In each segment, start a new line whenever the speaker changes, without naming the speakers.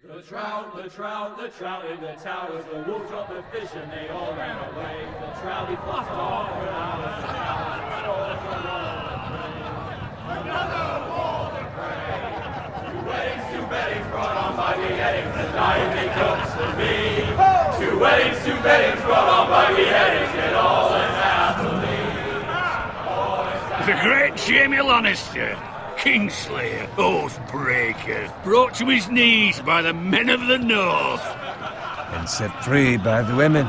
The trout in the towers, the wolves dropped the fish and they all ran away. The trout he flopped off when I was another wall to pray. Two weddings brought on by beheadings, and dying cooks for me. Two weddings brought on by beheadings, and all is happily.
The great Jaime Lannister, Kingslayer, Oathbreaker, brought to his knees by the men of the North.
And set free by the women.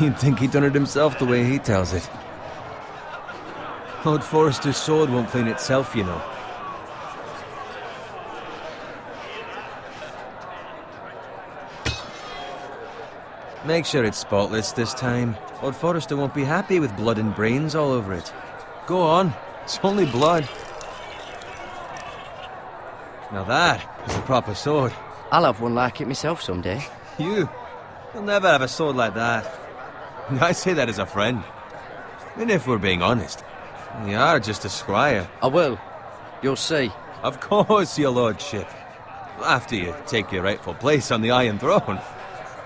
You'd think he'd done it himself the way he tells it. Lord Forrester's sword won't clean itself, you know. Make sure it's spotless this time. Lord Forrester won't be happy with blood and brains all over it. Go on, it's only blood. Now that is a proper sword.
I'll have one like it myself someday.
You'll never have a sword like that. I say that as a friend. And if we're being honest, you are just a squire.
I will. You'll see.
Of course, your lordship. After you take your rightful place on the Iron Throne.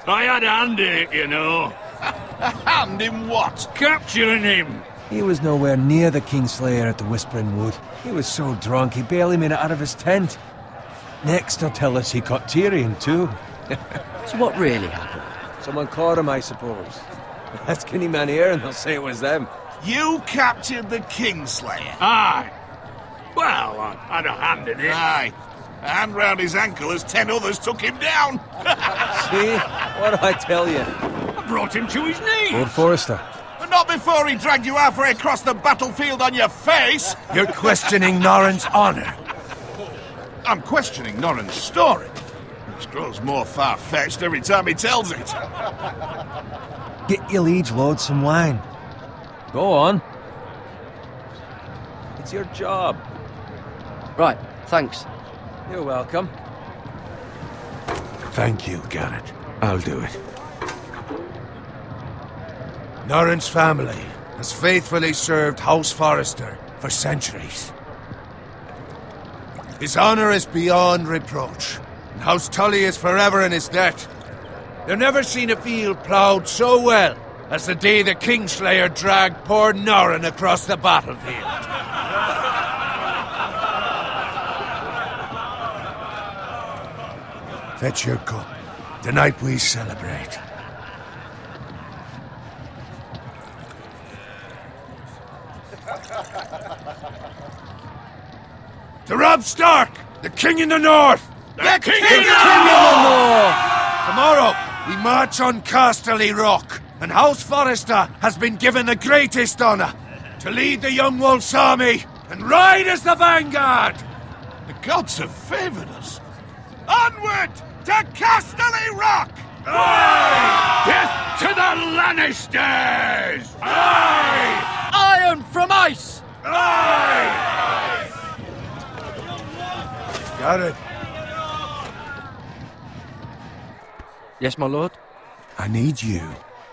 I had a hand in it, you know.
A hand in what?
Capturing him.
He was nowhere near the Kingslayer at the Whispering Wood. He was so drunk he barely made it out of his tent. Next he'll tell us he caught Tyrion too.
So what really happened?
Someone caught him, I suppose. Ask any man here and they'll say it was them.
You captured the Kingslayer?
Aye. Well, I had a hand in it.
Aye. A hand round his ankle as 10 others took him down.
See? What do I tell you?
I brought him to his knees.
Lord Forrester.
But not before he dragged you halfway across the battlefield on your face.
You're questioning Norrin's honor.
I'm questioning Norrin's story, which grows more far-fetched every time he tells it.
Get your liege lord some wine. Go on. It's your job.
Right, thanks.
You're welcome.
Thank you, Garrett. I'll do it. Norrin's family has faithfully served House Forrester for centuries. His honor is beyond reproach, and House Tully is forever in his debt. They've never seen a field ploughed so well as the day the Kingslayer dragged poor Norrin across the battlefield. Fetch your cup. Tonight we celebrate. To Robb Stark, the King in the North!
The King
in the North! Tomorrow, we march on Casterly Rock, and House Forrester has been given the greatest honor to lead the Young Wolf's army and ride as the vanguard!
The gods have favored us. Onward to Casterly Rock!
Aye! Death to the Lannisters!
Aye!
Iron from ice!
Aye!
Garrett,
Yes, my lord?
I need you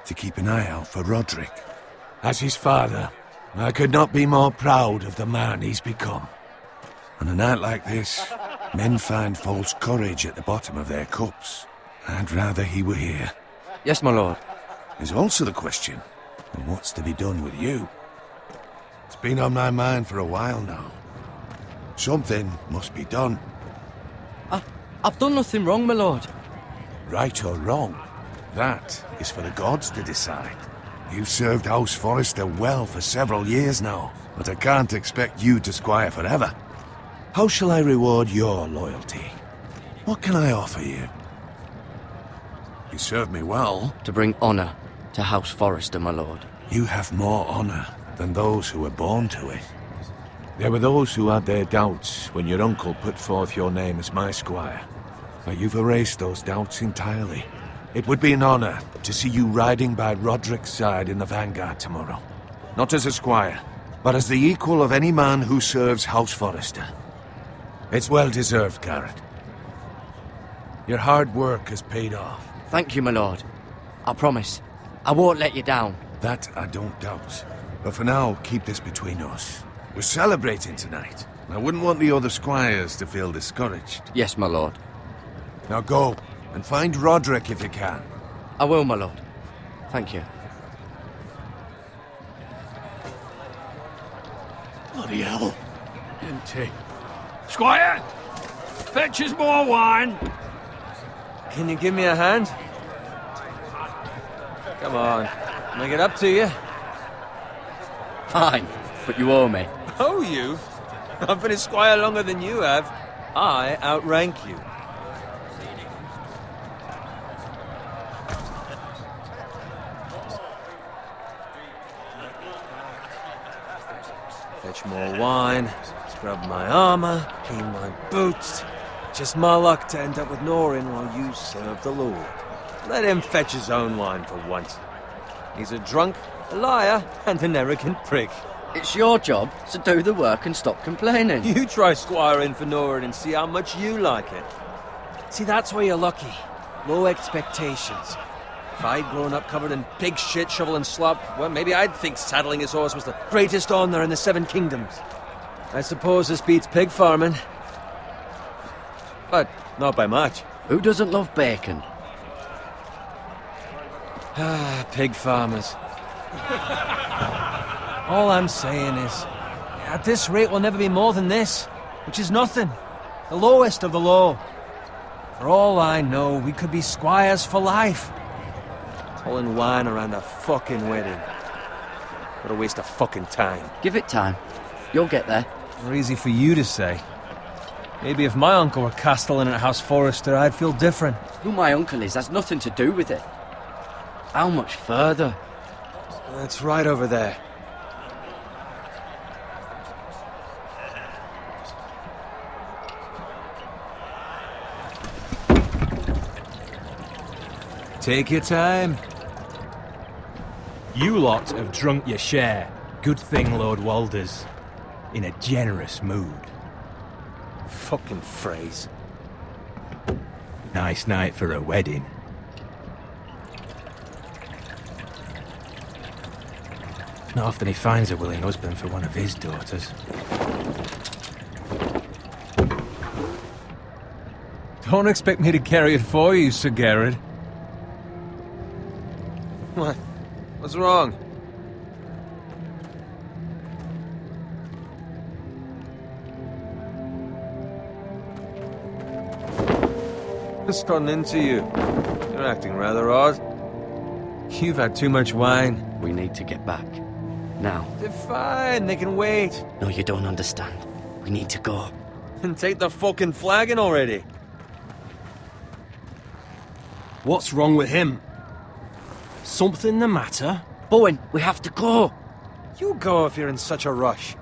to keep an eye out for Roderick. As his father, I could not be more proud of the man he's become. On a night like this, men find false courage at the bottom of their cups. I'd rather he were here.
Yes, my lord.
There's also the question of what's to be done with you. It's been on my mind for a while now. Something must be done.
I've done nothing wrong, my lord.
Right or wrong, that is for the gods to decide. You've served House Forrester well for several years now, but I can't expect you to squire forever. How shall I reward your loyalty? What can I offer you? You served me well.
To bring honor to House Forrester, my lord.
You have more honor than those who were born to it. There were those who had their doubts when your uncle put forth your name as my squire. But you've erased those doubts entirely. It would be an honor to see you riding by Roderick's side in the vanguard tomorrow. Not as a squire, but as the equal of any man who serves House Forrester. It's well deserved, Garrett. Your hard work has paid off.
Thank you, my lord. I promise. I won't let you down.
That I don't doubt. But for now, keep this between us. We're celebrating tonight. I wouldn't want the other squires to feel discouraged.
Yes, my lord.
Now go, and find Roderick if you can.
I will, my lord. Thank you.
Bloody hell. Empty. Squire! Fetch us more wine!
Can you give me a hand? Come on. Make it up to you.
Fine, but you owe me.
Oh, you? I've been a squire longer than you have. I outrank you. Fetch more wine, scrub my armor, clean my boots. Just my luck to end up with Norin while you serve the Lord. Let him fetch his own wine for once. He's a drunk, a liar, and an arrogant prick.
It's your job to do the work and stop complaining.
You try squiring for Norin and see how much you like it. See, that's where you're lucky. Low expectations. If I'd grown up covered in pig shit, shovel and slop, well, maybe I'd think saddling his horse was the greatest honor in the Seven Kingdoms. I suppose this beats pig farming. But not by much.
Who doesn't love bacon?
Ah, pig farmers. All I'm saying is, at this rate we'll never be more than this, which is nothing. The lowest of the low. For all I know, we could be squires for life. Pulling wine around a fucking wedding. What a waste of fucking time.
Give it time. You'll get there.
More easy for you to say. Maybe if my uncle were castellan at House Forrester, I'd feel different.
Who my uncle is has nothing to do with it. How much further?
It's right over there. Take your time.
You lot have drunk your share. Good thing Lord Walder's in a generous mood.
Fucking phrase.
Nice night for a wedding. Not often he finds a willing husband for one of his daughters.
Don't expect me to carry it for you, Sir Garrett. What? What's wrong? What's gotten into you? You're acting rather odd. You've had too much wine.
We need to get back. Now.
They're fine, they can wait.
No, you don't understand. We need to go.
And take the fucking flagon already.
What's wrong with him? Something the matter?
Bowen, we have to go.
You go if you're in such a rush.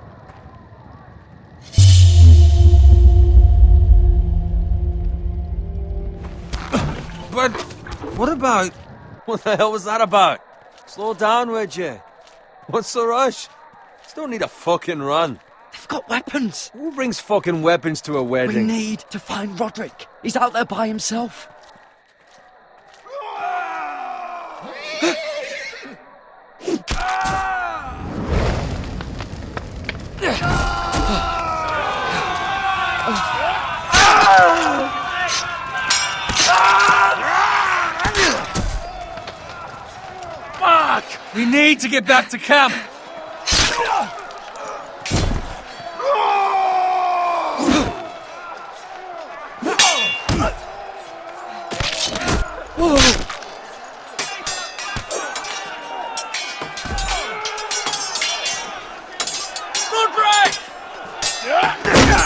But what about... What the hell was that about? Slow down, would you? What's the rush? Just don't need a fucking run.
They've got weapons.
Who brings fucking weapons to a
We
wedding?
need to find Roderick. He's out there by himself.
Fuck! We need to get back to camp.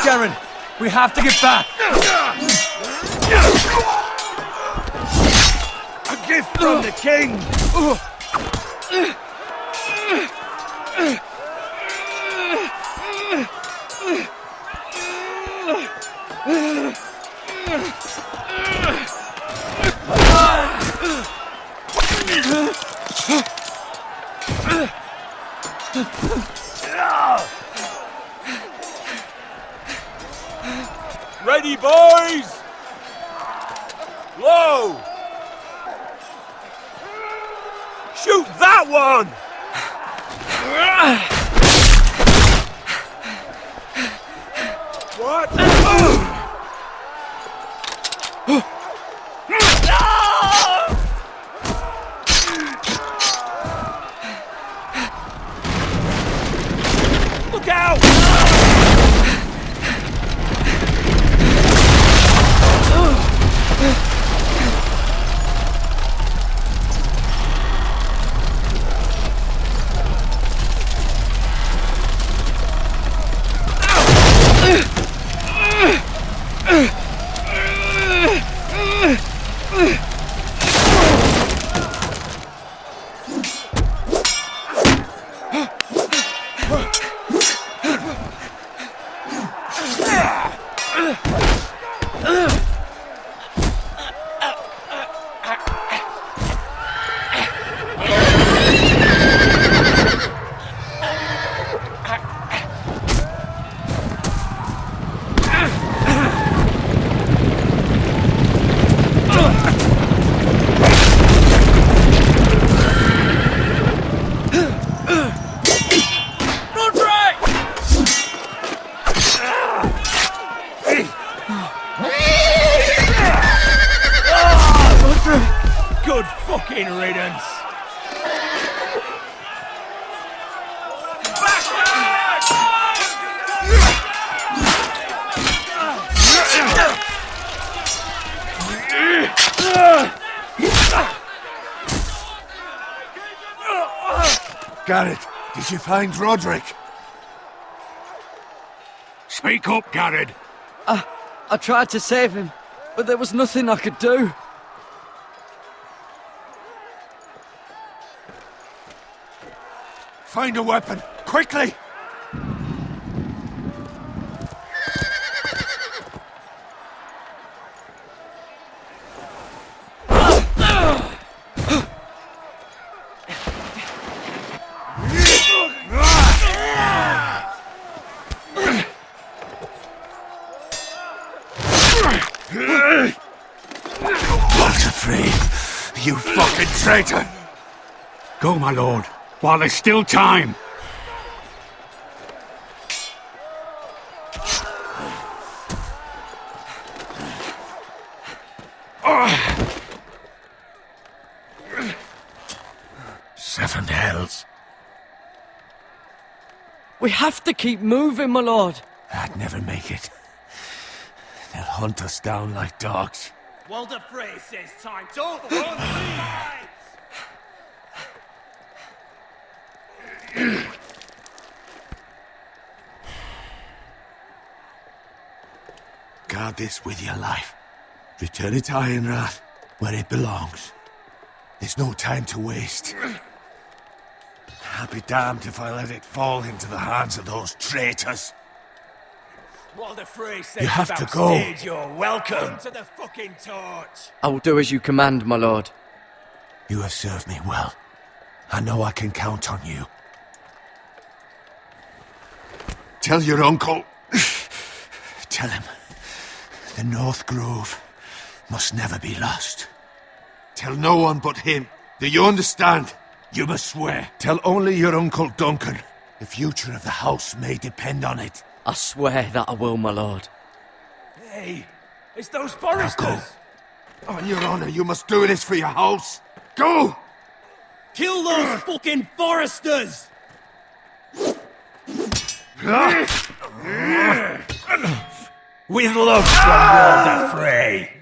Garen, we have to get back.
A gift from the king!
Ready, boys! Low! Shoot that one! What?
Good fucking riddance.
Garrett, did you find Roderick?
Speak up, Garrett.
I tried to save him, but there was nothing I could do.
Find a weapon, quickly! Walter Free, you fucking traitor!
Go, my lord, while there's still time.
Seven hells.
We have to keep moving, my lord.
I'd never make it. They'll hunt us down like dogs.
Walder Frey says time to run.
Guard this with your life. Return it to Ironrath, where it belongs. There's no time to waste. I'll be damned if I let it fall into the hands of those traitors.
Walder Frey says
You have to go.
You're welcome to the fucking torch.
I will do as you command, my lord.
You have served me well. I know I can count on you. Tell your uncle... Tell him... The North Grove must never be lost. Tell no one but him. Do you understand? You must swear. Tell only your Uncle Duncan. The future of the house may depend on it.
I swear that I will, my lord.
Hey, it's those
Now
Forresters.
go. On your honor, you must do this for your house. Go!
Kill those fucking Forresters! With love from Walder Frey.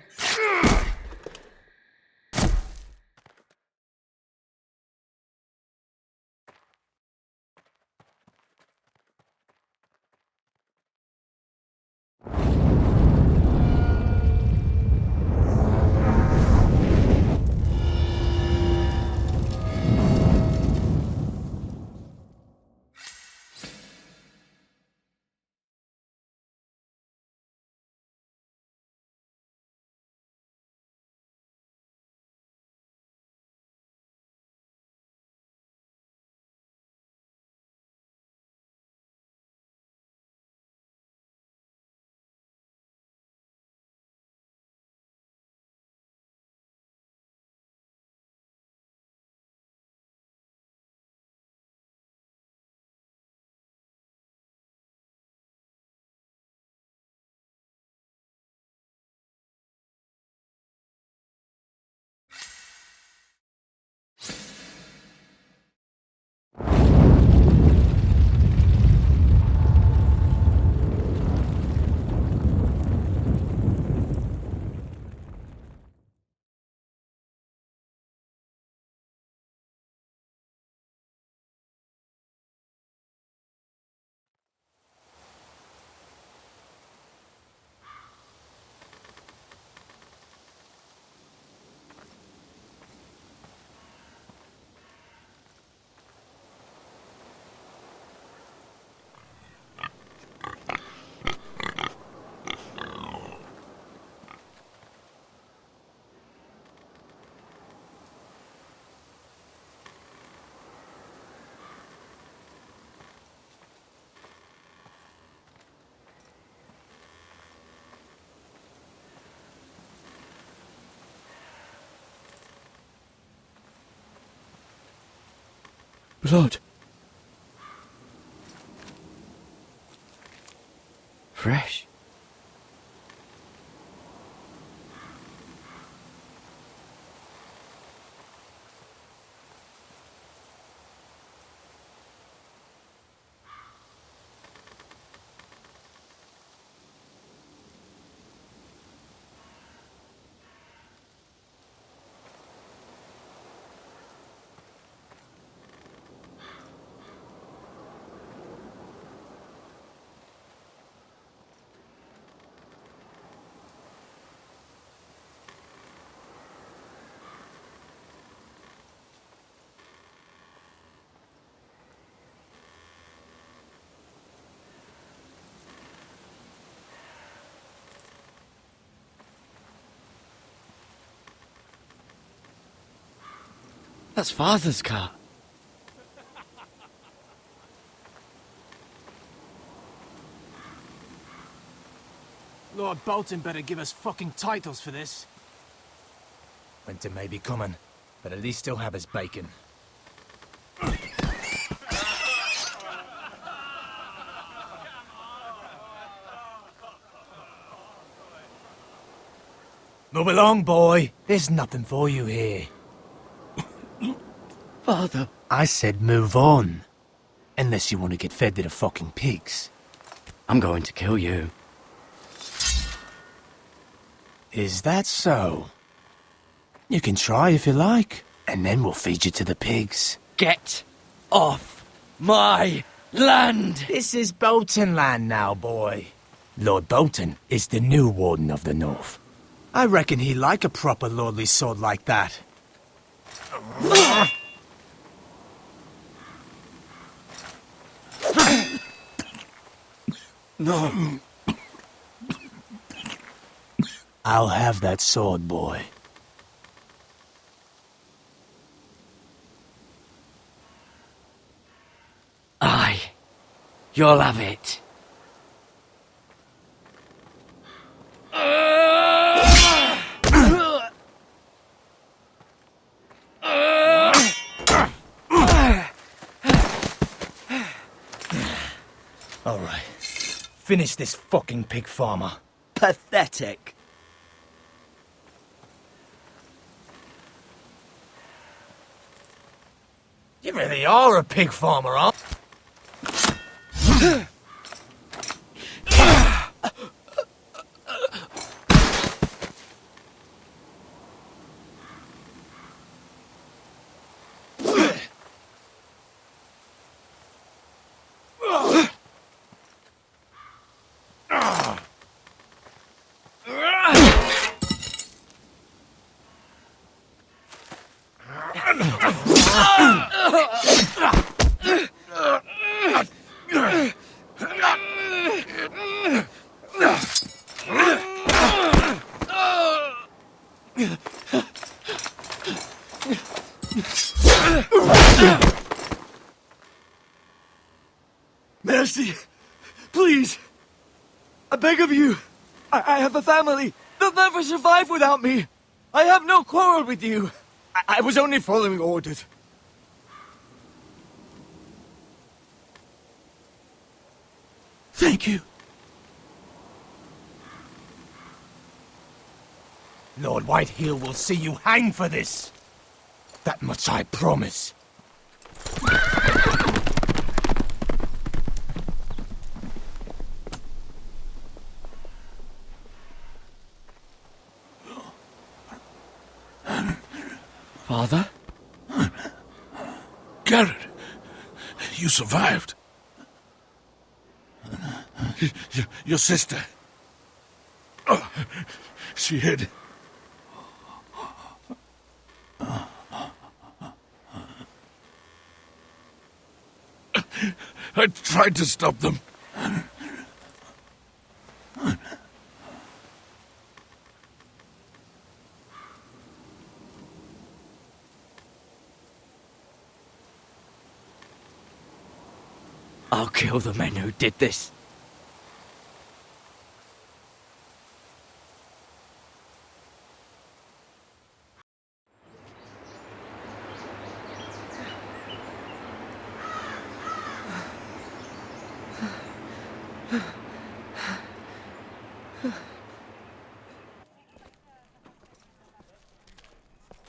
Blood.
Fresh. That's Father's car.
Lord Bolton better give us fucking titles for this. Winter may be coming, but at least he'll have his bacon. Move along, boy. There's nothing for you here.
Father.
I said move on. Unless you want to get fed to the fucking pigs.
I'm going to kill you.
Is that so? You can try if you like, and then we'll feed you to the pigs.
Get off my land!
This is Bolton land now, boy. Lord Bolton is the new Warden of the North. I reckon he'd like a proper lordly sword like that.
No.
I'll have that sword, boy.
Aye. You'll have it.
All right. Finish this fucking pig farmer.
Pathetic.
You really are a pig farmer, aren't you?
Mercy! Please! I beg of you! I have a family! They'll never survive without me! I have no quarrel with you! I was only following orders. Thank you.
Lord Whitehill will see you hang for this. That much I promise.
Father?
Garrett, you survived. Your sister. Oh, she hid. I tried to stop them.
I'll kill the men who did this.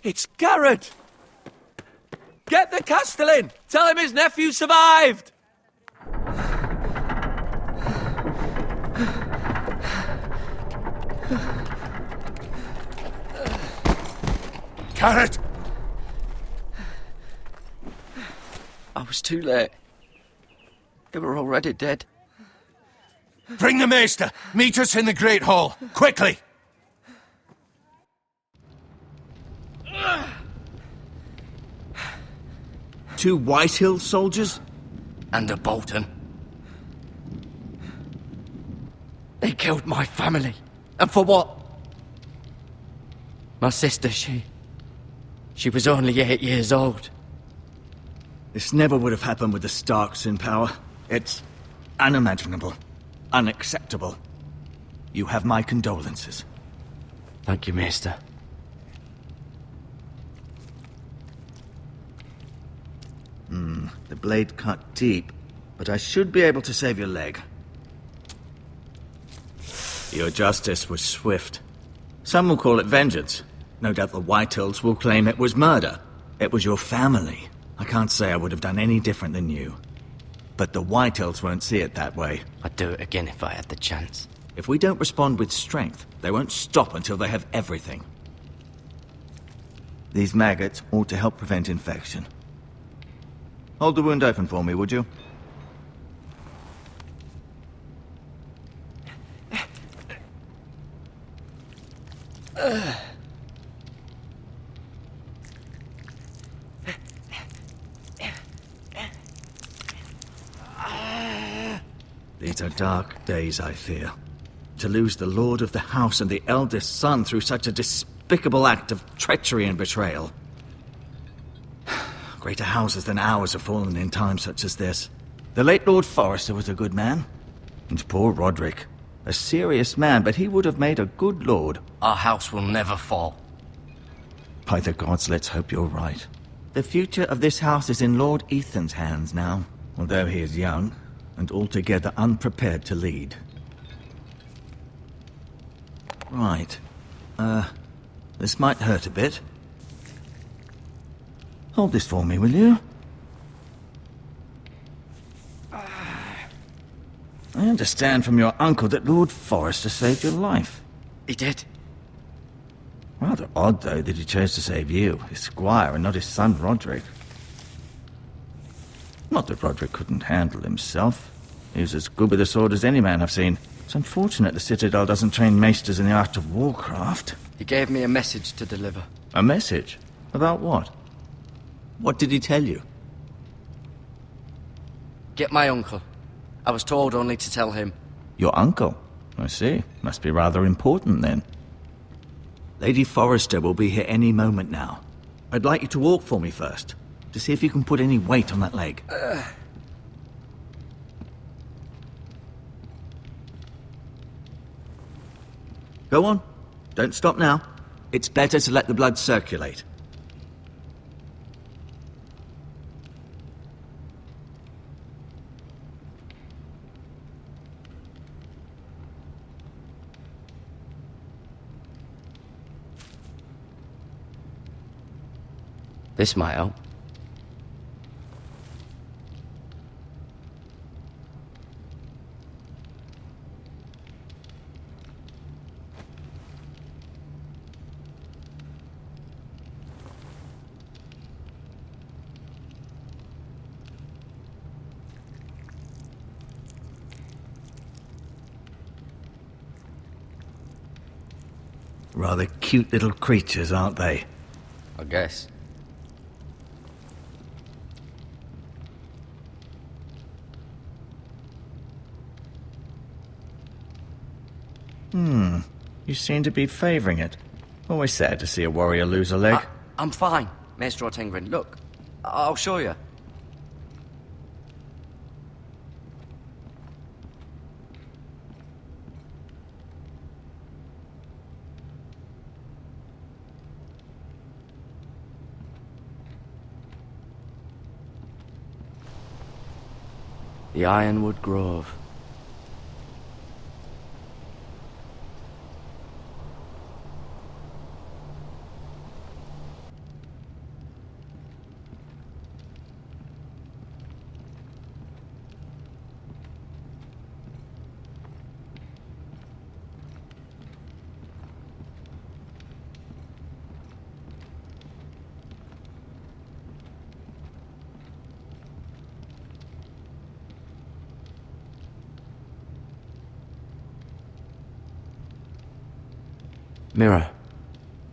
It's Garrett! Get the Castellan! Tell him his nephew survived!
Garrett!
I was too late. They were already dead.
Bring the maester! Meet us in the Great Hall! Quickly!
Two Whitehill soldiers?
And a Bolton. They killed my family. And for what? My sister, she was only 8 years old.
This never would have happened with the Starks in power. It's unimaginable. Unacceptable. You have my condolences.
Thank you, Maester.
The blade cut deep, but I should be able to save your leg. Your justice was swift. Some will call it vengeance. No doubt the Whitehills will claim it was murder. It was your family. I can't say I would have done any different than you. But the Whitehills won't see it that way.
I'd do it again if I had the chance.
If we don't respond with strength, they won't stop until they have everything. These maggots ought to help prevent infection. Hold the wound open for me, would you? These are dark days, I fear. To lose the lord of the house and the eldest son through such a despicable act of treachery and betrayal. Greater houses than ours have fallen in times such as this. The late Lord Forrester was a good man. And poor Roderick. A serious man, but he would have made a good lord.
Our house will never fall.
By the gods, let's hope you're right. The future of this house is in Lord Ethan's hands now, although he is young and altogether unprepared to lead. Right. This might hurt a bit. Hold this for me, will you? I understand from your uncle that Lord Forrester saved your life.
He did.
Rather odd, though, that he chose to save you, his squire, and not his son Roderick. Not that Roderick couldn't handle himself. He was as good with a sword as any man I've seen. It's unfortunate the Citadel doesn't train maesters in the art of warcraft.
He gave me a message to deliver.
A message? About what? What did he tell you?
Get my uncle. I was told only to tell him.
Your uncle? I see. Must be rather important, then. Lady Forrester will be here any moment now. I'd like you to walk for me first, to see if you can put any weight on that leg. Go on. Don't stop now. It's better to let the blood circulate.
This might help.
Rather cute little creatures, aren't they?
I guess.
You seem to be favouring it. Always sad to see a warrior lose a leg.
I'm fine, Maestro Tengrin. Look, I'll show you. The Ironwood Grove. Mirror.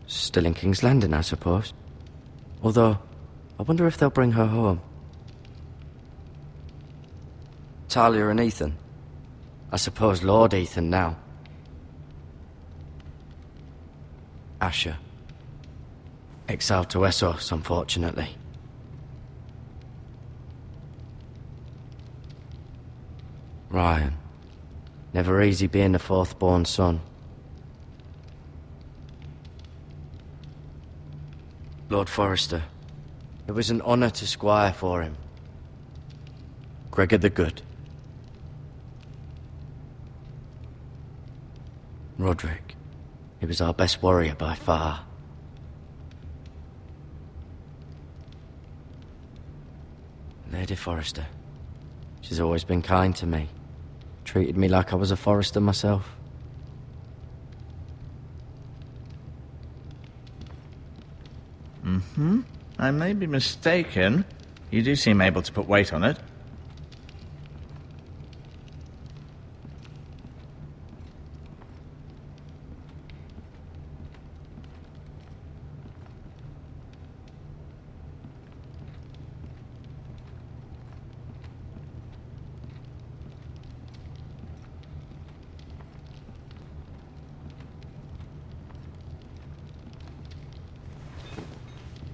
Still in King's Landing, I suppose. Although, I wonder if they'll bring her home. Talia and Ethan. I suppose Lord Ethan now. Asher. Exiled to Westeros, unfortunately. Ryan. Never easy being the fourth-born son. Lord Forrester. It was an honor to squire for him. Gregor the Good. Roderick. He was our best warrior by far. Lady Forrester. She's always been kind to me. Treated me like I was a Forrester myself.
I may be mistaken. You do seem able to put weight on it.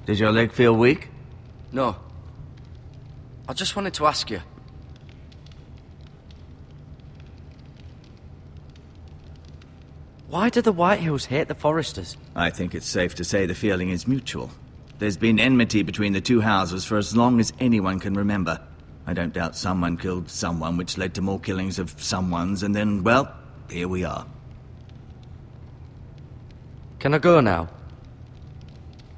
Did your leg feel weak?
No. I just wanted to ask you. Why do the Whitehills hate the Forresters?
I think it's safe to say the feeling is mutual. There's been enmity between the two houses for as long as anyone can remember. I don't doubt someone killed someone, which led to more killings of someones, and then, well, here we are.
Can I go now?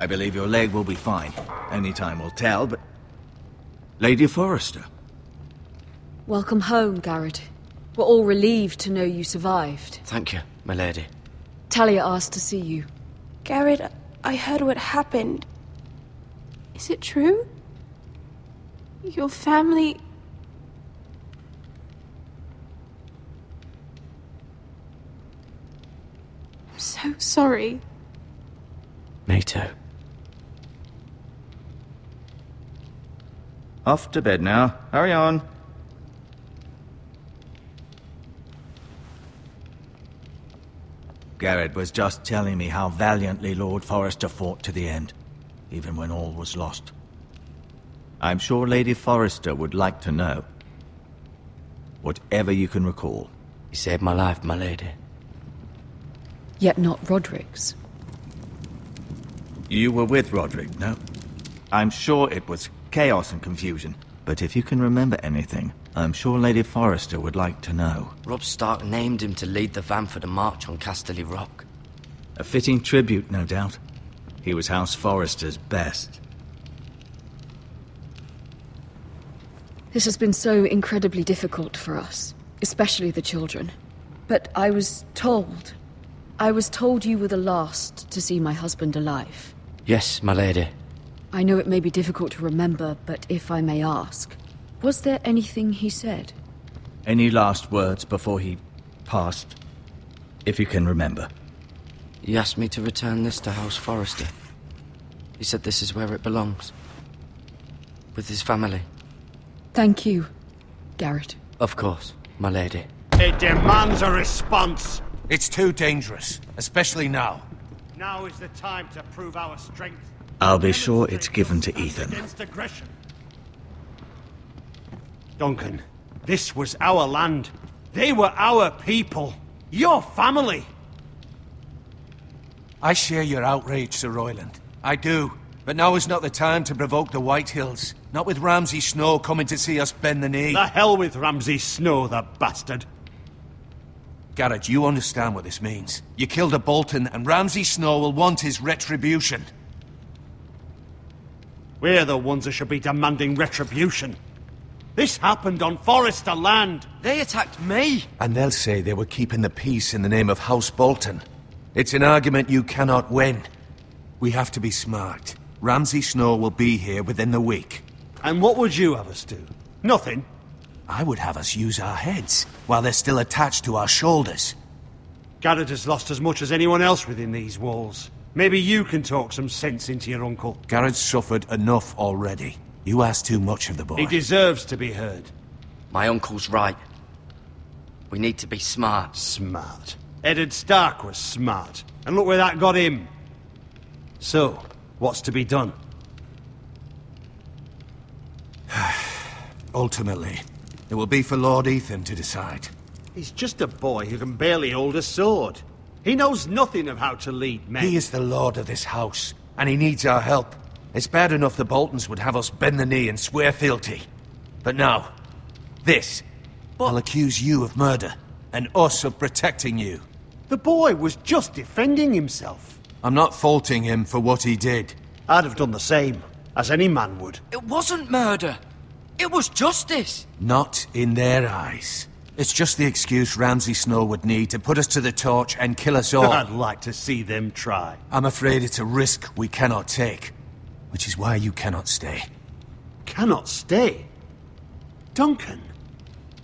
I believe your leg will be fine. Only time will tell, but... Lady Forrester.
Welcome home, Garrett. We're all relieved to know you survived.
Thank you, my lady.
Talia asked to see you.
Garrett, I heard what happened. Is it true? Your family... I'm so sorry.
Me too.
Off to bed now. Hurry on. Garrett was just telling me how valiantly Lord Forrester fought to the end, even when all was lost. I'm sure Lady Forrester would like to know. Whatever you can recall.
You saved my life, my lady.
Yet not Roderick's.
You were with Roderick, no? I'm sure it was chaos and confusion, but if you can remember anything, I'm sure Lady Forrester would like to know.
Robb Stark named him to lead the van for the march on Casterly Rock.
A fitting tribute, no doubt. He was House Forrester's best.
This has been so incredibly difficult for us, especially the children. But I was told you were the last to see my husband alive.
Yes, my lady.
I know it may be difficult to remember, but if I may ask, was there anything he said?
Any last words before he passed? If you can remember.
He asked me to return this to House Forrester. He said this is where it belongs. With his family.
Thank you, Garrett.
Of course, my lady.
It demands a response.
It's too dangerous, especially now.
Now is the time to prove our strength.
I'll be sure it's given to Ethan.
Against aggression. Duncan, this was our land. They were our people. Your family.
I share your outrage, Sir Royland. I do. But now is not the time to provoke the Whitehills. Not with Ramsay Snow coming to see us bend the knee.
The hell with Ramsay Snow, the bastard.
Garrett, you understand what this means. You killed a Bolton, and Ramsay Snow will want his retribution.
We're the ones that should be demanding retribution. This happened on Forrester land.
They attacked me!
And they'll say they were keeping the peace in the name of House Bolton. It's an argument you cannot win. We have to be smart. Ramsay Snow will be here within the week.
And what would you have us do? Nothing.
I would have us use our heads, while they're still attached to our shoulders.
Garrett has lost as much as anyone else within these walls. Maybe you can talk some sense into your uncle.
Garrett's suffered enough already. You ask too much of the boy.
He deserves to be heard.
My uncle's right. We need to be smart.
Smart. Eddard Stark was smart. And look where that got him. So, what's to be done?
Ultimately, it will be for Lord Ethan to decide.
He's just a boy who can barely hold a sword. He knows nothing of how to lead men.
He is the lord of this house, and he needs our help. It's bad enough the Boltons would have us bend the knee and swear fealty. But now, this. I'll accuse you of murder, and us of protecting you.
The boy was just defending himself.
I'm not faulting him for what he did.
I'd have done the same, as any man would.
It wasn't murder. It was justice.
Not in their eyes. It's just the excuse Ramsay Snow would need to put us to the torch and kill us all.
I'd like to see them try.
I'm afraid it's a risk we cannot take, which is why you cannot stay.
Cannot stay? Duncan,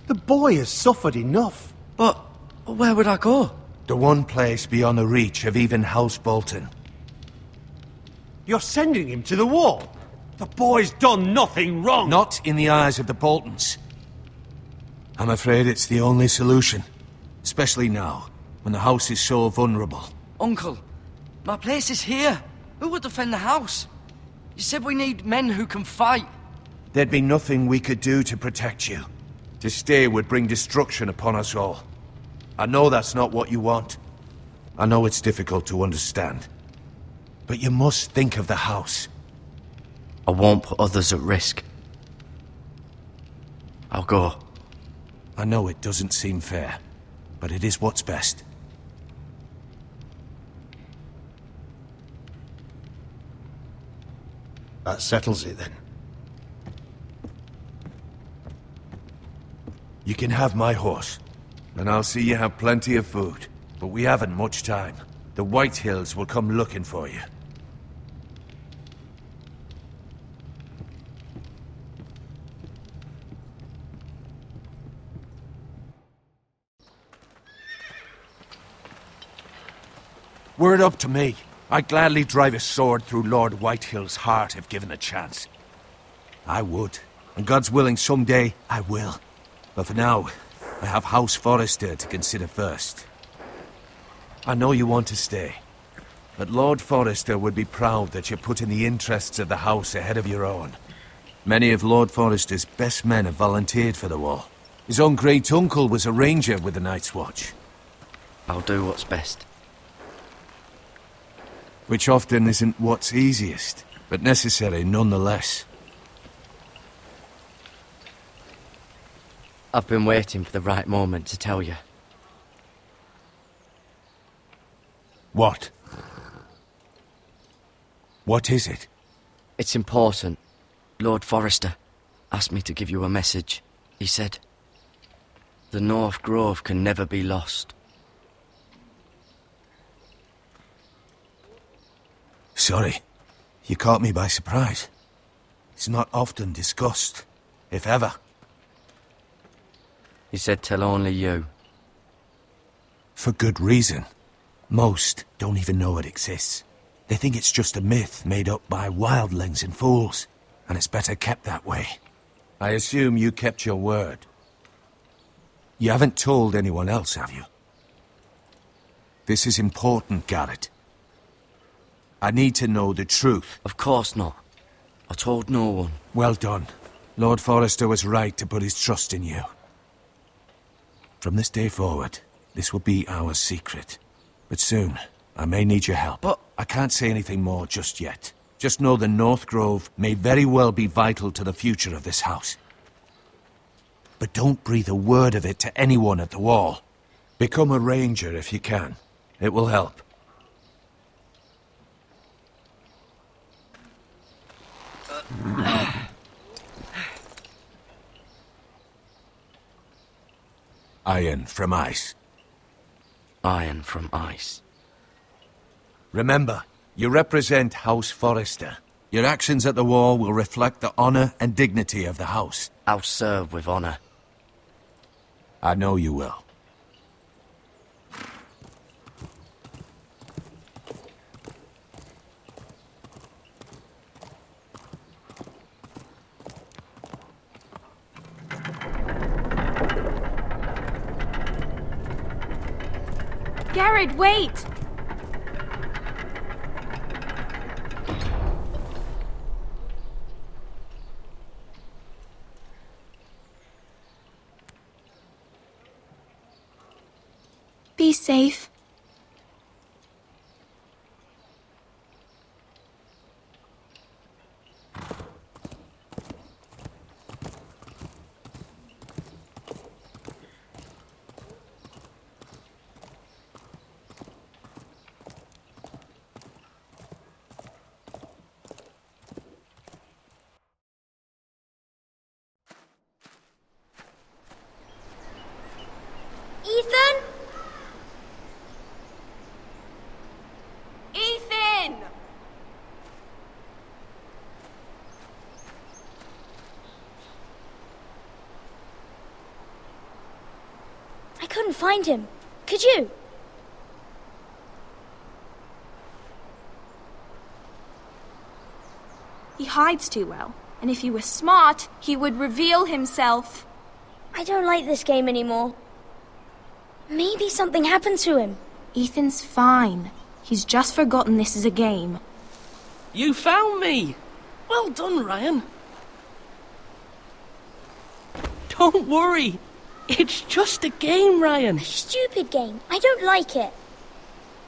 the boy has suffered enough.
But where would I go?
The one place beyond the reach of even House Bolton.
You're sending him to the wall? The boy's done nothing wrong!
Not in the eyes of the Boltons. I'm afraid it's the only solution. Especially now, when the house is so vulnerable.
Uncle, my place is here. Who would defend the house? You said we need men who can fight.
There'd be nothing we could do to protect you. To stay would bring destruction upon us all. I know that's not what you want. I know it's difficult to understand. But you must think of the house.
I won't put others at risk. I'll go.
I know it doesn't seem fair, but it is what's best.
That settles it then.
You can have my horse, and I'll see you have plenty of food. But we haven't much time. The White Hills will come looking for you. Were it up to me, I'd gladly drive a sword through Lord Whitehill's heart if given the chance. I would, and God's willing someday I will. But for now, I have House Forrester to consider first. I know you want to stay, but Lord Forrester would be proud that you're putting the interests of the house ahead of your own. Many of Lord Forrester's best men have volunteered for the wall. His own great-uncle was a ranger with the Night's Watch.
I'll do what's best.
Which often isn't what's easiest, but necessary nonetheless.
I've been waiting for the right moment to tell you.
What? What is it?
It's important. Lord Forrester asked me to give you a message. He said, the North Grove can never be lost.
Sorry. You caught me by surprise. It's not often discussed, if ever.
He said tell only you.
For good reason. Most don't even know it exists. They think it's just a myth made up by wildlings and fools, and it's better kept that way. I assume you kept your word. You haven't told anyone else, have you? This is important, Garrett. I need to know the truth.
Of course not. I told no one.
Well done. Lord Forrester was right to put his trust in you. From this day forward, this will be our secret. But soon, I may need your help.
But
I can't say anything more just yet. Just know the North Grove may very well be vital to the future of this house. But don't breathe a word of it to anyone at the wall. Become a ranger if you can. It will help. Iron from ice.
Iron from ice.
Remember, you represent House Forrester. Your actions at the war will reflect the honor and dignity of the house.
I'll serve with honor.
I know you will.
Garrett, wait! Be safe.
Ethan? Ethan! I couldn't find him. Could you?
He hides too well, and if he were smart, he would reveal himself.
I don't like this game anymore. Maybe something happened to him.
Ethan's fine. He's just forgotten this is a game.
You found me! Well done, Ryan. Don't worry. It's just a game, Ryan.
A stupid game. I don't like it.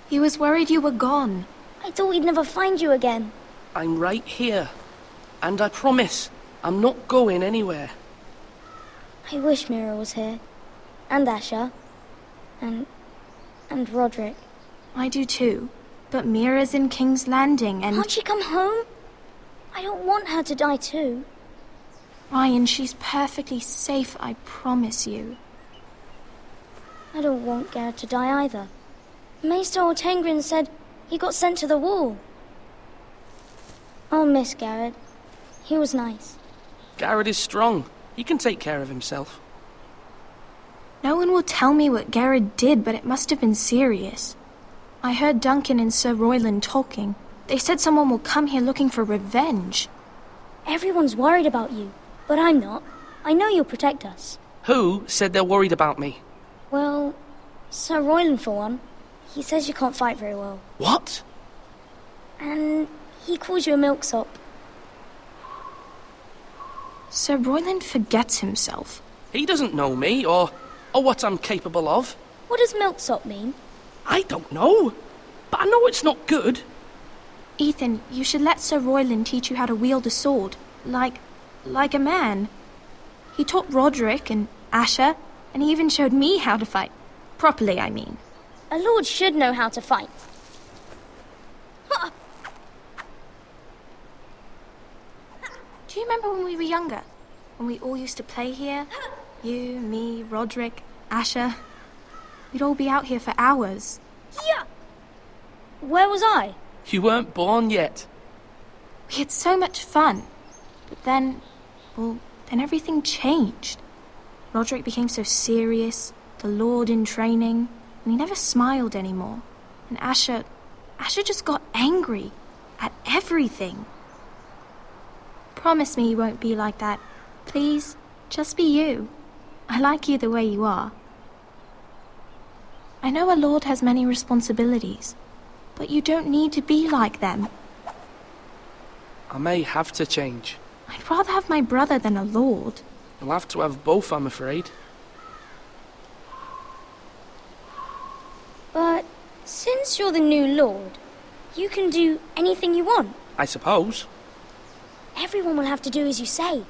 He was worried you were gone.
I thought we'd never find you again.
I'm right here. And I promise, I'm not going anywhere.
I wish Mira was here. And Asher. And Roderick.
I do too. But Mira's in King's Landing and...
Can't she come home? I don't want her to die too.
Ryan, she's perfectly safe, I promise you.
I don't want Garrett to die either. Maester Ortengrin said he got sent to the wall. I'll miss Garrett. He was nice.
Garrett is strong. He can take care of himself.
No one will tell me what Garrett did, but it must have been serious. I heard Duncan and Sir Royland talking. They said someone will come here looking for revenge.
Everyone's worried about you, but I'm not. I know you'll protect us.
Who said they're worried about me?
Well, Sir Royland for one. He says you can't fight very well.
What?
And he calls you a milksop.
Sir Royland forgets himself.
He doesn't know me, or what I'm capable of.
What does milksop mean?
I don't know, but I know it's not good.
Ethan, you should let Sir Royland teach you how to wield a sword. Like a man. He taught Roderick and Asher, and he even showed me how to fight. Properly, I mean.
A lord should know how to fight.
Do you remember when we were younger? When we all used to play here? You, me, Roderick, Asher. We'd all be out here for hours.
Yeah. Where was I?
You weren't born yet.
We had so much fun. But then everything changed. Roderick became so serious, the Lord in training, and he never smiled anymore. And Asher just got angry at everything. Promise me you won't be like that. Please, just be you. I like you the way you are. I know a lord has many responsibilities, but you don't need to be like them.
I may have to change.
I'd rather have my brother than a lord.
You'll have to have both, I'm afraid.
But since you're the new lord, you can do anything you want.
I suppose.
Everyone will have to do as you say.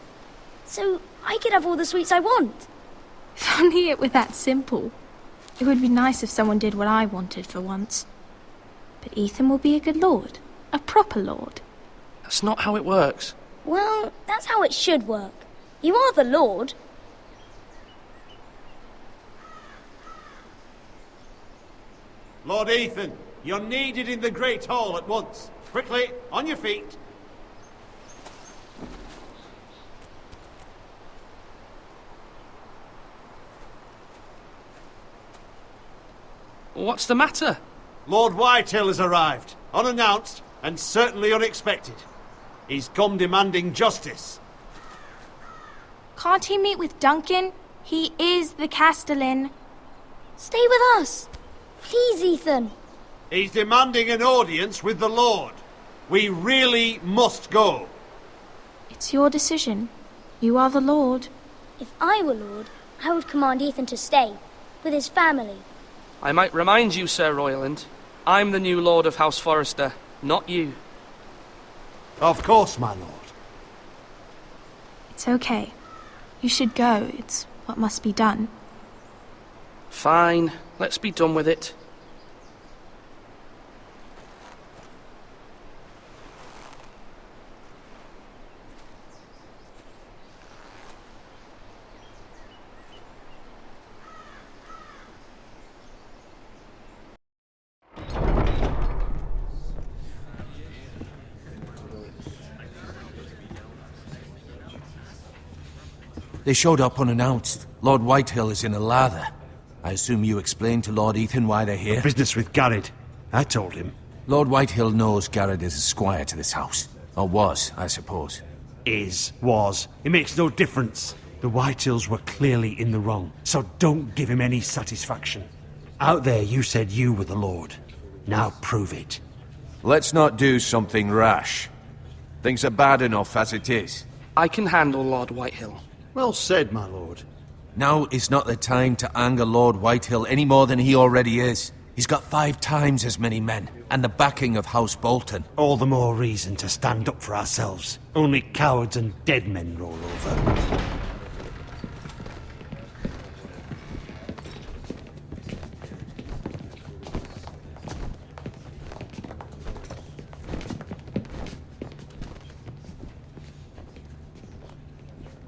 So I could have all the sweets I want.
If only it were that simple. It would be nice if someone did what I wanted for once. But Ethan will be a good lord. A proper lord.
That's not how it works.
Well, that's how it should work. You are the lord.
Lord Ethan, you're needed in the Great Hall at once. Quickly, on your feet.
What's the matter?
Lord Whitetail has arrived, unannounced and certainly unexpected. He's come demanding justice.
Can't he meet with Duncan? He is the Castellan.
Stay with us. Please, Ethan.
He's demanding an audience with the Lord. We really must go.
It's your decision. You are the Lord.
If I were Lord, I would command Ethan to stay, with his family.
I might remind you, Sir Royland, I'm the new Lord of House Forrester, not you.
Of course, my lord.
It's okay. You should go. It's what must be done.
Fine, let's be done with it.
They showed up unannounced. Lord Whitehill is in a lather. I assume you explained to Lord Ethan why they're here?
Business with Garrett. I told him.
Lord Whitehill knows Garrett is a squire to this house. Or was, I suppose.
Was. It makes no difference. The Whitehills were clearly in the wrong, so don't give him any satisfaction. Out there you said you were the Lord. Now prove it.
Let's not do something rash. Things are bad enough as it is.
I can handle Lord Whitehill.
Well said, my lord.
Now is not the time to anger Lord Whitehill any more than he already is. He's got 5 times as many men, and the backing of House Bolton.
All the more reason to stand up for ourselves. Only cowards and dead men roll over.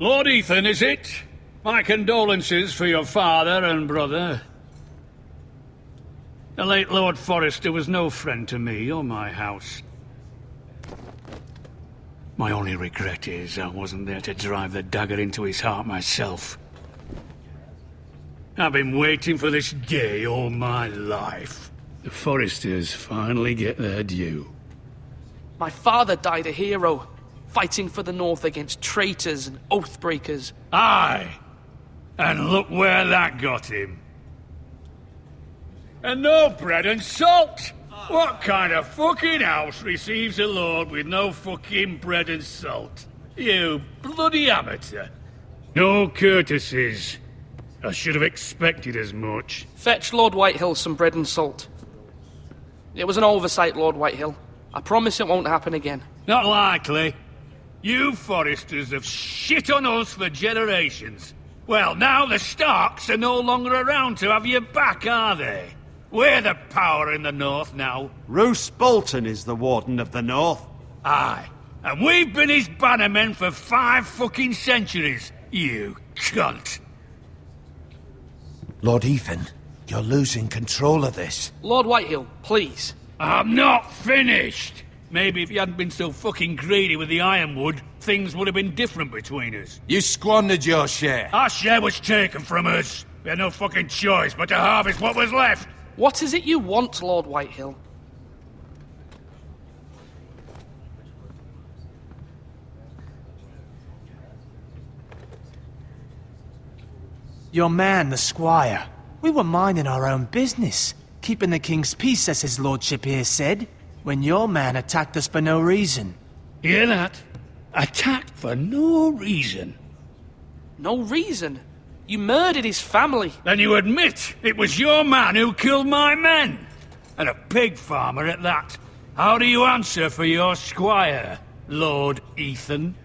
Lord Ethan, is it? My condolences for your father and brother. The late Lord Forrester was no friend to me or my house. My only regret is I wasn't there to drive the dagger into his heart myself. I've been waiting for this day all my life. The Forresters finally get their due.
My father died a hero, fighting for the North against traitors and oathbreakers.
Aye! And look where that got him. And no bread and salt! What kind of fucking house receives a lord with no fucking bread and salt? You bloody amateur. No courtesies. I should have expected as much.
Fetch Lord Whitehill some bread and salt. It was an oversight, Lord Whitehill. I promise it won't happen again.
Not likely. You Forresters have shit on us for generations. Well, now the Starks are no longer around to have your back, are they? We're the power in the North now.
Roose Bolton is the Warden of the North.
Aye. And we've been his bannermen for 5 fucking centuries, you cunt.
Lord Ethan, you're losing control of this.
Lord Whitehill, please.
I'm not finished. Maybe if you hadn't been so fucking greedy with the ironwood, things would have been different between us.
You squandered your share.
Our share was taken from us. We had no fucking choice but to harvest what was left.
What is it you want, Lord Whitehill?
Your man, the squire. We were minding our own business, keeping the king's peace, as his lordship here said, when your man attacked us for no reason.
Hear that? Attacked for no reason.
No reason? You murdered his family.
Then you admit it was your man who killed my men. And a pig farmer at that. How do you answer for your squire, Lord Ethan?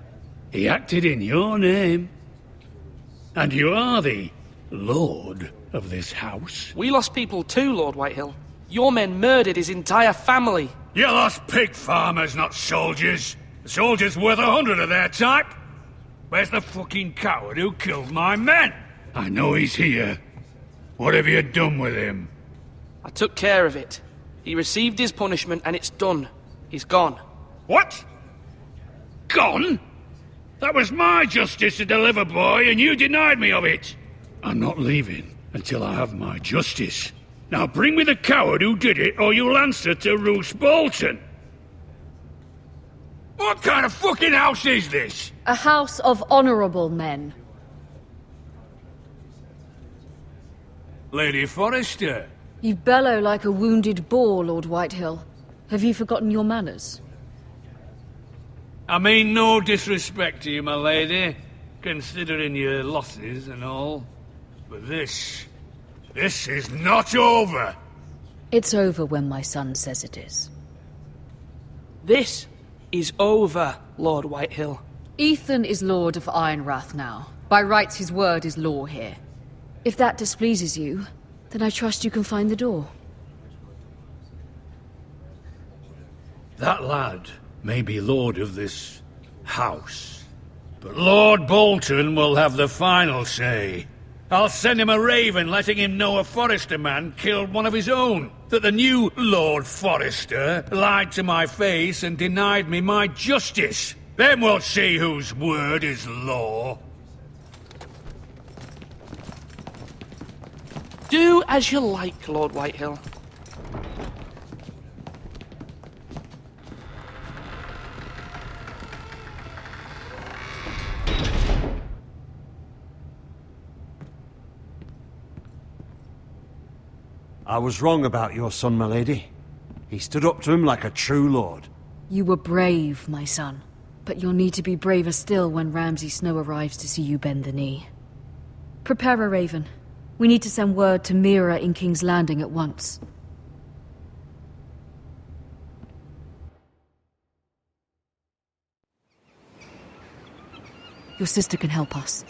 He acted in your name. And you are the lord of this house.
We lost people too, Lord Whitehill. Your men murdered his entire family.
You lost pig farmers, not soldiers. The soldiers worth 100 of their type. Where's the fucking coward who killed my men? I know he's here. What have you done with him?
I took care of it. He received his punishment and it's done. He's gone.
What? Gone? That was my justice to deliver, boy, and you denied me of it. I'm not leaving until I have my justice. Now bring me the coward who did it, or you'll answer to Roose Bolton. What kind of fucking house is this?
A house of honorable men.
Lady Forrester,
You bellow like a wounded boar, Lord Whitehill. Have you forgotten your manners?
I mean no disrespect to you, my lady, considering your losses and all. But this is not over.
It's over when my son says it is.
This is over, Lord Whitehill.
Ethan is Lord of Ironrath now. By rights, his word is law here. If that displeases you, then I trust you can find the door.
That lad may be lord of this house, but Lord Bolton will have the final say. I'll send him a raven letting him know a Forrester man killed one of his own. That the new Lord Forrester lied to my face and denied me my justice. Then we'll see whose word is law.
Do as you like, Lord Whitehill.
I was wrong about your son, my lady. He stood up to him like a true lord.
You were brave, my son. But you'll need to be braver still when Ramsay Snow arrives to see you bend the knee. Prepare a raven. We need to send word to Mira in King's Landing at once. Your sister can help us.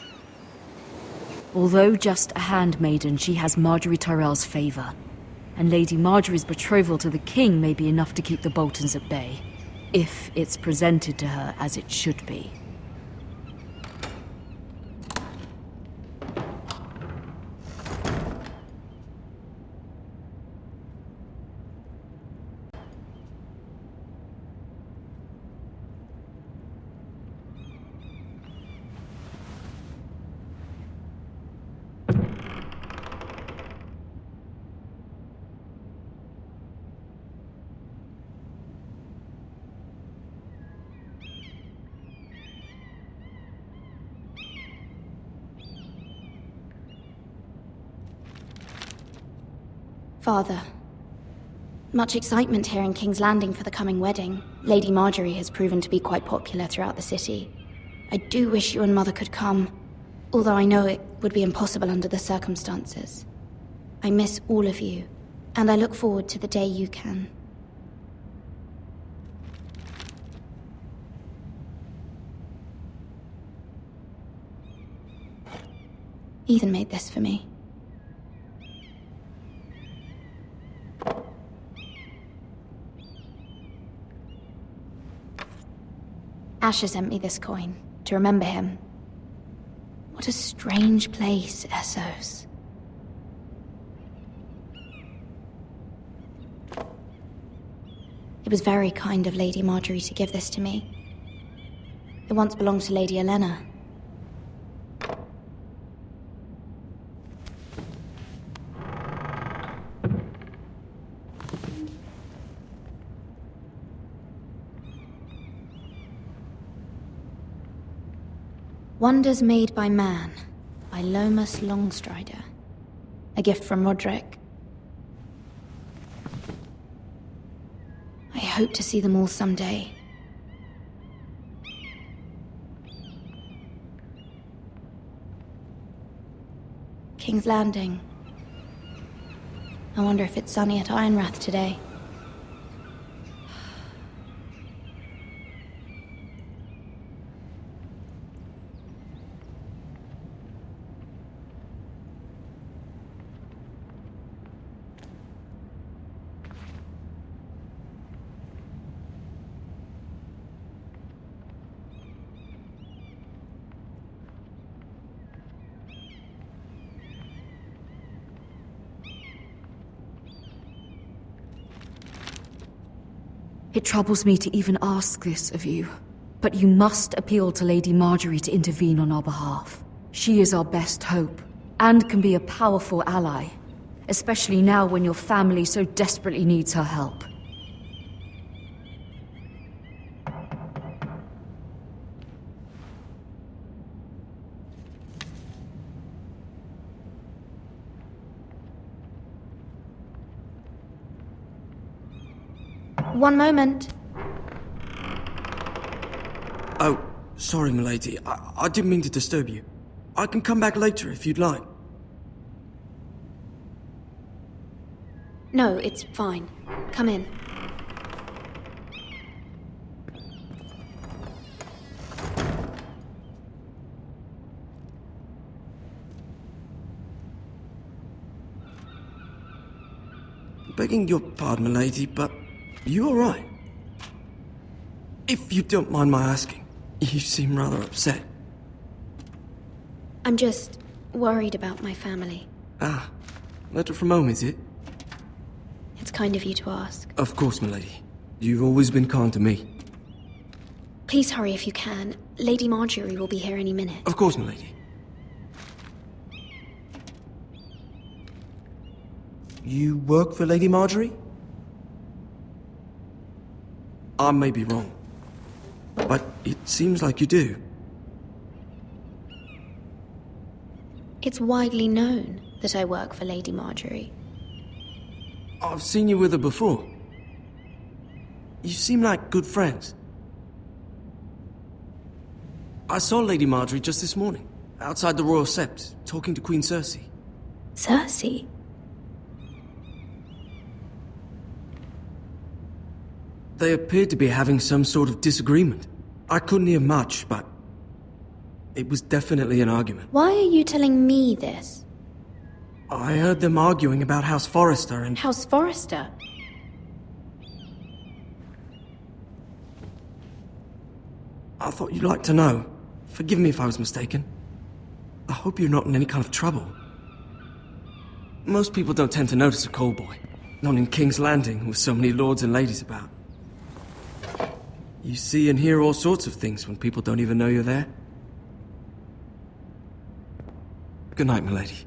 Although just a handmaiden, she has Marjorie Tyrell's favor. And Lady Marjorie's betrothal to the king may be enough to keep the Boltons at bay. If it's presented to her as it should be.
Father, much excitement here in King's Landing for the coming wedding. Lady Marjorie has proven to be quite popular throughout the city. I do wish you and Mother could come, although I know it would be impossible under the circumstances. I miss all of you, and I look forward to the day you can. Ethan made this for me. Asher sent me this coin, to remember him. What a strange place, Essos. It was very kind of Lady Marjorie to give this to me. It once belonged to Lady Elena. Wonders Made by Man, by Lomas Longstrider. A gift from Roderick. I hope to see them all someday. King's Landing. I wonder if it's sunny at Ironrath today.
It troubles me to even ask this of you, but you must appeal to Lady Marjorie to intervene on our behalf. She is our best hope, and can be a powerful ally, especially now when your family so desperately needs her help.
One moment.
Oh, sorry, milady. I didn't mean to disturb you. I can come back later if you'd like.
No, it's fine. Come in.
Begging your pardon, milady, but you all right? If you don't mind my asking, you seem rather upset.
I'm just worried about my family.
Ah, letter from home, is it?
It's kind of you to ask.
Of course, milady. You've always been kind to me.
Please hurry if you can. Lady Marjorie will be here any minute.
Of course, milady. You work for Lady Marjorie? I may be wrong, but it seems like you do.
It's widely known that I work for Lady Marjorie.
I've seen you with her before. You seem like good friends. I saw Lady Marjorie just this morning, outside the Royal Sept, talking to Queen Cersei.
Cersei?
They appeared to be having some sort of disagreement. I couldn't hear much, but it was definitely an argument.
Why are you telling me this?
I heard them arguing about House Forrester and...
House Forrester?
I thought you'd like to know. Forgive me if I was mistaken. I hope you're not in any kind of trouble. Most people don't tend to notice a callboy. Not in King's Landing, with so many lords and ladies about. You see and hear all sorts of things when people don't even know you're there. Good night, milady.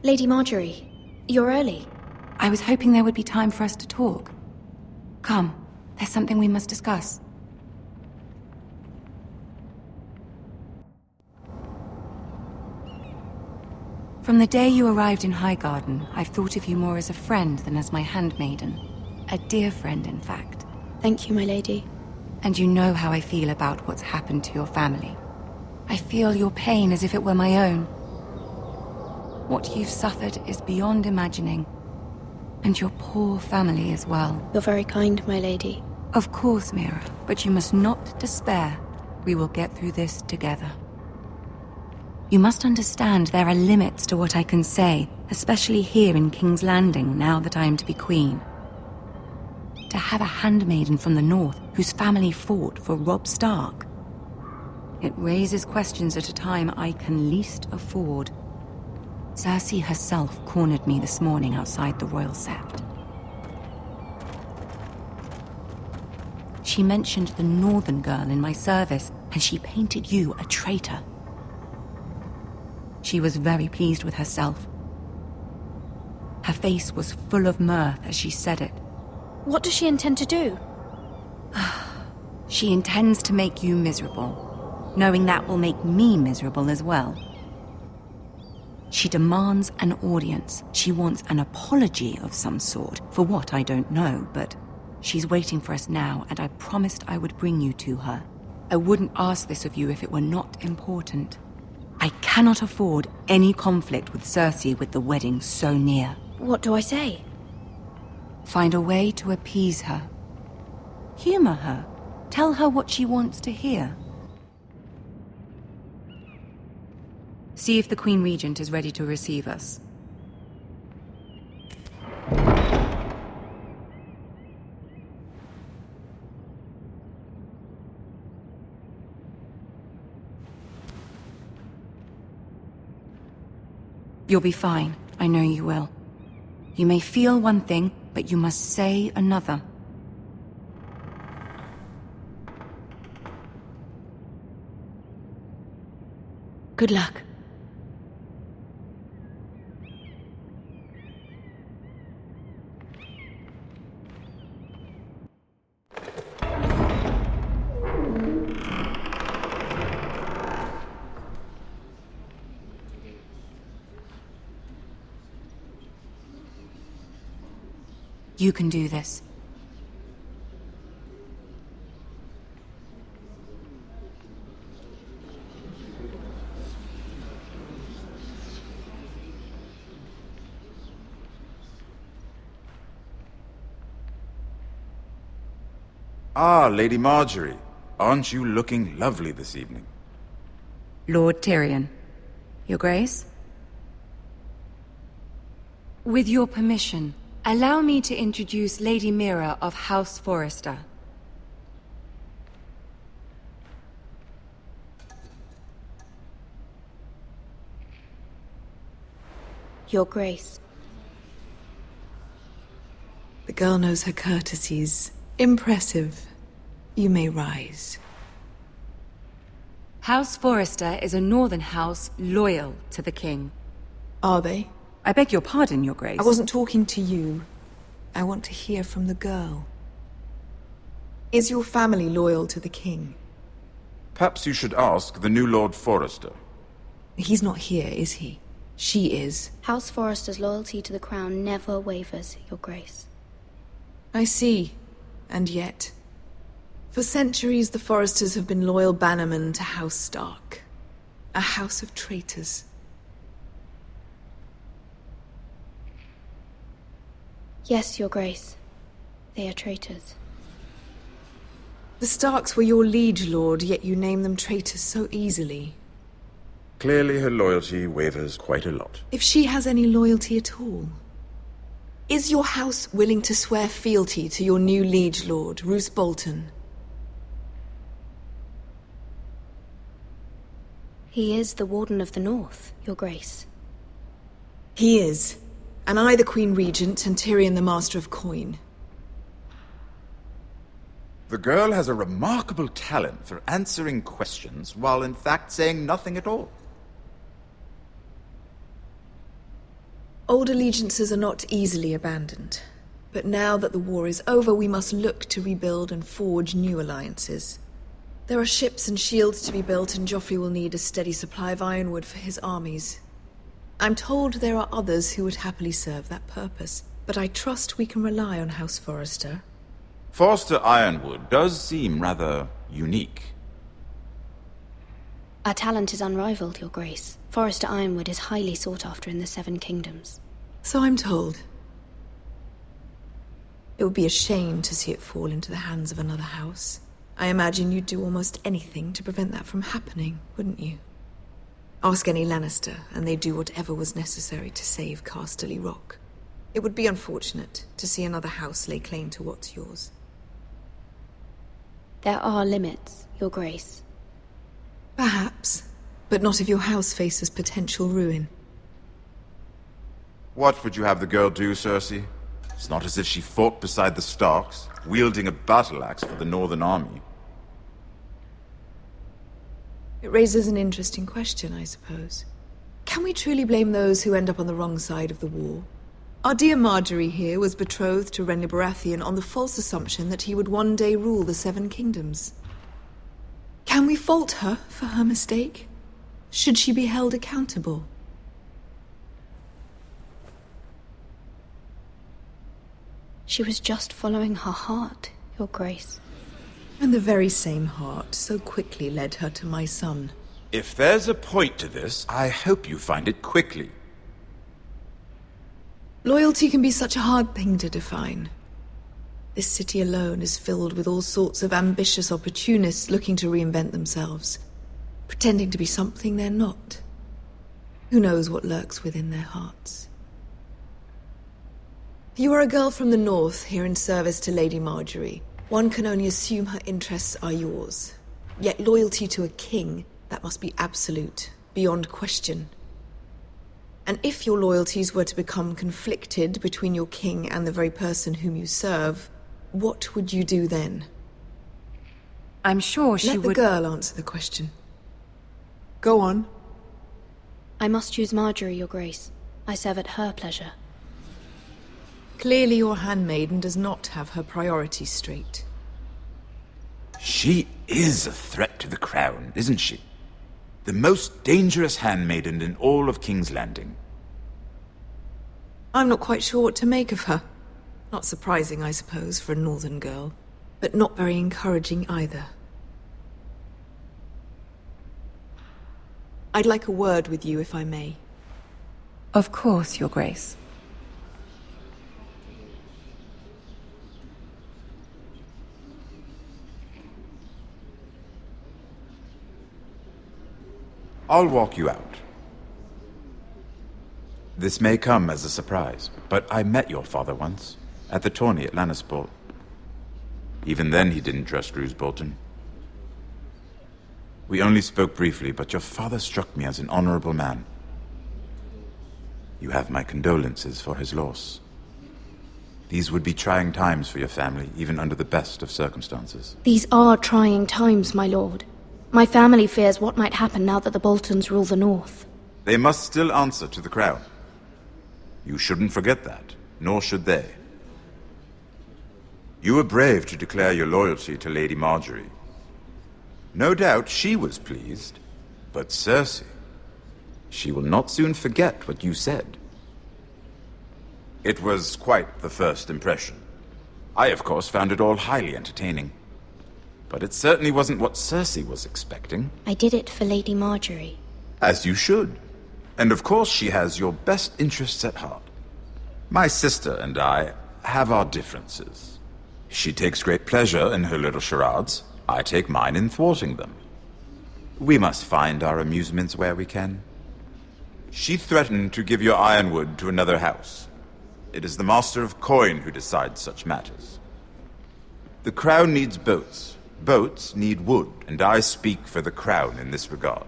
Lady Marjorie, you're early.
I was hoping there would be time for us to talk. Come, there's something we must discuss. From the day you arrived in Highgarden, I've thought of you more as a friend than as my handmaiden. A dear friend, in fact.
Thank you, my lady.
And you know how I feel about what's happened to your family. I feel your pain as if it were my own. What you've suffered is beyond imagining. And your poor family as well.
You're very kind, my lady.
Of course, Mira, but you must not despair. We will get through this together. You must understand there are limits to what I can say, especially here in King's Landing, now that I am to be queen. To have a handmaiden from the north whose family fought for Robb Stark. It raises questions at a time I can least afford. Cersei herself cornered me this morning outside the Royal Sept. She mentioned the northern girl in my service, and she painted you a traitor. She was very pleased with herself. Her face was full of mirth as she said it.
What does she intend to do?
She intends to make you miserable, knowing that will make me miserable as well. She demands an audience. She wants an apology of some sort, for what I don't know, but she's waiting for us now, and I promised I would bring you to her. I wouldn't ask this of you if it were not important. I cannot afford any conflict with Cersei with the wedding so near.
What do I say?
Find a way to appease her. Humor her. Tell her what she wants to hear. See if the Queen Regent is ready to receive us. You'll be fine. I know you will. You may feel one thing, but you must say another.
Good luck.
You can do this.
Ah, Lady Marjorie. Aren't you looking lovely this evening?
Lord Tyrion. Your Grace? With your permission, allow me to introduce Lady Mira of House Forrester.
Your Grace.
The girl knows her courtesies. Impressive. You may rise.
House Forrester is a northern house loyal to the king.
Are they?
I beg your pardon, Your Grace.
I wasn't talking to you. I want to hear from the girl. Is your family loyal to the king?
Perhaps you should ask the new Lord Forrester.
He's not here, is he? She is.
House Forrester's loyalty to the crown never wavers, Your Grace.
I see. And yet... For centuries, the Forresters have been loyal bannermen to House Stark. A house of traitors.
Yes, Your Grace. They are traitors.
The Starks were your liege lord, yet you name them traitors so easily.
Clearly her loyalty wavers quite a lot.
If she has any loyalty at all. Is your house willing to swear fealty to your new liege lord, Roose Bolton?
He is the Warden of the North, Your Grace.
He is. And I the Queen Regent, and Tyrion the Master of Coin.
The girl has a remarkable talent for answering questions while in fact saying nothing at all.
Old allegiances are not easily abandoned. But now that the war is over, we must look to rebuild and forge new alliances. There are ships and shields to be built, and Joffrey will need a steady supply of ironwood for his armies. I'm told there are others who would happily serve that purpose, but I trust we can rely on House Forrester.
Forster Ironwood does seem rather unique.
Our talent is unrivaled, Your Grace. Forrester Ironwood is highly sought after in the Seven Kingdoms.
So I'm told. It would be a shame to see it fall into the hands of another house. I imagine you'd do almost anything to prevent that from happening, wouldn't you? Ask any Lannister, and they'd do whatever was necessary to save Casterly Rock. It would be unfortunate to see another house lay claim to what's yours.
There are limits, Your Grace.
Perhaps, but not if your house faces potential ruin.
What would you have the girl do, Cersei? It's not as if she fought beside the Starks, wielding a battle axe for the Northern Army.
It raises an interesting question, I suppose. Can we truly blame those who end up on the wrong side of the war? Our dear Marjorie here was betrothed to Renly Baratheon on the false assumption that he would one day rule the Seven Kingdoms. Can we fault her for her mistake? Should she be held accountable?
She was just following her heart, Your Grace.
And the very same heart so quickly led her to my son.
If there's a point to this, I hope you find it quickly.
Loyalty can be such a hard thing to define. This city alone is filled with all sorts of ambitious opportunists looking to reinvent themselves, pretending to be something they're not. Who knows what lurks within their hearts? You are a girl from the north, here in service to Lady Marjorie. One can only assume her interests are yours. Yet loyalty to a king, that must be absolute, beyond question. And if your loyalties were to become conflicted between your king and the very person whom you serve, what would you do then?
I'm sure she would...
Let the girl answer the question. Go on.
I must choose Marjorie, Your Grace. I serve at her pleasure.
Clearly your handmaiden does not have her priorities straight.
She is a threat to the crown, isn't she? The most dangerous handmaiden in all of King's Landing.
I'm not quite sure what to make of her. Not surprising, I suppose, for a northern girl, but not very encouraging either. I'd like a word with you, if I may.
Of course, Your Grace.
I'll walk you out. This may come as a surprise, but I met your father once, at the tourney at Lannisport. Even then he didn't trust Roose Bolton. We only spoke briefly, but your father struck me as an honorable man. You have my condolences for his loss. These would be trying times for your family, even under the best of circumstances.
These are trying times, my lord. My family fears what might happen now that the Boltons rule the North.
They must still answer to the crown. You shouldn't forget that, nor should they. You were brave to declare your loyalty to Lady Margaery. No doubt she was pleased, but Cersei, she will not soon forget what you said. It was quite the first impression. I, of course, found it all highly entertaining. But it certainly wasn't what Cersei was expecting.
I did it for Lady Margaery.
As you should. And of course she has your best interests at heart. My sister and I have our differences. She takes great pleasure in her little charades. I take mine in thwarting them. We must find our amusements where we can. She threatened to give your ironwood to another house. It is the Master of Coin who decides such matters. The crown needs boats. Boats need wood, and I speak for the crown in this regard,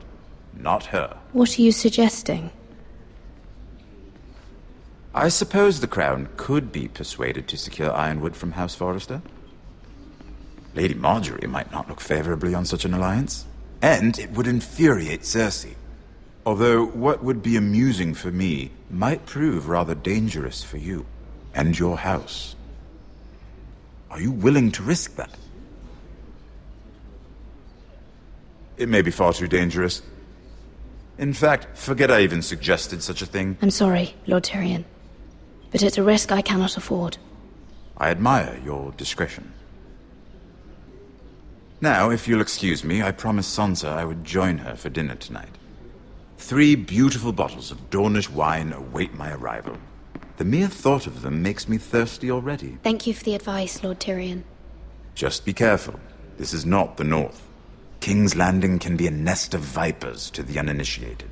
not her.
What are you suggesting?
I suppose the crown could be persuaded to secure ironwood from House Forrester. Lady Margaery might not look favorably on such an alliance, and it would infuriate Cersei. Although what would be amusing for me might prove rather dangerous for you and your house. Are you willing to risk that? It may be far too dangerous. In fact, forget I even suggested such a thing.
I'm sorry, Lord Tyrion. But it's a risk I cannot afford.
I admire your discretion. Now, if you'll excuse me, I promised Sansa I would join her for dinner tonight. 3 beautiful bottles of Dornish wine await my arrival. The mere thought of them makes me thirsty already.
Thank you for the advice, Lord Tyrion.
Just be careful. This is not the North. King's Landing can be a nest of vipers to the uninitiated.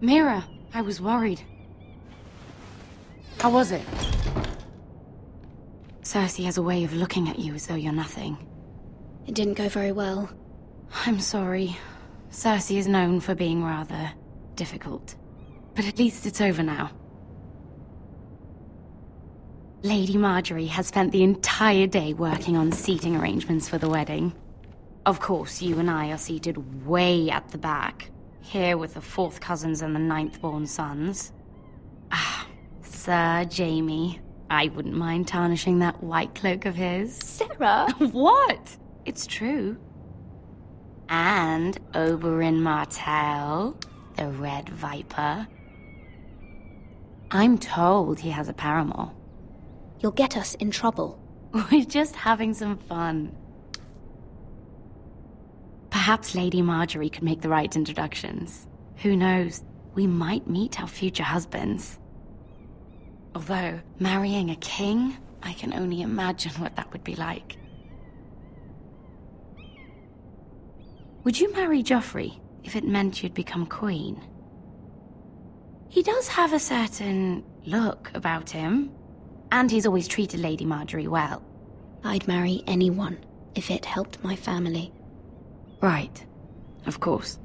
Mira, I was worried. How was it? Cersei has a way of looking at you as though you're nothing.
It didn't go very well.
I'm sorry. Cersei is known for being rather difficult. But at least it's over now. Lady Margaery has spent the entire day working on seating arrangements for the wedding. Of course, you and I are seated way at the back. Here with the 4th cousins and the 9th-born sons. Ah, Sir Jaime. I wouldn't mind tarnishing that white cloak of his.
Sarah!
What? It's true. And Oberyn Martell, the Red Viper. I'm told he has a paramour.
You'll get us in trouble.
We're just having some fun. Perhaps Lady Margaery could make the right introductions. Who knows? We might meet our future husbands. Although, marrying a king, I can only imagine what that would be like. Would you marry Joffrey if it meant you'd become queen? He does have a certain look about him, and he's always treated Lady Margaery well.
I'd marry anyone if it helped my family.
Right. Of course.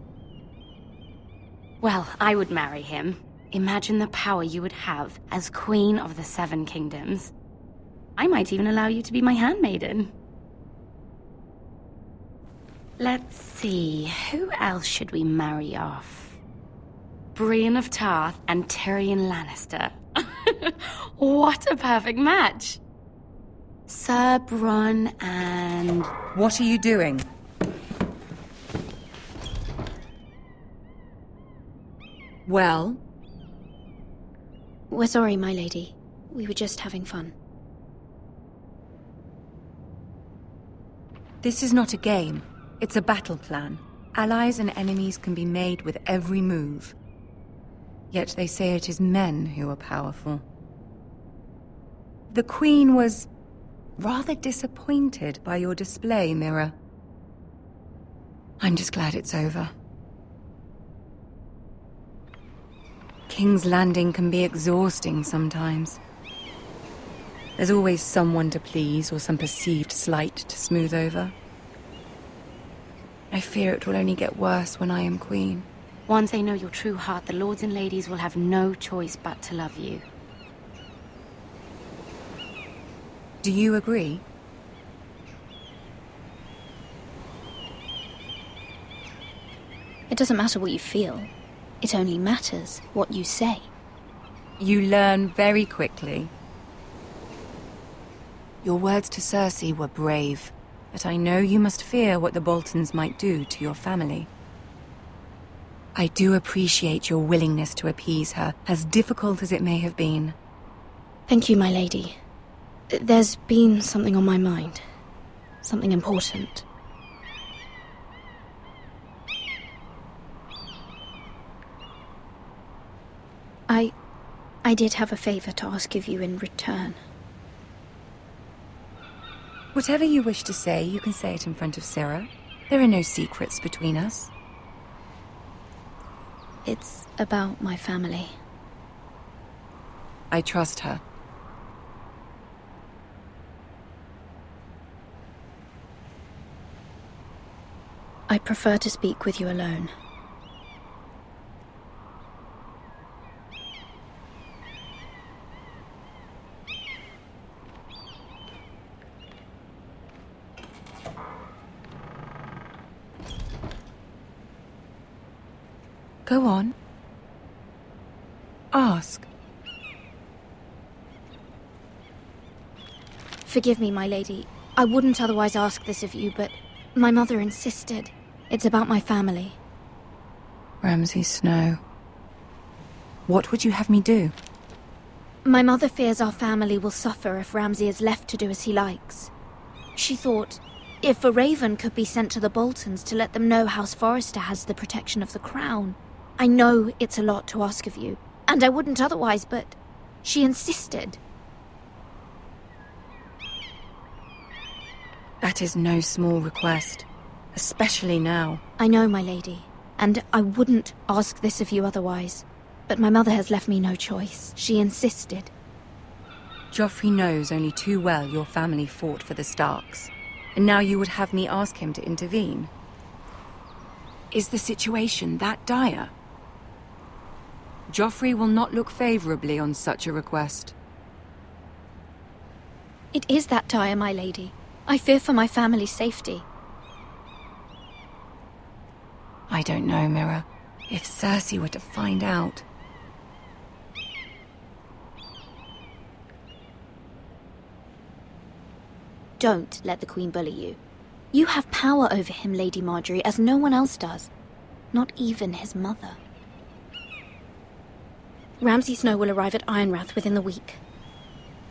Well, I would marry him. Imagine the power you would have as Queen of the 7 Kingdoms. I might even allow you to be my handmaiden. Let's see, who else should we marry off? Brienne of Tarth and Tyrion Lannister.
What a perfect match. Sir Bronn and...
What are you doing? Well?
We're sorry, my lady. We were just having fun.
This is not a game. It's a battle plan. Allies and enemies can be made with every move. Yet they say it is men who are powerful. The Queen was rather disappointed by your display, Mira. I'm just glad it's over. King's Landing can be exhausting sometimes. There's always someone to please or some perceived slight to smooth over. I fear it will only get worse when I am queen.
Once they know your true heart, the lords and ladies will have no choice but to love you.
Do you agree?
It doesn't matter what you feel. It only matters what you say.
You learn very quickly. Your words to Cersei were brave, but I know you must fear what the Boltons might do to your family. I do appreciate your willingness to appease her, as difficult as it may have been.
Thank you, my lady. There's been something on my mind. Something important. I did have a favor to ask of you in return.
Whatever you wish to say, you can say it in front of Sarah. There are no secrets between us.
It's about my family.
I trust her.
I prefer to speak with you alone.
Go on. Ask.
Forgive me, my lady. I wouldn't otherwise ask this of you, but my mother insisted. It's about my family.
Ramsay Snow. What would you have me do?
My mother fears our family will suffer if Ramsay is left to do as he likes. She thought, if a raven could be sent to the Boltons to let them know House Forrester has the protection of the crown. I know it's a lot to ask of you, and I wouldn't otherwise, but she insisted.
That is no small request, especially now.
I know, my lady, and I wouldn't ask this of you otherwise. But my mother has left me no choice. She insisted.
Joffrey knows only too well your family fought for the Starks, and now you would have me ask him to intervene. Is the situation that dire? Joffrey will not look favorably on such a request.
It is that dire, my lady. I fear for my family's safety.
I don't know, Mira. If Cersei were to find out...
Don't let the Queen bully you. You have power over him, Lady Marjorie, as no one else does. Not even his mother. Ramsay Snow will arrive at Ironrath within the week.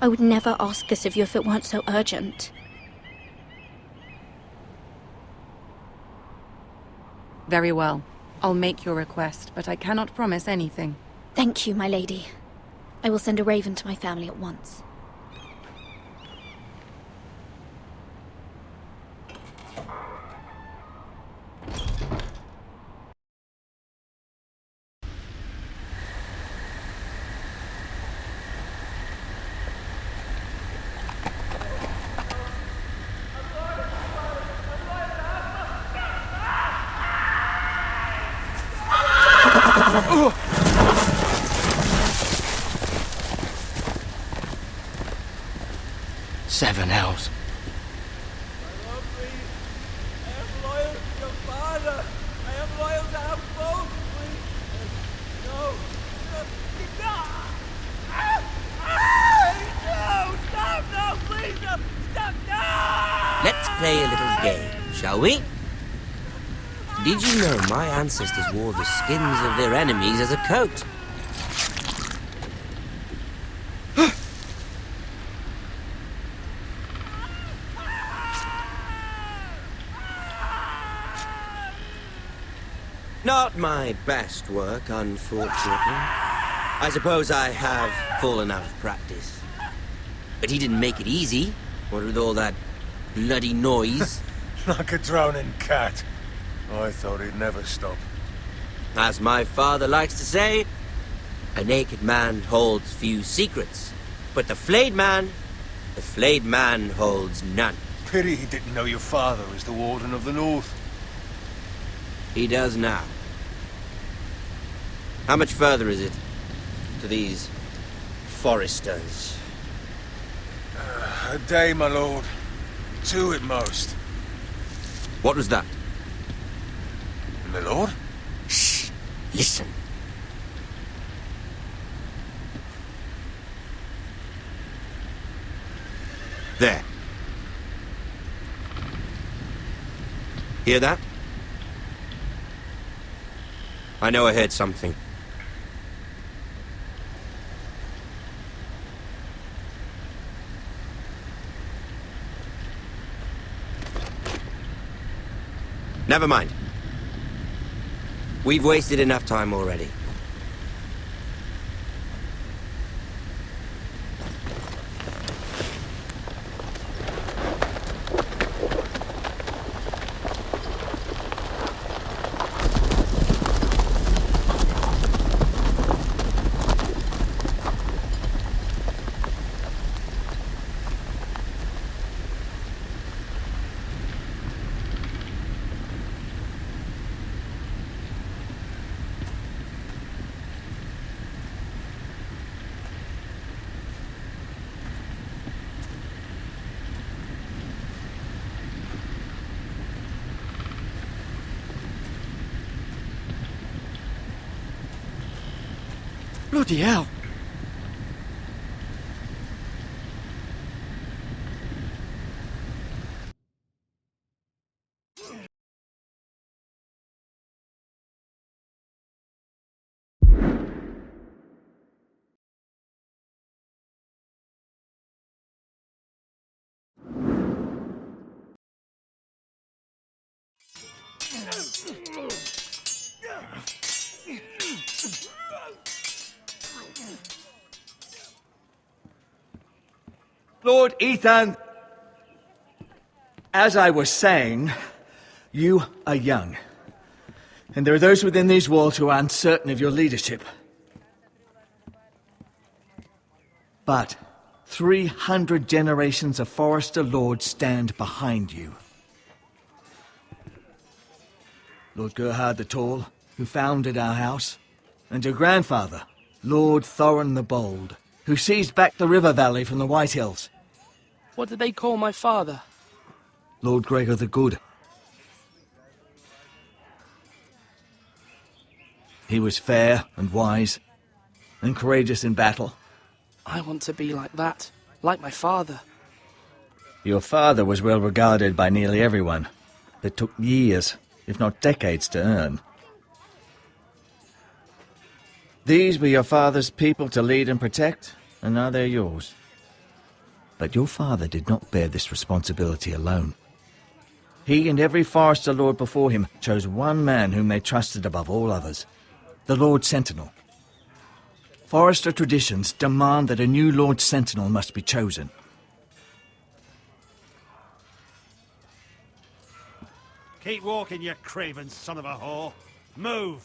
I would never ask this of you if it weren't so urgent.
Very well. I'll make your request, but I cannot promise anything.
Thank you, my lady. I will send a raven to my family at once.
Seven hells.
shall we? Did you know my ancestors wore the skins of their enemies as a coat? Not my best work, unfortunately. I suppose I have fallen out of practice. But he didn't make it easy, what with all that bloody noise.
Like a drowning cat. I thought he'd never stop.
As my father likes to say, a naked man holds few secrets. But the flayed man holds none.
Pity he didn't know your father was the Warden of the North.
He does now. How much further is it to these Forresters?
A day, my lord. 2 at most.
What was that?
My lord?
Shh! Listen. There. Hear that? I know I heard something. Never mind. We've wasted enough time already.
Bloody hell.
Lord Ethan, as I was saying, you are young. And there are those within these walls who are uncertain of your leadership. But 300 generations of Forrester lords stand behind you. Lord Gerhard the Tall, who founded our house, and your grandfather, Lord Thorin the Bold, who seized back the river valley from the White Hills.
What did they call my father?
Lord Gregor the Good. He was fair and wise, and courageous in battle.
I want to be like that, like my father.
Your father was well regarded by nearly everyone. It took years, if not decades, to earn. These were your father's people to lead and protect, and now they're yours. But your father did not bear this responsibility alone. He and every Forrester lord before him chose one man whom they trusted above all others, the Lord Sentinel. Forrester traditions demand that a new Lord Sentinel must be chosen.
Keep walking, you craven son of a whore. Move!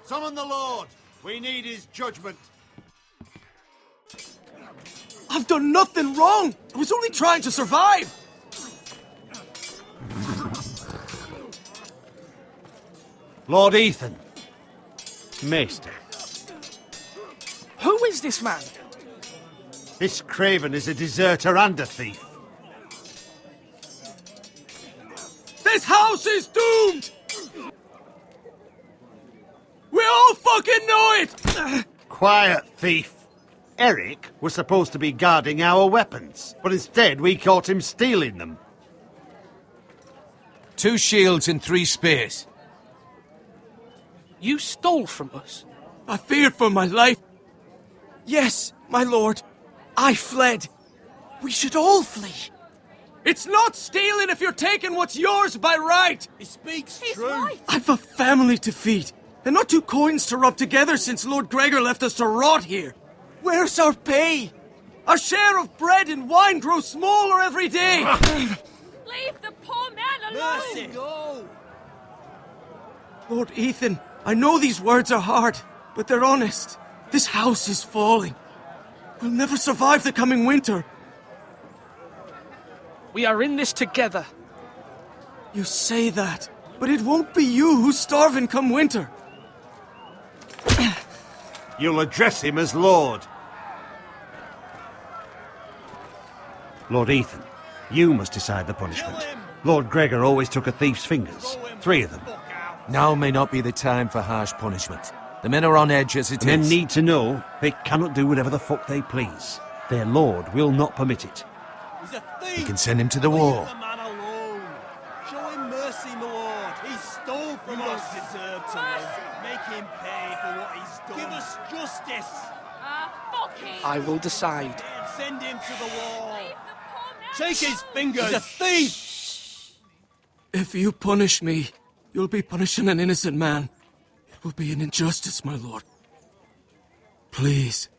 Summon the Lord! We need his judgment.
I've done nothing wrong! I was only trying to survive!
Lord Ethan. Maester.
Who is this man?
This craven is a deserter and a thief.
This house is doomed! We all fucking know it!
Quiet, thief. Eric was supposed to be guarding our weapons, but instead we caught him stealing them.
2 shields and 3 spears.
You stole from us?
I feared for my life. Yes, my lord. I fled. We should all flee.
It's not stealing if you're taking what's yours by right!
He speaks true. I've a family to feed, and not 2 coins to rub together since Lord Gregor left us to rot here. Where's our pay? Our share of bread and wine grows smaller every day.
Leave the poor man alone!
Mercy, go! Lord Ethan, I know these words are hard, but they're honest. This house is falling. We'll never survive the coming winter.
We are in this together.
You say that, but it won't be you who's starving come winter.
You'll address him as Lord. Lord Ethan, you must decide the punishment. Lord Gregor always took a thief's fingers. 3 of them.
Now may not be the time for harsh punishment. The men are on edge as it is.
Men need to know they cannot do whatever the fuck they please. Their lord will not permit it.
He's a thief!
You can send him to the wall.
Leave the man alone. Show him mercy, my lord. He stole from us. Deserve to live. Make him pay for what he's done. Give us justice.
Fuck him!
I will decide.
Send him to the wall. Take his fingers. He's a thief. If you punish me, you'll be punishing an innocent man. It will be an injustice, my lord. Please,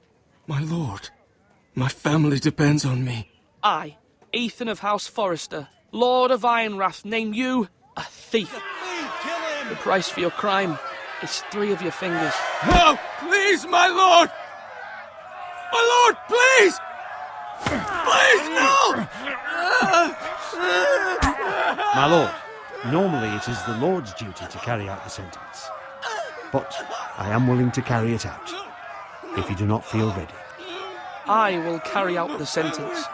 my lord. My family depends on me.
I, Ethan of House Forrester, Lord of Ironrath, name you a thief.
Kill him.
The price for your crime is 3 of your fingers.
No, please, my lord. My lord, please. Please, no.
My lord, normally it is the Lord's duty to carry out the sentence. But I am willing to carry it out, if you do not feel ready.
I will carry out the sentence.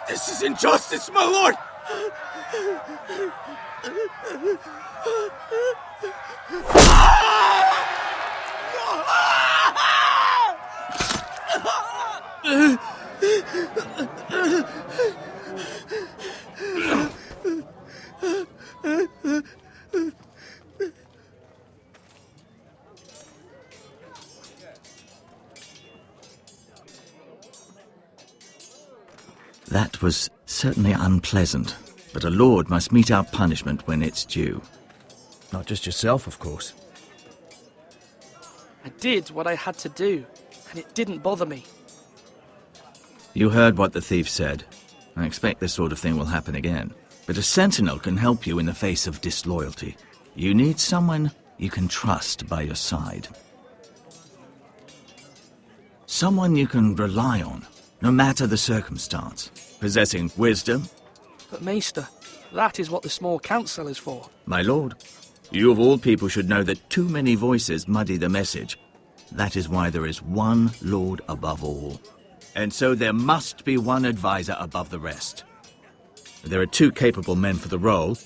This is injustice, my lord!
That was certainly unpleasant, but a lord must mete out punishment when it's due.
Not just yourself, of course.
I did what I had to do, and it didn't bother me.
You heard what the thief said. I expect this sort of thing will happen again. But a sentinel can help you in the face of disloyalty. You need someone you can trust by your side. Someone you can rely on, no matter the circumstance. Possessing wisdom.
But Maester, that is what the small council is for.
My lord, you of all people should know that too many voices muddy the message. That is why there is one lord above all. And so there must be one advisor above the rest. There are 2 capable men for the role.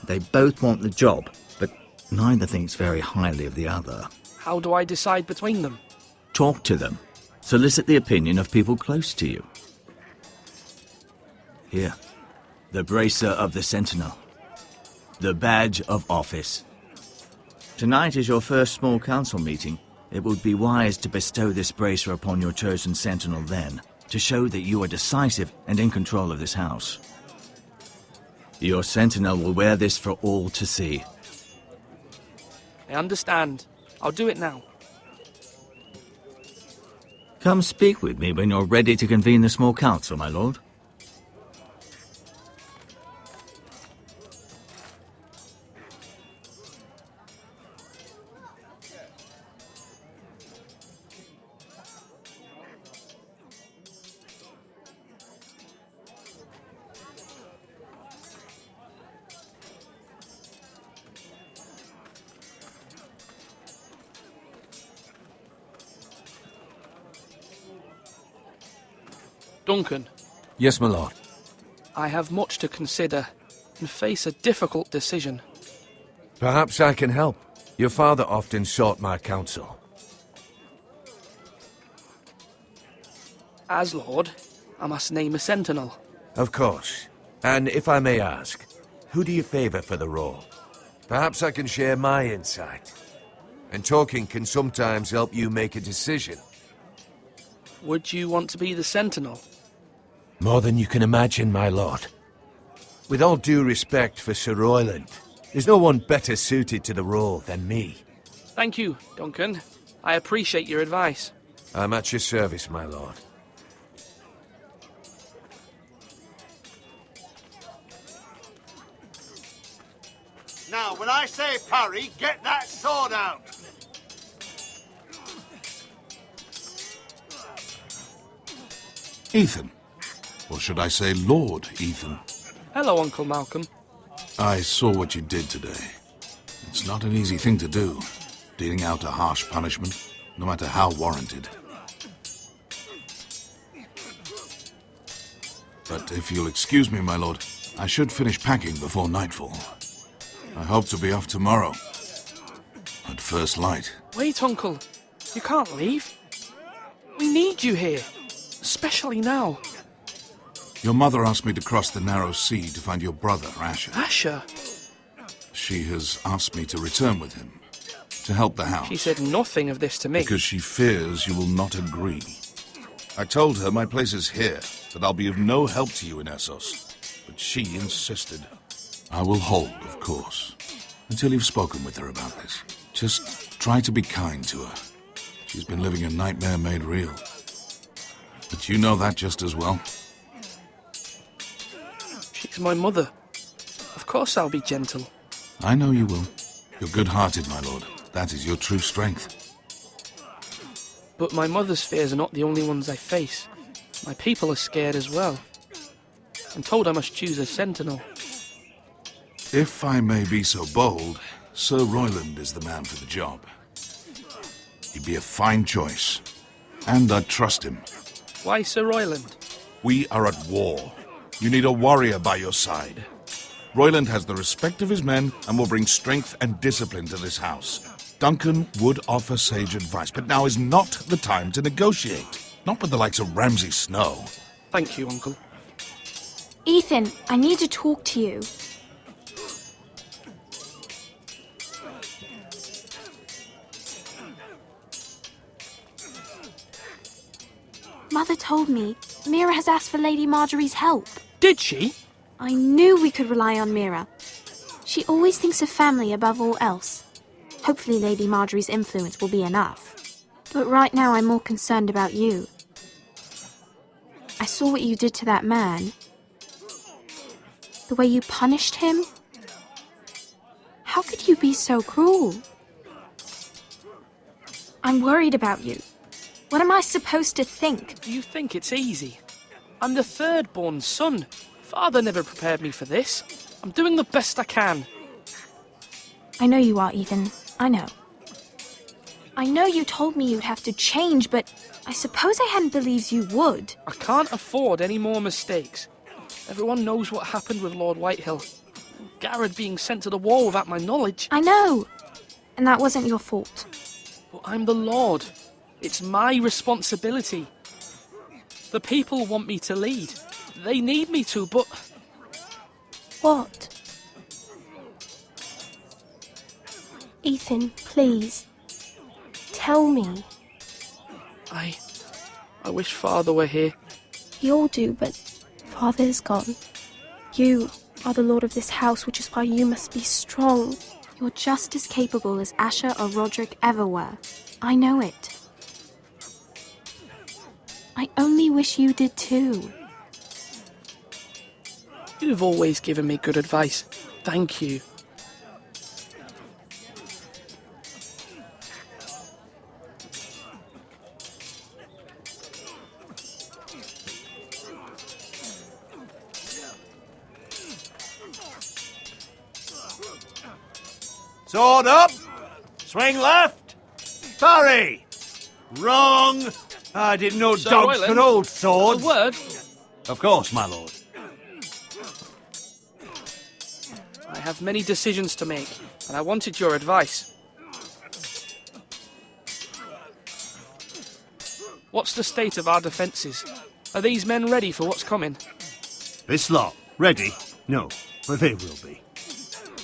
They both want the job, but neither thinks very highly of the other.
How do I decide between them?
Talk to them. Solicit the opinion of people close to you. Here, the bracer of the sentinel. The badge of office. Tonight is your first small council meeting. It would be wise to bestow this bracer upon your chosen sentinel then, to show that you are decisive and in control of this house. Your sentinel will wear this for all to see.
I understand. I'll do it now.
Come speak with me when you're ready to convene the small council, my lord.
Duncan.
Yes, my lord.
I have much to consider and face a difficult decision.
Perhaps I can help. Your father often sought my counsel.
As Lord, I must name a sentinel.
Of course. And if I may ask, who do you favour for the role? Perhaps I can share my insight. And talking can sometimes help you make a decision.
Would you want to be the sentinel?
More than you can imagine, my lord. With all due respect for Sir Royland, there's no one better suited to the role than me.
Thank you, Duncan. I appreciate your advice.
I'm at your service, my lord.
Now, when I say parry, get that sword out!
Ethan. Or should I say Lord Ethan?
Hello, Uncle Malcolm.
I saw what you did today. It's not an easy thing to do, dealing out a harsh punishment, no matter how warranted. But if you'll excuse me, my lord, I should finish packing before nightfall. I hope to be off tomorrow. At first light.
Wait, Uncle. You can't leave. We need you here. Especially now.
Your mother asked me to cross the narrow sea to find your brother, Asher.
Asher?
She has asked me to return with him, to help the house.
She said nothing of this to me.
Because she fears you will not agree. I told her my place is here, that I'll be of no help to you in Essos. But she insisted. I will hold, of course, until you've spoken with her about this. Just try to be kind to her. She's been living a nightmare made real. But you know that just as well.
She's my mother. Of course I'll be gentle.
I know you will. You're good-hearted, my lord. That is your true strength.
But my mother's fears are not the only ones I face. My people are scared as well. I'm told I must choose a sentinel.
If I may be so bold, Sir Royland is the man for the job. He'd be a fine choice. And I'd trust him.
Why Sir Royland?
We are at war. You need a warrior by your side. Royland has the respect of his men and will bring strength and discipline to this house. Duncan would offer sage advice, but now is not the time to negotiate. Not with the likes of Ramsay Snow.
Thank you, Uncle.
Ethan, I need to talk to you. Mother told me Mira has asked for Lady Marjorie's help.
Did she?
I knew we could rely on Mira. She always thinks of family above all else. Hopefully Lady Marjorie's influence will be enough. But right now I'm more concerned about you. I saw what you did to that man. The way you punished him. How could you be so cruel? I'm worried about you. What am I supposed to think?
Do you think it's easy? I'm the third-born son. Father never prepared me for this. I'm doing the best I can.
I know you are, Ethan. I know. I know you told me you'd have to change, but I suppose I hadn't believed you would.
I can't afford any more mistakes. Everyone knows what happened with Lord Whitehill. Garrett being sent to the war without my knowledge.
I know. And that wasn't your fault.
But I'm the Lord. It's my responsibility. The people want me to lead. They need me to, but...
What? Ethan, please. Tell me.
I wish Father were here.
We all do, but Father is gone. You are the lord of this house, which is why you must be strong. You're just as capable as Asher or Roderick ever were. I know it. I only wish you did too.
You've always given me good advice. Thank you.
Sword up! Swing left! Parry! Wrong! I didn't know
Sir
dogs
Royland,
could hold swords.
A word?
Of course, my lord.
I have many decisions to make, and I wanted your advice. What's the state of our defences? Are these men ready for what's coming?
This lot, ready? No, but they will be.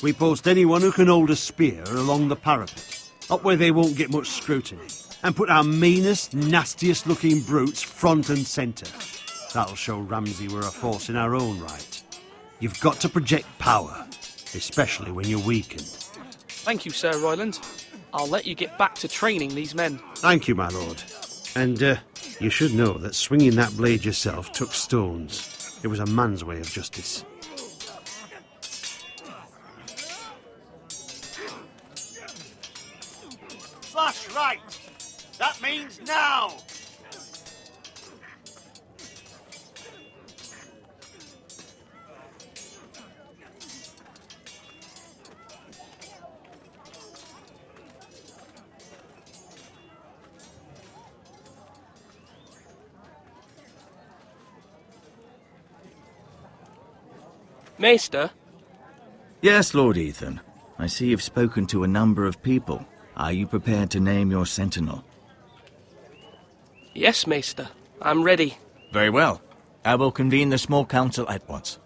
We post anyone who can hold a spear along the parapet, up where they won't get much scrutiny, and put our meanest, nastiest looking brutes front and centre. That'll show Ramsay we're a force in our own right. You've got to project power, especially when you're weakened.
Thank you, Sir Royland. I'll let you get back to training these men.
Thank you, my lord. And, you should know that swinging that blade yourself took stones. It was a man's way of justice.
Slash right! That means now!
Maester?
Yes, Lord Ethan. I see you've spoken to a number of people. Are you prepared to name your sentinel?
Yes, Maester. I'm ready.
Very well. I will convene the small council at once.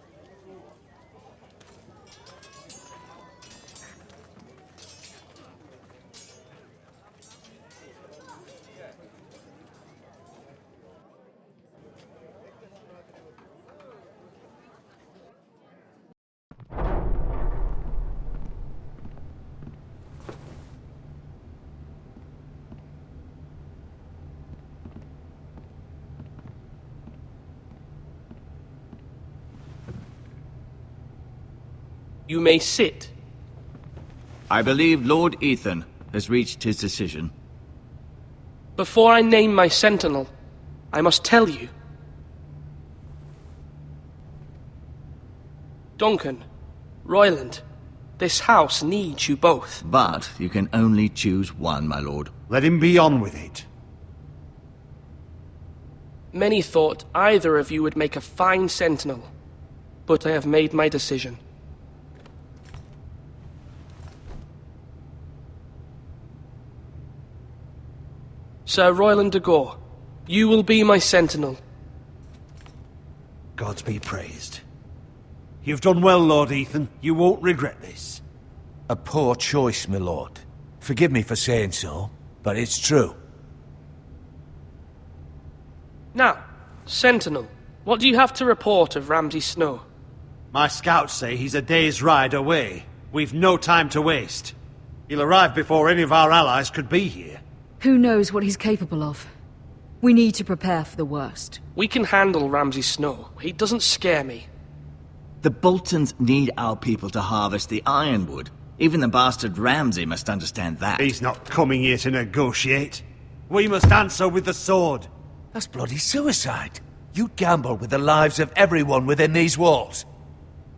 You may sit.
I believe Lord Ethan has reached his decision.
Before I name my sentinel, I must tell you. Duncan, Royland, this house needs you both.
But you can only choose one, my lord.
Let him be on with it.
Many thought either of you would make a fine sentinel, but I have made my decision. Sir Royland de Gore, you will be my sentinel.
Gods be praised. You've done well, Lord Ethan. You won't regret this.
A poor choice, my lord. Forgive me for saying so, but it's true.
Now, sentinel, what do you have to report of Ramsay Snow?
My scouts say he's a day's ride away. We've no time to waste. He'll arrive before any of our allies could be here.
Who knows what he's capable of? We need to prepare for the worst.
We can handle Ramsay Snow. He doesn't scare me.
The Boltons need our people to harvest the ironwood. Even the bastard Ramsay must understand that.
He's not coming here to negotiate. We must answer with the sword.
That's bloody suicide. You'd gamble with the lives of everyone within these walls.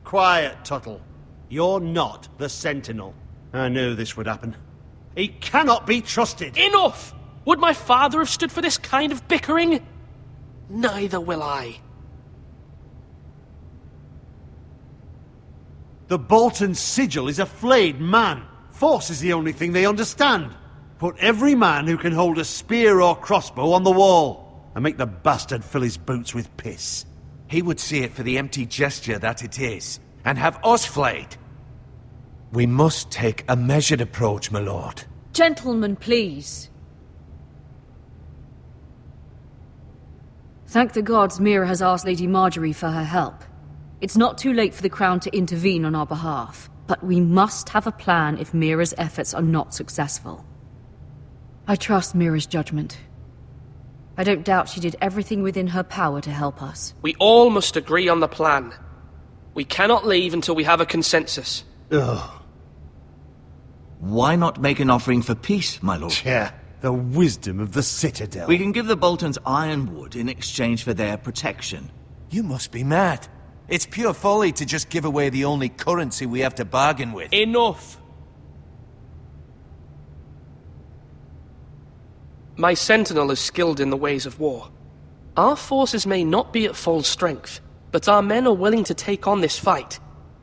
Quiet, Tuttle. You're not the Sentinel. I knew this would happen. He cannot be trusted.
Enough! Would my father have stood for this kind of bickering? Neither will I.
The Bolton sigil is a flayed man. Force is the only thing they understand. Put every man who can hold a spear or crossbow on the wall, and make the bastard fill his boots with piss.
He would see it for the empty gesture that it is, and have us flayed. We must take a measured approach, my lord.
Gentlemen, please. Thank the gods Mira has asked Lady Marjorie for her help. It's not too late for the Crown to intervene on our behalf, but we must have a plan if Mira's efforts are not successful. I trust Mira's judgment. I don't doubt she did everything within her power to help us.
We all must agree on the plan. We cannot leave until we have a consensus.
Ugh.
Why not make an offering for peace, my lord?
Yeah, the wisdom of the Citadel.
We can give the Boltons ironwood in exchange for their protection.
You must be mad. It's pure folly to just give away the only currency we have to bargain with.
Enough! My sentinel is skilled in the ways of war. Our forces may not be at full strength, but our men are willing to take on this fight.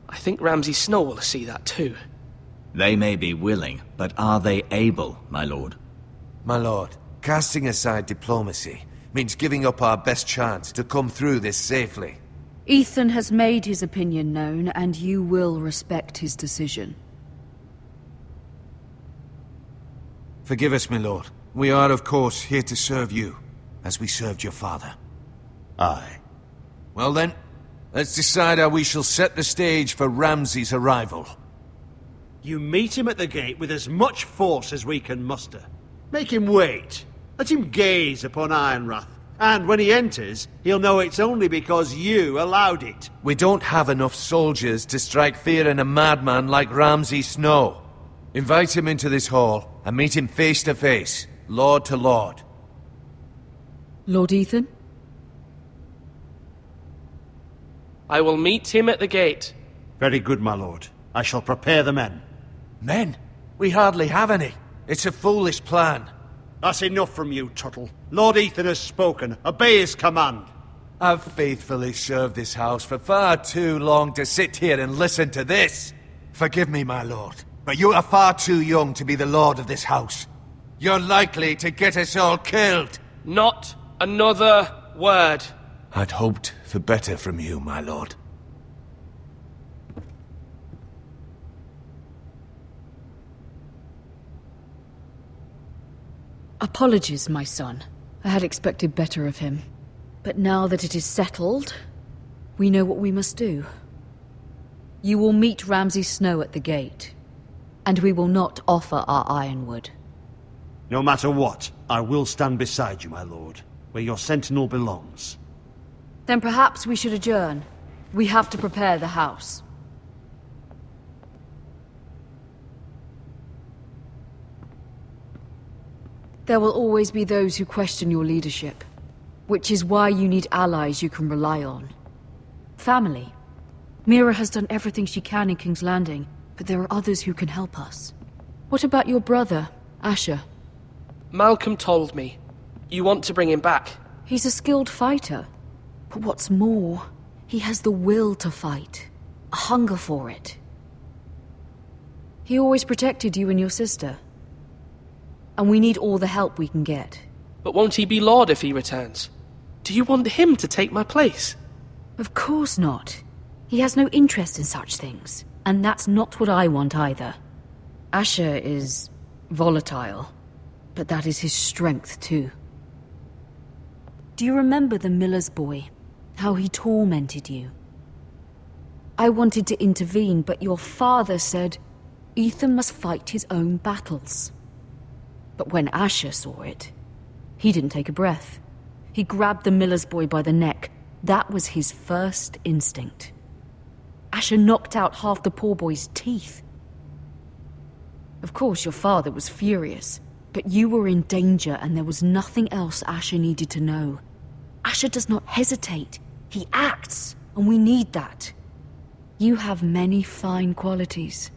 I think Ramsay Snow will see that too.
They may be willing, but are they able, my lord?
My lord, casting aside diplomacy,
means giving up our best chance to come through this safely.
Ethan has made his opinion known, and you will respect his decision.
Forgive us, my lord. We are, of course, here to serve you, as we served your father.
Aye.
Well then, let's decide how we shall set the stage for Ramsay's arrival.
You meet him at the gate with as much force as we can muster. Make him wait. Let him gaze upon Ironrath. And when he enters, he'll know it's only because you allowed it.
We don't have enough soldiers to strike fear in a madman like Ramsay Snow. Invite him into this hall and meet him face to face, lord to lord.
Lord Ethan?
I will meet him at the gate.
Very good, my lord. I shall prepare the men.
Men? We hardly have any. It's a foolish plan.
That's enough from you, Tuttle. Lord Ethan has spoken. Obey his command.
I've faithfully served this house for far too long to sit here and listen to this. Forgive me, my lord, but you are far too young to be the lord of this house. You're likely to get us all killed.
Not another word.
I'd hoped for better from you, my lord.
Apologies, my son. I had expected better of him. But now that it is settled, we know what we must do. You will meet Ramsay Snow at the gate, and we will not offer our ironwood.
No matter what, I will stand beside you, my lord, where your sentinel belongs.
Then perhaps we should adjourn. We have to prepare the house. There will always be those who question your leadership, which is why you need allies you can rely on. Family. Mira has done everything she can in King's Landing, but there are others who can help us. What about your brother, Asher?
Malcolm told me. You want to bring him back?
He's a skilled fighter. But what's more, he has the will to fight. A hunger for it. He always protected you and your sister. And we need all the help we can get.
But won't he be Lord if he returns? Do you want him to take my place?
Of course not. He has no interest in such things. And that's not what I want either. Asher is volatile. But that is his strength too. Do you remember the miller's boy? How he tormented you? I wanted to intervene, but your father said Ethan must fight his own battles. But when Asher saw it, he didn't take a breath. He grabbed the miller's boy by the neck. That was his first instinct. Asher knocked out half the poor boy's teeth. Of course, your father was furious, but you were in danger and there was nothing else Asher needed to know. Asher does not hesitate. He acts, and we need that. You have many fine qualities.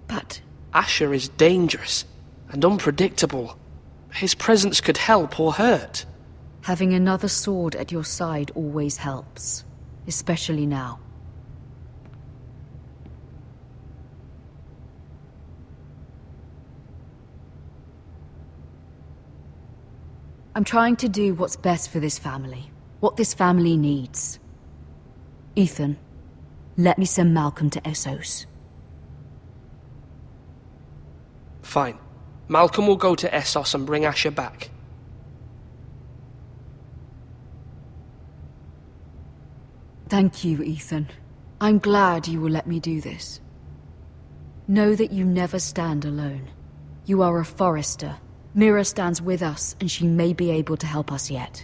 But
Asher is dangerous and unpredictable. His presence could help or hurt.
having another sword at your side always helps, especially now. I'm trying to do what's best for this family, what this family needs. Ethan, let me send Malcolm to Essos.
Fine. Malcolm will go to Essos and bring Asher back.
Thank you, Ethan. I'm glad you will let me do this. Know that you never stand alone. You are a Forrester. Mira stands with us, and she may be able to help us yet.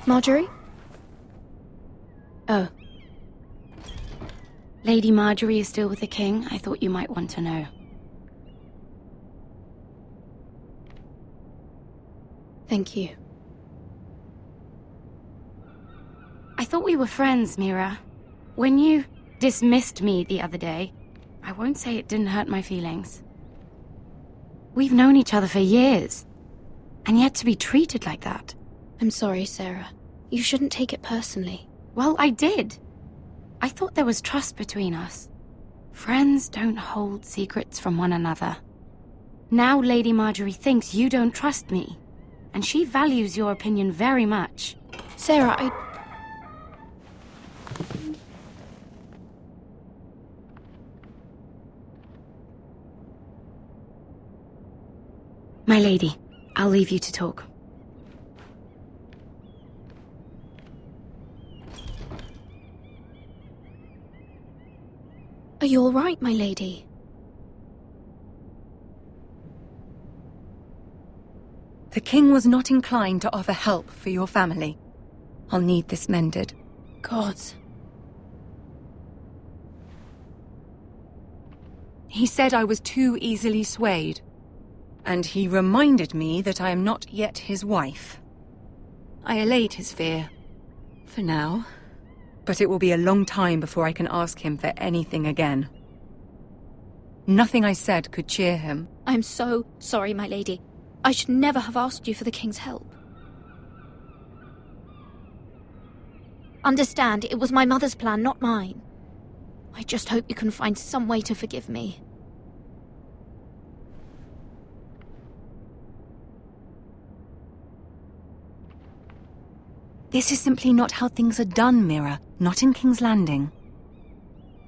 Marjorie? Oh. Lady Marjorie is still with the king. I thought you might want to know. Thank you. I thought we were friends, Mira. When you dismissed me the other day, I won't say it didn't hurt my feelings. We've known each other for years, and yet to be treated like that.
I'm sorry, Sarah. You shouldn't take it personally.
Well, I did. I thought there was trust between us. Friends don't hold secrets from one another. Now Lady Marjorie thinks you don't trust me, and she values your opinion very much.
Sarah,
My lady, I'll leave you to talk.
Are you all right, my lady?
The king was not inclined to offer help for your family. I'll need this mended.
Gods.
He said I was too easily swayed. And he reminded me that I am not yet his wife. I allayed his fear. For now. But it will be a long time before I can ask him for anything again. Nothing I said could cheer him.
I'm so sorry, my lady. I should never have asked you for the king's help. Understand, it was my mother's plan, not mine. I just hope you can find some way to forgive me.
This is simply not how things are done, Mira. Not in King's Landing.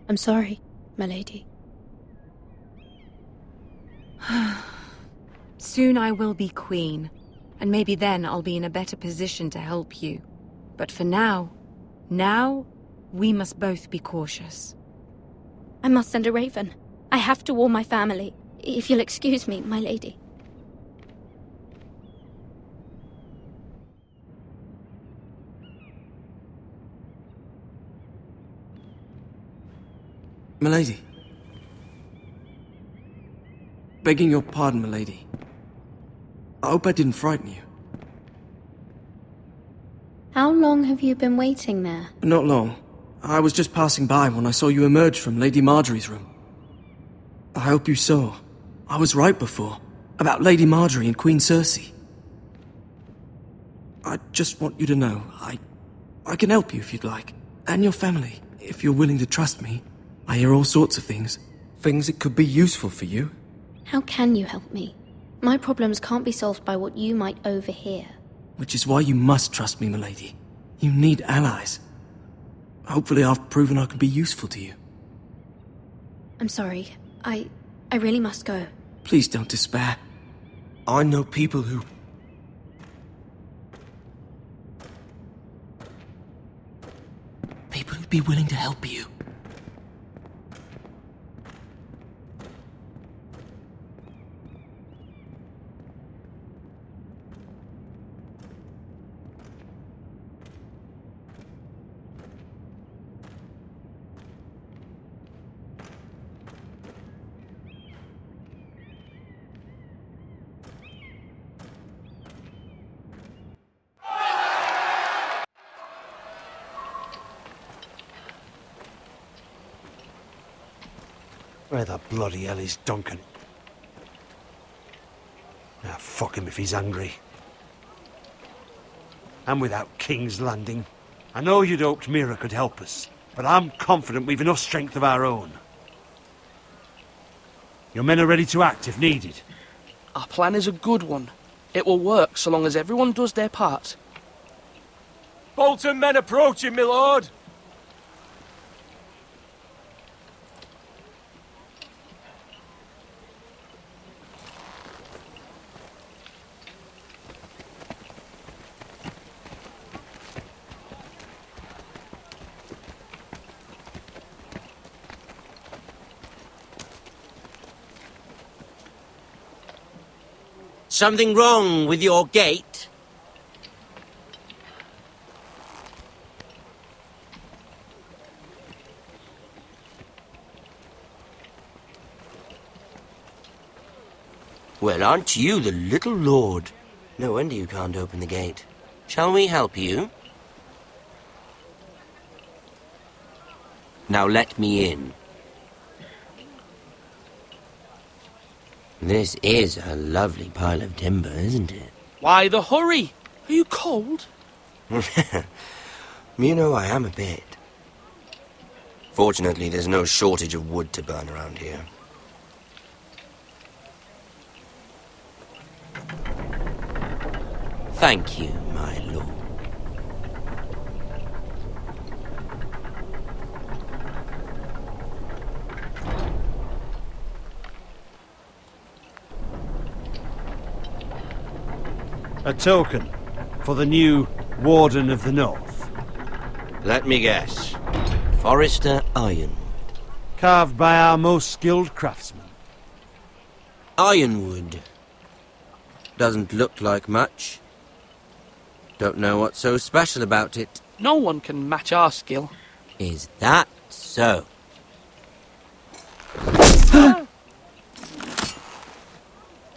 I'm sorry, my lady.
Soon I will be queen, and maybe then I'll be in a better position to help you. But for now, we must both be cautious.
I must send a raven. I have to warn my family. If you'll excuse me, my lady.
Milady. Begging your pardon, milady. I hope I didn't frighten you.
How long have you been waiting there?
Not long. I was just passing by when I saw you emerge from Lady Marjorie's room. I hope you saw. I was right before. About Lady Marjorie and Queen Cersei. I just want you to know, I can help you if you'd like. And your family, if you're willing to trust me. I hear all sorts of things. Things that could be useful for you.
How can you help me? My problems can't be solved by what you might overhear.
Which is why you must trust me, milady. You need allies. Hopefully I've proven I can be useful to you.
I'm sorry. I really must go.
Please don't despair. I know people who... People who'd be willing to help you.
Where the bloody hell is Duncan? Now, fuck him if he's angry. And without King's Landing. I know you'd hoped Mira could help us, but I'm confident we've enough strength of our own. Your men are ready to act if needed.
Our plan is a good one. It will work so long as everyone does their part.
Bolton men approaching, my lord!
Something wrong with your gate? Well, aren't you the little lord? No wonder you can't open the gate. Shall we help you? Now let me in. This is a lovely pile of timber, isn't it?
Why the hurry? Are you cold?
You know, I am a bit. Fortunately, there's no shortage of wood to burn around here. Thank you, my lord.
A token for the new Warden of the North.
Let me guess. Forrester Ironwood.
Carved by our most skilled craftsmen.
Ironwood. Doesn't look like much. Don't know what's so special about it.
No one can match our skill.
Is that so?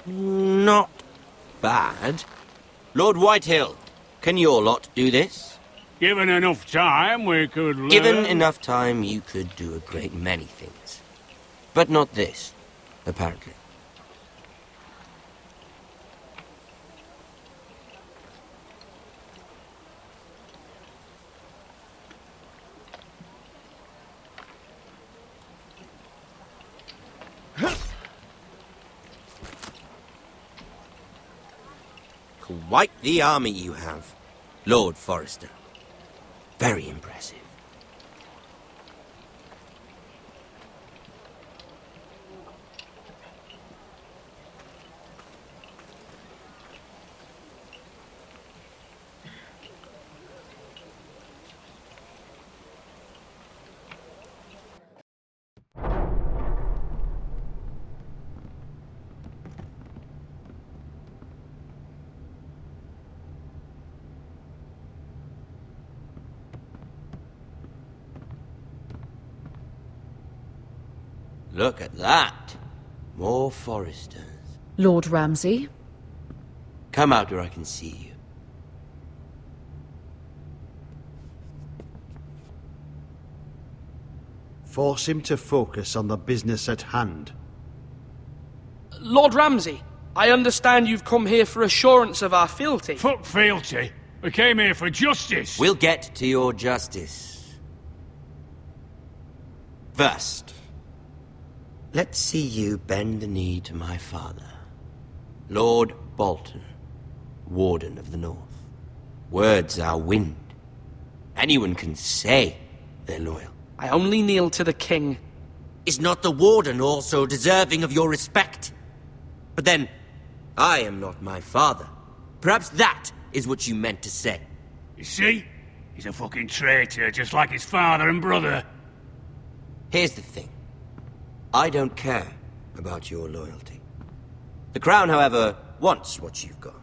Not bad. Lord Whitehill, can your lot do this?
Given enough time, we could learn.
Given enough time, you could do a great many things. But not this, apparently. Quite the army you have, Lord Forrester. Very impressive. Look at that. More Forresters.
Lord Ramsay?
Come out where I can see you.
Force him to focus on the business at hand.
Lord Ramsay, I understand you've come here for assurance of our fealty.
Fuck fealty. We came here for justice.
We'll get to your justice. First, let's see you bend the knee to my father, Lord Bolton, Warden of the North. Words are wind. Anyone can say they're loyal.
I only kneel to the king.
Is not the Warden also deserving of your respect? But then, I am not my father. Perhaps that is what you meant to say.
You see? He's a fucking traitor, just like his father and brother.
Here's the thing. I don't care about your loyalty. The Crown, however, wants what you've got.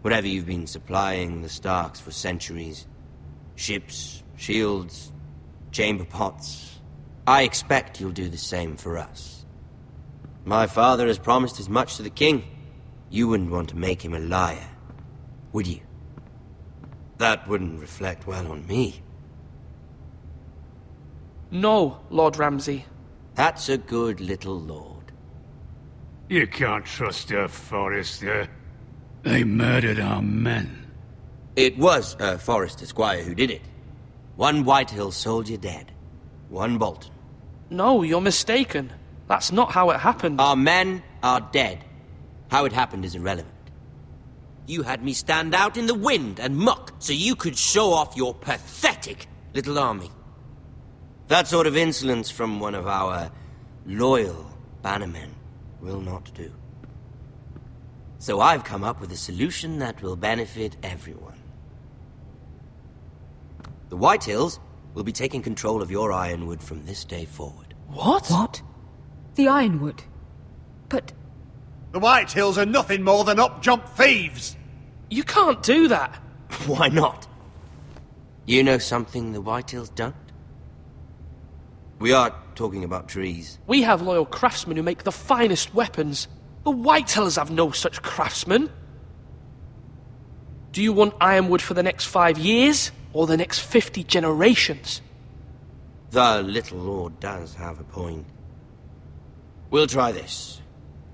Whatever you've been supplying the Starks for centuries. Ships, shields, chamber pots. I expect you'll do the same for us. My father has promised as much to the king. You wouldn't want to make him a liar, would you? That wouldn't reflect well on me.
No, Lord Ramsay.
That's a good little lord.
You can't trust her, Forrester. They murdered our men.
It was a Forrester squire who did it. One Whitehill soldier dead. One Bolton.
No, you're mistaken. That's not how it happened.
Our men are dead. How it happened is irrelevant. You had me stand out in the wind and muck so you could show off your pathetic little army. That sort of insolence from one of our loyal bannermen will not do. So I've come up with a solution that will benefit everyone. The Whitehills will be taking control of your Ironwood from this day forward.
What?
What? The Ironwood? But...
The Whitehills are nothing more than up-jump thieves!
You can't do that!
Why not? You know something the Whitehills don't? We are talking about trees.
We have loyal craftsmen who make the finest weapons. The Whitehills have no such craftsmen. Do you want ironwood for the next 5 years, or the next 50 generations?
The little lord does have a point. We'll try this.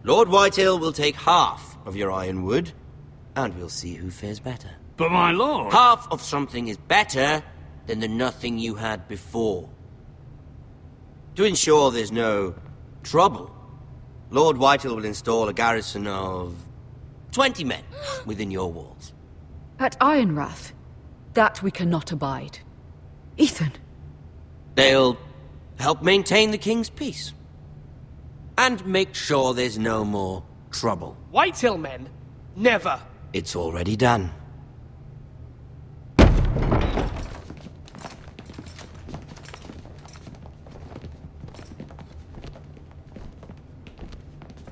Lord Whitehill will take half of your ironwood, and we'll see who fares better.
But my lord...
Half of something is better than the nothing you had before. To ensure there's no trouble, Lord Whitehill will install a garrison of 20 men within your walls.
At Ironrath, that we cannot abide. Ethan.
They'll help maintain the king's peace. And make sure there's no more trouble.
Whitehill men? Never.
It's already done.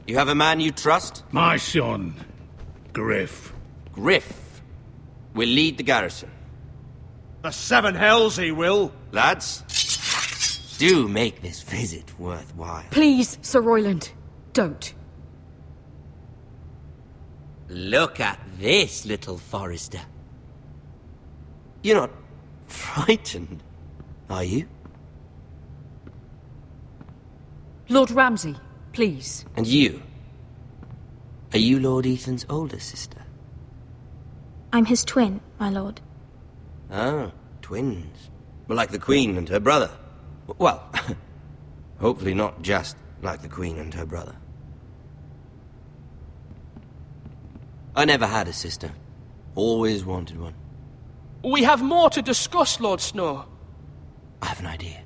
You have a man you trust?
My son, Griff.
Griff will lead the garrison.
The seven hells he will.
Lads, do make this visit worthwhile.
Please, Sir Royland, don't.
Look at this, little Forrester. You're not frightened, are you?
Lord Ramsay, please.
And you? Are you Lord Ethan's older sister?
I'm his twin, my lord.
Ah, twins. Like the Queen and her brother. Well, hopefully not just like the Queen and her brother. I never had a sister. Always wanted one.
We have more to discuss, Lord Snow.
I have an idea.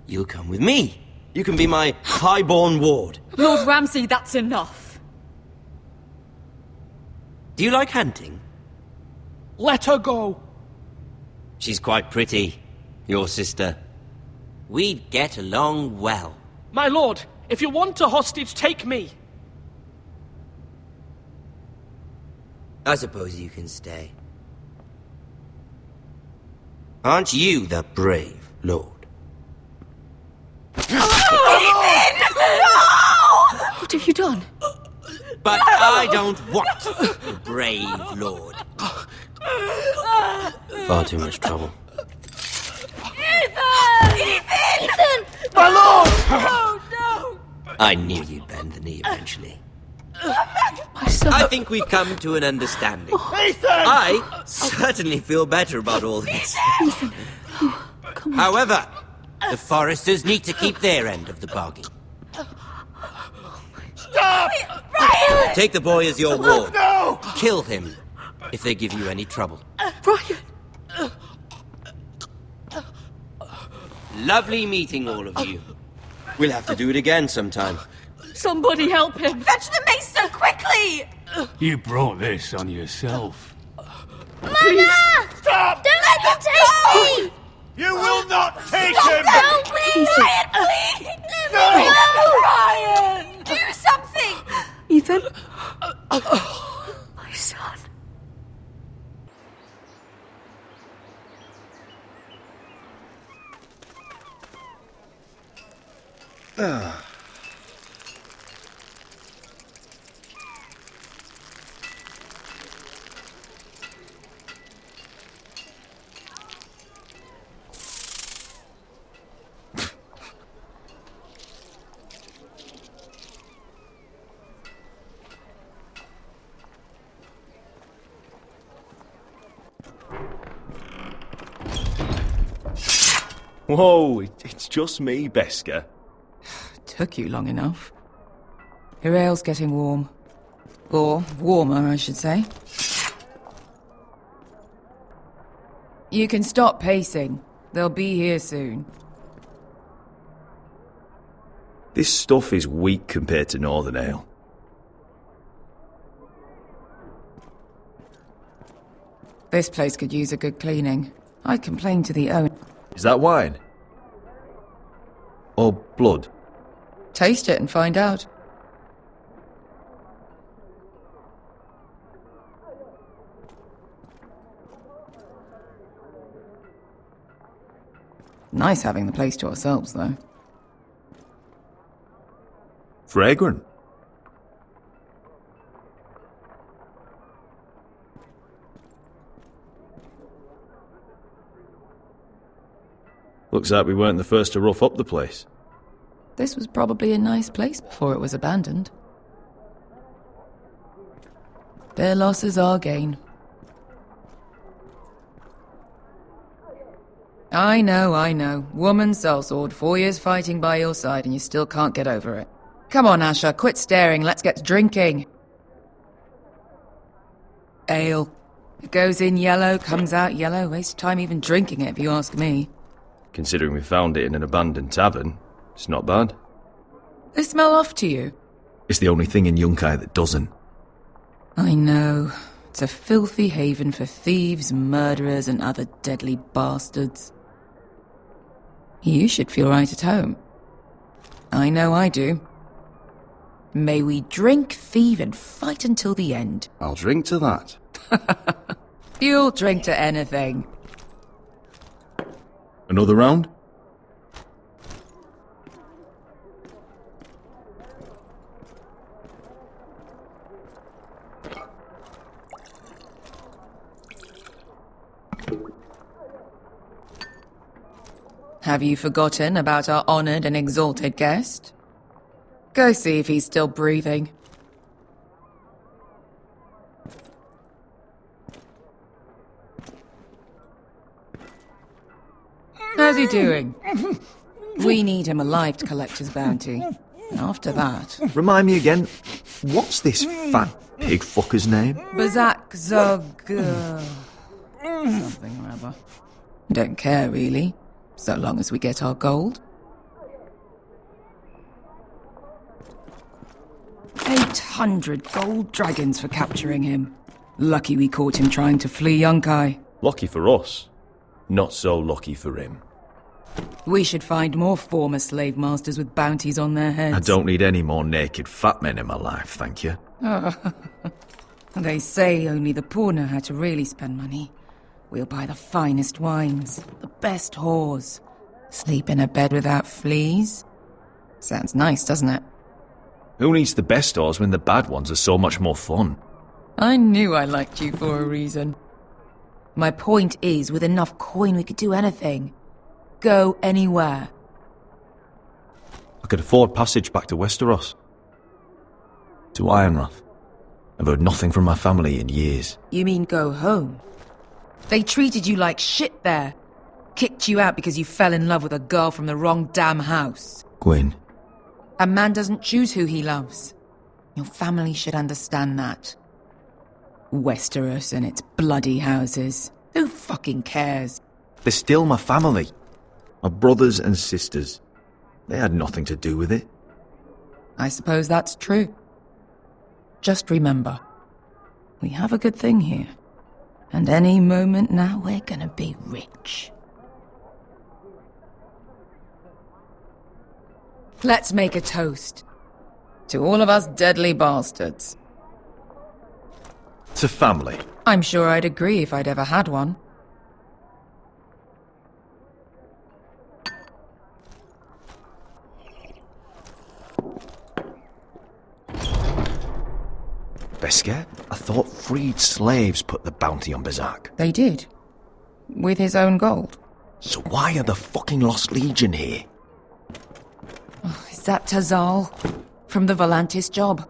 You'll come with me. You can be my highborn ward.
Lord Ramsay, that's enough.
Do you like hunting?
Let her go.
She's quite pretty, your sister. We'd get along well.
My lord, if you want a hostage, take me.
I suppose you can stay. Aren't you the brave lord?
What have you done?
But I don't want the brave lord. Far too much trouble.
Ethan!
My lord!
Oh, no!
I knew you'd bend the knee eventually.
My son...
I think we've come to an understanding.
Ethan!
I certainly feel better about all this.
Ethan. Oh, come on.
However, the Forresters need to keep their end of the bargain.
Stop!
Brian!
Take the boy as your ward.
No!
Kill him if they give you any trouble.
Brian!
Lovely meeting all of you. We'll have to do it again sometime.
Somebody help him!
Fetch the mace so quickly!
You brought this on yourself.
Mama!
Stop!
Don't let him take me!
You will not take
Stop!
him!
No, please! Brian, please! Let me go! Brian! Do something!
Ethan? My son.
Whoa, it's just me, Beska.
Took you long enough. Your ale's getting warm. Or warmer, I should say. You can stop pacing. They'll be here soon.
This stuff is weak compared to Northern Ale.
This place could use a good cleaning. I'd complain to the owner.
Is that wine? Or blood?
Taste it and find out. Nice having the place to ourselves, though.
Fragrant. Looks like we weren't the first to rough up the place.
This was probably a nice place before it was abandoned. Their loss is our gain. I know. Woman sellsword, 4 years fighting by your side and you still can't get over it. Come on, Asher, quit staring, let's get to drinking. Ale. It goes in yellow, comes out yellow. Waste time even drinking it, if you ask me.
Considering we found it in an abandoned tavern, it's not bad.
They smell off to you?
It's the only thing in Yunkai that doesn't.
I know. It's a filthy haven for thieves, murderers, and other deadly bastards. You should feel right at home. I know I do. May we drink, thieve, and fight until the end.
I'll drink to that.
You'll drink to anything.
Another round?
Have you forgotten about our honored and exalted guest? Go see if he's still breathing. How's he doing? We need him alive to collect his bounty. After that...
Remind me again, what's this fat pig fucker's name?
Bazak Zog... something or other. Don't care, really. So long as we get our gold. 800 gold dragons for capturing him. Lucky we caught him trying to flee Yunkai.
Lucky for us. Not so lucky for him.
We should find more former slave masters with bounties on their heads.
I don't need any more naked fat men in my life, thank you.
They say only the poor know how to really spend money. We'll buy the finest wines, the best whores, sleep in a bed without fleas. Sounds nice, doesn't it?
Who needs the best whores when the bad ones are so much more fun?
I knew I liked you for a reason. My point is, with enough coin we could do anything. Go anywhere.
I could afford passage back to Westeros. To Ironrath. I've heard nothing from my family in years.
You mean go home? They treated you like shit there. Kicked you out because you fell in love with a girl from the wrong damn house.
Gwyn.
A man doesn't choose who he loves. Your family should understand that. Westeros and its bloody houses. Who fucking cares?
They're still my family. My brothers and sisters. They had nothing to do with it.
I suppose that's true. Just remember, we have a good thing here. And any moment now, we're gonna be rich. Let's make a toast. To all of us deadly bastards.
To family.
I'm sure I'd agree if I'd ever had one.
Beskar? I thought freed slaves put the bounty on Bazak.
They did. With his own gold.
So why are the fucking Lost Legion here?
Oh, is that Tazal? From the Volantis job?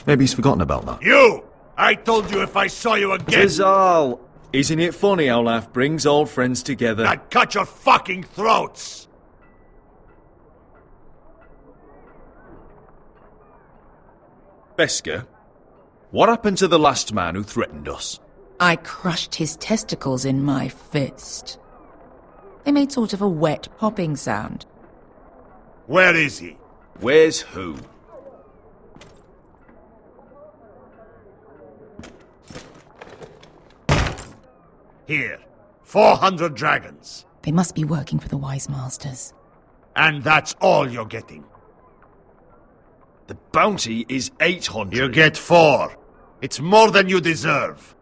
Maybe he's forgotten about that.
You! I told you if I saw you again...
Tazal! Isn't it funny how life brings old friends together?
I'd cut your fucking throats!
Beskar, what happened to the last man who threatened us?
I crushed his testicles in my fist. They made sort of a wet popping sound.
Where is he?
Where's who?
Here. 400 dragons.
They must be working for the Wise Masters.
And that's all you're getting.
The bounty is 800.
You get 4. It's more than you deserve.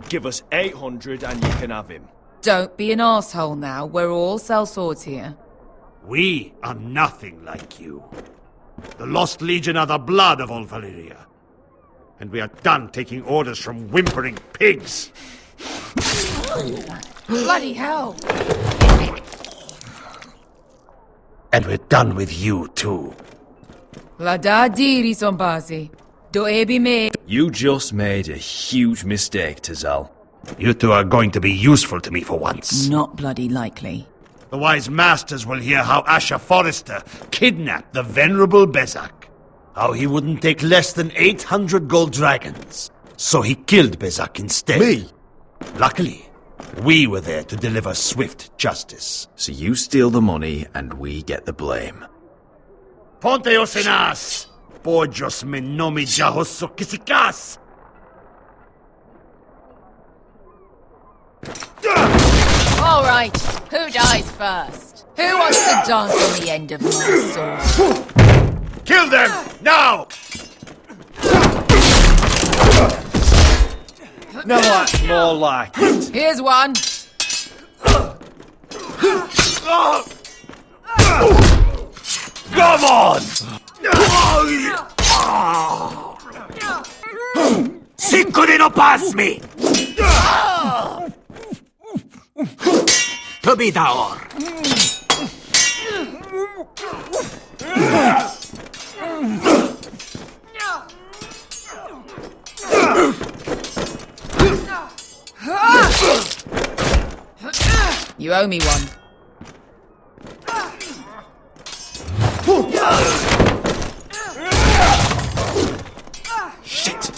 Give us 800 and you can have him.
Don't be an arsehole now. We're all sellswords here.
We are nothing like you.
The Lost Legion are the blood of all Valyria. And we are done taking orders from whimpering pigs.
Bloody hell!
And we're done with you, too.
La da diri sombazi. Do ebi me.
You just made a huge mistake, Tazal.
You two are going to be useful to me for once.
Not bloody likely.
The wise masters will hear how House Forrester kidnapped the venerable Bezak. How he wouldn't take less than 800 gold dragons. So he killed Bezak instead.
Me?
Luckily, we were there to deliver swift justice.
So you steal the money and we get the blame.
Ponteos en as! Pojos me nomi jahos kisikas!
All right, who dies first? Who wants to dance on the end of my sword?
Kill them! Now!
No, that's more like it.
Here's one.
Come on! Cinco de no pass me! To be daor.
You owe me one.
Shit!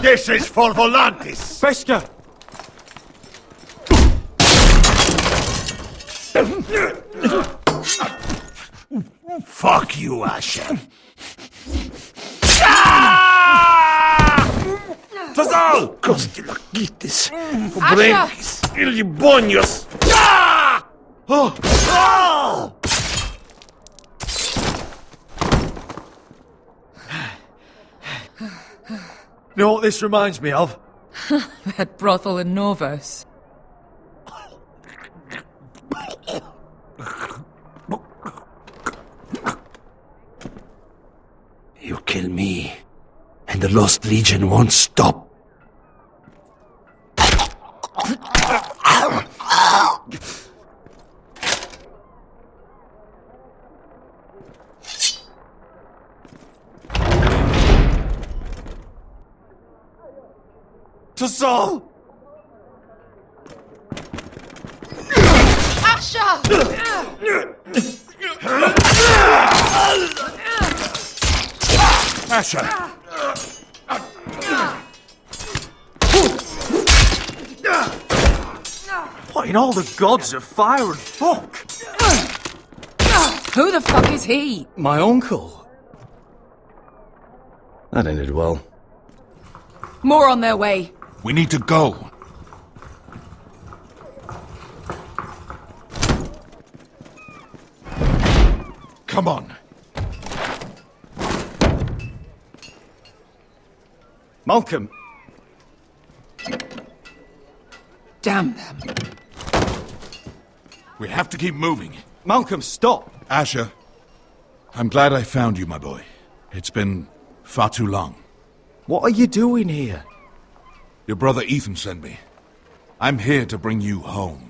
This is for Volantis!
Pesca!
Fuck you, Asher.
Tazal!
Costilaquitis, Pobrenkis, Ilibonios.
Oh!
Oh!
You know what this reminds me of?
That brothel in Norvos.
You kill me, and the Lost Legion won't stop.
Tazal!
Asha!
Asher!
What in all the gods of fire and fuck?
Who the fuck is he?
My uncle. That ended well.
More on their way.
We need to go. Come on.
Malcolm!
Damn them.
We have to keep moving.
Malcolm, stop!
Asher, I'm glad I found you, my boy. It's been far too long.
What are you doing here?
Your brother Ethan sent me. I'm here to bring you home.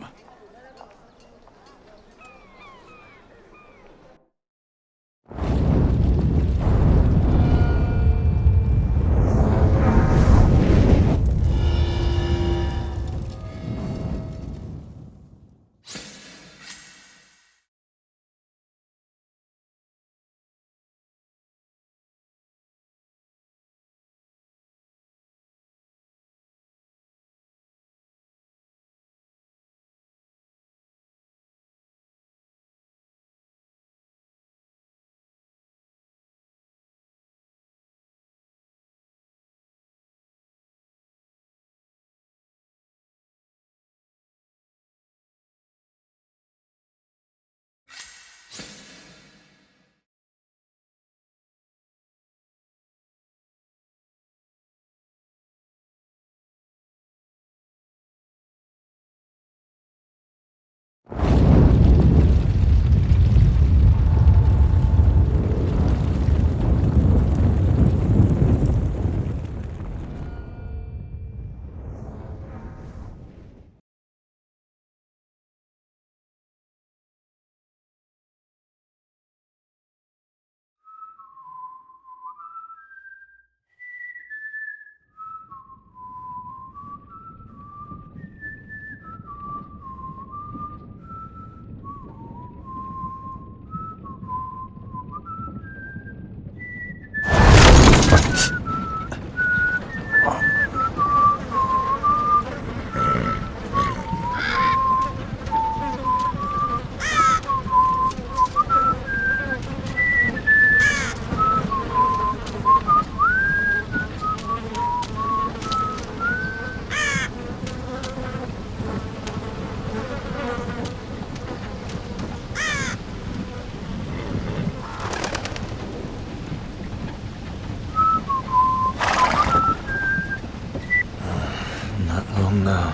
come now.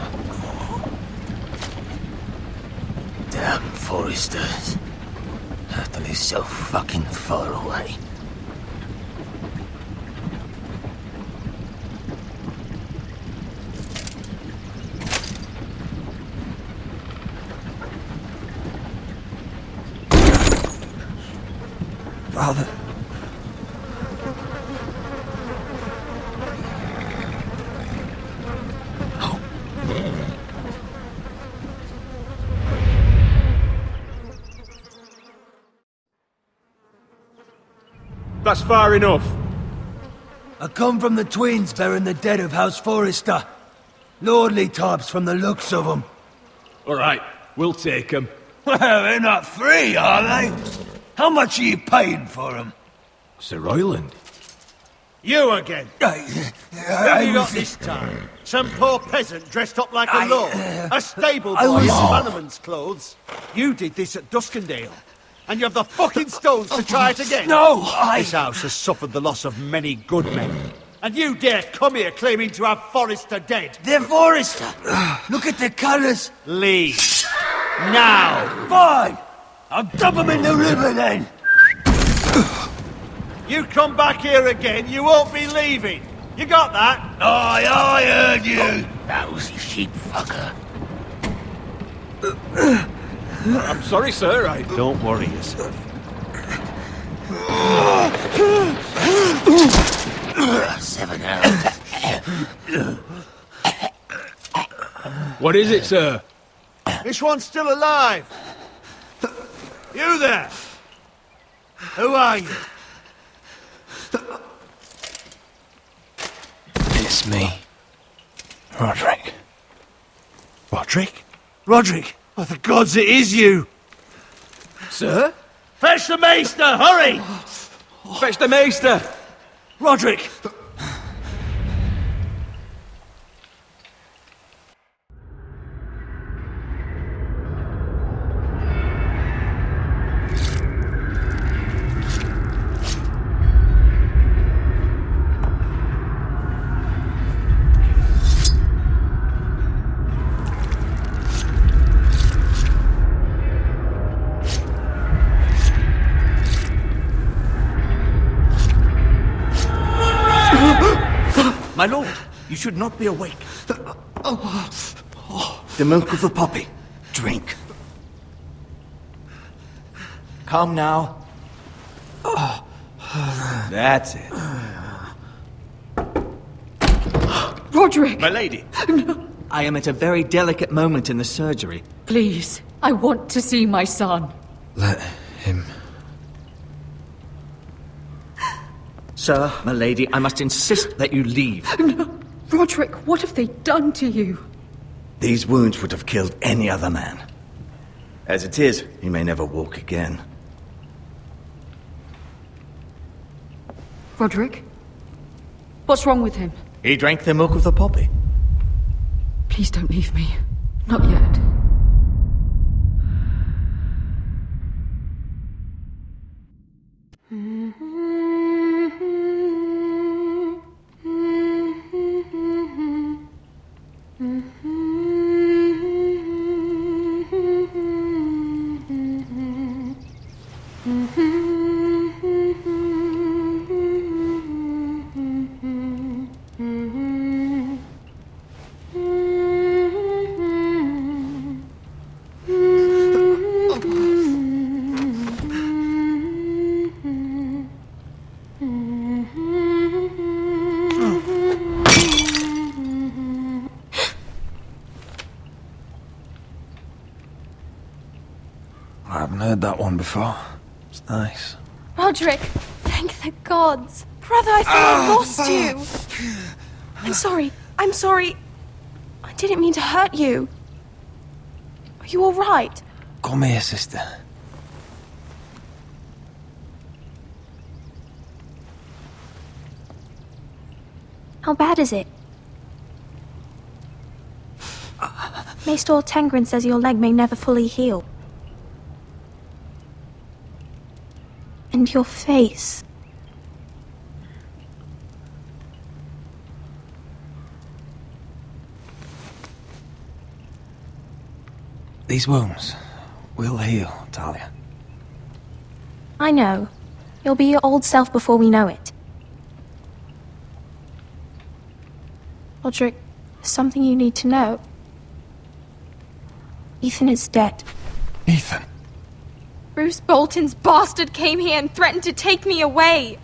Damn Forresters. After they're so fucking far away.
Father.
That's far enough.
I come from the twins bearing the dead of House Forrester. Lordly types from the looks of them.
Alright, we'll take them.
Well, they're not free, are they? How much are you paying for them?
Sir Royland.
You again. Who have you got this time? Some poor peasant dressed up like a lord? A stable boy in Bannerman's clothes? You did this at Duskendale. And you have the fucking stones to try it again?
No,
This house has suffered the loss of many good men. And you dare come here claiming to have Forrester dead?
They're Forrester. Look at the colours.
Leave. Now.
Fine. I'll dump them in the river then.
You come back here again, you won't be leaving. You got that?
Aye, I heard you. Lousy sheep fucker.
I'm sorry, sir.
Don't worry yourself.
Seven hours.
What is it, sir?
This one's still alive. You there? Who are you?
It's me. Roderick.
Roderick? Roderick? Oh, the gods, it is you!
Sir?
Fetch the maester, hurry!
Fetch the maester!
Roderick!
My lord, you should not be awake. The milk of the poppy. Drink. Calm now. That's it.
Roderick!
My lady. No. I am at a very delicate moment in the surgery.
Please, I want to see my son.
Let him.
Sir, my lady, I must insist that you leave.
No. Roderick, what have they done to you?
These wounds would have killed any other man. As it is, he may never walk again.
Roderick? What's wrong with him?
He drank the milk of the poppy.
Please don't leave me. Not yet.
I haven't heard that one before. It's nice.
Roderick, thank the gods. Brother, I thought I lost you. I'm sorry. I'm sorry. I didn't mean to hurt you. Are you all right?
Come here, sister.
How bad is it? Maester Tengrin says your leg may never fully heal. And your face.
These wounds will heal, Talia.
I know. You'll be your old self before we know it. Roderick, there's something you need to know. Ethan is dead.
Ethan?
Bruce Bolton's bastard came here and threatened to take me away.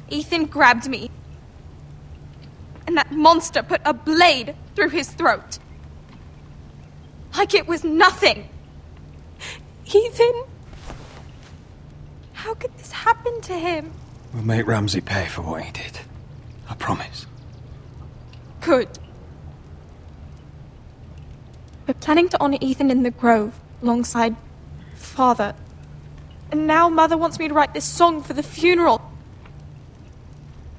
Ethan grabbed me. And that monster put a blade through his throat. Like it was nothing. Ethan? How could this happen to him?
We'll make Ramsay pay for what he did. I promise.
Good. We're planning to honor Ethan in the Grove, alongside Father. And now Mother wants me to write this song for the funeral.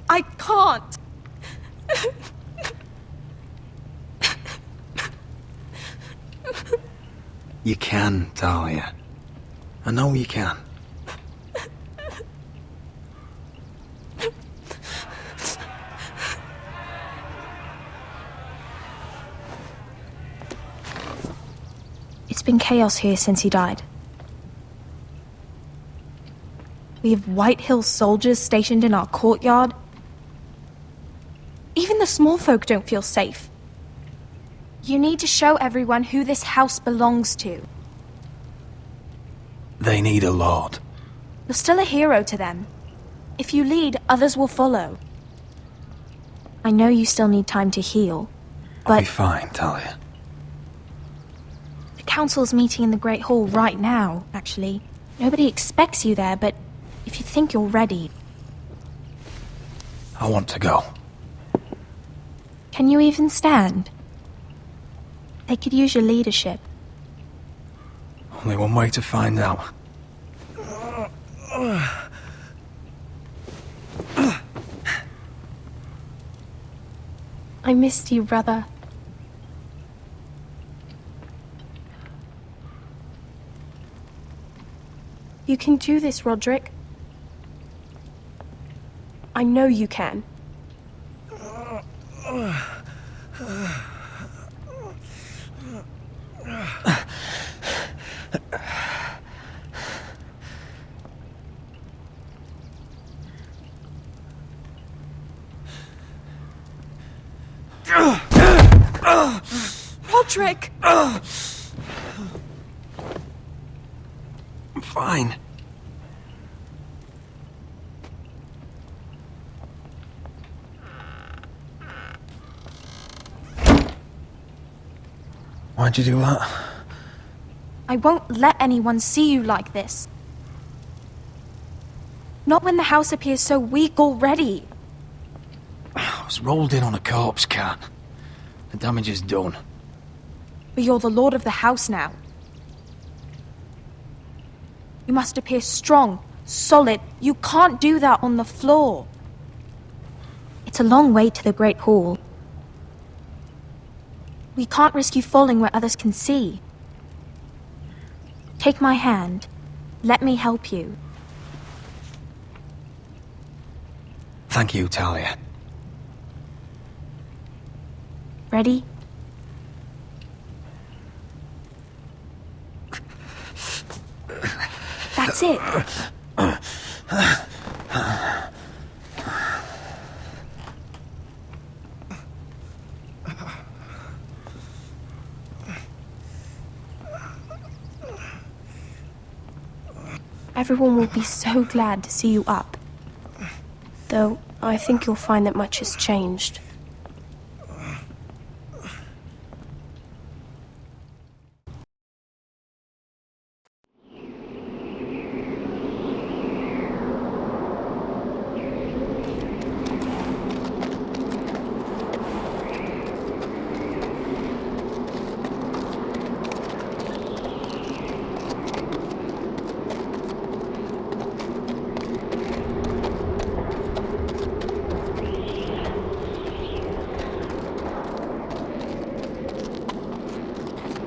I can't.
You can, Talia. I know you can.
It's been chaos here since he died. We have White Hill soldiers stationed in our courtyard. Even the small folk don't feel safe. You need to show everyone who this house belongs to.
They need a lord.
You're still a hero to them. If you lead, others will follow. I know you still need time to heal, but...
I'll be fine, Talia.
The council's meeting in the Great Hall right now, actually. Nobody expects you there, but if you think you're ready...
I want to go.
Can you even stand? They could use your leadership.
Only one way to find out.
I missed you, brother. You can do this, Roderick. I know you can. Roderick!
I'm fine. Why'd you do that?
I won't let anyone see you like this. Not when the house appears so weak already.
I was rolled in on a corpse cart. The damage is done.
But you're the lord of the house now. You must appear strong, solid. You can't do that on the floor. It's a long way to the Great Hall. We can't risk you falling where others can see. Take my hand. Let me help you.
Thank you, Talia.
Ready? That's it. Everyone will be so glad to see you up. Though, I think you'll find that much has changed.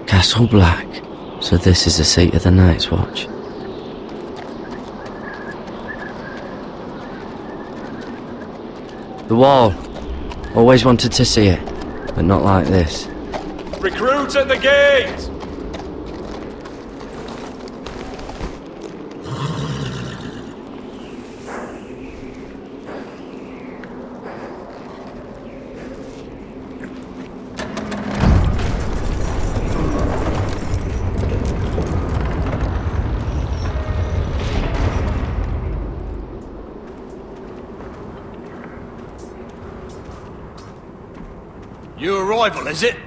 Castle Black, so this is the seat of the Night's Watch. The wall. Always wanted to see it, but not like this.
Recruits at the gate!
New arrival, is it?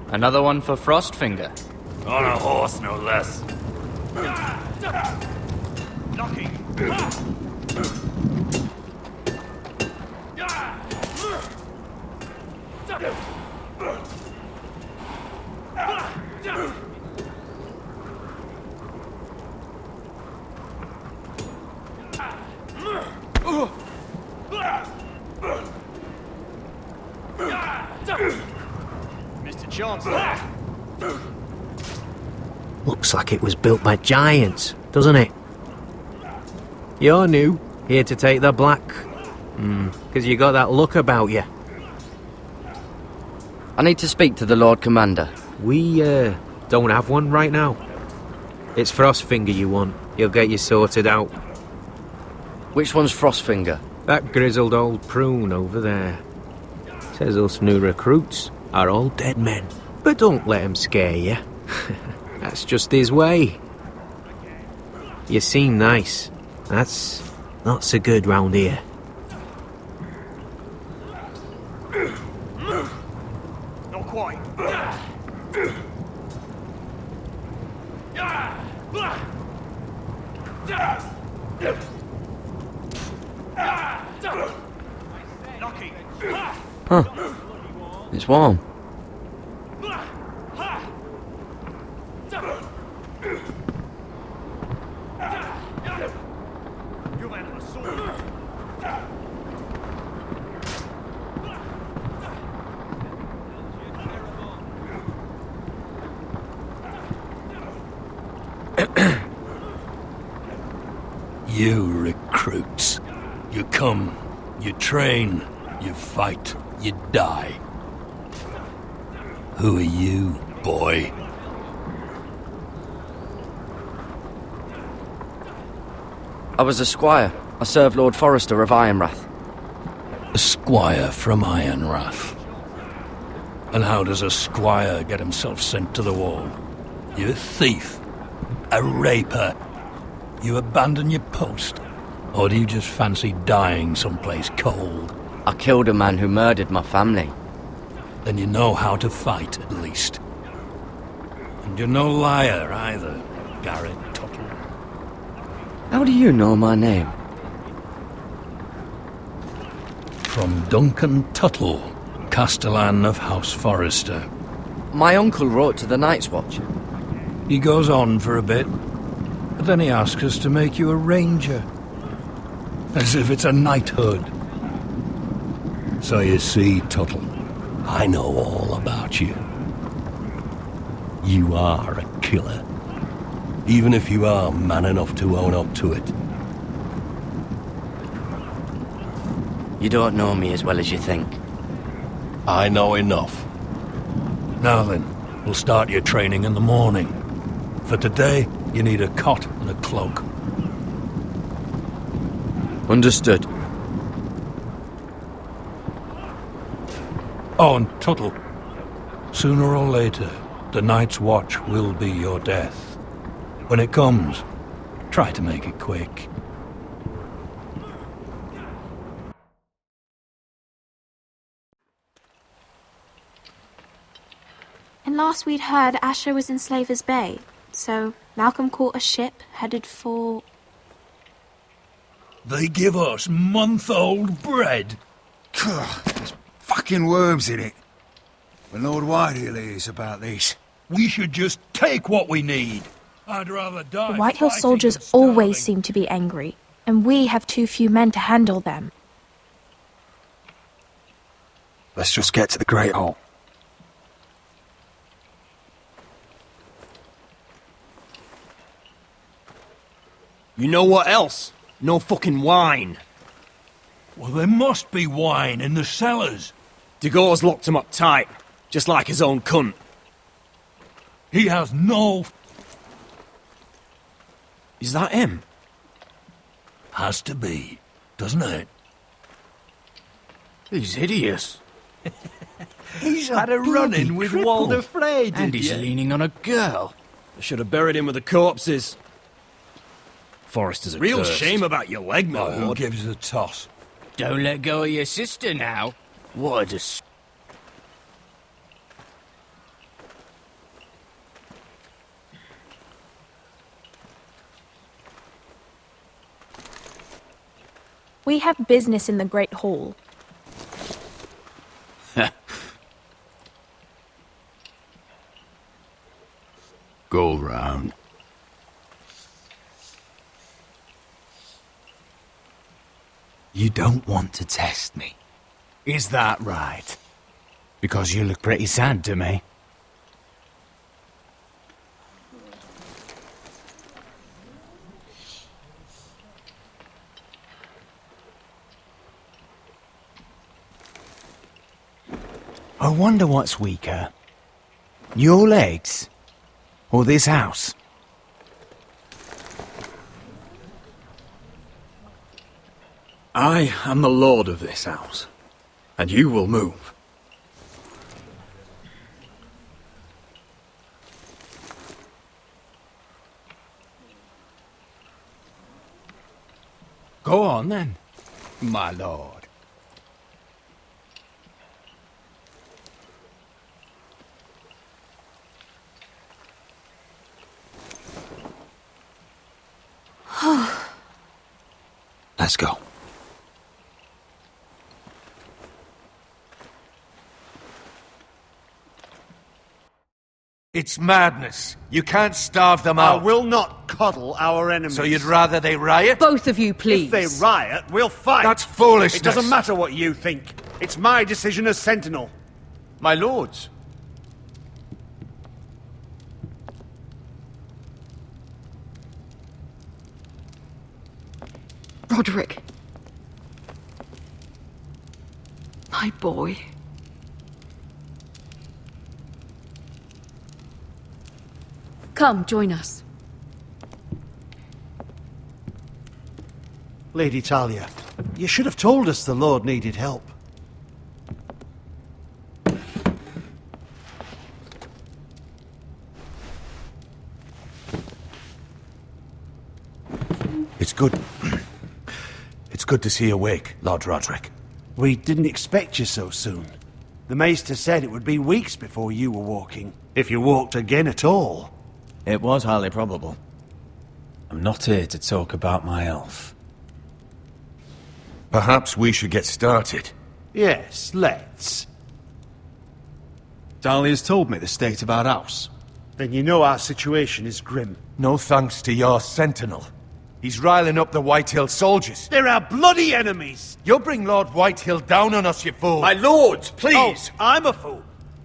Another one for Frostfinger.
On a horse, no less. Mr. Chancellor.
Looks like it was built by giants, doesn't it? You're new, here to take the black. Because you got that look about you.
I need to speak to the Lord Commander.
We, don't have one right now. It's Frostfinger you want. He'll get you sorted out.
Which one's Frostfinger?
That grizzled old prune over there. Says us new recruits are all dead men. But don't let him scare you. That's just his way. You seem nice. That's not so good round here.
Not quite.
Huh. It's warm.
You recruits. You come, you train, you fight, you die. Who are you, boy?
I was a squire. I served Lord Forrester of Ironrath.
A squire from Ironrath. And how does a squire get himself sent to the wall? You a thief? A raper? You abandon your post? Or do you just fancy dying someplace cold?
I killed a man who murdered my family.
Then you know how to fight, at least. And you're no liar, either, Garrett Tuttle.
How do you know my name?
From Duncan Tuttle, Castellan of House Forrester.
My uncle wrote to the Night's Watch.
He goes on for a bit, but then he asks us to make you a ranger. As if it's a knighthood. So you see, Tuttle, I know all about you. You are a killer. Even if you are man enough to own up to it.
You don't know me as well as you think.
I know enough. Now then, we'll start your training in the morning. For today, you need a cot and a cloak.
Understood.
Oh, and Tuttle, sooner or later, the Night's Watch will be your death. When it comes, try to make it quick.
And last we'd heard, Asher was in Slaver's Bay, so Malcolm caught a ship headed for...
They give us month-old bread.
There's fucking worms in it. When Lord Whitehill hears about this...
We should just take what we need. I'd rather die.
The Whitehill soldiers always seem to be angry, and we have too few men to handle them.
Let's just get to the Great Hall.
You know what else? No fucking wine.
Well, there must be wine in the cellars.
De Gore's locked him up tight, just like his own cunt.
He has no...
Is that him?
Has to be, doesn't it?
He's hideous.
He's had a run-in with Walder Frey,
And he's leaning on a girl. I should have buried him with the corpses. Forrester's a
Real
cursed.
shame about your leg, my
lord.
Who gives a toss?
Don't let go of your sister now.
What a dis...
We have business in the Great Hall.
Go round.
You don't want to test me. Is that right? Because you look pretty sad to me. I wonder what's weaker. Your legs? Or this house?
I am the lord of this house, and you will move.
Go on then, my lord.
Let's go.
It's madness. You can't starve them out.
I will not coddle our enemies.
So you'd rather they riot?
Both of you, please.
If they riot, we'll fight.
That's foolishness.
It doesn't matter what you think. It's my decision as Sentinel.
My lords.
Roderick. My boy. Come, join us.
Lady Talia, you should have told us the Lord needed help.
It's good. It's good to see you awake, Lord Roderick.
We didn't expect you so soon. The Maester said it would be weeks before you were walking, if you walked again at all.
It was highly probable.
I'm not here to talk about my elf.
Perhaps we should get started.
Yes, let's.
Dahlia's told me the state of our house.
Then you know our situation is grim.
No thanks to your sentinel. He's riling up the Whitehill soldiers.
They're our bloody enemies!
You'll bring Lord Whitehill down on us, you fool!
My lords, please! Oh, I'm a fool.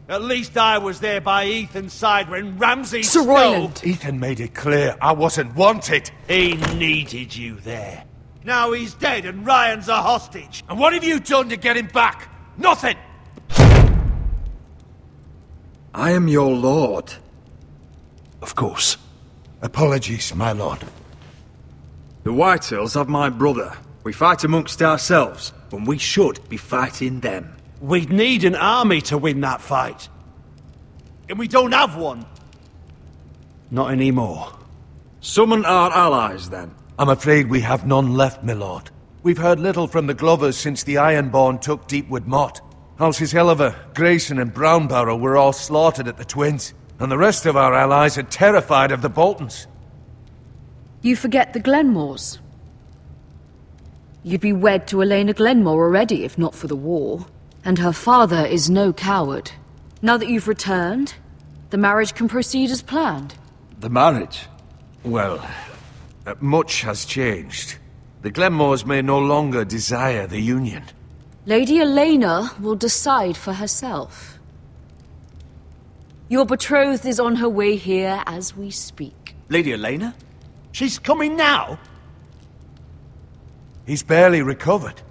At least I was there by Ethan's side when Ramsay
Sir Royland!
Ethan made it clear I wasn't wanted.
He needed you there. Now he's dead and Ryan's a hostage.
And what have you done to get him back? Nothing!
I am your lord.
Of course. Apologies, my lord.
The Whitehills have my brother. We fight amongst ourselves, when we should be fighting them.
We'd need an army to win that fight. And we don't have one. Not anymore.
Summon our allies, then.
I'm afraid we have none left, my lord. We've heard little from the Glovers since the Ironborn took Deepwood Motte. Houses Helliver, Grayson and Brownbarrow were all slaughtered at the Twins, and the rest of our allies are terrified of the Boltons.
You forget the Glenmores. You'd be wed to Elena Glenmore already, if not for the war. And her father is no coward. Now that you've returned, the marriage can proceed as planned.
The marriage?
Well, much has changed. The Glenmores may no longer desire the union.
Lady Elena will decide for herself. Your betrothed is on her way here as we speak.
Lady Elena?
She's coming now?
He's barely recovered.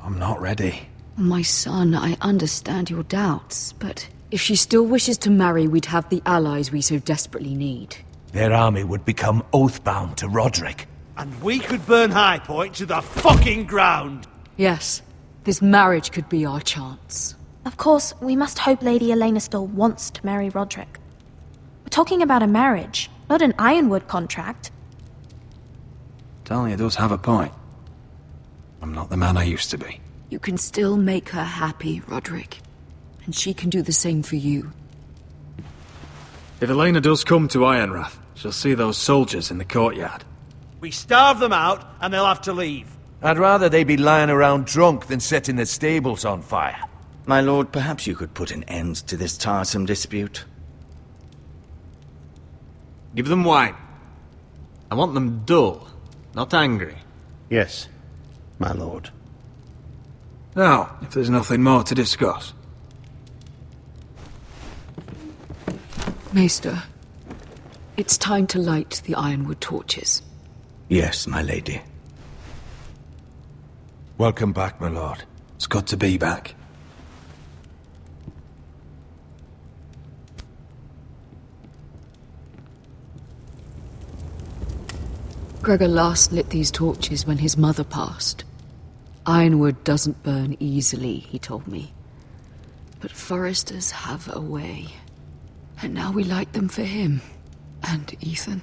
I'm not ready.
My son, I understand your doubts, but if she still wishes to marry, we'd have the allies we so desperately need.
Their army would become oath-bound to Roderick.
And we could burn High Point to the fucking ground!
Yes, this marriage could be our chance.
Of course, we must hope Lady Elena still wants to marry Roderick. We're talking about a marriage, not an Ironwood contract.
Dahlia does have a point. I'm not the man I used to be.
You can still make her happy, Roderick. And she can do the same for you.
If Elena does come to Ironrath, she'll see those soldiers in the courtyard.
We starve them out, and they'll have to leave.
I'd rather they be lying around drunk than setting the stables on fire.
My lord, perhaps you could put an end to this tiresome dispute.
Give them wine. I want them dull, not angry.
Yes, my lord.
Now, if there's nothing more to discuss.
Maester, it's time to light the ironwood torches.
Yes, my lady.
Welcome back, my lord.
It's good to be back.
Gregor last lit these torches when his mother passed. Ironwood doesn't burn easily, he told me. But foresters have a way. And now we light them for him. And Ethan.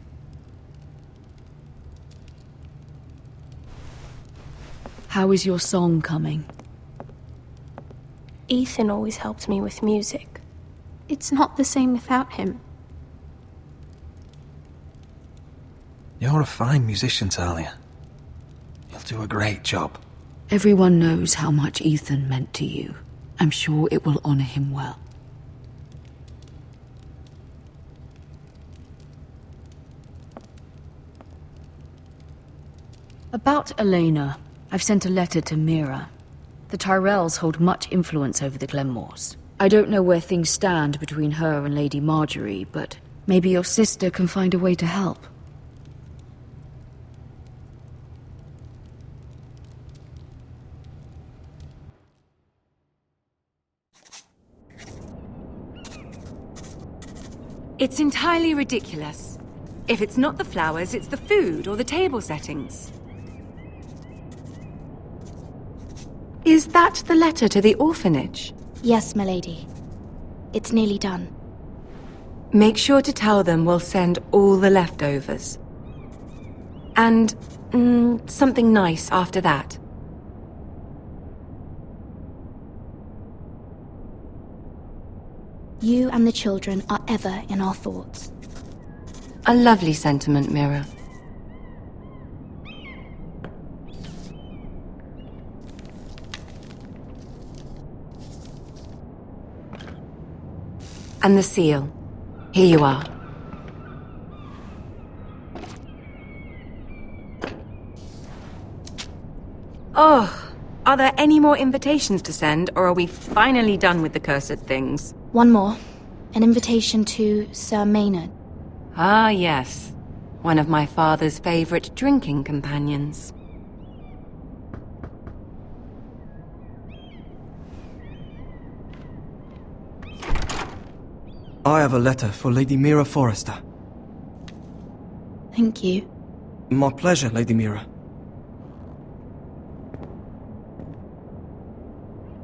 How is your song coming?
Ethan always helped me with music. It's not the same without him.
You're a fine musician, Talia. You'll do a great job.
Everyone knows how much Ethan meant to you. I'm sure it will honor him well. About Elena, I've sent a letter to Mira. The Tyrells hold much influence over the Glenmores. I don't know where things stand between her and Lady Marjorie, but maybe your sister can find a way to help.
It's entirely ridiculous. If it's not the flowers, it's the food or the table settings. Is that the letter to the orphanage?
Yes, my lady. It's nearly done.
Make sure to tell them we'll send all the leftovers. And, something nice after that.
You and the children are ever in our thoughts.
A lovely sentiment, Mira. And the seal. Here you are. Oh, are there any more invitations to send, or are we finally done with the cursed things?
One more. An invitation to Sir Maynard.
Ah, yes. One of my father's favorite drinking companions.
I have a letter for Lady Mira Forrester.
Thank you.
My pleasure, Lady Mira.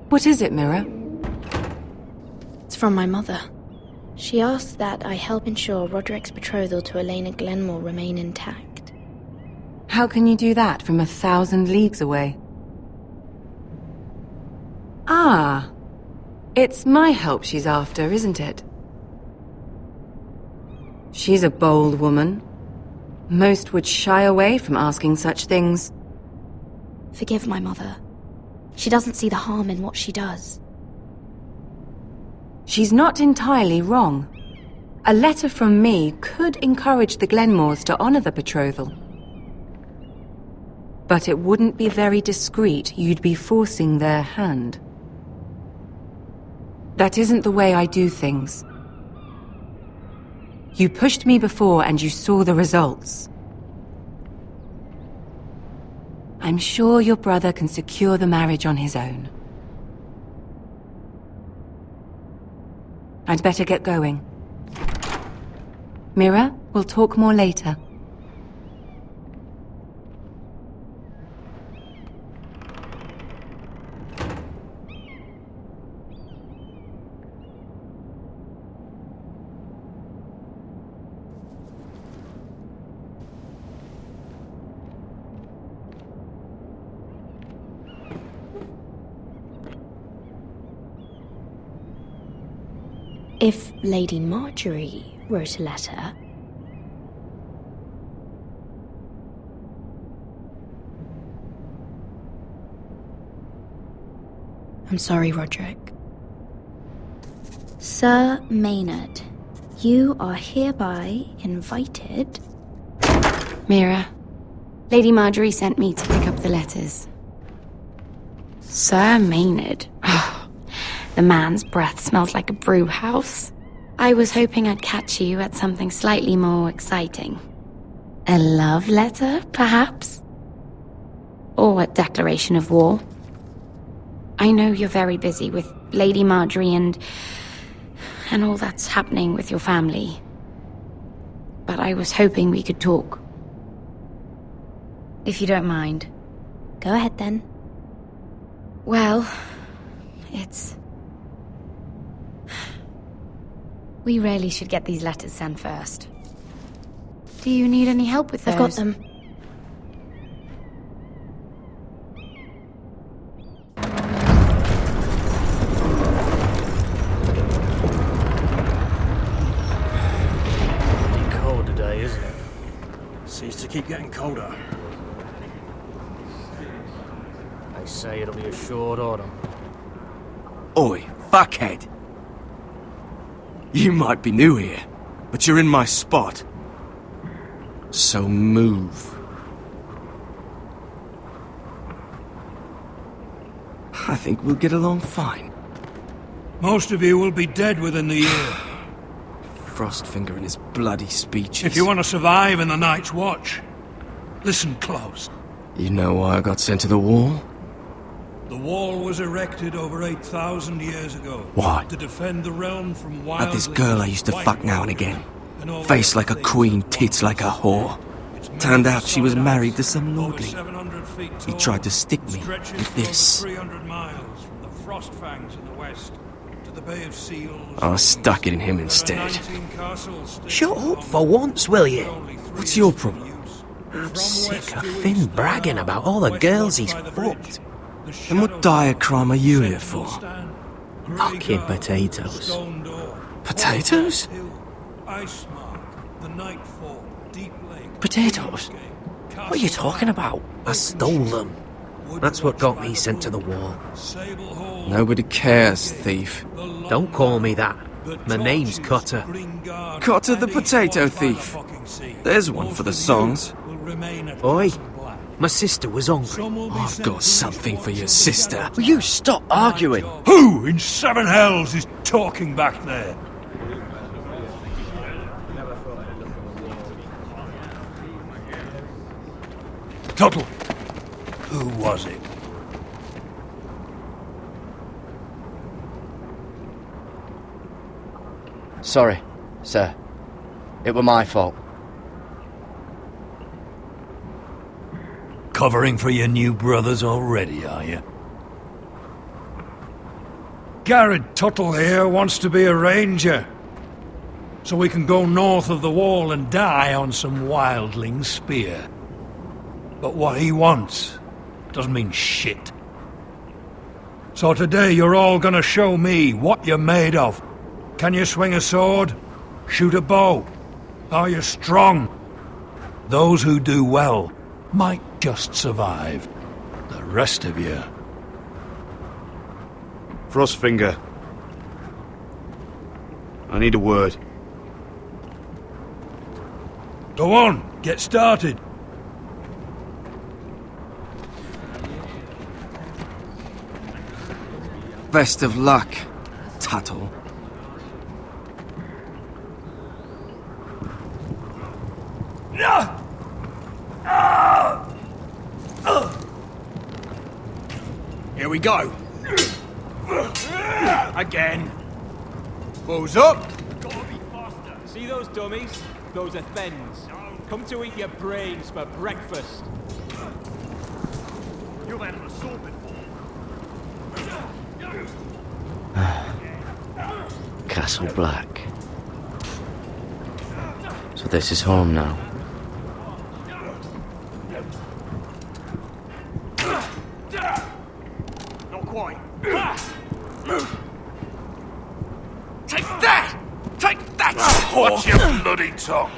What is it, Mira?
It's from my mother. She asks that I help ensure Roderick's betrothal to Elena Glenmore remain intact.
How can you do that from 1,000 leagues away? Ah, it's my help she's after, isn't it? She's a bold woman. Most would shy away from asking such things.
Forgive my mother. She doesn't see the harm in what she does.
She's not entirely wrong. A letter from me could encourage the Glenmores to honor the betrothal. But it wouldn't be very discreet. You'd be forcing their hand. That isn't the way I do things. You pushed me before and you saw the results. I'm sure your brother can secure the marriage on his own. I'd better get going. Mira, we'll talk more later.
If Lady Marjorie wrote a letter... I'm sorry, Roderick. Sir Maynard, you are hereby invited...
Mira, Lady Marjorie sent me to pick up the letters. Sir Maynard? The man's breath smells like a brew house. I was hoping I'd catch you at something slightly more exciting. A love letter, perhaps? Or a declaration of war? I know you're very busy with Lady Marjorie and all that's happening with your family. But I was hoping we could talk. If you don't mind.
Go ahead then.
Well, it's... We really should get these letters sent first. Do you need any help with those?
I've got them.
Pretty cold today, isn't it? Seems to keep getting colder. They say it'll be a short autumn.
Oi, fuckhead! You might be new here, but you're in my spot. So move. I think we'll get along fine.
Most of you will be dead within the year.
Frostfinger and his bloody speeches.
If you want to survive in the Night's Watch, listen close.
You know why I got sent to the wall?
The wall was erected over 8,000 years ago.
Why?
To defend the realm from wild...
Had this girl I used to fuck now and again. Face like a queen, tits like a whore. Turned out she was married to some lordly. He tried to stick me with this.
300 miles from the Frost Fangs in the west to the Bay of Seals.
I stuck it in him instead.
Shut up for once, will you?
What's your problem?
I'm sick of Finn bragging about all the girls he's fucked.
And what dire crime are you here for?
Fucking potatoes.
Potatoes?
Potatoes? What are you talking about? I stole them. That's what got me sent to the wall.
Nobody cares, thief.
Don't call me that. My name's Cutter.
Cutter the potato thief. There's one for the songs.
Oi, my sister was hungry.
I've got something for your sister.
Will you stop arguing?
Who in seven hells is talking back there? Tuttle, who was it?
Sorry, sir. It were my fault.
Covering for your new brothers already, are you? Garrett Tuttle here wants to be a ranger. So we can go north of the wall and die on some wildling spear. But what he wants doesn't mean shit. So today you're all gonna show me what you're made of. Can you swing a sword? Shoot a bow? Are you strong? Those who do well might just survive. The rest of you...
Frostfinger. I need a word.
Go on, get started.
Best of luck, Tuttle.
Here we go. Again. Balls up.
Gotta be faster. See those dummies? Those are thens. Come to eat your brains for breakfast. You've had an assault before.
Castle Black. So this is home now.
Not quite.
Take that! Take that! Watch your bloody tongue!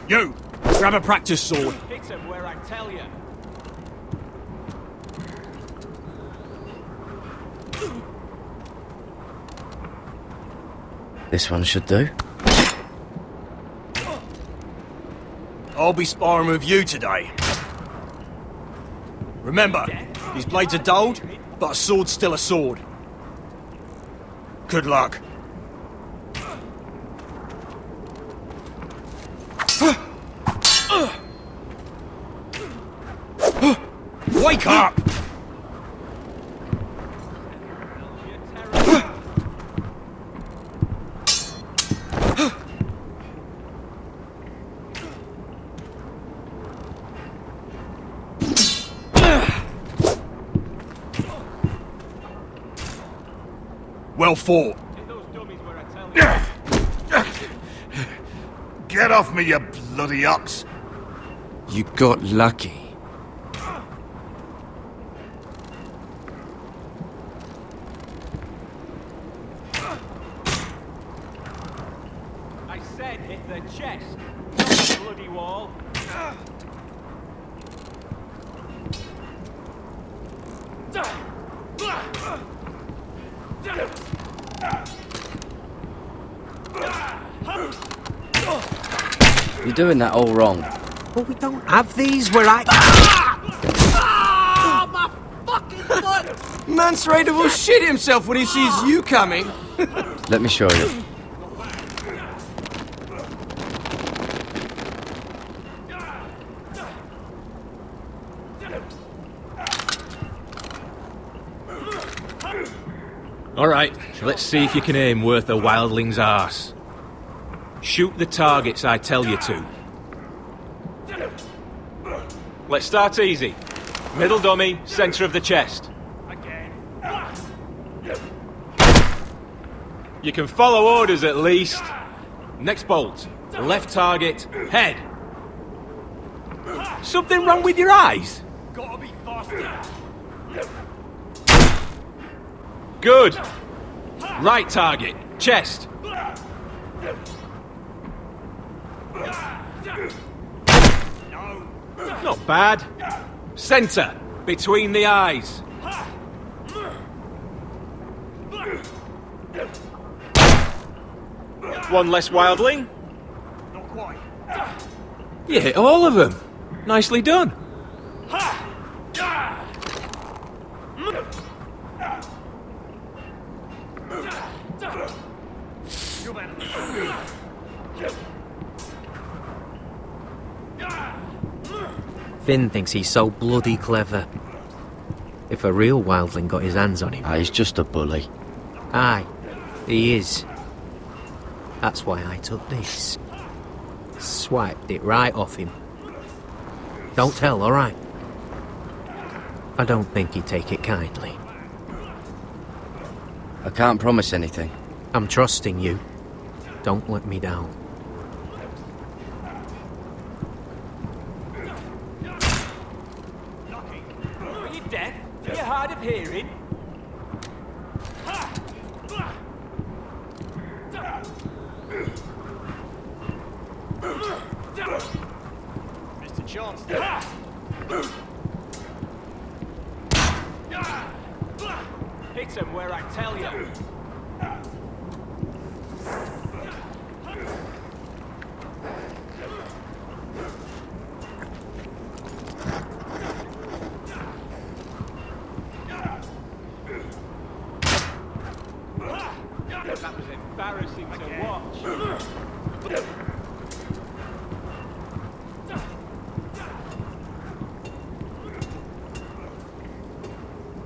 You! Grab a practice sword.
Hit him where I tell you.
This one should do.
I'll be sparring with you today. Remember, these blades are dulled, but a sword's still a sword. Good luck. Wake up! Well fought.
Get off me, you bloody ox!
You got lucky.
I said hit the chest, not the bloody wall.
You're doing that all wrong.
But we don't have these where I...
My fucking foot! Mance Raider will shit himself when he sees you coming.
Let me show you.
Alright, let's see if you can aim worth a wildling's arse. Shoot the targets I tell you to. Let's start easy. Middle dummy, centre of the chest. You can follow orders at least. Next bolt. Left target, head. Something wrong with your eyes?
Gotta be faster.
Good. Right target, chest. Not bad. Centre, between the eyes. One less wildling.
Not quite.
You hit all of them. Nicely done. Finn thinks he's so bloody clever. If a real wildling got his hands on him...
He's just a bully.
Aye, he is. That's why I took this. Swiped it right off him. Don't tell, alright? I don't think he'd take it kindly.
I can't promise anything.
I'm trusting you. Don't let me down.
Are you deaf? Are you hard of hearing? Mr. Chance there. Hit him where I tell you. That was embarrassing to watch.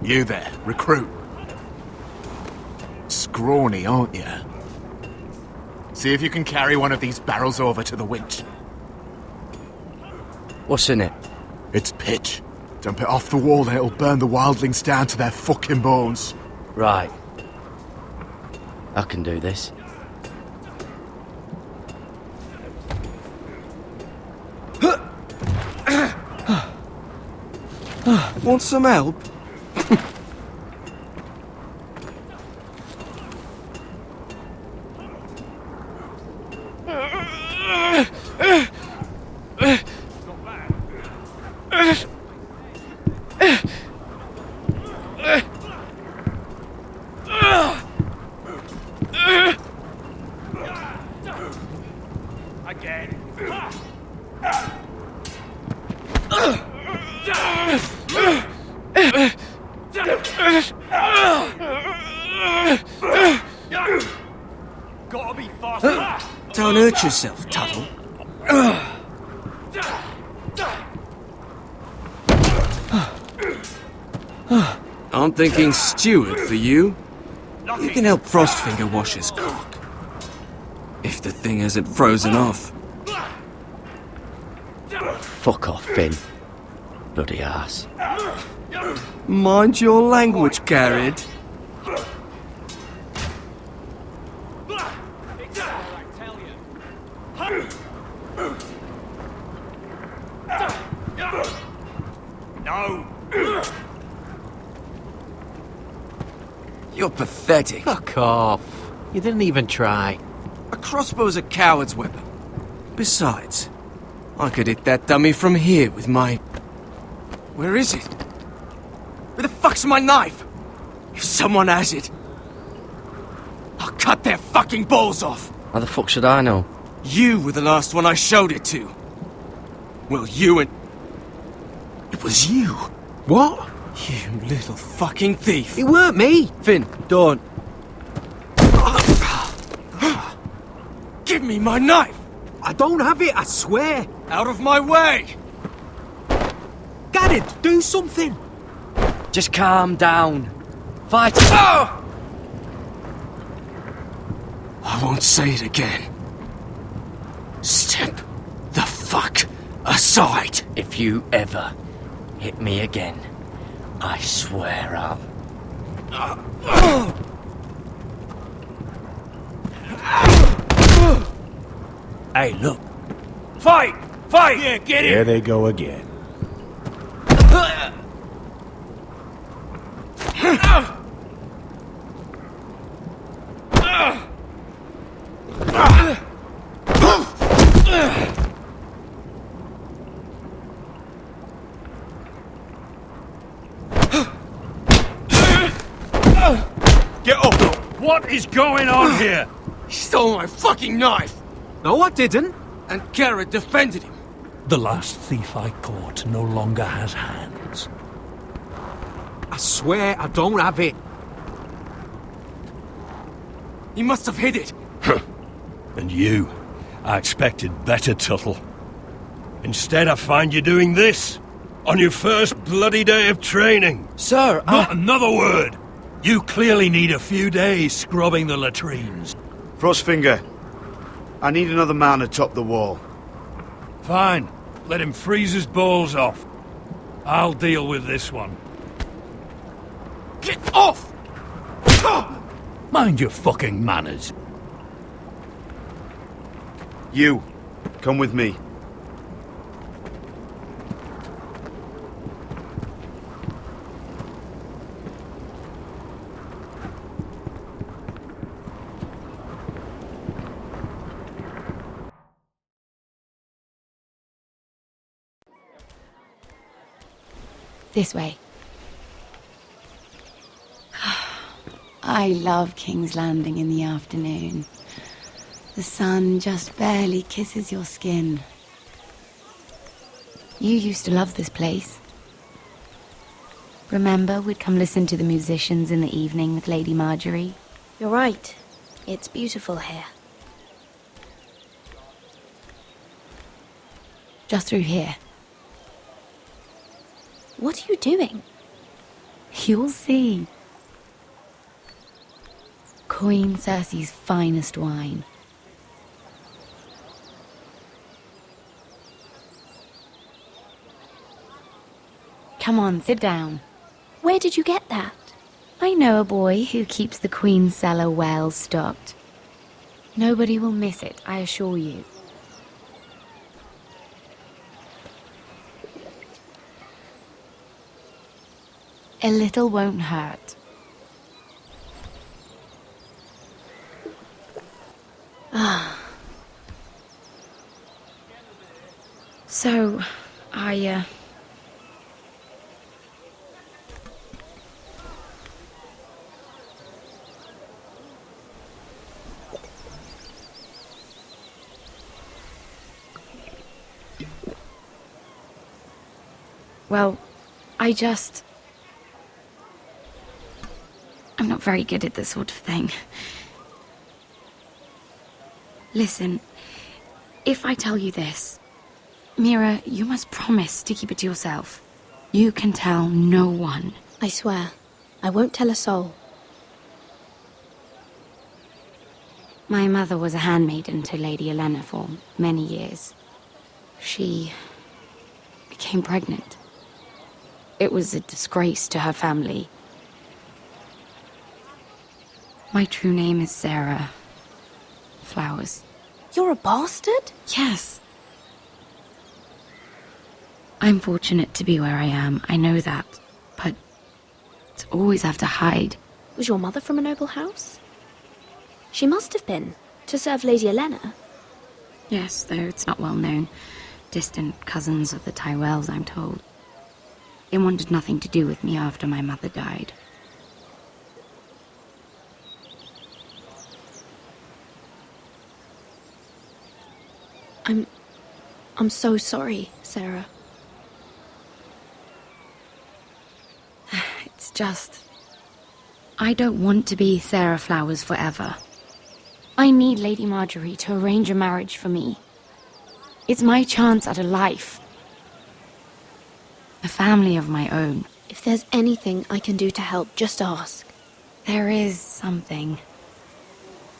You there, recruit. Scrawny, aren't you? See if you can carry one of these barrels over to the winch.
What's in it?
It's pitch. Dump it off the wall and it'll burn the wildlings down to their fucking bones.
Right. I can do this.
Want some help?
Gotta be faster.
Don't hurt yourself, Tuttle. I'm thinking steward for you. You can help Frostfinger wash his cock. If the thing hasn't frozen off.
Fuck off, Finn. Bloody ass.
Mind your language, Garrett.
No.
You're pathetic.
Fuck off. You didn't even try.
A crossbow's a coward's weapon. Besides, I could hit that dummy from here with my... Where is it? Where the fuck's my knife? If someone has it, I'll cut their fucking balls off.
How the fuck should I know?
You were the last one I showed it to. Well, you and... It was you.
What?
You little fucking thief.
It weren't me.
Finn, don't. Give me my knife.
I don't have it, I swear.
Out of my way.
Garrett, do something.
Just calm down. Fight.
I won't say it again. Step the fuck aside.
If you ever hit me again, I swear I'll...
Hey, look. Fight! Fight! Yeah, get
Here they go again.
Get up! What is going on here?
He stole my fucking knife.
No, I didn't.
And Garrett defended him.
The last thief I caught no longer has hands.
I swear I don't have it.
He must have hid it.
And you, I expected better, Tuttle. Instead, I find you doing this on your first bloody day of training.
Sir,
Not another word! You clearly need a few days scrubbing the latrines.
Frostfinger, I need another man atop the wall.
Fine. Let him freeze his balls off. I'll deal with this one.
Get off!
Mind your fucking manners.
You, come with me.
This way. I love King's Landing in the afternoon. The sun just barely kisses your skin. You used to love this place. Remember, we'd come listen to the musicians in the evening with Lady Marjorie?
You're right. It's beautiful here.
Just through here.
What are you doing?
You'll see. Queen Cersei's finest wine. Come on, sit down.
Where did you get that?
I know a boy who keeps the Queen's cellar well stocked. Nobody will miss it, I assure you. A little won't hurt. Ah. So, Well, I'm not not very good at this sort of thing. Listen, if I tell you this, Mira, you must promise to keep it to yourself. You can tell no one.
I swear, I won't tell a soul.
My mother was a handmaiden to Lady Olenna for many years. She became pregnant. It was a disgrace to her family. My true name is Sarah Flowers.
You're a bastard?
Yes. I'm fortunate to be where I am, I know that. But to always have to hide.
Was your mother from a noble house? She must have been, to serve Lady Olenna.
Yes, though it's not well known. Distant cousins of the Tyrells, I'm told. They wanted nothing to do with me after my mother died.
I'm so sorry, Sarah.
It's just... I don't want to be Sarah Flowers forever. I need Lady Marjorie to arrange a marriage for me. It's my chance at a life. A family of my own.
If there's anything I can do to help, just ask.
There is something.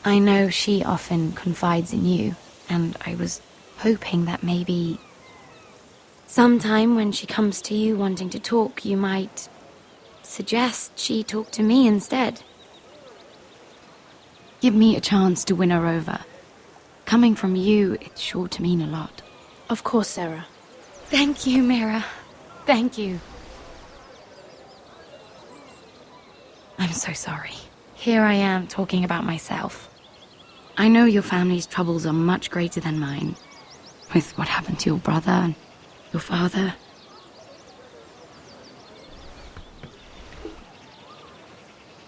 I know she often confides in you, and I was hoping that maybe... sometime when she comes to you wanting to talk, you might suggest she talk to me instead. Give me a chance to win her over. Coming from you, it's sure to mean a lot.
Of course, Sarah.
Thank you, Mira. Thank you. I'm so sorry. Here I am talking about myself. I know your family's troubles are much greater than mine. With what happened to your brother and your father.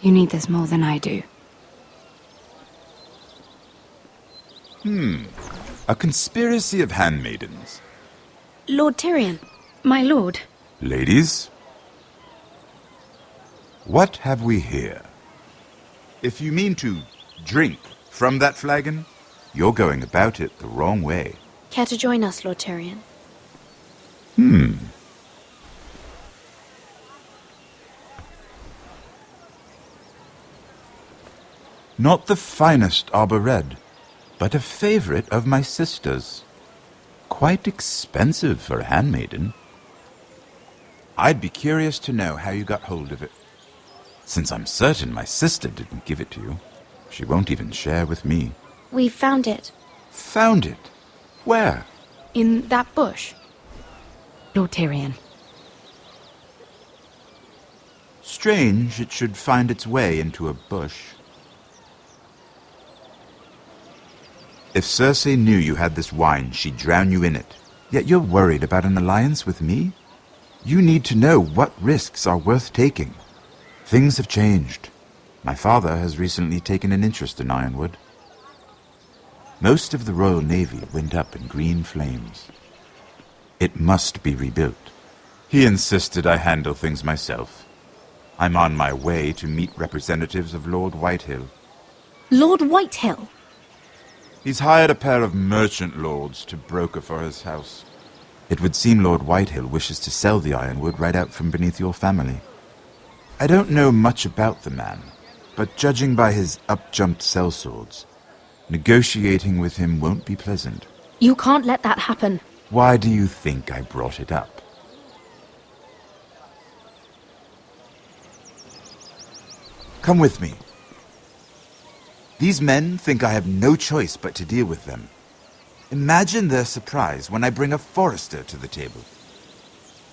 You need this more than I do.
A conspiracy of handmaidens.
Lord Tyrion.
My lord.
Ladies, what have we here? If you mean to drink from that flagon, you're going about it the wrong way.
Care to join us, Lord Tyrion?
Not the finest arbor red, but a favorite of my sister's. Quite expensive for a handmaiden. I'd be curious to know how you got hold of it. Since I'm certain my sister didn't give it to you, she won't even share with me.
We found it.
Found it? Where?
In that bush. Lord Tyrion.
Strange it should find its way into a bush. If Cersei knew you had this wine, she'd drown you in it. Yet you're worried about an alliance with me? You need to know what risks are worth taking. Things have changed. My father has recently taken an interest in Ironwood. Most of the Royal Navy went up in green flames. It must be rebuilt. He insisted I handle things myself. I'm on my way to meet representatives of Lord Whitehill.
Lord Whitehill?
He's hired a pair of merchant lords to broker for his house. It would seem Lord Whitehill wishes to sell the Ironwood right out from beneath your family. I don't know much about the man, but judging by his up-jumped sellswords, negotiating with him won't be pleasant.
You can't let that happen.
Why do you think I brought it up? Come with me. These men think I have no choice but to deal with them. Imagine their surprise when I bring a Forrester to the table.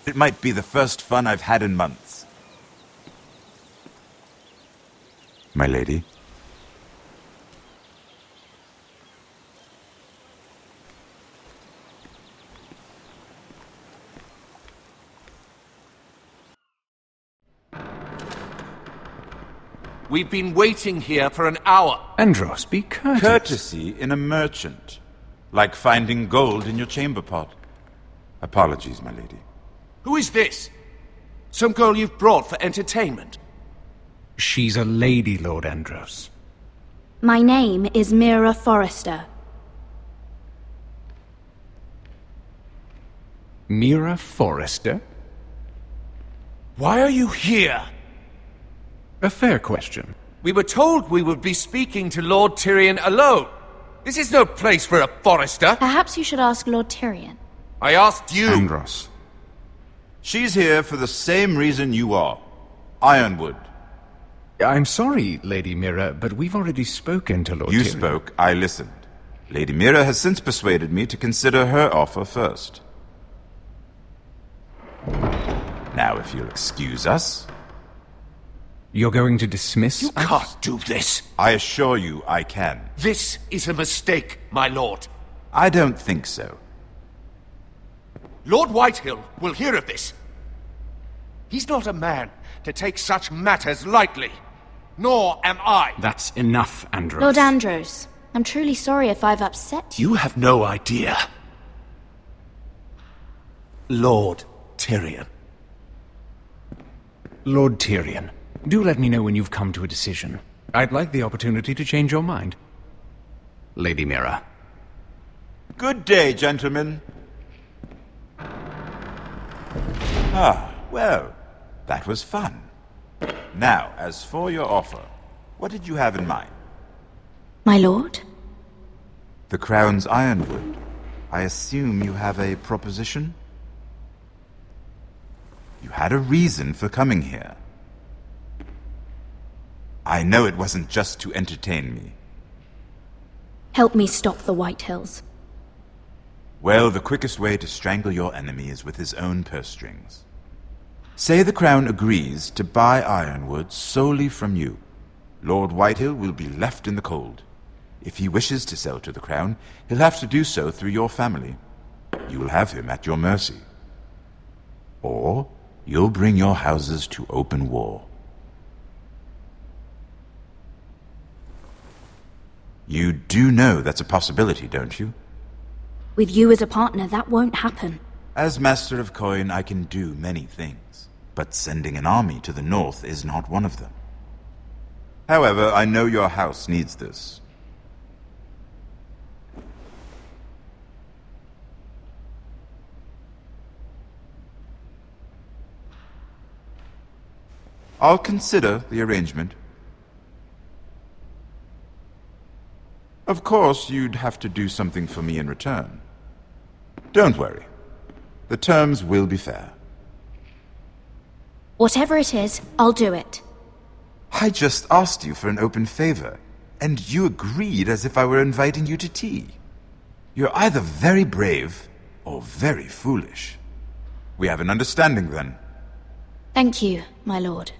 It might be the first fun I've had in months. My lady?
We've been waiting here for an hour.
Andros, be courteous.
Courtesy in a merchant. Like finding gold in your chamber pot. Apologies, my lady.
Who is this? Some girl you've brought for entertainment? She's a lady, Lord Andros.
My name is Mira Forrester.
Mira Forrester?
Why are you here?
A fair question.
We were told we would be speaking to Lord Tyrion alone. This is no place for a Forrester.
Perhaps you should ask Lord Tyrion.
I asked you.
Andros. She's here for the same reason you are. Ironwood.
I'm sorry, Lady Mira, but we've already spoken to Lord
You
Tyrion.
spoke, I listened. Lady Mira has since persuaded me to consider her offer first. Now, if you'll excuse us...
You're going to dismiss
You can't do this.
I assure you I can.
This is a mistake, my lord.
I don't think so.
Lord Whitehill will hear of this. He's not a man to take such matters lightly. Nor am I.
That's enough, Andros.
Lord Andros, I'm truly sorry if I've upset you.
You have no idea. Lord Tyrion.
Lord Tyrion, do let me know when you've come to a decision. I'd like the opportunity to change your mind. Lady Mira.
Good day, gentlemen. Ah, well, that was fun. Now, as for your offer, what did you have in mind?
My lord?
The Crown's Ironwood. I assume you have a proposition? You had a reason for coming here. I know it wasn't just to entertain me.
Help me stop the Whitehills.
Well, the quickest way to strangle your enemy is with his own purse strings. Say the Crown agrees to buy Ironwood solely from you. Lord Whitehill will be left in the cold. If he wishes to sell to the Crown, he'll have to do so through your family. You will have him at your mercy. Or you'll bring your houses to open war. You do know that's a possibility, don't you?
With you as a partner, that won't happen.
As Master of Coin, I can do many things, but sending an army to the north is not one of them. However, I know your house needs this. I'll consider the arrangement. Of course, you'd have to do something for me in return. Don't worry. The terms will be fair.
Whatever it is, I'll do it.
I just asked you for an open favor, and you agreed as if I were inviting you to tea. You're either very brave or very foolish. We have an understanding then.
Thank you, my lord.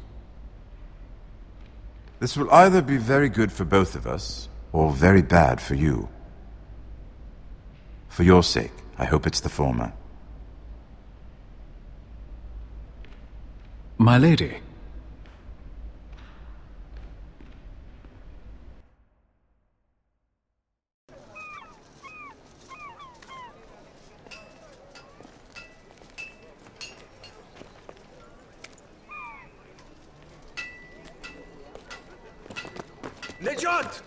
This will either be very good for both of us, or very bad for you. For your sake, I hope it's the former.
My lady.
Nejat!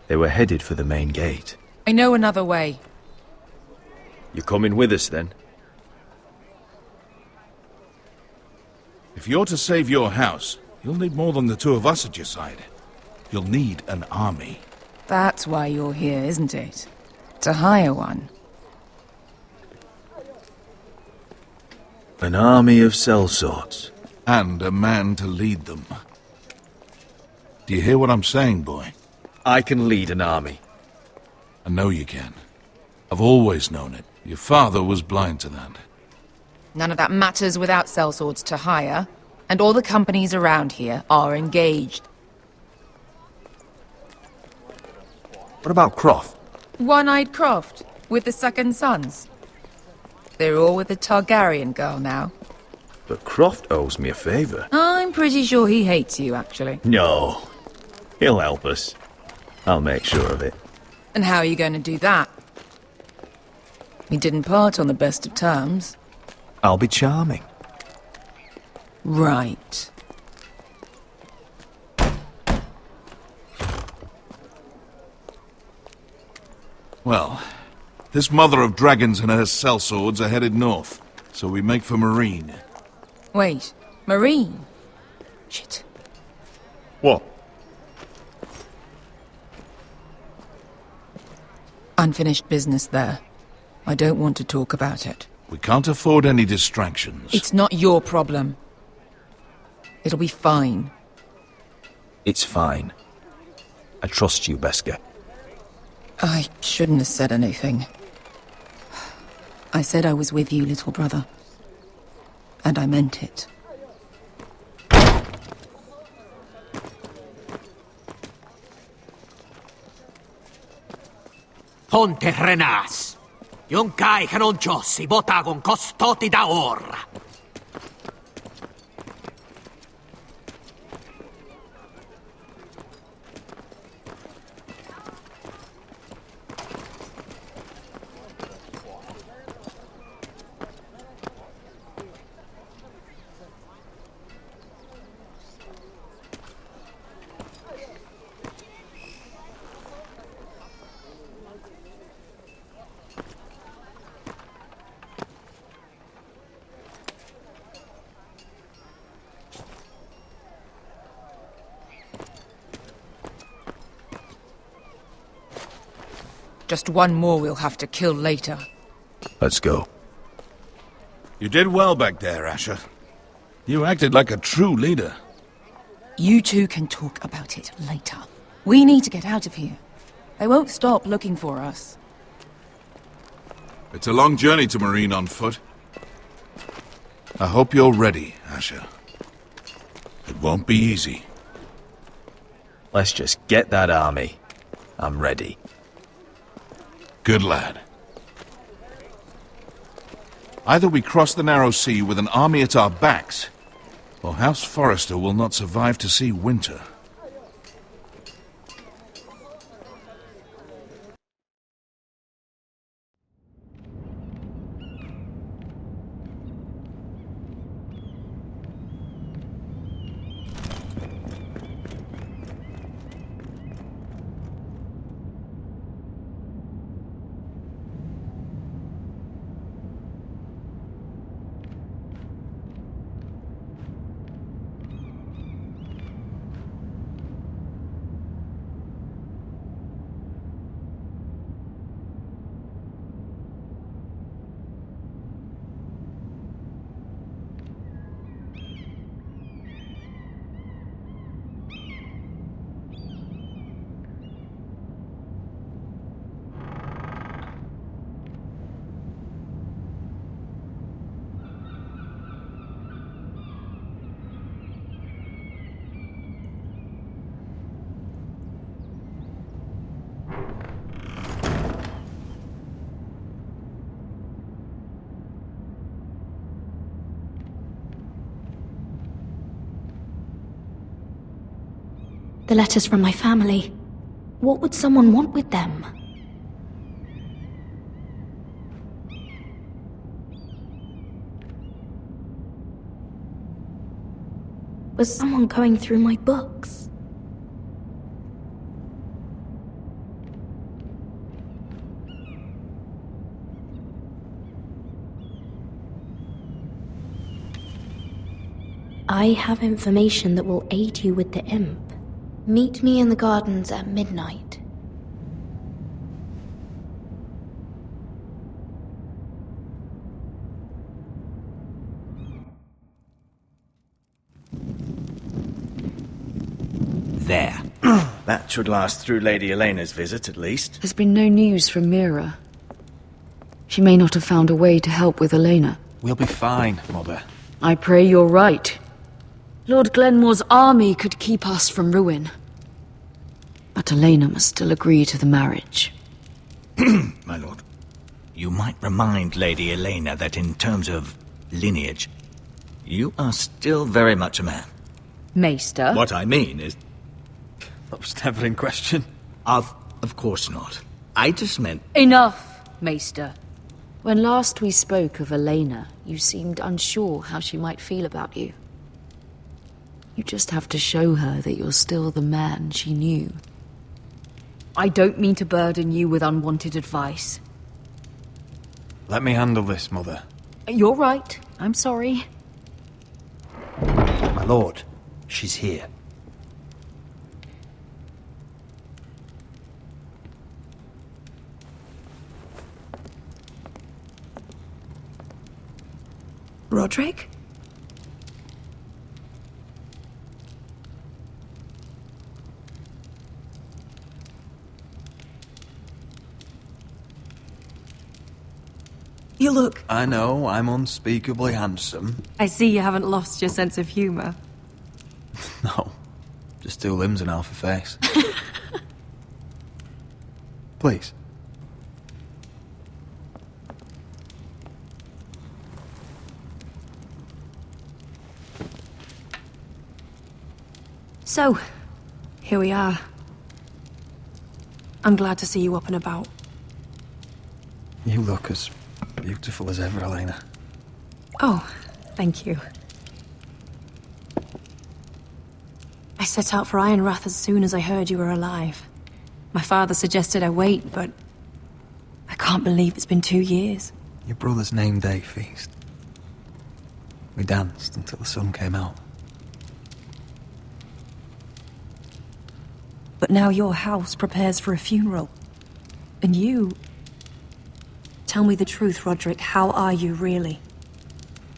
They were headed for the main gate.
I know another way.
You're coming with us, then?
If you're to save your house, you'll need more than the two of us at your side. You'll need an army.
That's why you're here, isn't it? To hire one.
An army of sellswords.
And a man to lead them. Do you hear what I'm saying, boy?
I can lead an army.
I know you can. I've always known it. Your father was blind to that.
None of that matters without sellswords to hire, and all the companies around here are engaged.
What about Croft?
One-eyed Croft, with the second sons. They're all with the Targaryen girl now.
But Croft owes me a favour.
I'm pretty sure he hates you, actually.
No. He'll help us. I'll make sure of it.
And how are you going to do that? We didn't part on the best of terms.
I'll be charming.
Right.
Well, this mother of dragons and her sellswords are headed north, so we make for Marine.
Wait, Marine? Shit.
What?
Unfinished business there. I don't want to talk about it.
We can't afford any distractions.
It's not your problem. It'll be fine.
It's fine. I trust you, Beskha.
I shouldn't have said anything. I said I was with you, little brother. And I meant it.
Ponte Renas. Yon kai canonchos i botagon costoti da ora.
Just one more we'll have to kill later.
Let's go.
You did well back there, Asher. You acted like a true leader.
You two can talk about it later. We need to get out of here. They won't stop looking for us.
It's a long journey to Marine on foot. I hope you're ready, Asher. It won't be easy.
Let's just get that army. I'm ready.
Good lad. Either we cross the narrow sea with an army at our backs, or House Forrester will not survive to see winter.
The letters from my family. What would someone want with them? Was someone going through my books? I have information that will aid you with the imp. Meet me in the gardens at midnight.
There.
That should last through Lady Elena's visit, at least.
There's been no news from Mira. She may not have found a way to help with Elena.
We'll be fine, Mother.
I pray you're right. Lord Glenmore's army could keep us from ruin. But Elena must still agree to the marriage.
My lord. You might remind Lady Elena that in terms of lineage, you are still very much a man.
Maester?
What I mean is...
That was never in question.
Of course not. I just meant...
Enough, Maester. When last we spoke of Elena, you seemed unsure how she might feel about you. You just have to show her that you're still the man she knew. I don't mean to burden you with unwanted advice.
Let me handle this, Mother.
You're right. I'm sorry.
My lord, she's here.
Roderick? You look...
I know, I'm unspeakably handsome.
I see you haven't lost your sense of humour.
No, just 2 limbs and half a face. Please.
So, here we are. I'm glad to see you up and about.
You look as beautiful as ever, Elena.
Oh, thank you. I set out for Ironrath as soon as I heard you were alive. My father suggested I wait, but I can't believe it's been 2 years.
Your brother's name day feast. We danced until the sun came out.
But now your house prepares for a funeral. And you... Tell me the truth, Roderick. How are you, really?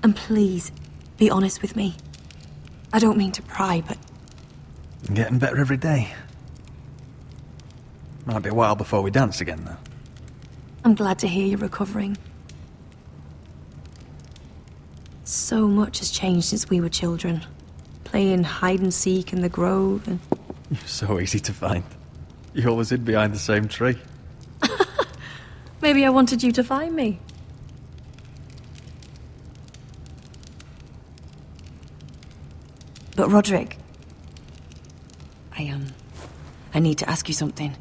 And please, be honest with me. I don't mean to pry, but...
I'm getting better every day. Might be a while before we dance again, though.
I'm glad to hear you're recovering. So much has changed since we were children. Playing hide-and-seek in the grove and...
You're so easy to find. You always hid behind the same tree.
Maybe I wanted you to find me. But Roderick... I need to ask you something.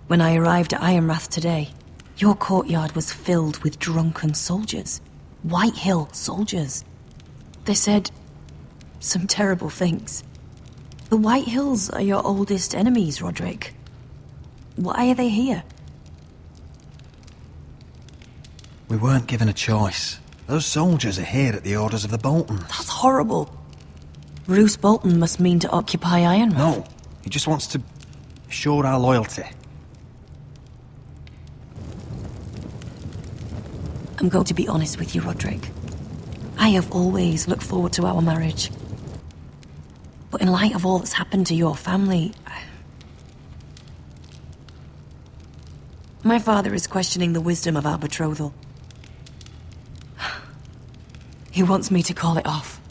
When I arrived at Ironrath today, your courtyard was filled with drunken soldiers. White Hill soldiers. They said some terrible things. The White Hills are your oldest enemies, Roderick. Why are they here?
We weren't given a choice. Those soldiers are here at the orders of the Boltons.
That's horrible. Roose Bolton must mean to occupy Ironrath.
No, he just wants to assure our loyalty.
I'm going to be honest with you, Roderick. I have always looked forward to our marriage. But in light of all that's happened to your family... My father is questioning the wisdom of our betrothal. He wants me to call it off.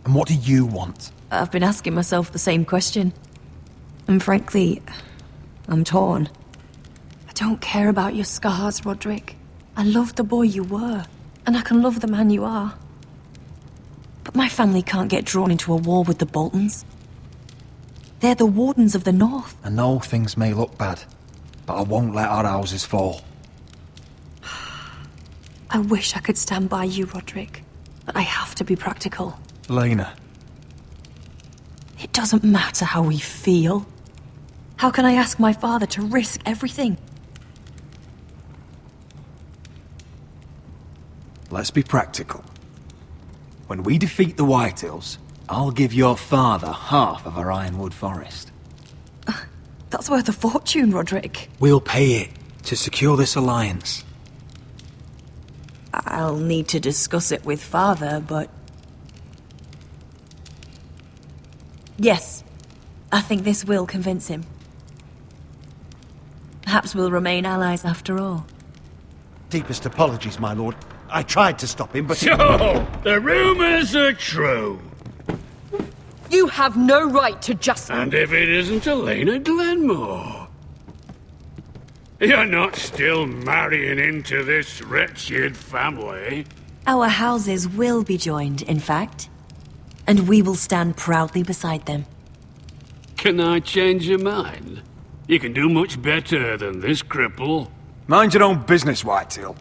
And what do you want?
I've been asking myself the same question. And frankly, I'm torn. I don't care about your scars, Roderick. I love the boy you were, and I can love the man you are. But my family can't get drawn into a war with the Boltons. They're the Wardens of the North.
I know things may look bad, but I won't let our houses fall.
I wish I could stand by you, Roderick, but I have to be practical.
Lena.
It doesn't matter how we feel. How can I ask my father to risk everything?
Let's be practical. When we defeat the Whitehills, I'll give your father half of our Ironwood Forest.
That's worth a fortune, Roderick.
We'll pay it to secure this alliance.
I'll need to discuss it with father, but... Yes, I think this will convince him. Perhaps we'll remain allies after all.
Deepest apologies, my lord. I tried to stop him, but...
So, the rumors are true.
You have no right to just...
And if it isn't Elena Glenmore? You're not still marrying into this wretched family.
Our houses will be joined, in fact. And we will stand proudly beside them.
Can I change your mind? You can do much better than this cripple.
Mind your own business, Whitetail.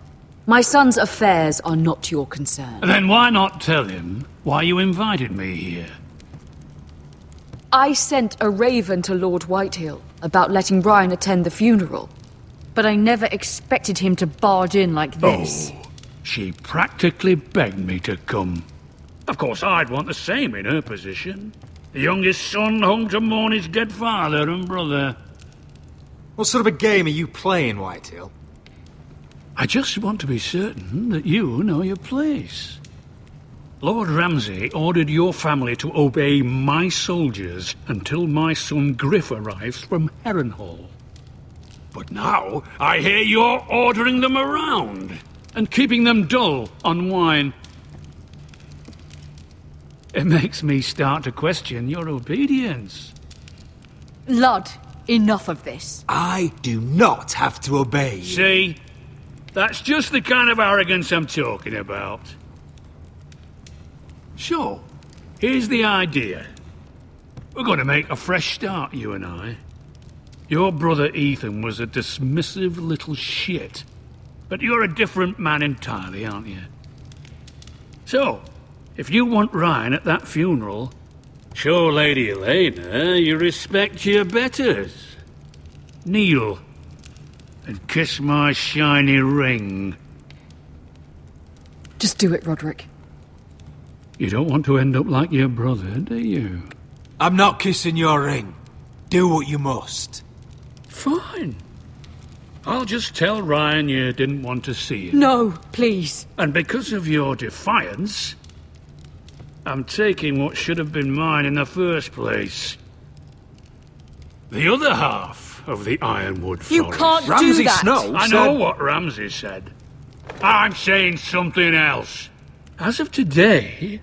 My son's affairs are not your concern.
Then why not tell him why you invited me here?
I sent a raven to Lord Whitehill about letting Brian attend the funeral. But I never expected him to barge in like this.
Oh, she practically begged me to come. Of course, I'd want the same in her position. The youngest son home to mourn his dead father and brother.
What sort of a game are you playing, Whitetail?
I just want to be certain that you know your place. Lord Ramsay ordered your family to obey my soldiers until my son Griff arrives from Harrenhal. But now, I hear you're ordering them around and keeping them dull on wine. It makes me start to question your obedience.
Lud, enough of this.
I do not have to obey you.
See? That's just the kind of arrogance I'm talking about. So, here's the idea. We're going to make a fresh start, you and I. Your brother Ethan was a dismissive little shit. But you're a different man entirely, aren't you? So, if you want Ryan at that funeral, show Lady Elena you respect your betters. Kneel and kiss my shiny ring.
Just do it, Roderick.
You don't want to end up like your brother, do you?
I'm not kissing your ring. Do what you must.
Fine. I'll just tell Ryan you didn't want to see him.
No, please.
And because of your defiance, I'm taking what should have been mine in the first place. The other half of the Ironwood Forest.
You can't
Ramsay
do that.
Snow
I
said...
know what Ramsay said. I'm saying something else. As of today,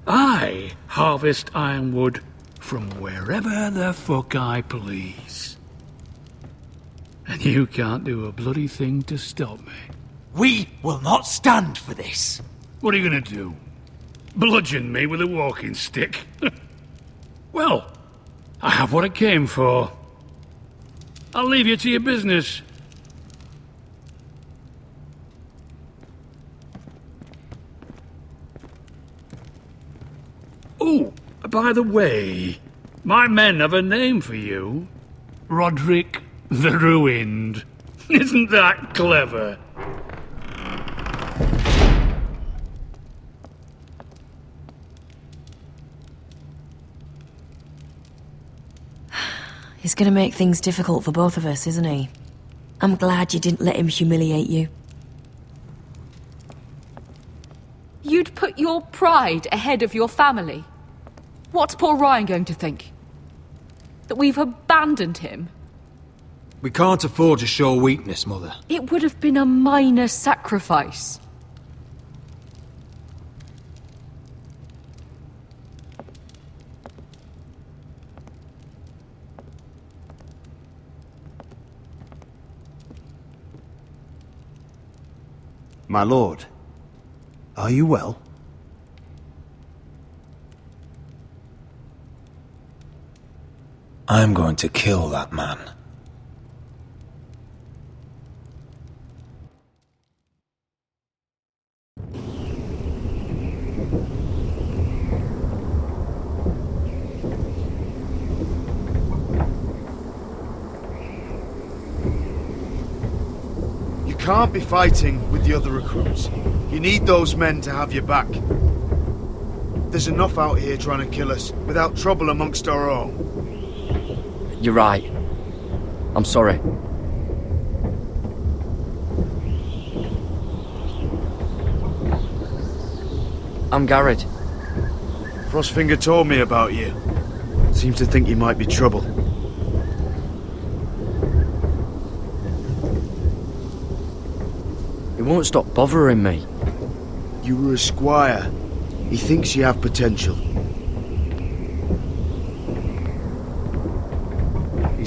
I harvest ironwood from wherever the fuck I please. And you can't do a bloody thing to stop me.
We will not stand for this.
What are you gonna do? Bludgeon me with a walking stick? Well, I have what I came for. I'll leave you to your business. Oh, by the way, my men have a name for you. Roderick the Ruined. Isn't that clever?
He's gonna make things difficult for both of us, isn't he? I'm glad you didn't let him humiliate you.
You'd put your pride ahead of your family. What's poor Ryan going to think? That we've abandoned him?
We can't afford to show weakness, Mother.
It would have been a minor sacrifice.
My lord, are you well?
I'm going to kill that man.
You can't be fighting with the other recruits. You need those men to have your back. There's enough out here trying to kill us without trouble amongst our own.
You're right. I'm sorry. I'm Garrett.
Frostfinger told me about you. Seems to think you might be trouble.
He won't stop bothering me.
You were a squire. He thinks you have potential.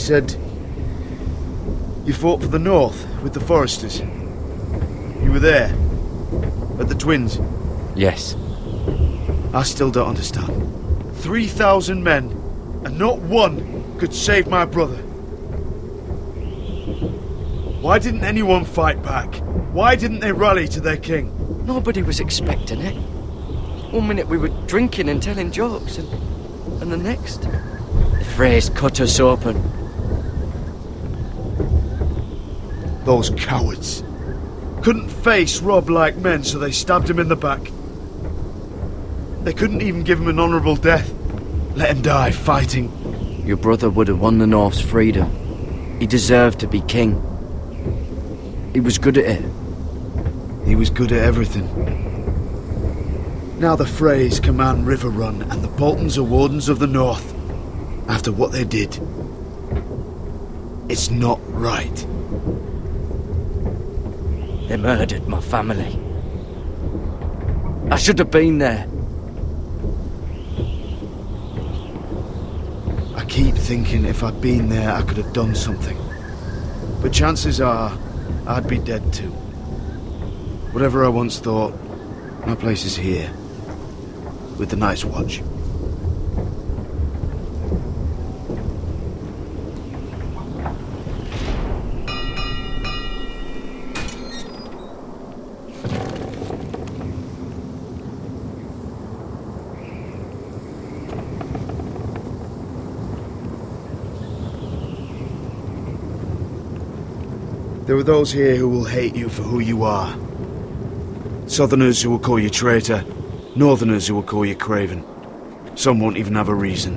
said you fought for the North with the Forresters. You were there, at the Twins.
Yes.
I still don't understand. 3,000 men, and not one could save my brother. Why didn't anyone fight back? Why didn't they rally to their king?
Nobody was expecting it. One minute we were drinking and telling jokes, and the next...
The Freys cut us open.
Those cowards. Couldn't face Robb like men, so they stabbed him in the back. They couldn't even give him an honourable death. Let him die fighting.
Your brother would have won the North's freedom. He deserved to be king. He was good at it.
He was good at everything. Now the Freys command River Run, and the Boltons are wardens of the North. After what they did. It's not right.
They murdered my family. I should have been there.
I keep thinking if I'd been there, I could have done something. But chances are, I'd be dead too. Whatever I once thought, my place is here. With the Night's Watch. There are those here who will hate you for who you are. Southerners who will call you traitor, Northerners who will call you craven. Some won't even have a reason,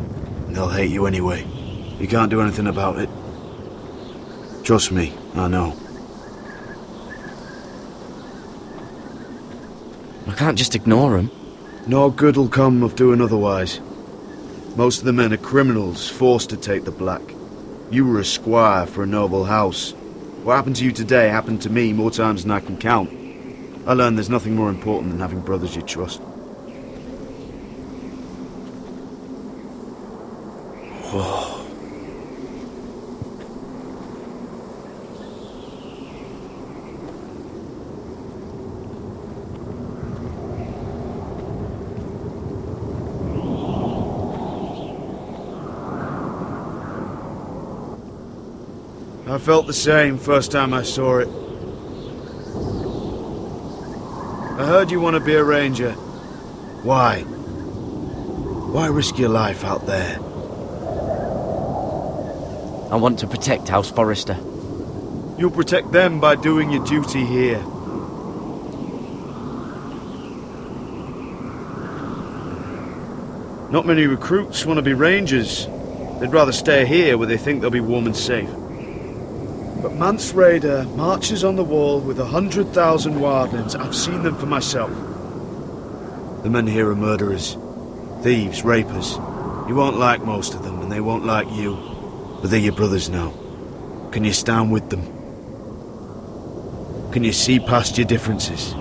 and they'll hate you anyway. You can't do anything about it. Trust me, I know.
I can't just ignore him.
No good will come of doing otherwise. Most of the men are criminals, forced to take the black. You were a squire for a noble house. What happened to you today happened to me more times than I can count. I learned there's nothing more important than having brothers you trust. Whoa. I felt the same first time I saw it. I heard you want to be a ranger. Why? Why risk your life out there?
I want to protect House Forrester.
You'll protect them by doing your duty here. Not many recruits want to be rangers. They'd rather stay here where they think they'll be warm and safe. But Mance Rayder marches on the wall with 100,000 wildlings. I've seen them for myself. The men here are murderers, thieves, rapers. You won't like most of them, and they won't like you. But they're your brothers now. Can you stand with them? Can you see past your differences?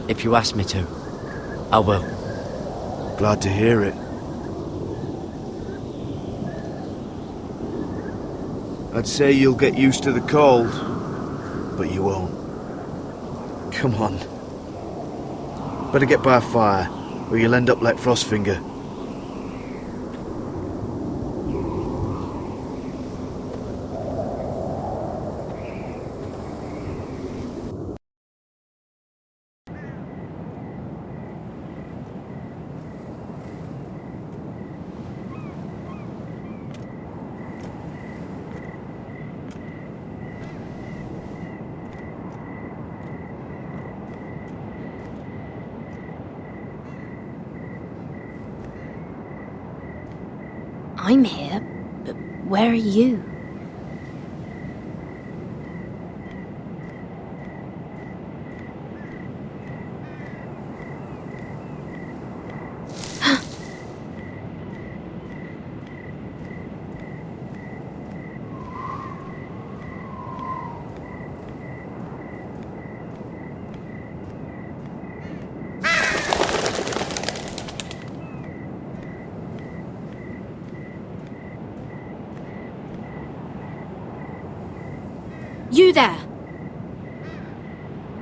If you ask me to, I will.
Glad to hear it. I'd say you'll get used to the cold, but you won't. Come on. Better get by a fire, or you'll end up like Frostfinger.
I'm here, but where are you? You there!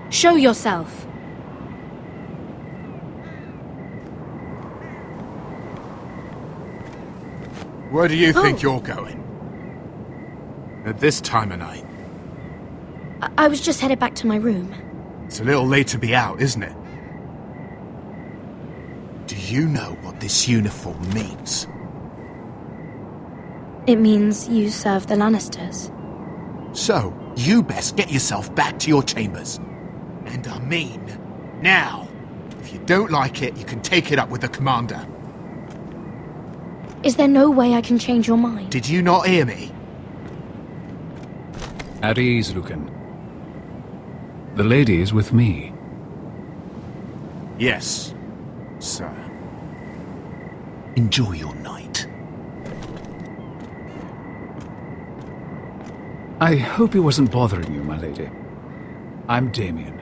Show yourself.
Where do you think you're going? At this time of night?
I was just headed back to my room.
It's a little late to be out, isn't it? Do you know what this uniform means?
It means you serve the Lannisters.
So, you best get yourself back to your chambers. And I mean, now. If you don't like it, you can take it up with the commander.
Is there no way I can change your mind?
Did you not hear me?
At ease, Lucan. The lady is with me.
Yes, sir. Enjoy your night.
I hope he wasn't bothering you, my lady. I'm Damien.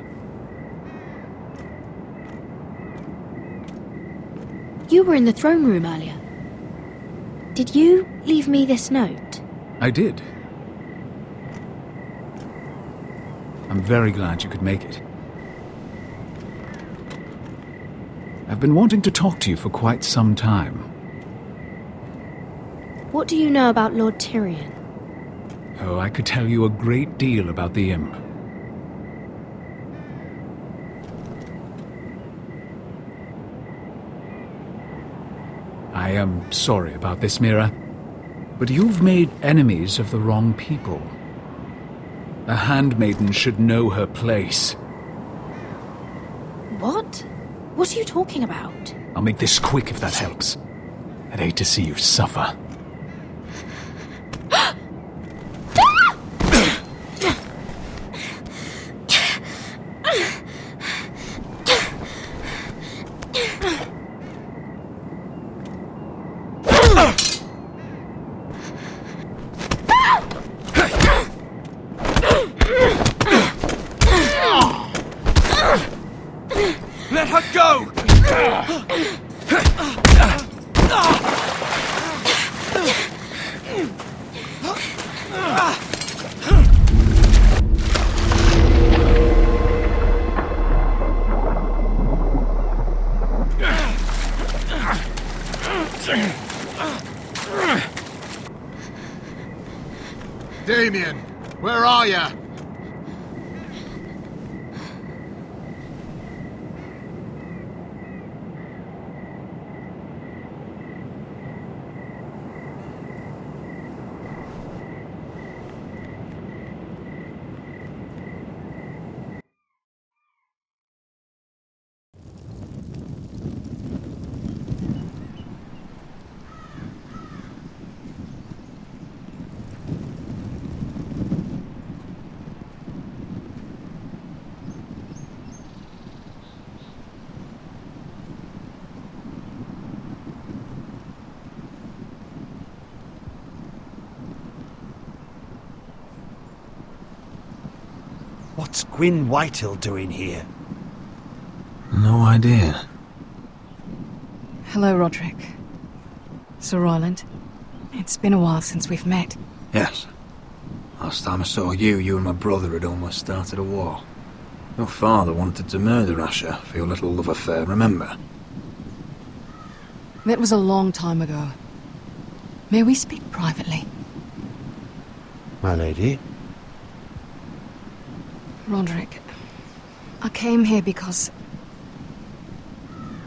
You were in the throne room earlier. Did you leave me this note?
I did. I'm very glad you could make it. I've been wanting to talk to you for quite some time.
What do you know about Lord Tyrion?
Oh, I could tell you a great deal about the Imp. I am sorry about this, Mira, but you've made enemies of the wrong people. A handmaiden should know her place.
What? What are you talking about?
I'll make this quick if that helps. I'd hate to see you suffer.
Let her go!
Damien, where are you?
What's Gwyn Whitehill doing here?
No idea.
Hello, Roderick. Sir Royland. It's been a while since we've met.
Yes. Last time I saw you, you and my brother had almost started a war. Your father wanted to murder Asher for your little love affair, remember?
That was a long time ago. May we speak privately?
My lady?
Roderick, I came here because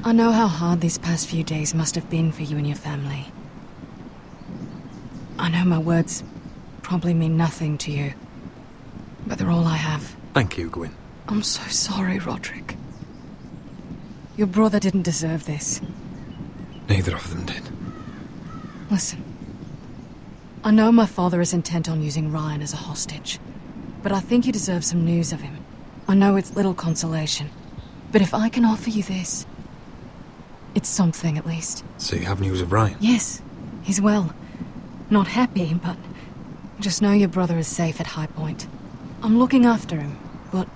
I know how hard these past few days must have been for you and your family. I know my words probably mean nothing to you, but they're all I have.
Thank you, Gwyn.
I'm so sorry, Roderick. Your brother didn't deserve this.
Neither of them did.
Listen, I know my father is intent on using Ryan as a hostage, but I think you deserve some news of him. I know it's little consolation, but if I can offer you this, it's something at least.
So you have news of Ryan?
Yes, he's well. Not happy, but just know your brother is safe at High Point. I'm looking after him, but...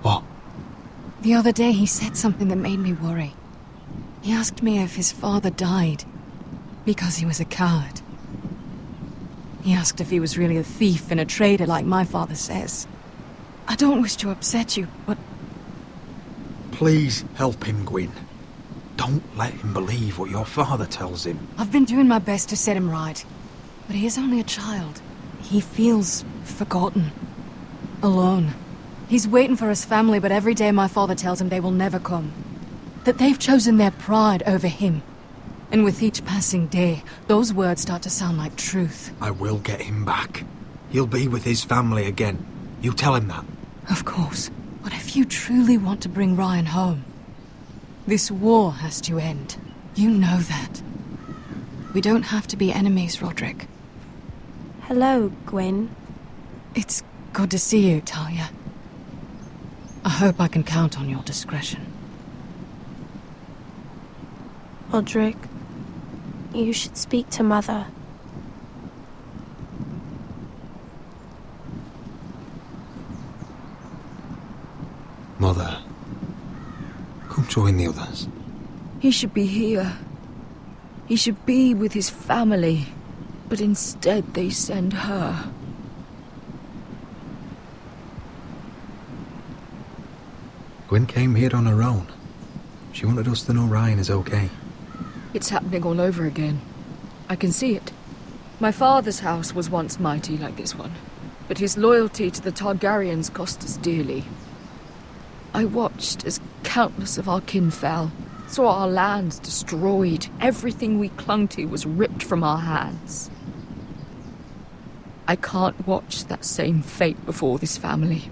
What?
The other day he said something that made me worry. He asked me if his father died because he was a coward.
He asked if he was really a thief and a traitor like my father says. I don't wish to upset you, but...
Please help him, Gwyn. Don't let him believe what your father tells him.
I've been doing my best to set him right. But he is only a child. He feels forgotten. Alone. He's waiting for his family, but every day my father tells him they will never come. That they've chosen their pride over him. And with each passing day, those words start to sound like truth.
I will get him back. He'll be with his family again. You tell him that.
Of course. But if you truly want to bring Ryan home, this war has to end. You know that. We don't have to be enemies, Roderick.
Hello, Gwyn.
It's good to see you, Talia. I hope I can count on your discretion.
Roderick, you should speak to Mother.
Mother, come join the others.
He should be here. He should be with his family. But instead they send her.
Gwyn came here on her own. She wanted us to know Ryan is okay.
It's happening all over again. I can see it. My father's house was once mighty like this one, but his loyalty to the Targaryens cost us dearly. I watched as countless of our kin fell, saw our lands destroyed, everything we clung to was ripped from our hands. I can't watch that same fate before this family.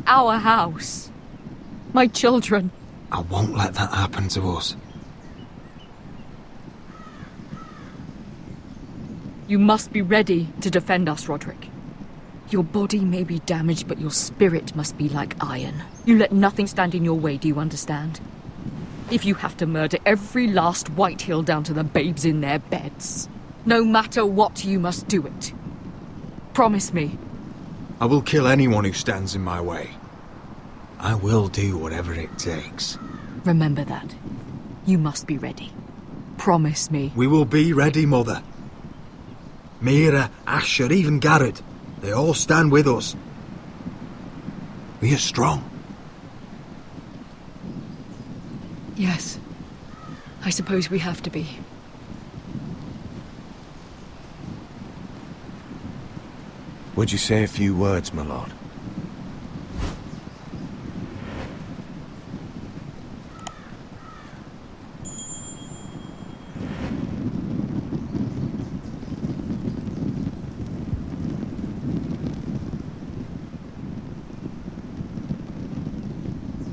Our house. My children.
I won't let that happen to us.
You must be ready to defend us, Roderick. Your body may be damaged, but your spirit must be like iron. You let nothing stand in your way, do you understand? If you have to murder every last Whitehill down to the babes in their beds, no matter what, you must do it. Promise me.
I will kill anyone who stands in my way. I will do whatever it takes.
Remember that. You must be ready. Promise me.
We will be ready, Mother. Mira, Asher, even Garrett. They all stand with us. We are strong.
Yes. I suppose we have to be.
Would you say a few words, my lord?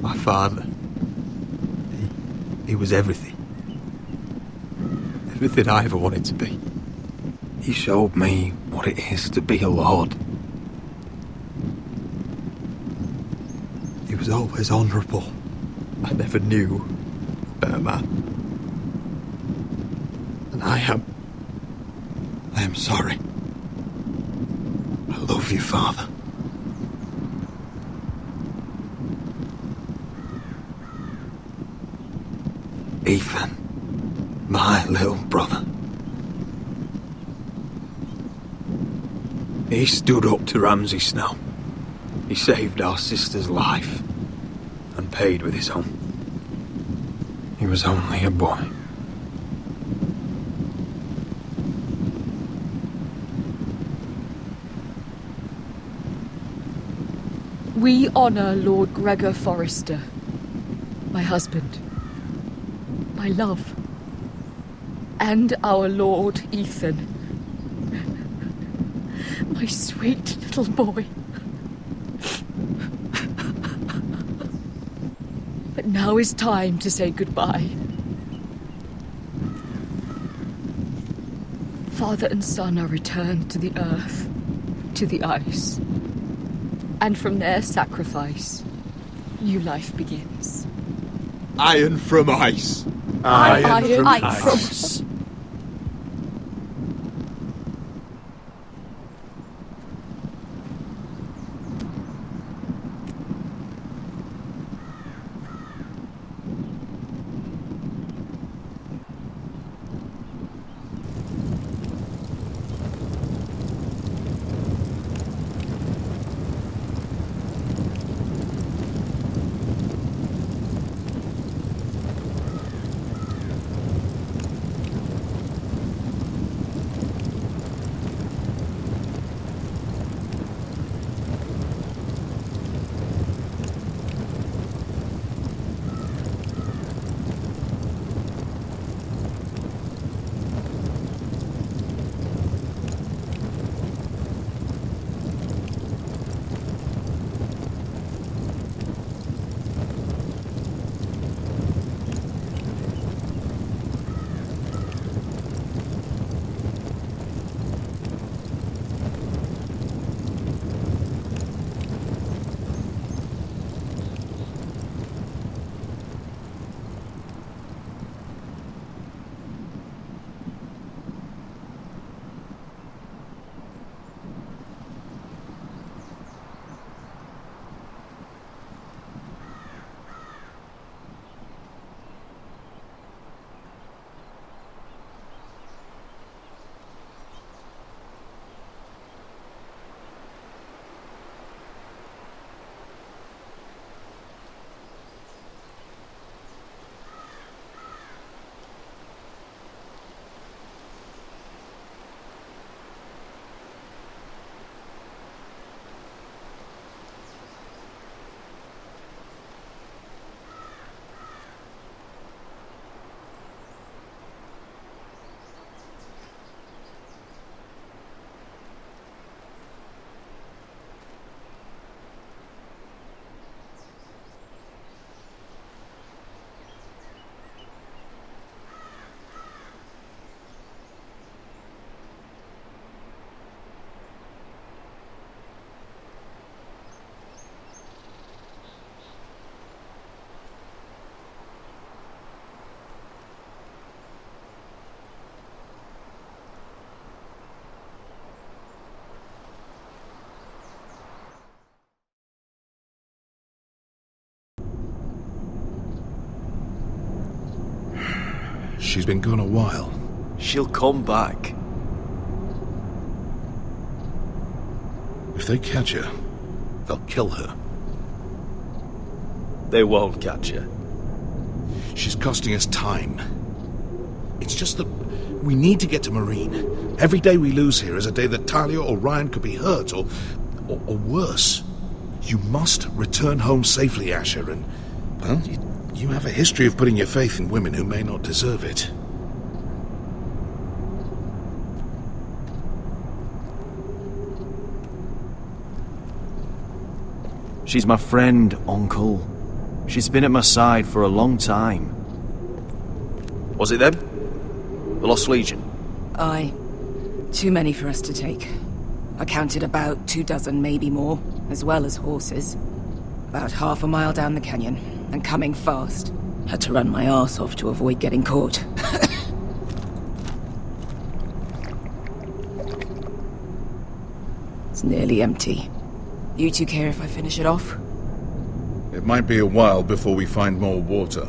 My father. He was everything. Everything I ever wanted to be. He showed me what it is to be a lord. He was always honourable. I never knew a better man. And I am sorry. I love you, Father. Ethan, my little brother. He stood up to Ramsay Snow. He saved our sister's life and paid with his own. He was only a boy.
We honor Lord Gregor Forrester, my husband, my love, and our Lord Ethan, my sweet little boy. But now is time to say goodbye. Father and son are returned to the earth, to the ice. And from their sacrifice, new life begins.
Iron from ice.
Iron from ice.
She's been gone a while.
She'll come back.
If they catch her, they'll kill her.
They won't catch her.
She's costing us time. It's just that we need to get to Marine. Every day we lose here is a day that Talia or Ryan could be hurt, or worse. You must return home safely, Asher, and, well, you have a history of putting your faith in women who may not deserve it.
She's my friend, Uncle. She's been at my side for a long time. Was it them? The Lost Legion?
Aye. Too many for us to take. I counted about 24, maybe more, as well as horses. About half a mile down the canyon, and coming fast. Had to run my arse off to avoid getting caught. It's nearly empty. You two care if I finish it off?
It might be a while before we find more water.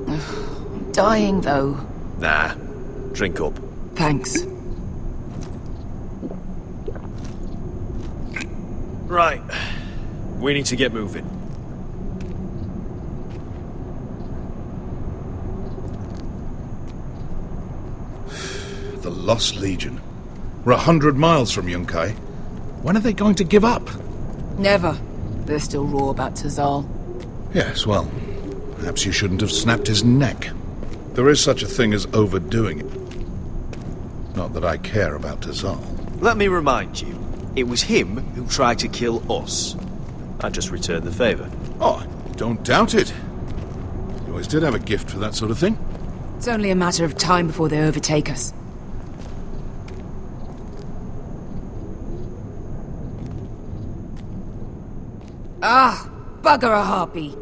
I'm dying, though.
Nah. Drink up.
Thanks.
Right. We need to get moving.
The Lost Legion. We're 100 miles from Yunkai. When are they going to give up?
Never. They're still raw about Tazal.
Yes, well, perhaps you shouldn't have snapped his neck. There is such a thing as overdoing it. Not that I care about Tazal.
Let me remind you, it was him who tried to kill us. I just returned the favor.
Oh, don't doubt it. You always did have a gift for that sort of thing.
It's only a matter of time before they overtake us. Ah, bugger a harpy.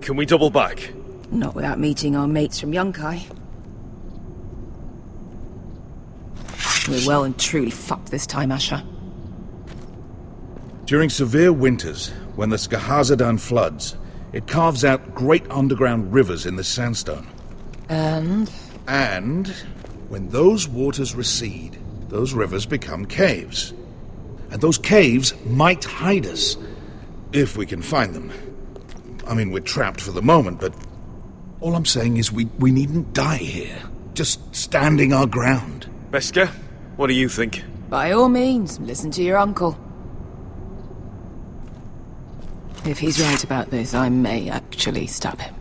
Can we double back?
Not without meeting our mates from Yunkai. We're well and truly fucked this time, Asher.
During severe winters, when the Skahazadan floods, it carves out great underground rivers in the sandstone.
And?
And when those waters recede, those rivers become caves. And those caves might hide us, if we can find them. I mean, we're trapped for the moment, but all I'm saying is we needn't die here. Just standing our ground.
Beskha, what do you think?
By all means, listen to your uncle. If he's right about this, I may actually stab him.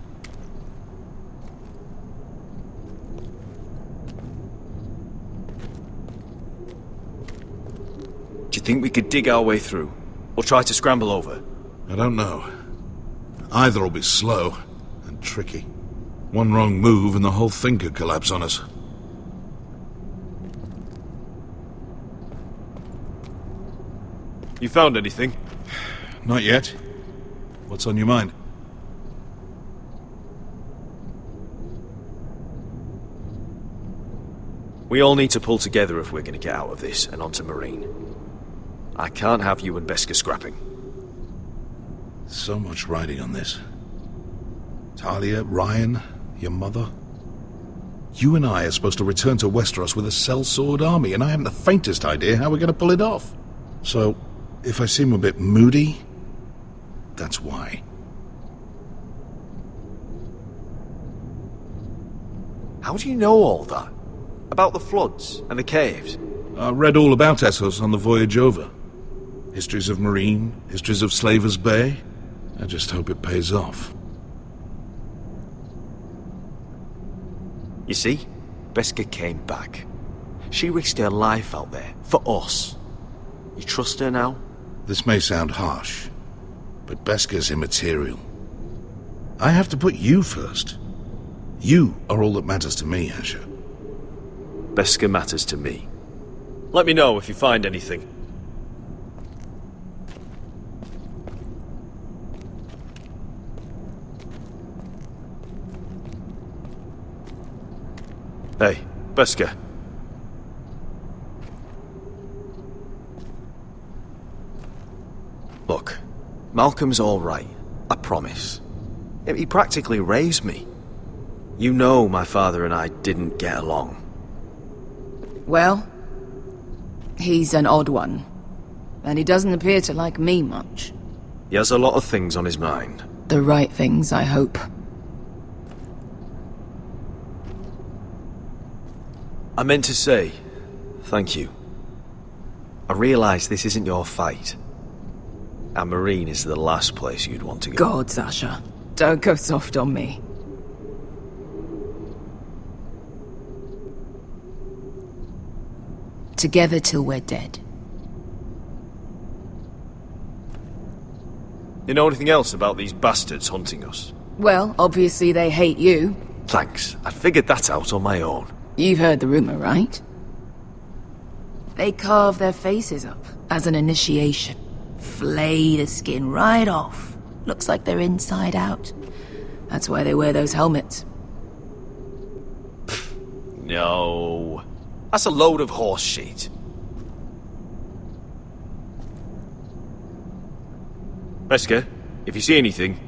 Do you think we could dig our way through? Or try to scramble over?
I don't know. Either will be slow and tricky. One wrong move and the whole thing could collapse on us.
You found anything?
Not yet. What's on your mind?
We all need to pull together if we're going to get out of this and onto Marine. I can't have you and Beskha scrapping.
So much riding on this. Talia, Ryan, your mother. You and I are supposed to return to Westeros with a sellsword army, and I haven't the faintest idea how we're going to pull it off. So, if I seem a bit moody, that's why.
How do you know all that? About the floods and the caves?
I read all about Essos on the voyage over. Histories of Marine, histories of Slaver's Bay. I just hope it pays off.
You see, Beskha came back. She risked her life out there, for us. You trust her now?
This may sound harsh, but Beskha's immaterial. I have to put you first. You are all that matters to me, Asher.
Beskha matters to me. Let me know if you find anything. Hey, Beskha. Look, Malcolm's all right, I promise. He practically raised me. You know my father and I didn't get along.
Well, he's an odd one. And he doesn't appear to like me much.
He has a lot of things on his mind.
The right things, I hope.
I meant to say, thank you. I realise this isn't your fight. And Marine is the last place you'd want to go.
God, Sasha. Don't go soft on me. Together till we're dead.
You know anything else about these bastards hunting us?
Well, obviously they hate you.
Thanks. I figured that out on my own.
You've heard the rumor, right? They carve their faces up as an initiation. Flay the skin right off. Looks like they're inside out. That's why they wear those helmets.
No. That's a load of horse shit. Wesker, if you see anything...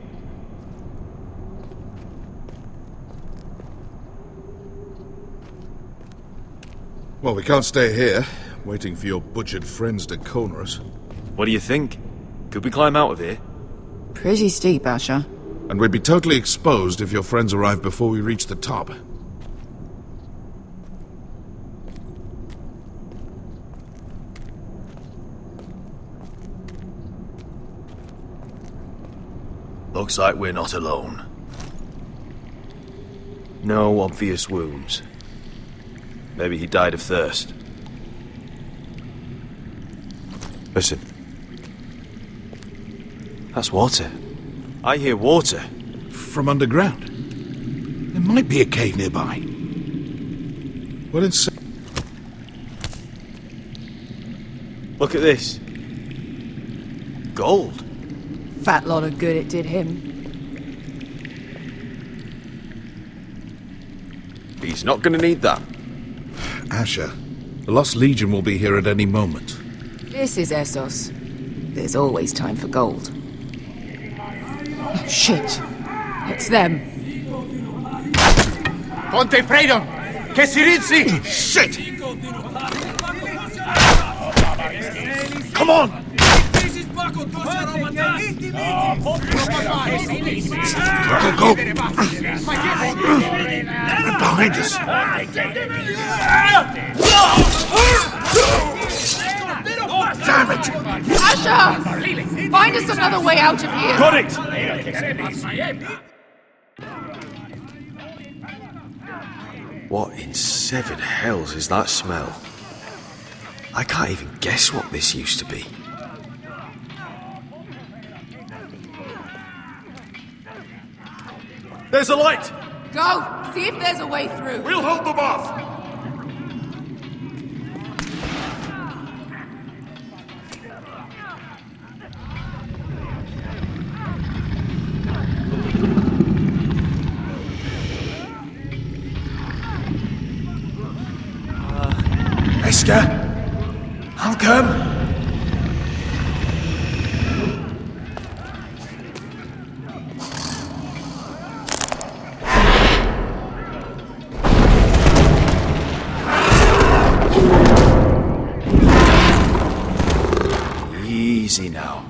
Well, we can't stay here, waiting for your butchered friends to corner us.
What do you think? Could we climb out of here?
Pretty steep, Asher.
And we'd be totally exposed if your friends arrived before we reach the top.
Looks like we're not alone. No obvious wounds. Maybe he died of thirst. Listen. That's water. I hear water.
From underground. There might be a cave nearby. Well, it's...
Look at this. Gold.
Fat lot of good it did him.
He's not gonna need that.
Asher, the Lost Legion will be here at any moment.
This is Essos. There's always time for gold. Oh, shit. It's them.
Ponte Freedom! Che si rizzi!
Shit!
Come on!
Go! Behind us! Damn it!
Asher! Find us another way out of here!
Got it! What in seven hells is that smell? I can't even guess what this used to be. There's a light!
Go! See if there's a way through!
We'll hold them off!
Wesker! I'll come! Easy now.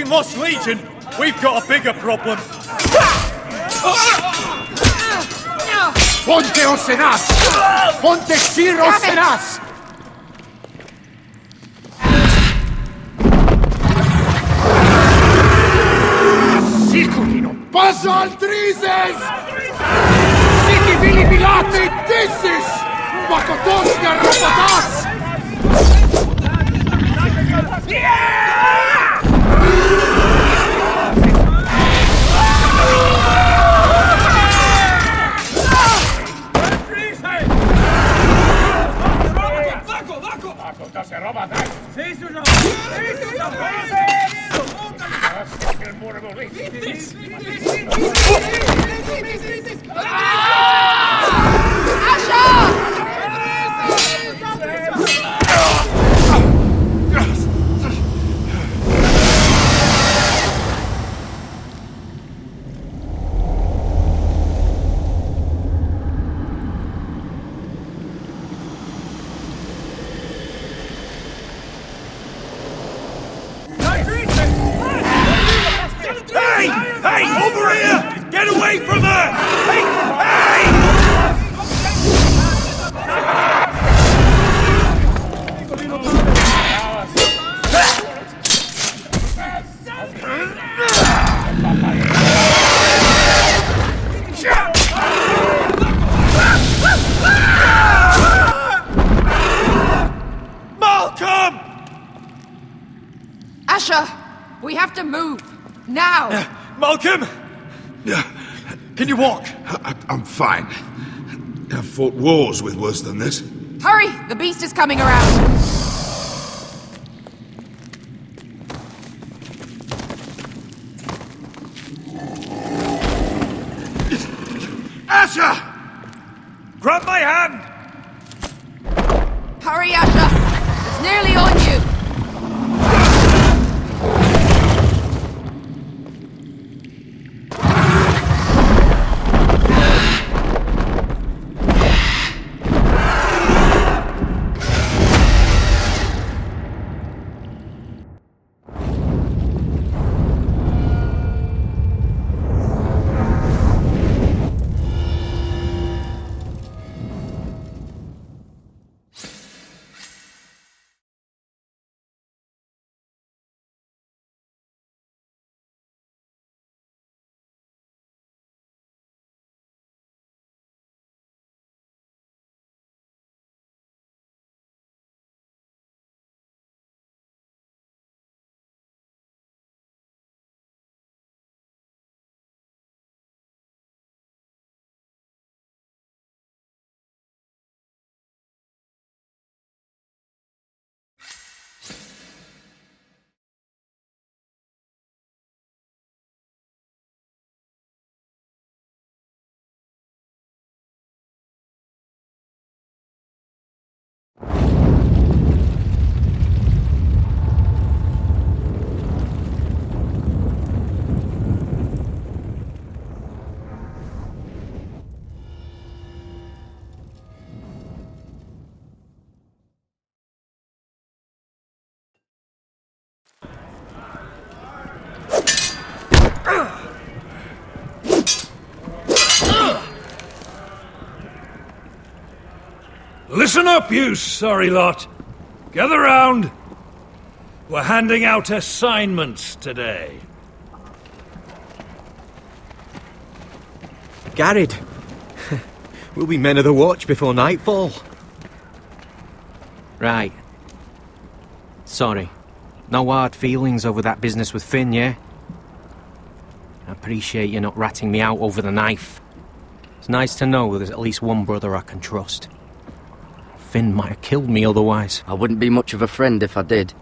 Lost Legion, we've got a bigger problem.
Ponte Osenas! Ponte Sir Osenas! Sikulino! Paso Altrises! Siki Vili Pilate Dissis! Pakotoska Ropatas!
Hey! Over here! Get away from her! Hey! Hey! Malcolm!
Asher! We have to move! Now!
Malcolm! Can you walk?
I'm fine. I've fought wars with worse than this.
Hurry! The beast is coming around!
Asher! Grab my hand!
Hurry, Asher! It's nearly on you!
Listen up, you sorry lot. Gather round. We're handing out assignments today.
Garrett. We'll be men of the watch before nightfall. Right. Sorry. No hard feelings over that business with Finn, yeah? I appreciate you not ratting me out over the knife. It's nice to know there's at least one brother I can trust. Finn might have killed me otherwise.
I wouldn't be much of a friend if I did.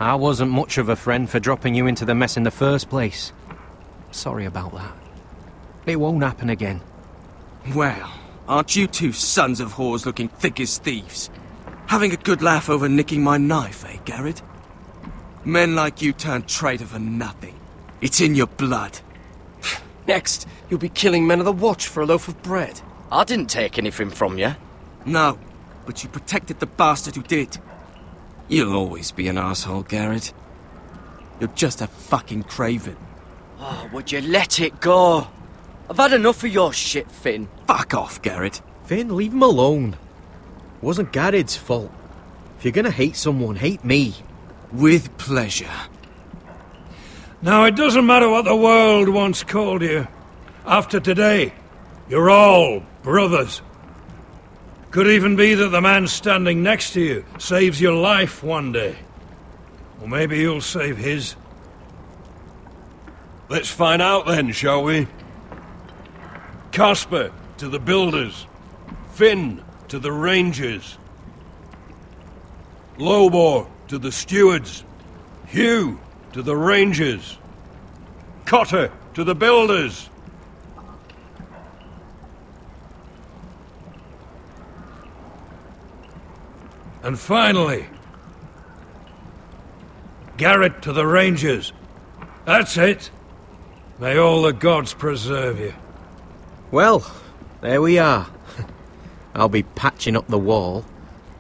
I wasn't much of a friend for dropping you into the mess in the first place. Sorry about that. It won't happen again.
Well, aren't you two sons of whores looking thick as thieves? Having a good laugh over nicking my knife, eh, Garrett? Men like you turn traitor for nothing. It's in your blood.
Next, you'll be killing men of the watch for a loaf of bread.
I didn't take anything from you.
No, but you protected the bastard who did. You'll always be an asshole, Garrett. You're just a fucking craven.
Oh, would you let it go? I've had enough of your shit, Finn.
Fuck off, Garrett.
Finn, leave him alone. It wasn't Garrett's fault. If you're gonna hate someone, hate me.
With pleasure.
Now, it doesn't matter what the world once called you. After today, you're all brothers. Could even be that the man standing next to you saves your life one day. Or maybe you'll save his.
Let's find out then, shall we? Casper to the builders. Finn to the rangers. Lobor to the stewards. Hugh to the rangers. Cotter to the builders. And finally, Garrett to the Rangers. That's it. May all the gods preserve you.
Well, there we are. I'll be patching up the wall,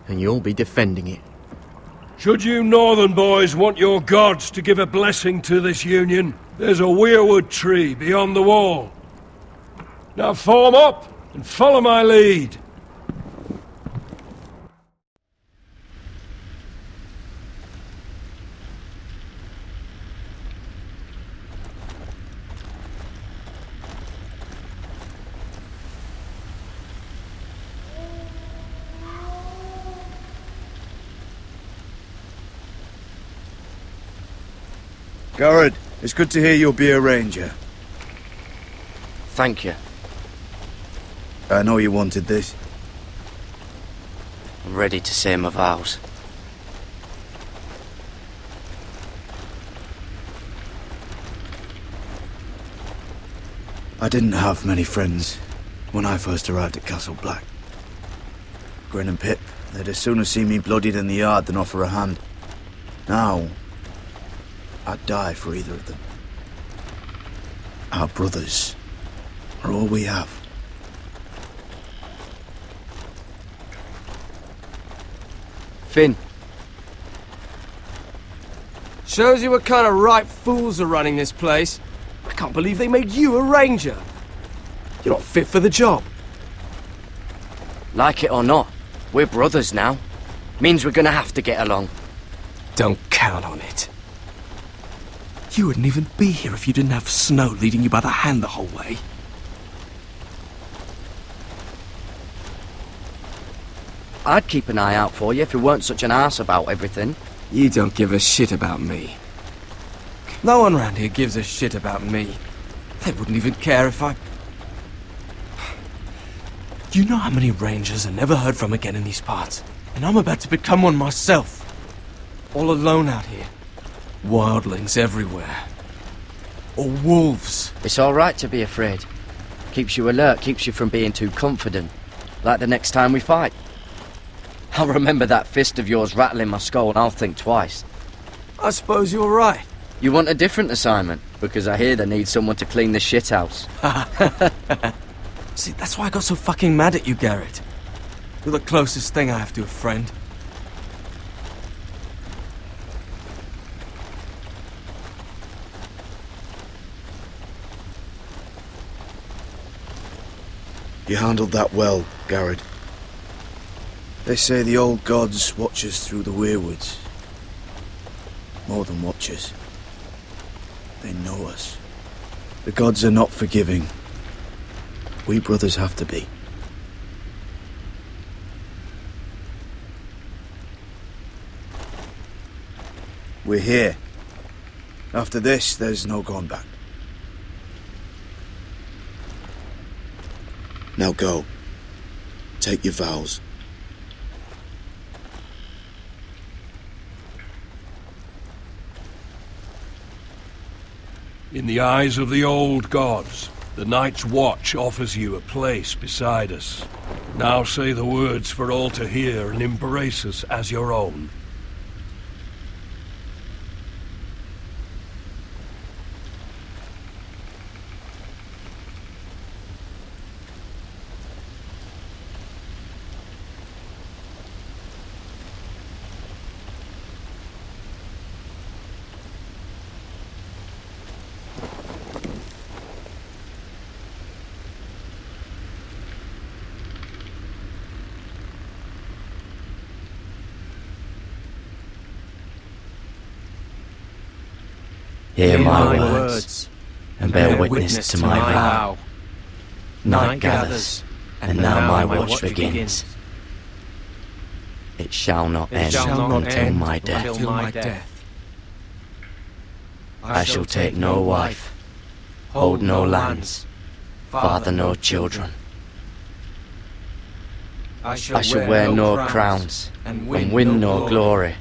and you'll be defending it.
Should you northern boys want your gods to give a blessing to this union, there's a weirwood tree beyond the wall. Now form up and follow my lead.
Garrett, it's good to hear you'll be a ranger.
Thank you.
I know you wanted this.
I'm ready to say my vows.
I didn't have many friends when I first arrived at Castle Black. Grin and Pip, they'd as soon have seen me bloodied in the yard than offer a hand. Now, I'd die for either of them. Our brothers are all we have.
Finn.
Shows you what kind of ripe fools are running this place. I can't believe they made you a ranger. You're not fit for the job.
Like it or not, we're brothers now. Means we're gonna have to get along.
Don't count on it. You wouldn't even be here if you didn't have Snow leading you by the hand the whole way.
I'd keep an eye out for you if you weren't such an arse about everything.
You don't give a shit about me. No one around here gives a shit about me. They wouldn't even care if I... You know how many rangers are never heard from again in these parts? And I'm about to become one myself. All alone out here. Wildlings everywhere. Or wolves.
It's alright to be afraid. Keeps you alert, keeps you from being too confident. Like the next time we fight. I'll remember that fist of yours rattling my skull and I'll think twice.
I suppose you're right.
You want a different assignment? Because I hear they need someone to clean the shithouse.
See, that's why I got so fucking mad at you, Garrett. You're the closest thing I have to a friend.
You handled that well, Garrett. They say the old gods watch us through the weirwoods. More than watch us. They know us. The gods are not forgiving. We brothers have to be. We're here. After this, there's no going back. Now go. Take your vows.
In the eyes of the old gods, the Night's Watch offers you a place beside us. Now say the words for all to hear and embrace us as your own.
Hear my words, and bear witness to my vow. Night gathers, and now my watch begins. It shall not end until my death. I shall take no wife, hold no lands, father no children. I shall wear no crowns, and win no glory.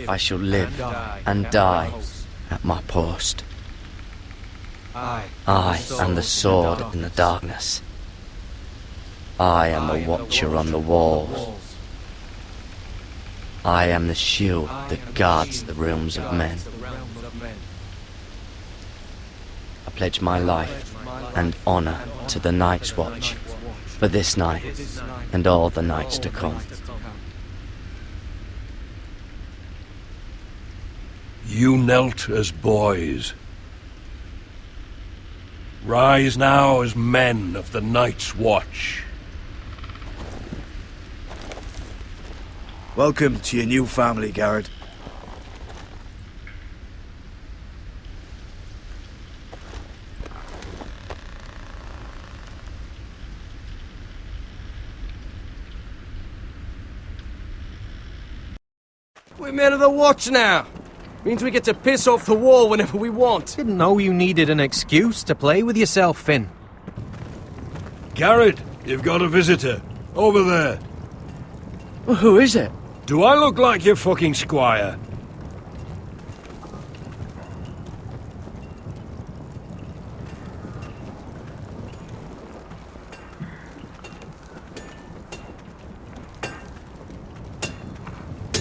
I shall live and die at my post.
I
am the sword in the darkness. I am the watcher on the walls. I am the shield that guards the realms of men. I pledge my life and honor to the Night's Watch for this night and all the nights to come.
You knelt as boys. Rise now as men of the Night's Watch.
Welcome to your new family, Garrett.
We're men of the Watch now. Means we get to piss off the wall whenever we want.
didn't know you needed an excuse to play with yourself, Finn.
Garrett, you've got a visitor. Over there.
Well, who is it?
Do I look like your fucking squire?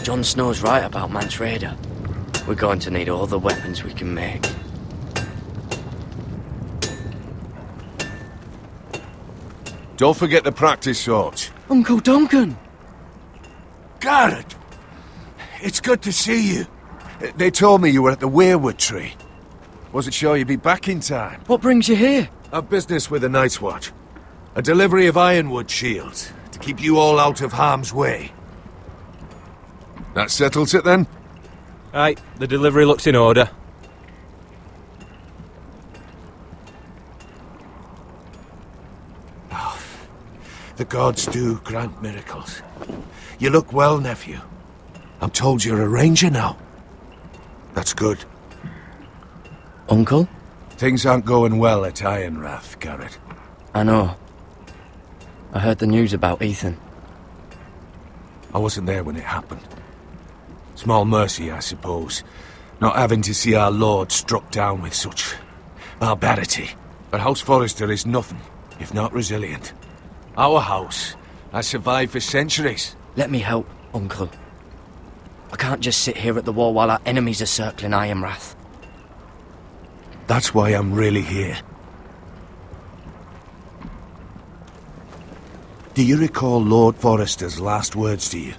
Jon Snow's right about Mance Rayder. We're going to need all the weapons we can make.
Don't forget the practice swords.
Uncle Duncan!
Garrett! It's good to see you. They told me you were at the weirwood tree. Wasn't sure you'd be back in time.
What brings you here?
A business with the Night's Watch. A delivery of ironwood shields to keep you all out of harm's way. That settles it then?
Aye, the delivery looks in order.
Oh, the gods do grant miracles. You look well, nephew. I'm told you're a ranger now. That's good.
Uncle?
Things aren't going well at Ironrath, Garrett.
I know. I heard the news about Ethan.
I wasn't there when it happened. Small mercy, I suppose, not having to see our lord struck down with such barbarity. But House Forrester is nothing, if not resilient. Our house has survived for centuries.
Let me help, Uncle. I can't just sit here at the wall while our enemies are circling Ironrath.
That's why I'm really here. Do you recall Lord Forrester's last words to you?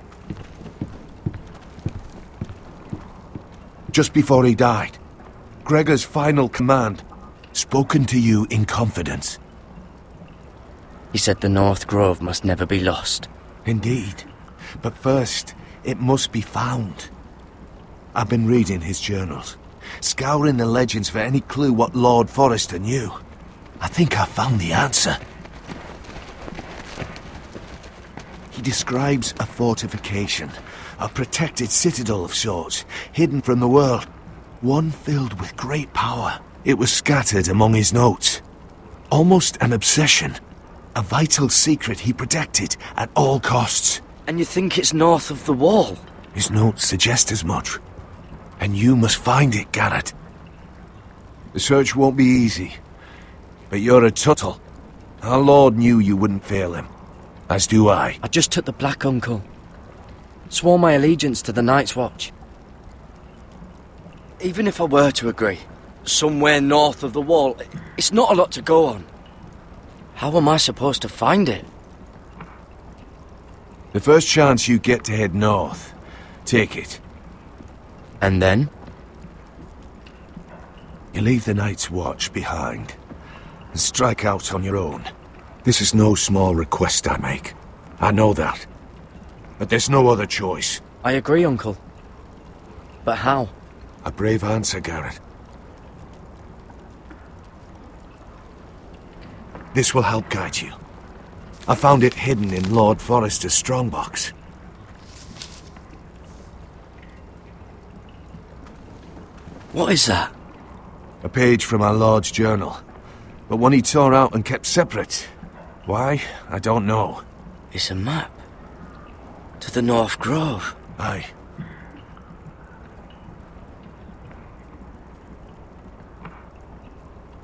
Just before he died, Gregor's final command, spoken to you in confidence.
He said the North Grove must never be lost.
Indeed. But first, it must be found. I've been reading his journals, scouring the legends for any clue what Lord Forrester knew. I think I found the answer. He describes a fortification, a protected citadel of sorts, hidden from the world. One filled with great power. It was scattered among his notes. Almost an obsession. A vital secret he protected at all costs.
And you think it's north of the wall?
His notes suggest as much. And you must find it, Garrett. The search won't be easy. But you're a Tuttle. Our Lord knew you wouldn't fail him. As do I.
I just took the Black, Uncle. Swore my allegiance to the Night's Watch. Even if I were to agree, somewhere north of the wall, it's not a lot to go on. How am I supposed to find it?
The first chance you get to head north, take it.
And then?
You leave the Night's Watch behind, and strike out on your own. This is no small request I make. I know that. But there's no other choice.
I agree, Uncle. But how?
A brave answer, Garrett. This will help guide you. I found it hidden in Lord Forrester's strongbox.
What is that?
A page from our Lord's journal, but one he tore out and kept separate. Why? I don't know.
It's a map. To the North Grove.
Aye.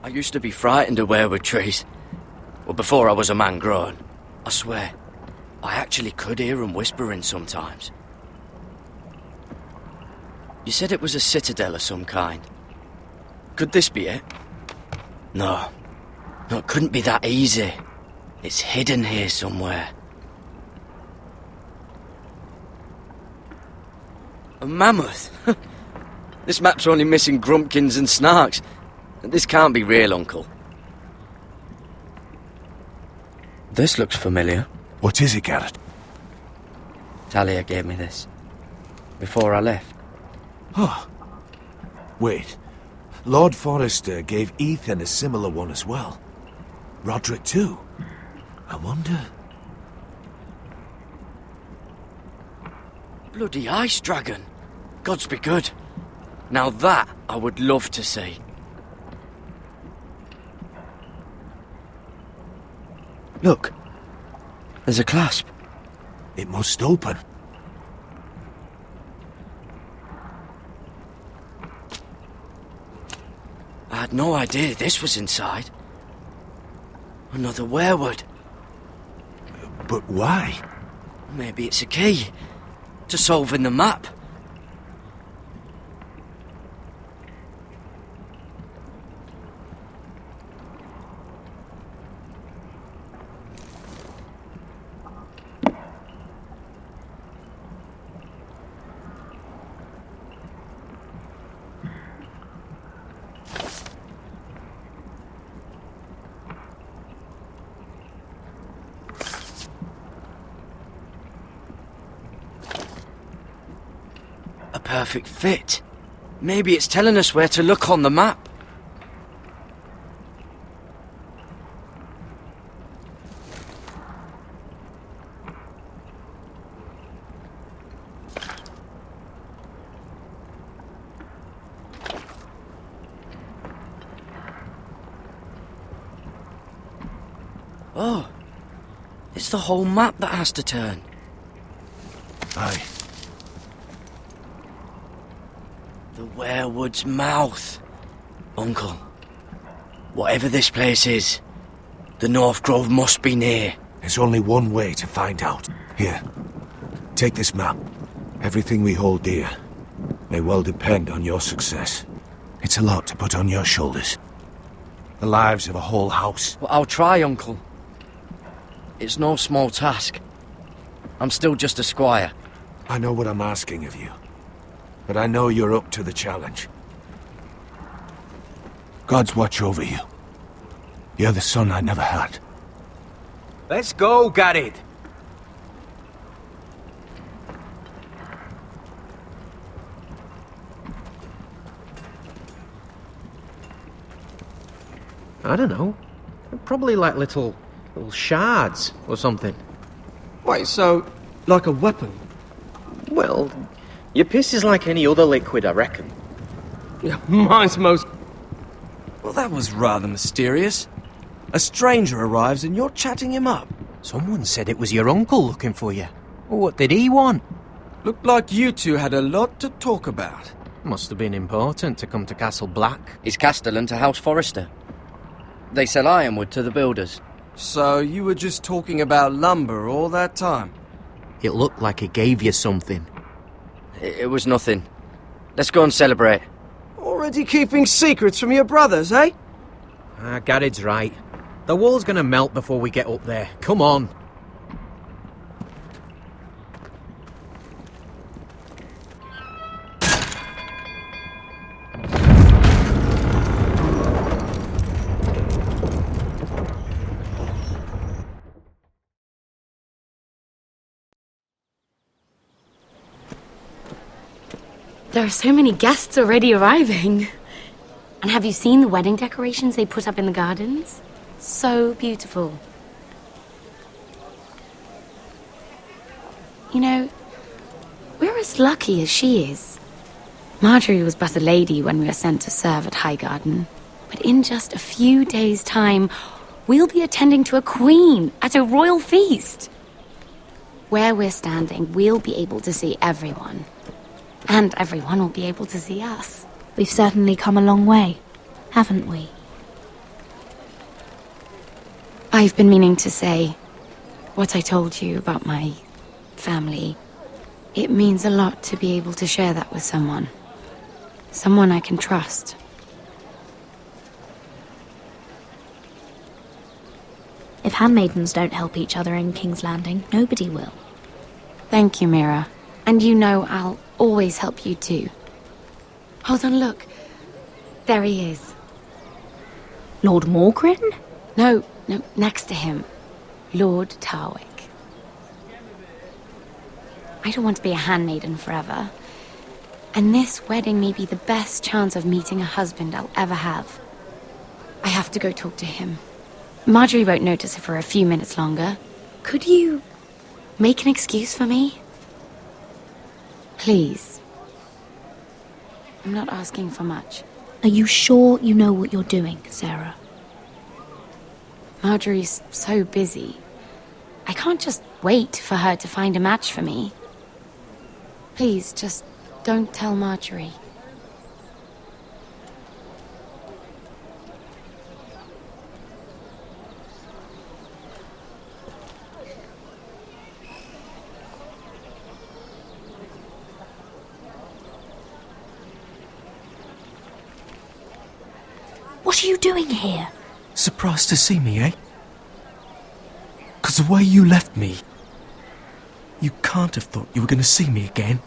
I used to be frightened of weirwood trees. Well, before I was a man grown. I swear, I actually could hear them whispering sometimes. You said it was a citadel of some kind. Could this be it? No. No, it couldn't be that easy. It's hidden here somewhere. A mammoth? This map's only missing grumpkins and snarks. This can't be real, Uncle. This looks familiar.
What is it, Garrett?
Talia gave me this. Before I left.
Oh. Wait. Lord Forrester gave Ethan a similar one as well. Roderick too. I wonder...
Bloody ice dragon. Gods be good. Now that I would love to see. Look. There's a clasp.
It must open.
I had no idea this was inside. Another weirwood.
But why?
Maybe it's a key to solving the map. A perfect fit. Maybe it's telling us where to look on the map. Oh, it's the whole map that has to turn.
Aye.
The weirwood's mouth. Uncle, whatever this place is, the North Grove must be near.
There's only one way to find out. Here, take this map. Everything we hold dear may well depend on your success. It's a lot to put on your shoulders. The lives of a whole house.
Well, I'll try, Uncle. It's no small task. I'm still just a squire.
I know what I'm asking of you, but I know you're up to the challenge. God's watch over you. You're the son I never had.
Let's go, Garrett. I don't know. Probably like little shards or something.
Wait, so like a weapon?
Well, your piss is like any other liquid, I reckon.
Yeah, mine's most...
Well, that was rather mysterious. A stranger arrives and you're chatting him up.
Someone said it was your uncle looking for you. What did he want?
Looked like you two had a lot to talk about.
Must have been important to come to Castle Black.
It's Castellan to House Forrester. They sell ironwood to the builders.
So you were just talking about lumber all that time?
It looked like he gave you something.
It was nothing. Let's go and celebrate.
Already keeping secrets from your brothers, eh?
Garrett's right. The wall's gonna melt before we get up there. Come on.
There are so many guests already arriving. And have you seen the wedding decorations they put up in the gardens? So beautiful. You know, we're as lucky as she is. Marjorie was but a lady when we were sent to serve at Highgarden. But in just a few days' time, we'll be attending to a queen at a royal feast. Where we're standing, we'll be able to see everyone. And everyone will be able to see us.
We've certainly come a long way, haven't we?
I've been meaning to say what I told you about my family. It means a lot to be able to share that with someone. Someone I can trust.
If handmaidens don't help each other in King's Landing, nobody will.
Thank you, Mira. And you know I'll always help you too. Hold on, look. There he is.
Lord Morgrin?
No, next to him. Lord Tarwick. I don't want to be a handmaiden forever. And this wedding may be the best chance of meeting a husband I'll ever have. I have to go talk to him. Marjorie won't notice it for a few minutes longer. Could you make an excuse for me? Please. I'm not asking for much.
Are you sure you know what you're doing, Sarah?
Marjorie's so busy. I can't just wait for her to find a match for me. Please, just don't tell Marjorie.
What are you doing here?
Surprised to see me, eh? 'Cause the way you left me, you can't have thought you were going to see me again.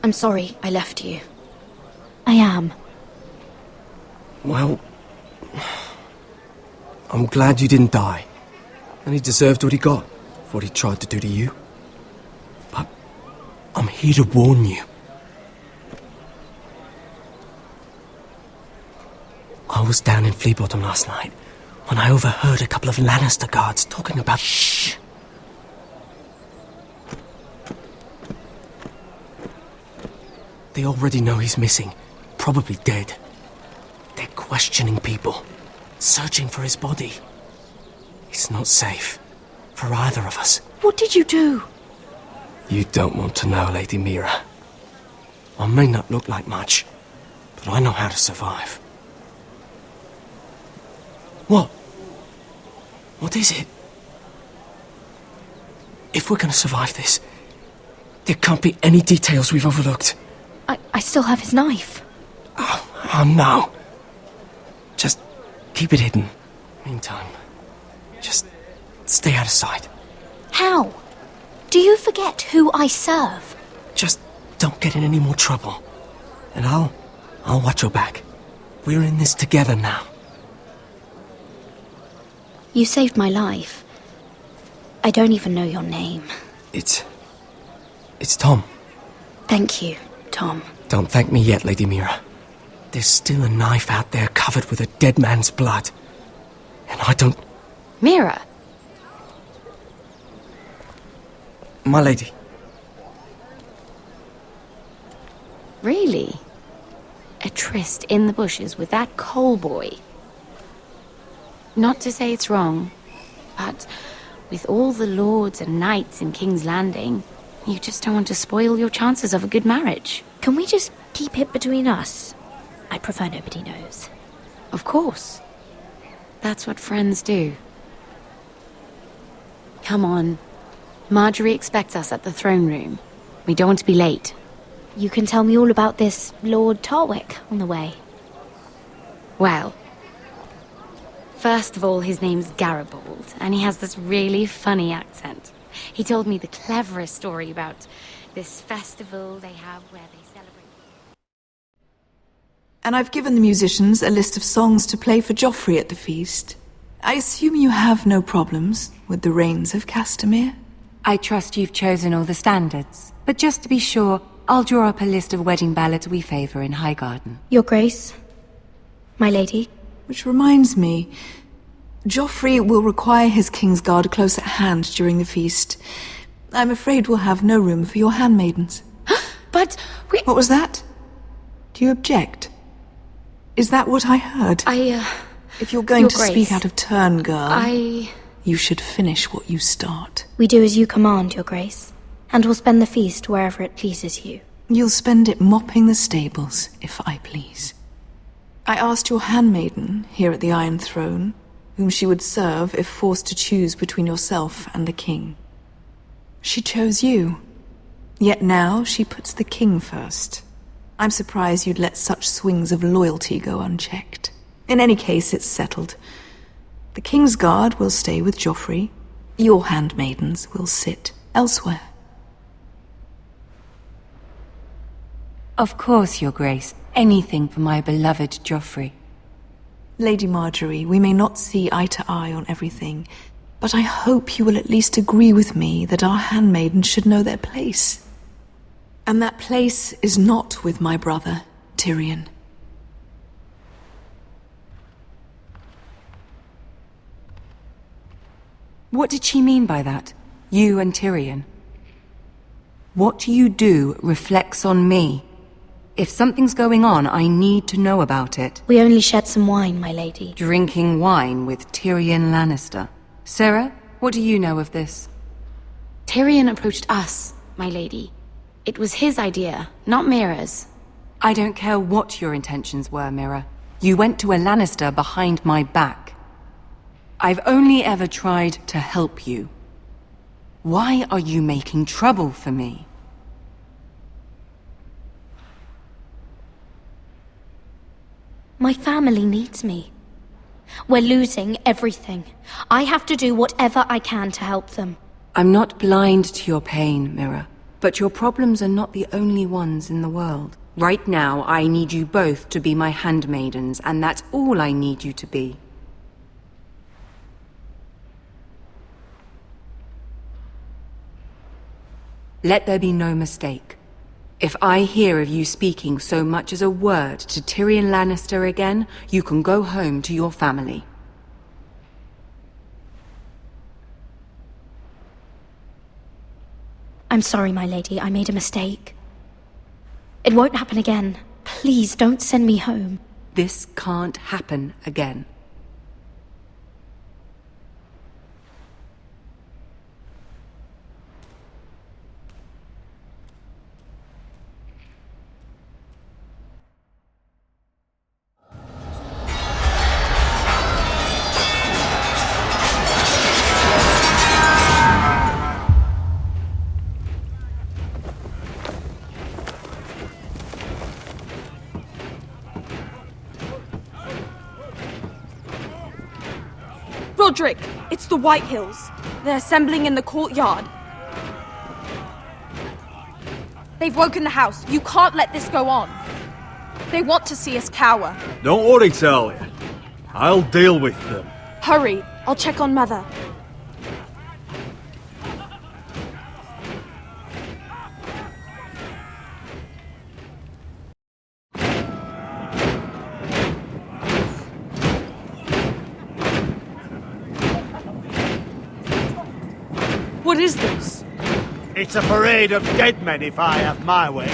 I'm sorry I left you. I am.
Well, I'm glad you didn't die. And he deserved what he got for what he tried to do to you. But I'm here to warn you. I was down in Flea Bottom last night when I overheard a couple of Lannister guards talking about... Shh! They already know he's missing, probably dead. They're questioning people, searching for his body. It's not safe for either of us.
What did you do?
You don't want to know, Lady Mira. I may not look like much, but I know how to survive. What? What is it? If we're gonna survive this, there can't be any details we've overlooked.
I still have his knife.
Oh no. Just keep it hidden. Meantime, just stay out of sight.
How? Do you forget who I serve?
Just don't get in any more trouble. And I'll watch your back. We're in this together now.
You saved my life. I don't even know your name.
It's Tom.
Thank you, Tom.
Don't thank me yet, Lady Mira. There's still a knife out there covered with a dead man's blood. And I don't...
Mira!
My lady.
Really? A tryst in the bushes with that coal boy? Not to say it's wrong, but with all the lords and knights in King's Landing, you just don't want to spoil your chances of a good marriage.
Can we just keep it between us? I prefer nobody knows.
Of course. That's what friends do. Come on. Marjorie expects us at the throne room. We don't want to be late.
You can tell me all about this Lord Tarwick on the way.
Well, first of all, his name's Garibald, and he has this really funny accent. He told me the cleverest story about this festival they have where they celebrate...
And I've given the musicians a list of songs to play for Joffrey at the feast. I assume you have no problems with the Rains of Castamere?
I trust you've chosen all the standards, but just to be sure, I'll draw up a list of wedding ballads we favour in Highgarden.
Your Grace, my lady.
Which reminds me, Joffrey will require his Kingsguard close at hand during the feast. I'm afraid we'll have no room for your handmaidens.
But we...
What was that? Do you object? Is that what I heard? If you're going to speak out of turn, girl, you should finish what you start.
We do as you command, Your Grace, and we'll spend the feast wherever it pleases you.
You'll spend it mopping the stables, if I please. I asked your handmaiden here at the Iron Throne whom she would serve if forced to choose between yourself and the king. She chose you. Yet now she puts the king first. I'm surprised you'd let such swings of loyalty go unchecked. In any case, it's settled. The king's guard will stay with Joffrey. Your handmaidens will sit elsewhere.
Of course, Your Grace. Anything for my beloved Joffrey.
Lady Marjorie, we may not see eye to eye on everything, but I hope you will at least agree with me that our handmaidens should know their place. And that place is not with my brother, Tyrion.
What did she mean by that? You and Tyrion? What you do reflects on me. If something's going on, I need to know about it.
We only shared some wine, my lady.
Drinking wine with Tyrion Lannister. Sarah, what do you know of this?
Tyrion approached us, my lady. It was his idea, not Mira's.
I don't care what your intentions were, Mira. You went to a Lannister behind my back. I've only ever tried to help you. Why are you making trouble for me?
My family needs me. We're losing everything. I have to do whatever I can to help them.
I'm not blind to your pain, Mira. But your problems are not the only ones in the world. Right now, I need you both to be my handmaidens, and that's all I need you to be. Let there be no mistake. If I hear of you speaking so much as a word to Tyrion Lannister again, you can go home to your family.
I'm sorry, my lady. I made a mistake. It won't happen again. Please don't send me home.
This can't happen again.
Roderick, it's the Whitehills. They're assembling in the courtyard. They've woken the house. You can't let this go on. They want to see us cower.
Don't worry, Talia. I'll deal with them.
Hurry, I'll check on Mother. What is this?
It's a parade of dead men if I have my way.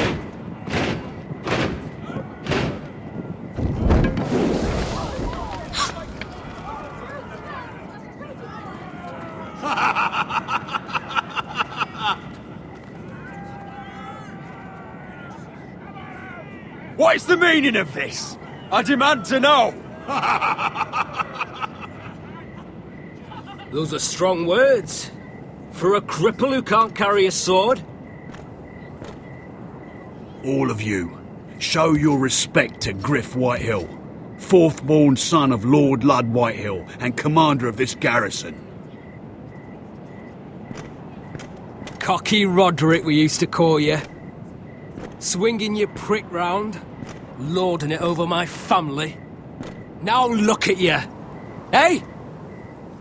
What is the meaning of this? I demand to know!
Those are strong words. For a cripple who can't carry a sword?
All of you, show your respect to Griff Whitehill, fourth-born son of Lord Lud Whitehill and commander of this garrison.
Cocky Roderick, we used to call you. Swinging your prick round, lording it over my family. Now look at you! Hey?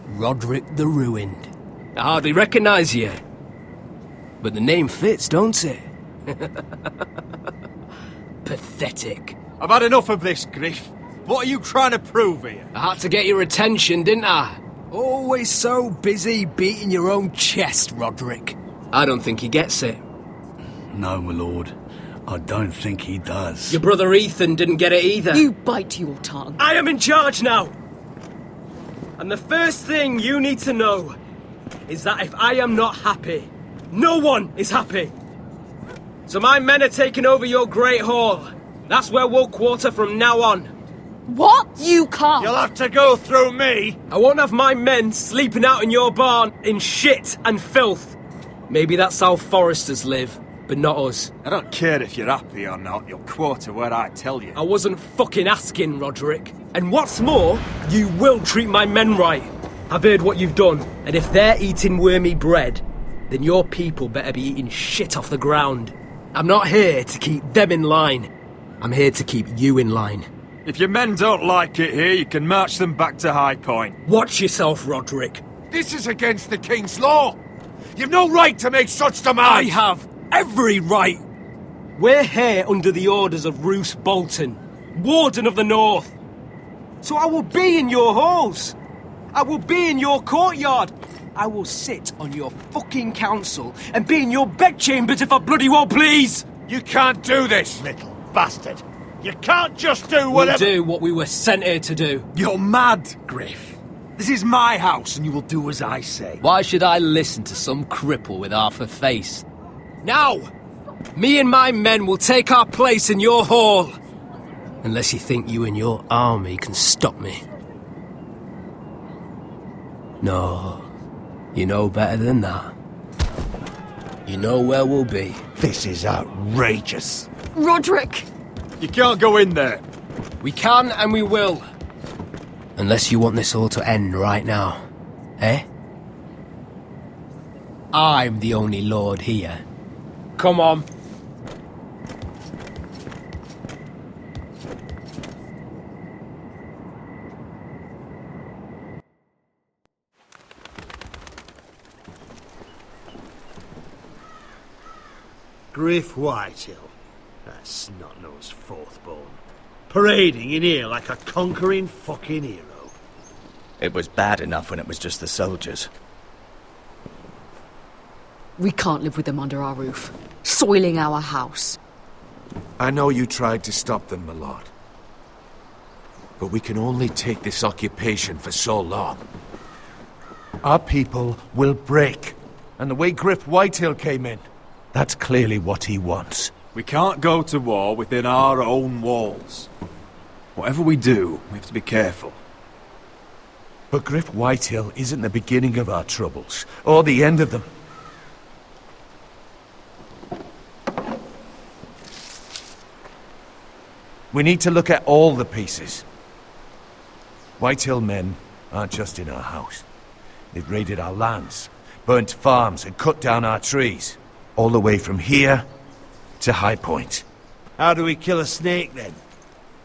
Roderick the Ruined. I hardly recognise you. But the name fits, don't it? Pathetic.
I've had enough of this, Griff. What are you trying to prove here?
I had to get your attention, didn't I? Always so busy beating your own chest, Roderick. I don't think he gets it.
No, my lord. I don't think he does.
Your brother Ethan didn't get it either.
You bite your tongue.
I am in charge now! And the first thing you need to know is that if I am not happy, no one is happy. So my men are taking over your Great Hall. That's where we'll quarter from now on.
What? You can't!
You'll have to go through me!
I won't have my men sleeping out in your barn in shit and filth. Maybe that's how Forresters live, but not us.
I don't care if you're happy or not, you'll quarter what I tell you.
I wasn't fucking asking, Roderick. And what's more, you will treat my men right. I've heard what you've done, and if they're eating wormy bread, then your people better be eating shit off the ground. I'm not here to keep them in line. I'm here to keep you in line.
If your men don't like it here, you can march them back to High Point.
Watch yourself, Roderick.
This is against the King's law. You've no right to make such demands.
I have every right. We're here under the orders of Roose Bolton, Warden of the North. So I will be in your halls. I will be in your courtyard. I will sit on your fucking council and be in your bedchambers if I bloody well please.
You can't do this,
Little bastard. You can't just do whatever...
We'll do what we were sent here to do.
You're mad, Griff. This is my house and you will do as I say.
Why should I listen to some cripple with half a face? Now, me and my men will take our place in your hall. Unless you think you and your army can stop me. No, you know better than that. You know where we'll be.
This is outrageous.
Roderick!
You can't go in there.
We can and we will. Unless you want this all to end right now. Eh? I'm the only lord here. Come on.
Griff Whitehill. That snot-nosed fourth-born. Parading in here like a conquering fucking hero.
It was bad enough when it was just the soldiers.
We can't live with them under our roof, soiling our house.
I know you tried to stop them, my lord. But we can only take this occupation for so long. Our people will break. And the way Griff Whitehill came in, that's clearly what he wants.
We can't go to war within our own walls. Whatever we do, we have to be careful.
But Griff Whitehill isn't the beginning of our troubles, or the end of them. We need to look at all the pieces. Whitehill men aren't just in our house. They've raided our lands, burnt farms and cut down our trees. All the way from here to High Point.
How do we kill a snake, then?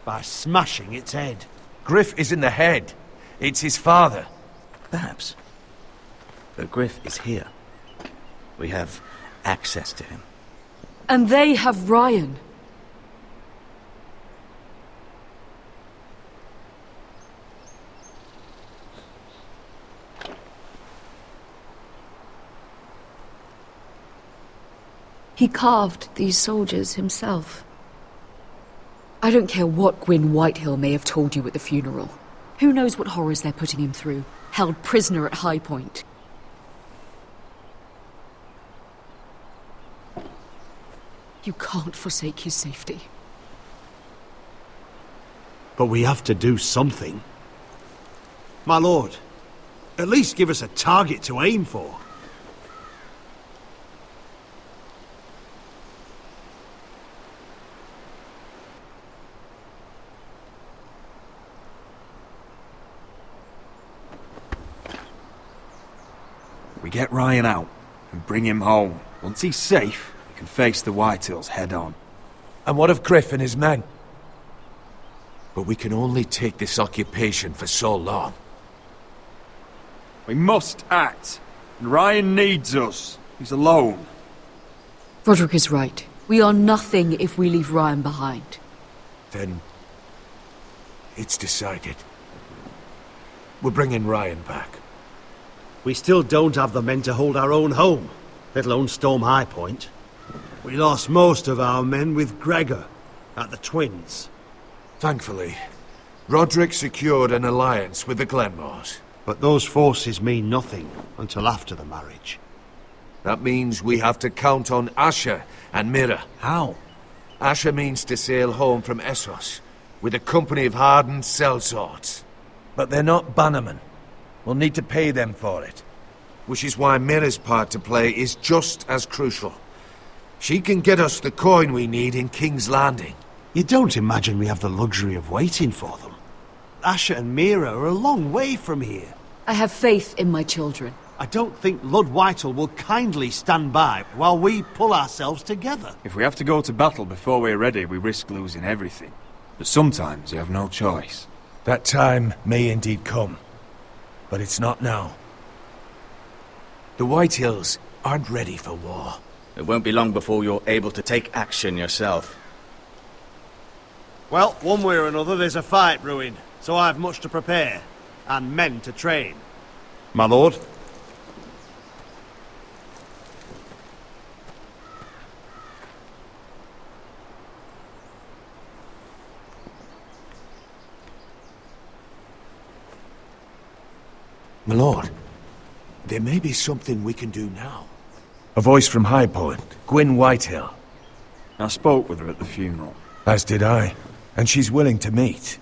By smashing its head.
Griff isn't the head. It's his father.
Perhaps. But Griff is here. We have access to him.
And they have Ryan. He carved these soldiers himself. I don't care what Gwyn Whitehill may have told you at the funeral. Who knows what horrors they're putting him through, held prisoner at High Point. You can't forsake his safety.
But we have to do something. My lord, at least give us a target to aim for.
We get Ryan out and bring him home. Once he's safe, we can face the Whitehills head on.
And what of Griff and his men? But we can only take this occupation for so long.
We must act. And Ryan needs us. He's alone.
Roderick is right. We are nothing if we leave Ryan behind.
Then it's decided. We're bringing Ryan back.
We still don't have the men to hold our own home, let alone storm High Point. We lost most of our men with Gregor at the Twins.
Thankfully, Roderick secured an alliance with the Glenmores.
But those forces mean nothing until after the marriage.
That means we have to count on Asher and Mira.
How?
Asher means to sail home from Essos,
with a company of hardened sellswords.
But they're not bannermen. We'll need to pay them for it.
Which is why Mira's part to play is just as crucial. She can get us the coin we need in King's Landing.
You don't imagine we have the luxury of waiting for them? Asher and Mira are a long way from here.
I have faith in my children.
I don't think Lord Whitehall will kindly stand by while we pull ourselves together.
If we have to go to battle before we're ready, we risk losing everything. But sometimes you have no choice.
That time may indeed come, but it's not now. The Whitehills aren't ready for war.
It won't be long before you're able to take action yourself.
Well, one way or another there's a fight brewing, so I've much to prepare, and men to train.
My lord?
My lord, there may be something we can do now.
A voice from High Point, Gwyn Whitehill.
I spoke with her at the funeral.
As did I, and she's willing to meet.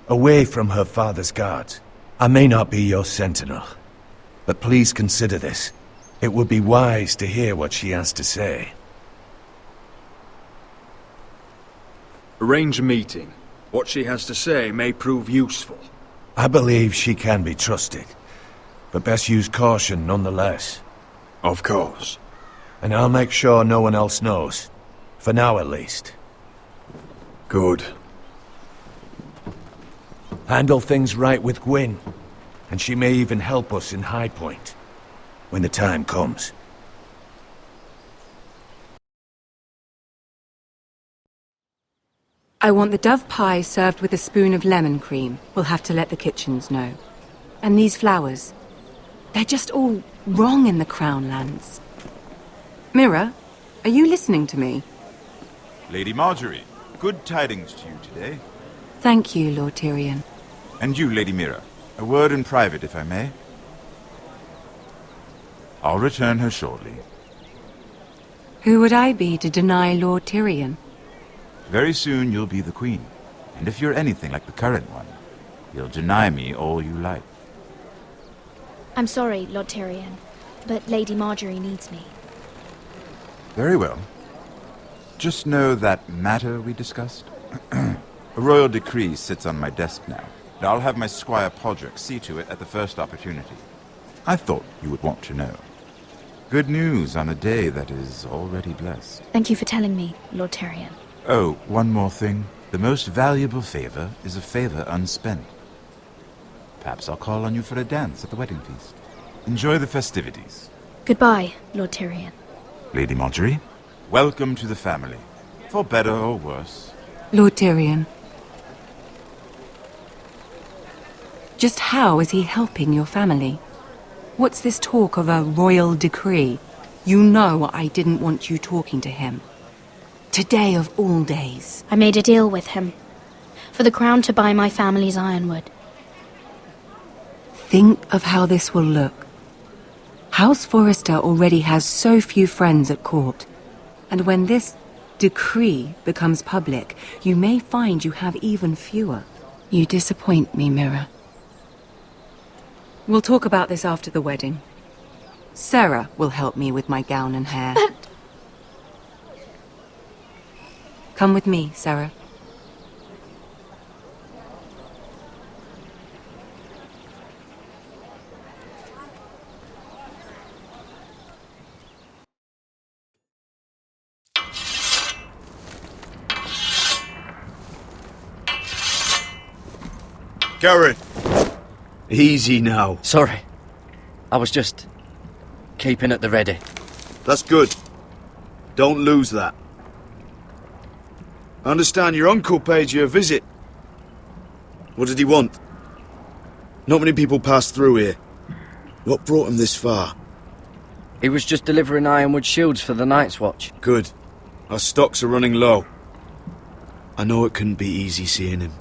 Away from her father's guards. I may not be your sentinel, but please consider this. It would be wise to hear what she has to say.
Arrange a meeting. What she has to say may prove useful.
I believe she can be trusted, but best use caution nonetheless.
Of course.
And I'll make sure no one else knows. For now, at least.
Good.
Handle things right with Gwyn, and she may even help us in High Point, when the time comes.
I want the dove pie served with a spoon of lemon cream. We'll have to let the kitchens know. And these flowers. They're just all wrong in the Crown Lands. Mira, are you listening to me?
Lady Marjorie, good tidings to you today.
Thank you, Lord Tyrion.
And you, Lady Mira. A word in private, if I may. I'll return her shortly.
Who would I be to deny Lord Tyrion?
Very soon you'll be the queen. And if you're anything like the current one, you'll deny me all you like.
I'm sorry, Lord Tyrion, but Lady Marjorie needs me.
Very well. Just know that matter we discussed? A royal decree sits on my desk now, and I'll have my Squire Podrick see to it at the first opportunity. I thought you would want to know. Good news on a day that is already blessed.
Thank you for telling me, Lord Tyrion.
Oh, one more thing. The most valuable favor is a favor unspent. Perhaps I'll call on you for a dance at the wedding feast. Enjoy the festivities.
Goodbye, Lord Tyrion.
Lady Marjorie, welcome to the family. For better or worse.
Lord Tyrion. Just how is he helping your family? What's this talk of a royal decree? You know I didn't want you talking to him. Today of all days.
I made a deal with him. For the crown to buy my family's ironwood.
Think of how this will look. House Forrester already has so few friends at court. And when this decree becomes public, you may find you have even fewer. You disappoint me, Mira. We'll talk about this after the wedding. Sarah will help me with my gown and hair.
But...
Come with me, Sarah.
Garrett! Easy now.
Sorry. I was just keeping at the ready.
That's good. Don't lose that. I understand your uncle paid you a visit. What did he want? Not many people pass through here. What brought him this far?
He was just delivering ironwood shields for the Night's Watch.
Good. Our stocks are running low. I know it couldn't be easy seeing him,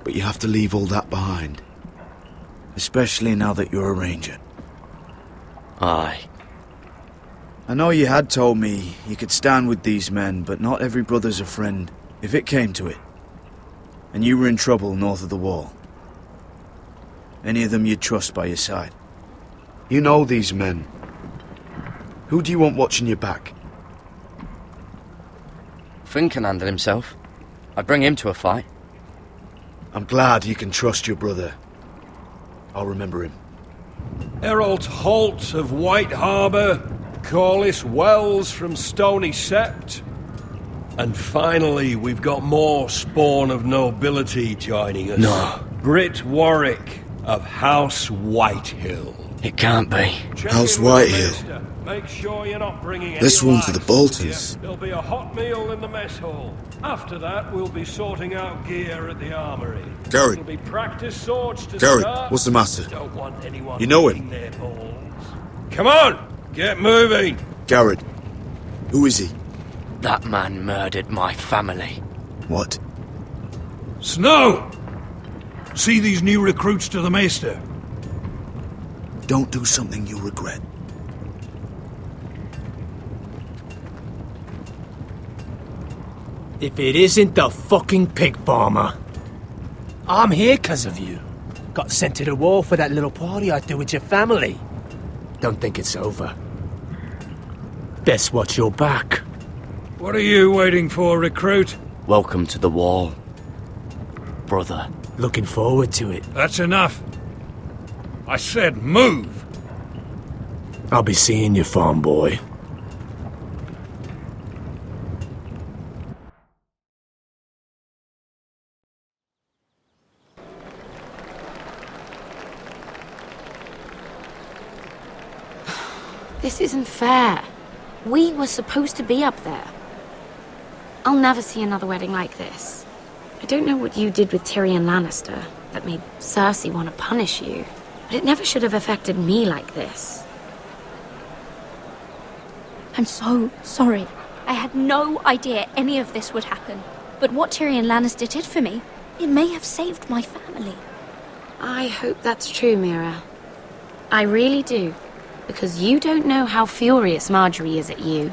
but you have to leave all that behind. Especially now that you're a ranger.
Aye.
I know you had told me you could stand with these men, but not every brother's a friend, if it came to it. and you were in trouble north of the wall, any of them you'd trust by your side? You know these men. Who do you want watching your back?
Finn can handle himself. I'd bring him to a fight.
I'm glad you can trust your brother. I'll remember him.
Errol Holt of White Harbour, Corliss Wells from Stony Sept. And finally, we've got more spawn of nobility joining us.
No.
Britt Warwick of House Whitehill.
It can't be.
House Whitehill.
Make sure you're not bringing any
This one to the
lice.
Boltons.
There'll be a hot meal in the mess hall. After that, we'll be sorting out gear at the armory.
Gary.
It'll be practice swords to
Gary,
start.
what's the matter?
Don't want anyone
You know
eating
him?
their balls. Come on, get moving.
Garrett. Who is he?
That man murdered my family.
What?
Snow! See these new recruits to the Maester?
Don't do something you'll regret.
If it isn't the fucking pig farmer. I'm here 'cause of you. Got sent to the war for that little party I threw with your family. Don't think it's over. Best watch your back.
What are you waiting for, recruit?
Welcome to the wall, brother.
Looking forward to it.
That's enough. I said move.
I'll be seeing you, farm boy.
This isn't fair. We were supposed to be up there. I'll never see another wedding like this. I don't know what you did with Tyrion Lannister that made Cersei want to punish you, but it never should have affected me like this.
I'm so sorry. I had no idea any of this would happen. But what Tyrion Lannister did for me, it may have saved my family.
I hope that's true, Mira. I really do. Because you don't know how furious Marjorie is at you.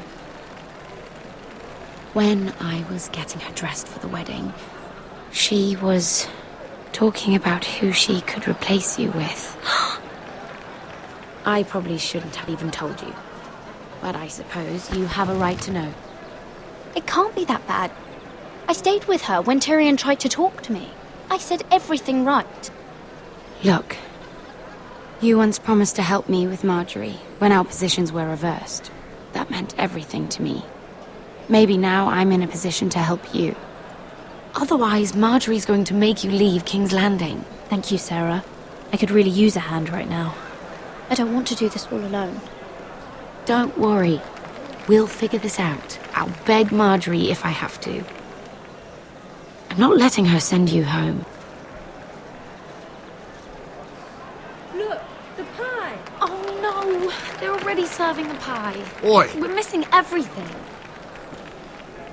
When I was getting her dressed for the wedding, she was talking about who she could replace you with. I probably shouldn't have even told you. But I suppose you have a right to know.
It can't be that bad. I stayed with her when Tyrion tried to talk to me. I said everything right.
Look, you once promised to help me with Marjorie when our positions were reversed. That meant everything to me. Maybe now I'm in a position to help you. Otherwise, Marjorie's going to make you leave King's Landing.
Thank you, Sarah. I could really use a hand right now. I don't want to do this all alone.
Don't worry. We'll figure this out. I'll beg Marjorie if I have to. I'm not letting her send you home.
Look, the pie!
Oh no! They're already serving the pie.
Oi!
We're missing everything.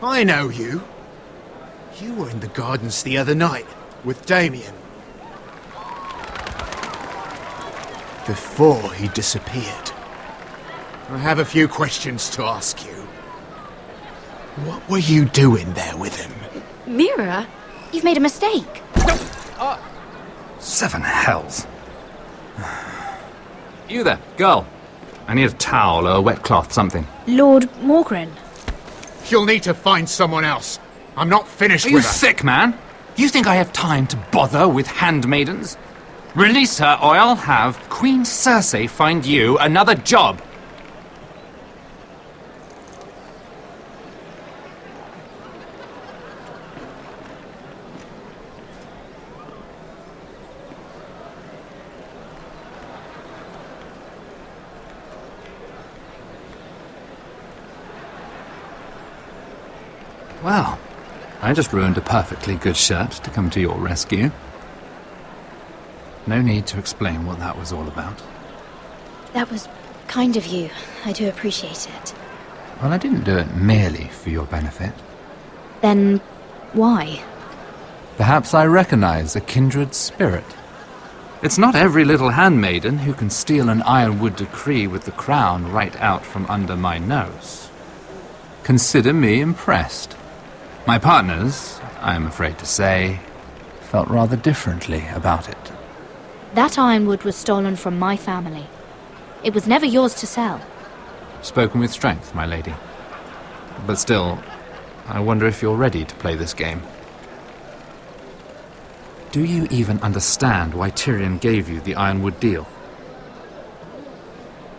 I know you. You were in the gardens the other night with Damien. Before he disappeared. I have a few questions to ask you. What were you doing there with him?
Mira?
You've made a mistake.
Seven hells. You there, girl. I need a towel or a wet cloth, something.
Lord Morgren.
You'll need to find someone else. I'm not finished
Are you
with her.
sick, man? You think I have time to bother with handmaidens? Release her or I'll have Queen Cersei find you another job. Well, I just ruined a perfectly good shirt to come to your rescue. No need to explain what that was all about.
That was kind of you. I do appreciate it.
Well, I didn't do it merely for your benefit.
Then why?
Perhaps I recognize a kindred spirit. It's not every little handmaiden who can steal an ironwood decree with the crown right out from under my nose. Consider me impressed. My partners, I am afraid to say, felt rather differently about it.
That ironwood was stolen from my family. It was never yours to sell.
Spoken with strength, my lady. But still, I wonder if you're ready to play this game. Do you even understand why Tyrion gave you the ironwood deal?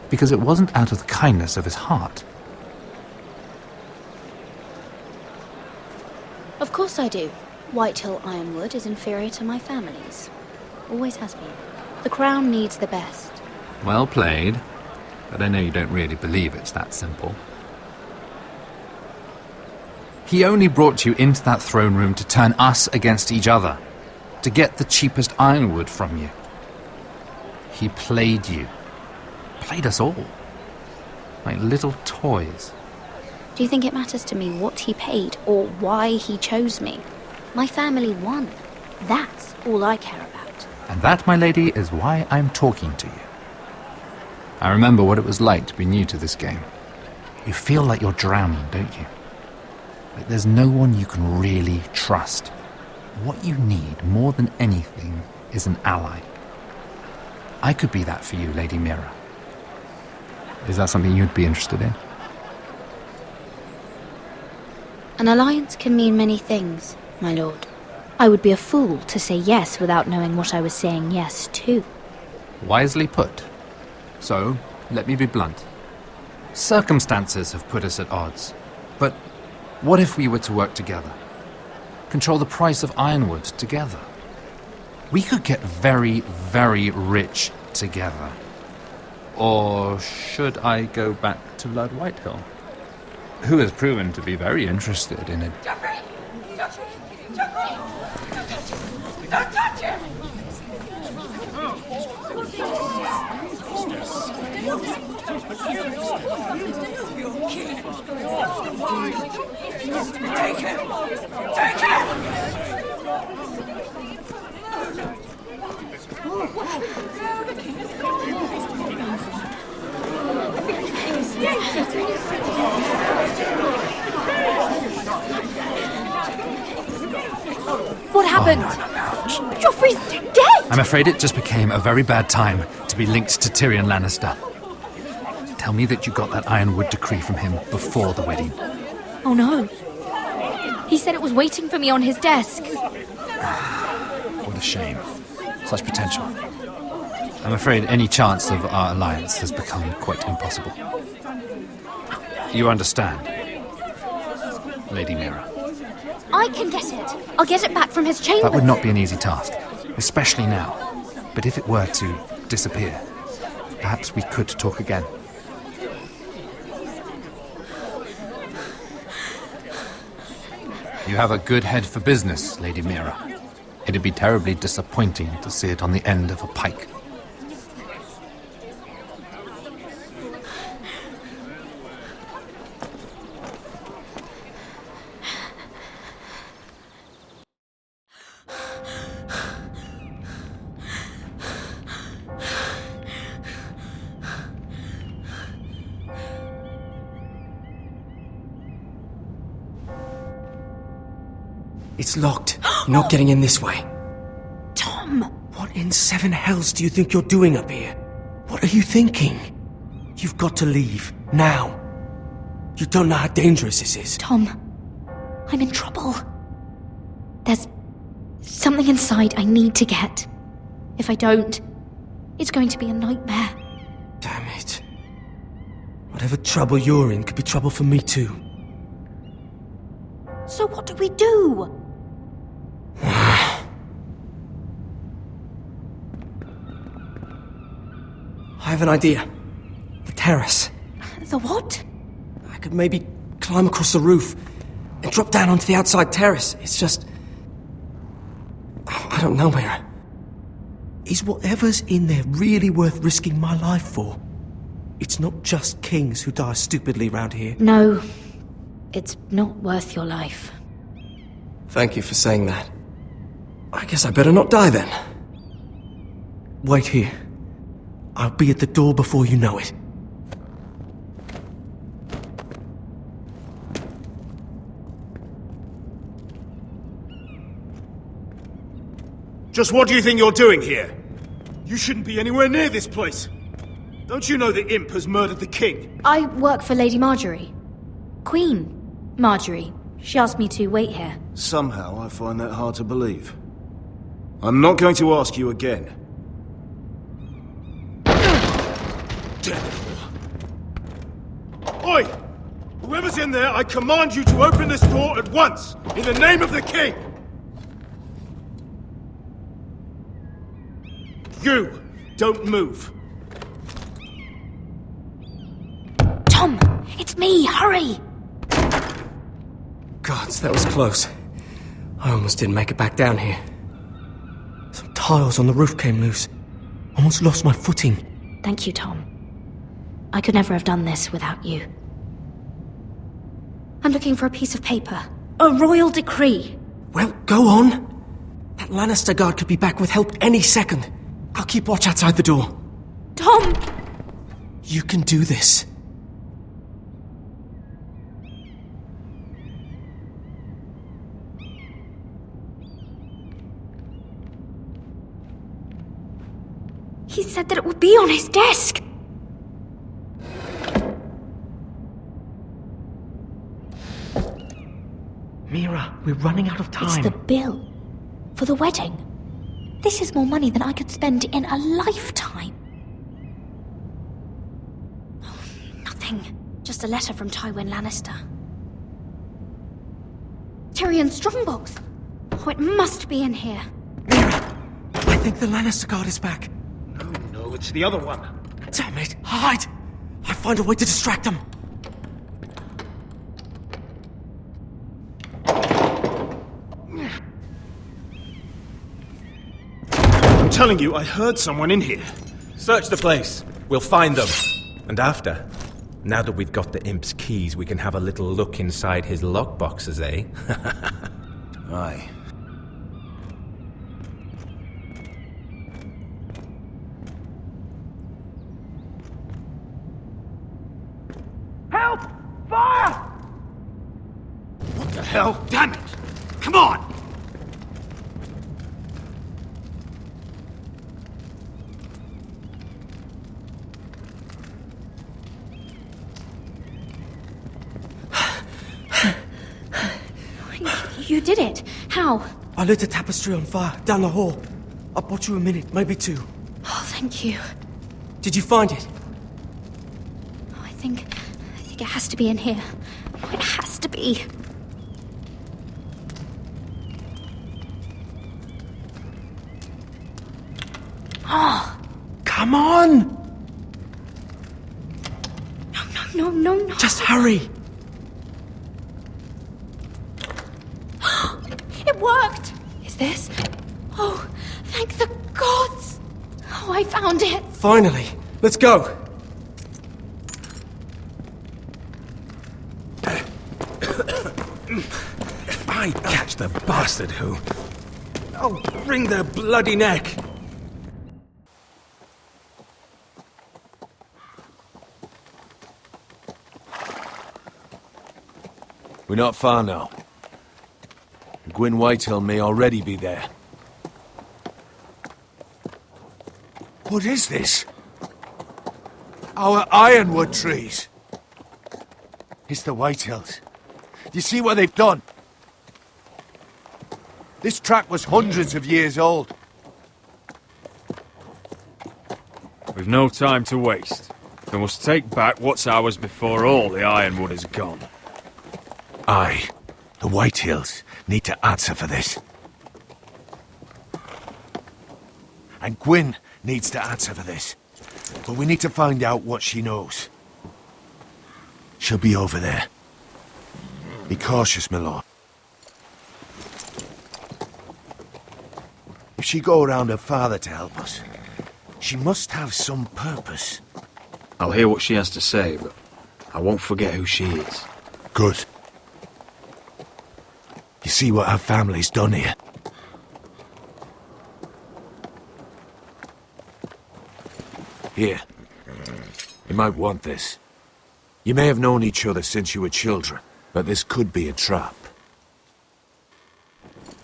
Because it wasn't out of the kindness of his heart.
Of course I do. Whitehill ironwood is inferior to my family's. Always has been. The crown needs the best.
Well played, but I know you don't really believe it's that simple. He only brought you into that throne room to turn us against each other, to get the cheapest ironwood from you. He played you. Played us all. Like little toys.
Do you think it matters to me what he paid or why he chose me? My family won. That's all I care about.
And that, my lady, is why I'm talking to you. I remember what it was like to be new to this game. You feel like you're drowning, don't you? Like there's no one you can really trust. What you need, more than anything, is an ally. I could be that for you, Lady Mira. Is that something you'd be interested in?
An alliance can mean many things, my lord. I would be a fool to say yes without knowing what I was saying yes to.
Wisely put. So, let me be blunt. Circumstances have put us at odds. But what if we were to work together? Control the price of ironwood together? We could get very, very rich together. Or should I go back to Lord Whitehill, who has proven to be very interested in it?
Don't touch him! Take him! Take him!
What happened? Joffrey's dead!
I'm afraid it just became a very bad time to be linked to Tyrion Lannister. Tell me that you got that ironwood decree from him before the wedding.
Oh no. He said it was waiting for me on his desk.
What a shame. Such potential. I'm afraid any chance of our alliance has become quite impossible. You understand, Lady Mira?
I can get it. I'll get it back from his chambers.
That would not be an easy task, especially now. But if it were to disappear, perhaps we could talk again. You have a good head for business, Lady Mira. It'd be terribly disappointing to see it on the end of a pike.
It's locked. You're not getting in this way.
Tom!
What in seven hells do you think you're doing up here? What are you thinking? You've got to leave. Now. You don't know how dangerous this is.
Tom, I'm in trouble. There's something inside I need to get. If I don't, it's going to be a nightmare.
Damn it. Whatever trouble you're in could be trouble for me too.
So what do we do?
I have an idea. The terrace.
The what?
I could maybe climb across the roof and drop down onto the outside terrace. It's just... I don't know, Mira. Is whatever's in there really worth risking my life for? It's not just kings who die stupidly round here.
No, it's not worth your life.
Thank you for saying that. I guess I better not die then. Wait here. I'll be at the door before you know it.
Just what do you think you're doing here? You shouldn't be anywhere near this place. Don't you know the imp has murdered the king?
I work for Lady Marjorie. Queen Marjorie. She asked me to wait here.
Somehow I find that hard to believe. I'm not going to ask you again. Damn it all. Oi! Whoever's in there, I command you to open this door at once! In the name of the king! You! Don't move!
Tom! It's me! Hurry!
Gods, that was close. I almost didn't make it back down here. Some tiles on the roof came loose. Almost lost my footing.
Thank you, Tom. I could never have done this without you. I'm looking for a piece of paper. A royal decree.
Well, go on. That Lannister guard could be back with help any second. I'll keep watch outside the door.
Tom!
You can do this.
He said that it would be on his desk.
Mira, we're running out of time.
It's the bill for the wedding. This is more money than I could spend in a lifetime. Oh, nothing. Just a letter from Tywin Lannister. Tyrion Strongbox. Oh, it must be in here.
I think the Lannister guard is back.
No, it's the other one.
Damn it! Hide! I'll find a way to distract them.
I'm telling you, I heard someone in here.
Search the place. We'll find them. And after, now that we've got the imp's keys, we can have a little look inside his lockboxes, eh?
Aye.
Help! Fire!
What the hell? Damn it! Come on!
You did it. How?
I lit a tapestry on fire down the hall. I bought you a minute, maybe two.
Oh, thank you.
Did you find it?
Oh, I think it has to be in here. Oh, it has to be. Oh.
Come on!
No.
Just hurry.
It worked! Is this? Oh, thank the gods! Oh, I found it!
Finally. Let's go.
If I catch the bastard who... I'll wring their bloody neck.
We're not far now. Gwyn Whitehill may already be there.
What is this? Our ironwood trees.
It's the Whitehills. Do you see what they've done? This track was hundreds of years old.
We've no time to waste. We must take back what's ours before all the ironwood is gone.
Aye. The Whitehills need to answer for this. And Gwyn needs to answer for this. But we need to find out what she knows. She'll be over there. Be cautious, my lord. If she go around her father to help us, she must have some purpose.
I'll hear what she has to say, but I won't forget who she is.
Good. You see what our family's done here? Here. You might want this. You may have known each other since you were children, but this could be a trap.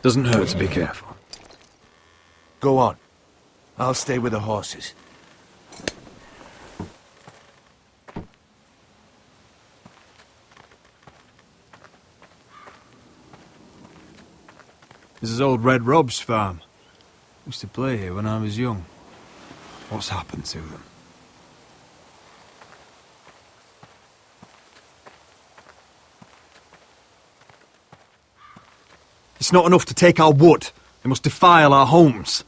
Doesn't hurt to be careful.
Go on. I'll stay with the horses.
This is old Red Rob's farm. Used to play here when I was young. What's happened to them?
It's not enough to take our wood. They must defile our homes.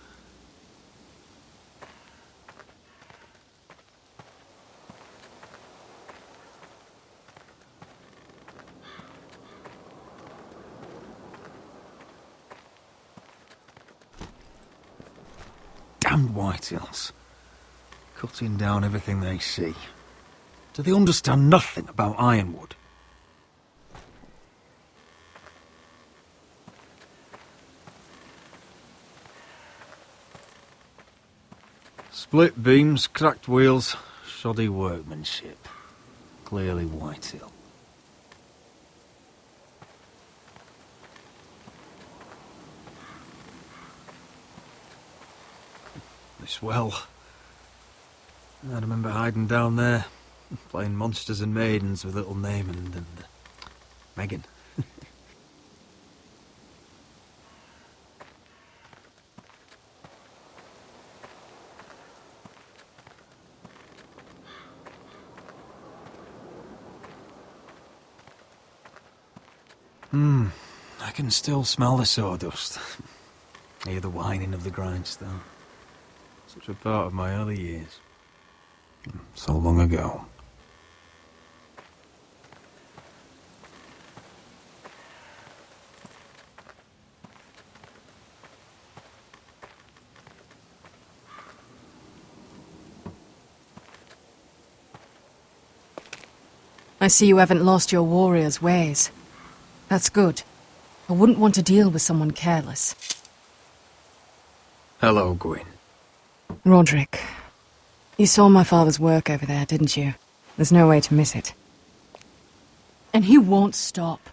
Damned Whitehills. Cutting down everything they see. Do they understand nothing about ironwood?
Split beams, cracked wheels, shoddy workmanship. Clearly Whitehill. This well. I remember hiding down there, playing monsters and maidens with little Naaman and Megan. I can still smell the sawdust. Hear the whining of the grindstone. Such a part of my early years. So long ago.
I see you haven't lost your warrior's ways. That's good. I wouldn't want to deal with someone careless.
Hello, Gwyn.
Roderick, you saw my father's work over there, didn't you? There's no way to miss it. And he won't stop.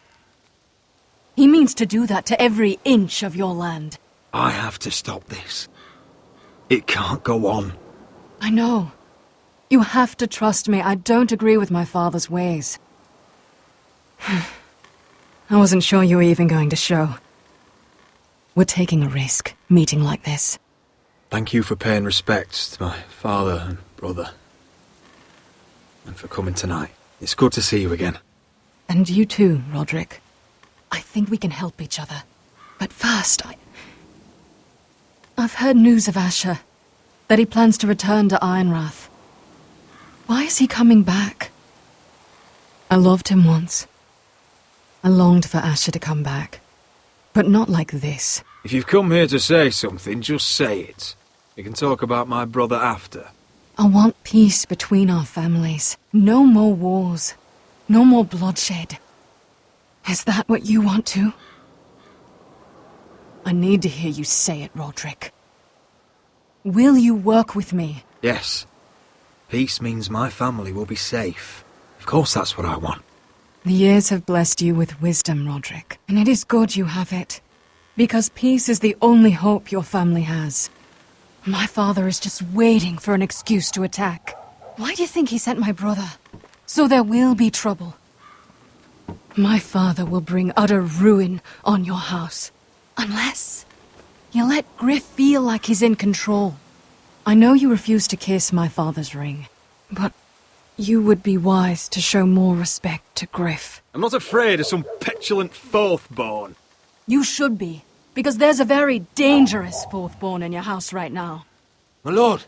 He means to do that to every inch of your land.
I have to stop this. It can't go on.
I know. You have to trust me. I don't agree with my father's ways. I wasn't sure you were even going to show. We're taking a risk, meeting like this.
Thank you for paying respects to my father and brother. And for coming tonight. It's good to see you again.
And you too, Roderick. I think we can help each other. But first, I've heard news of Asher. That he plans to return to Ironrath. Why is he coming back? I loved him once. I longed for Asher to come back. But not like this.
If you've come here to say something, just say it. We can talk about my brother after.
I want peace between our families. No more wars. No more bloodshed. Is that what you want too? I need to hear you say it, Roderick. Will you work with me?
Yes. Peace means my family will be safe. Of course that's what I want.
The years have blessed you with wisdom, Roderick, and it is good you have it. Because peace is the only hope your family has. My father is just waiting for an excuse to attack. Why do you think he sent my brother? So there will be trouble. My father will bring utter ruin on your house. Unless you let Griff feel like he's in control. I know you refuse to kiss my father's ring, but you would be wise to show more respect to Griff.
I'm not afraid of some petulant fourthborn.
You should be, because there's a very dangerous fourthborn in your house right now.
My lord,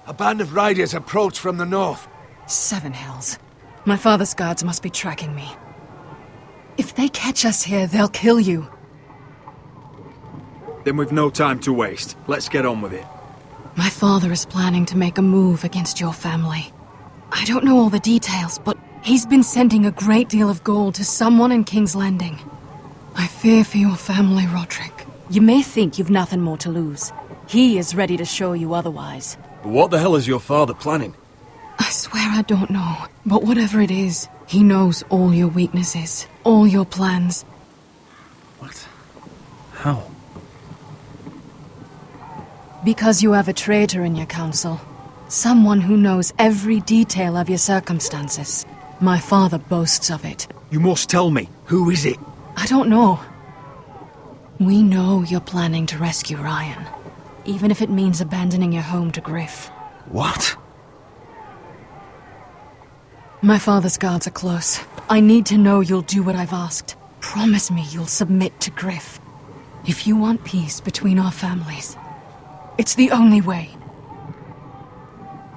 a band of riders approach from the north.
7 hells. My father's guards must be tracking me. If they catch us here, they'll kill you.
Then we've no time to waste. Let's get on with it.
My father is planning to make a move against your family. I don't know all the details, but he's been sending a great deal of gold to someone in King's Landing. I fear for your family, Roderick. You may think you've nothing more to lose. He is ready to show you otherwise.
But what the hell is your father planning?
I swear I don't know, but whatever it is, he knows all your weaknesses, all your plans.
What? How?
Because you have a traitor in your council. Someone who knows every detail of your circumstances. My father boasts of it.
You must tell me. Who is it?
I don't know. We know you're planning to rescue Ryan. Even if it means abandoning your home to Griff.
What?
My father's guards are close. I need to know you'll do what I've asked. Promise me you'll submit to Griff. If you want peace between our families, it's the only way.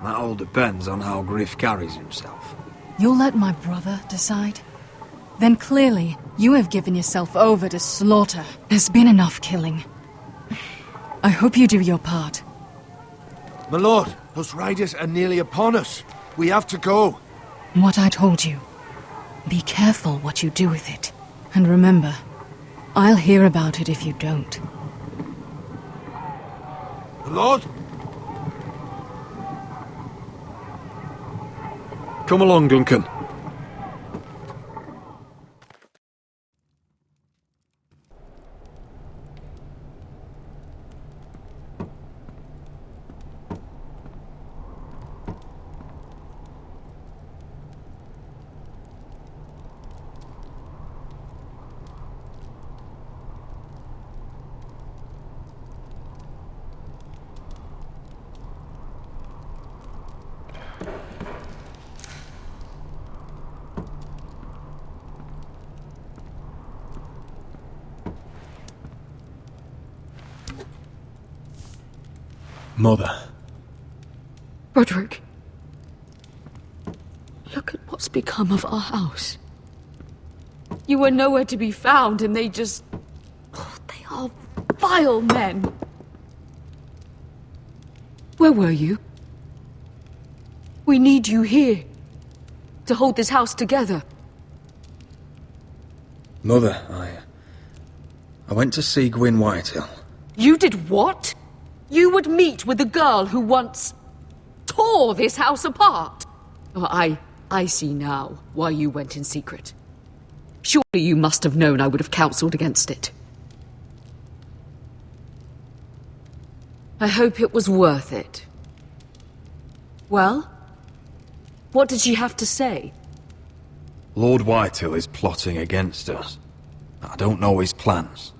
That all depends on how Griff carries himself.
You'll let my brother decide? Then clearly, you have given yourself over to slaughter. There's been enough killing. I hope you do your part.
My lord, those riders are nearly upon us. We have to go.
What I told you. Be careful what you do with it. And remember, I'll hear about it if you don't.
My lord?
Come along, Duncan. Mother.
Roderick. Look at what's become of our house. You were nowhere to be found, and they just... Oh, they are vile men. Where were you? We need you here. To hold this house together.
Mother, I went to see Gwyn Whitehill.
You did what? You would meet with the girl who once tore this house apart. Oh, I see now why you went in secret. Surely you must have known I would have counseled against it. I hope it was worth it. Well, what did she have to say?
Lord Whitehill is plotting against us. I don't know his plans,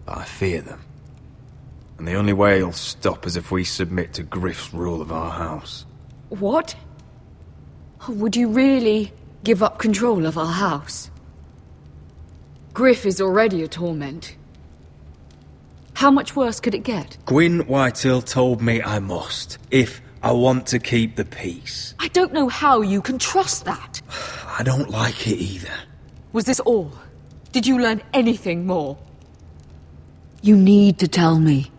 but I fear them. And the only way he'll stop is if we submit to Griff's rule of our house.
What? Would you really give up control of our house? Griff is already a torment. How much worse could it get?
Gwyn Whitehill told me I must, if I want to keep the peace.
I don't know how you can trust that.
I don't like it either.
Was this all? Did you learn anything more? You need to tell me.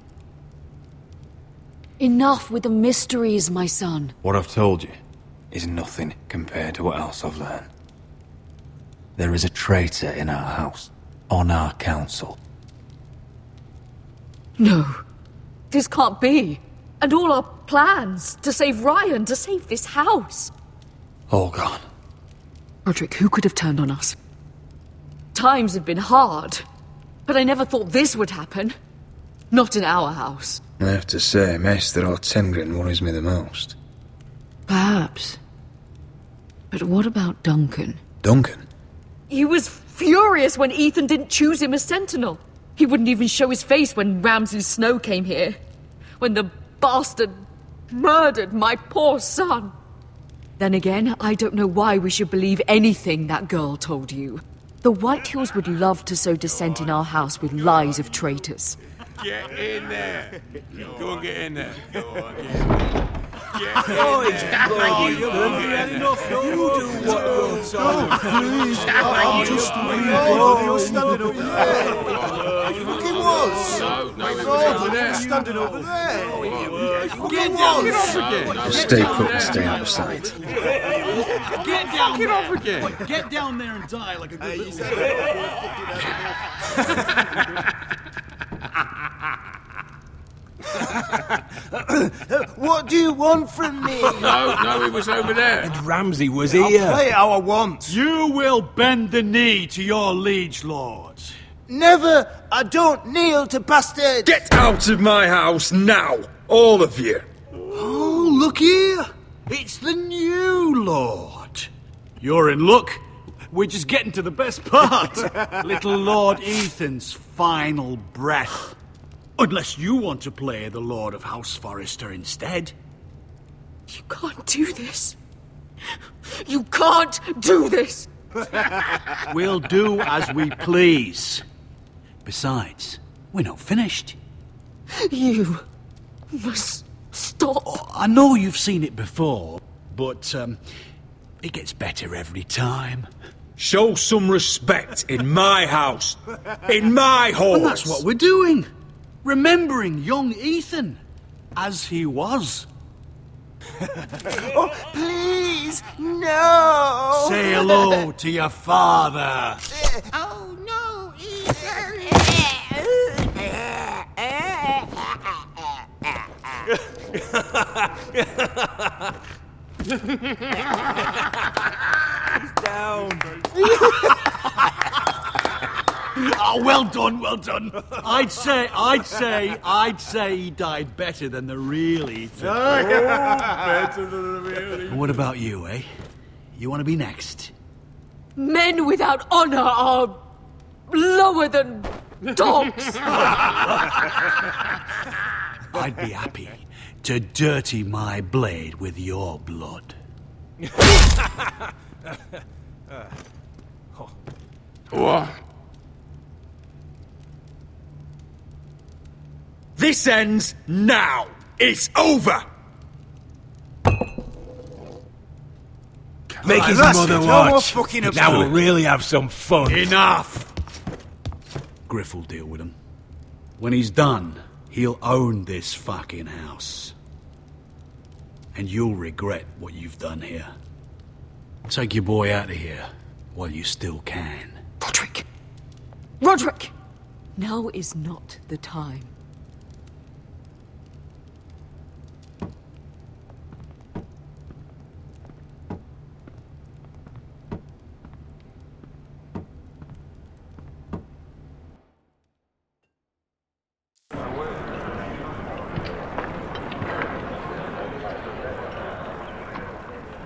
Enough with the mysteries, my son.
What I've told you is nothing compared to what else I've learned. There is a traitor in our house, on our council.
No, this can't be. And all our plans to save Ryan, to save this house.
All gone.
Roderick, who could have turned on us? Times have been hard, but I never thought this would happen. Not in our house.
I have to say, Maester Ortengrin worries me the most.
Perhaps. But what about Duncan?
Duncan?
He was furious when Ethan didn't choose him as sentinel. He wouldn't even show his face when Ramsay Snow came here. When the bastard murdered my poor son. Then again, I don't know why we should believe anything that girl told you. The Whitehills would love to sow dissent in our house with lies of traitors.
Get in there. Go and get in there. Go on, get in there.
Oh, it's you had enough. You do what you're told. Please, I'm just you're standing over there. It fucking was.
No, it was over there.
Standing over there. It fucking
Get off
was.
again.
Just stay put and stay out of sight.
Get down
Get off again.
Get down there and die like a good little What do you want from me?
No, it was over there.
And Ramsay was
I'll
here.
play how I want.
You will bend the knee to your liege lord.
Never! I don't kneel to bastards!
Get out of my house now!
All of you. Oh, look here. It's the new Lord. You're in luck. We're just getting to the best part. Little Lord Ethan's final breath. Unless you want to play the Lord of House Forrester instead.
You can't do this. You can't do this.
We'll do as we please. Besides, we're not finished.
You must stop.
Oh, I know you've seen it before, but it gets better every time.
Show some respect in my house. In my hall.
And that's what we're doing. Remembering young Ethan as he was.
Oh, please, no!
Say hello to your father.
Oh, no, Ethan!
Down. Oh, well done, well done. I'd say he died better than the real Ethan.
Better than the real
And what about you, eh? You want to be next?
Men without honor are lower than dogs.
I'd be happy to dirty my blade with your blood.
What? This ends now. It's over.
Make his
that's
mother
it. No
watch.
more fucking about
Now
it.
we'll really have some fun.
Enough! Griff will deal with him. When he's done, he'll own this fucking house. And you'll regret what you've done here. Take your boy out of here while you still can.
Roderick! Roderick! Now is not the time.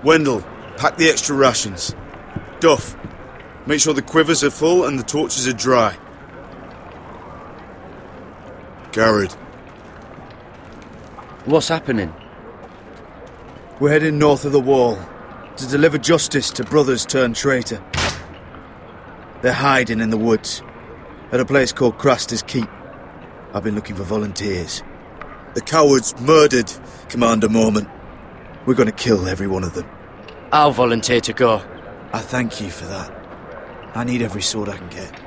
Wendell, pack the extra rations. Duff, make sure the quivers are full and the torches are dry. Garrett.
What's happening?
We're heading north of the wall to deliver justice to brothers turned traitor. They're hiding in the woods at a place called Craster's Keep. I've been looking for volunteers. The cowards murdered Commander Mormont. We're going to kill every one of them.
I'll volunteer to go.
I thank you for that. I need every sword I can get.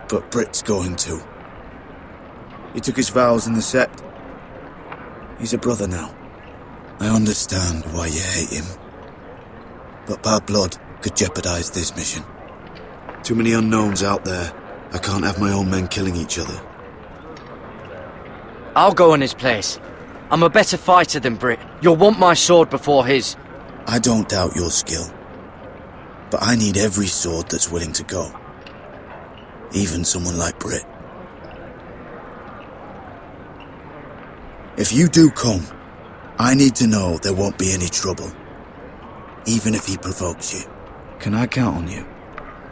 But Britt's going too. He took his vows in the Sept. He's a brother now. I understand why you hate him. But bad blood could jeopardize this mission. Too many unknowns out there. I can't have my own men killing each other.
I'll go in his place. I'm a better fighter than Britt. You'll want my sword before his.
I don't doubt your skill. But I need every sword that's willing to go. Even someone like Britt. If you do come, I need to know there won't be any trouble. Even if he provokes you. Can I count on you?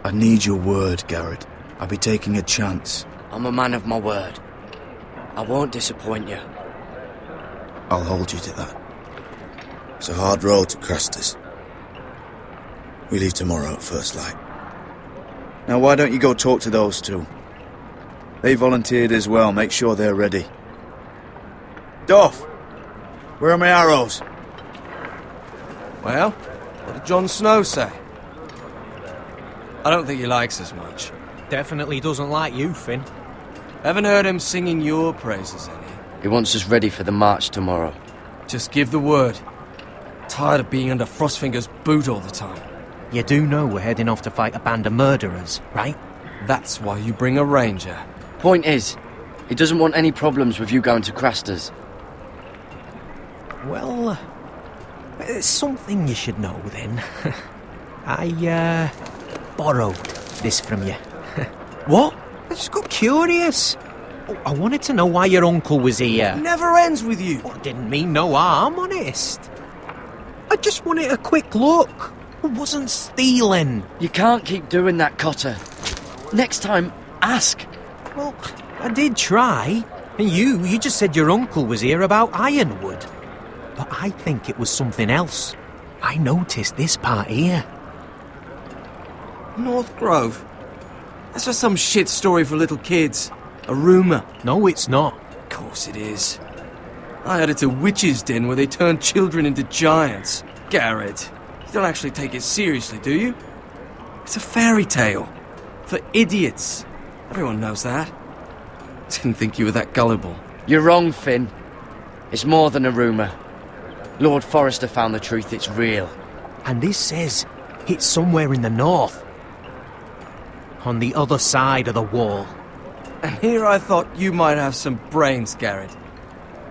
I need your word, Garrett. I'll be taking a chance.
I'm a man of my word. I won't disappoint you.
I'll hold you to that. It's a hard road to Craster's. We leave tomorrow at first light. Now why don't you go talk to those two? They volunteered as well, make sure they're ready. Duff! Where are my arrows?
Well, what did Jon Snow say? I don't think he likes us much.
Definitely doesn't like you, Finn.
Haven't heard him singing your praises any.
He wants us ready for the march tomorrow.
Just give the word. Tired of being under Frostfinger's boot all the time.
You do know we're heading off to fight a band of murderers, right?
That's why you bring a ranger.
Point is, he doesn't want any problems with you going to Craster's.
Well, there's something you should know then. I, borrowed this from you.
What?
I just got curious. I wanted to know why your uncle was here.
Never ends with you.
I didn't mean no harm, honest. I just wanted a quick look. I wasn't stealing.
You can't keep doing that, Cotter. Next time, ask.
Well, I did try. And you just said your uncle was here about Ironwood. But I think it was something else. I noticed this part here.
North Grove? That's just some shit story for little kids. A rumour.
No, it's not.
Of course it is. I heard it's a witch's den where they turn children into giants. Garrett, you don't actually take it seriously, do you? It's a fairy tale. For idiots. Everyone knows that. Didn't think you were that gullible.
You're wrong, Finn. It's more than a rumour. Lord Forrester found the truth, it's real.
And this says it's somewhere in the north. On the other side of the wall.
And here I thought you might have some brains, Garrett.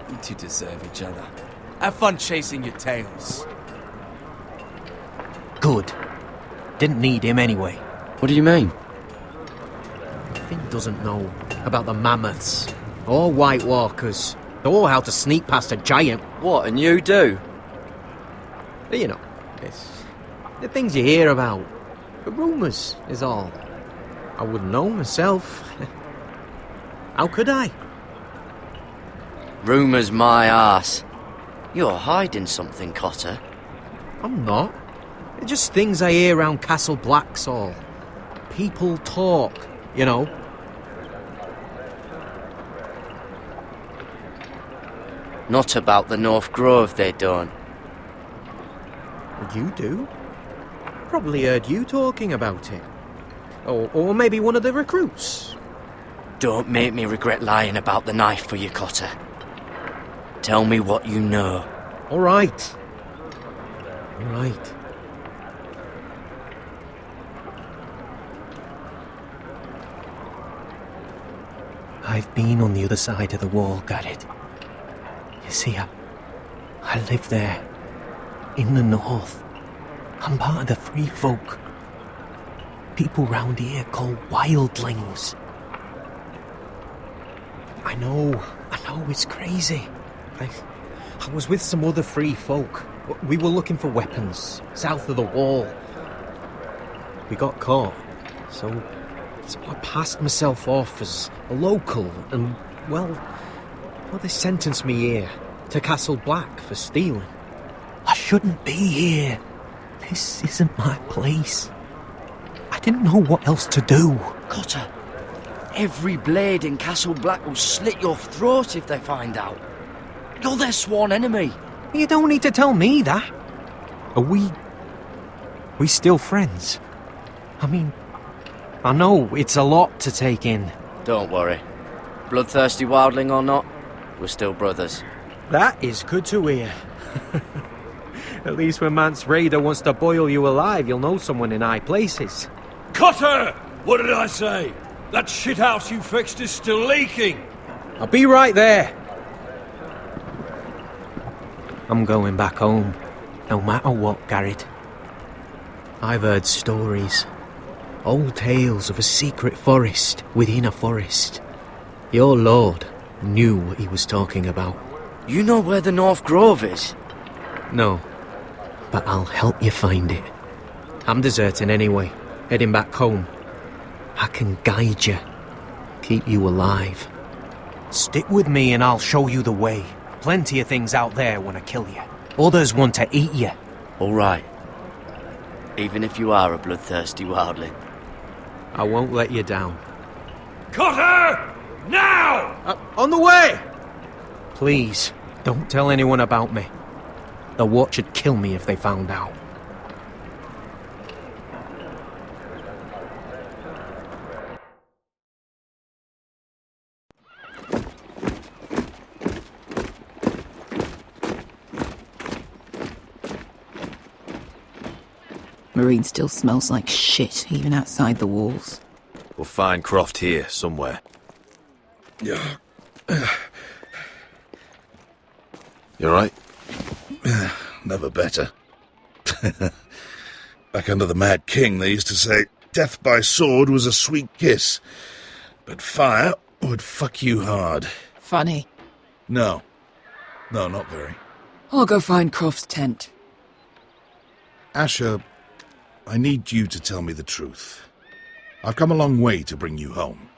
You two deserve each other. Have fun chasing your tails.
Good. Didn't need him anyway.
What do you mean?
Finn doesn't know about the mammoths, or White Walkers, or how to sneak past a giant.
What, and you do?
You know, it's the things you hear about. The rumours is all. I wouldn't know myself. How could I?
Rumours my arse. You're hiding something, Cotter.
I'm not. They're just things I hear around Castle Blacksall. People talk, you know.
Not about the North Grove, they don't.
You do? Probably heard you talking about it. Or maybe one of the recruits.
Don't make me regret lying about the knife for you, Cotter. Tell me what you know.
All right. All right. I've been on the other side of the wall, Garrett. You see, I live there. In the north. I'm part of the free folk. People round here call wildlings. I know, it's crazy. I was with some other free folk. We were looking for weapons, south of the wall. We got caught, so I passed myself off as a local, and, well, they sentenced me here, to Castle Black, for stealing. I shouldn't be here. This isn't my place. I didn't know what else to do.
Cotter, every blade in Castle Black will slit your throat if they find out. You're their sworn enemy.
You don't need to tell me that. Are we still friends? I mean, I know it's a lot to take in.
Don't worry. Bloodthirsty wildling or not, we're still brothers.
That is good to hear. At least when Mance Raider wants to boil you alive, you'll know someone in high places.
Cotter! What did I say? That shithouse you fixed is still leaking!
I'll be right there. I'm going back home, no matter what, Garrett. I've heard stories. Old tales of a secret forest within a forest. Your lord knew what he was talking about.
You know where the North Grove is?
No, but I'll help you find it. I'm deserting anyway, heading back home. I can guide you, keep you alive. Stick with me and I'll show you the way. Plenty of things out there want to kill you. Others want to eat you.
All right. Even if you are a bloodthirsty wildling.
I won't let you down.
Cotter! Now!
On the way! Please, don't tell anyone about me. The Watch would kill me if they found out.
Marine still smells like shit, even outside the walls.
We'll find Croft here, somewhere. You alright?
Never better. Back under the Mad King, they used to say death by sword was a sweet kiss, but fire would fuck you hard.
Funny.
No. No, not very.
I'll go find Croft's tent.
Asher, I need you to tell me the truth. I've come a long way to bring you home.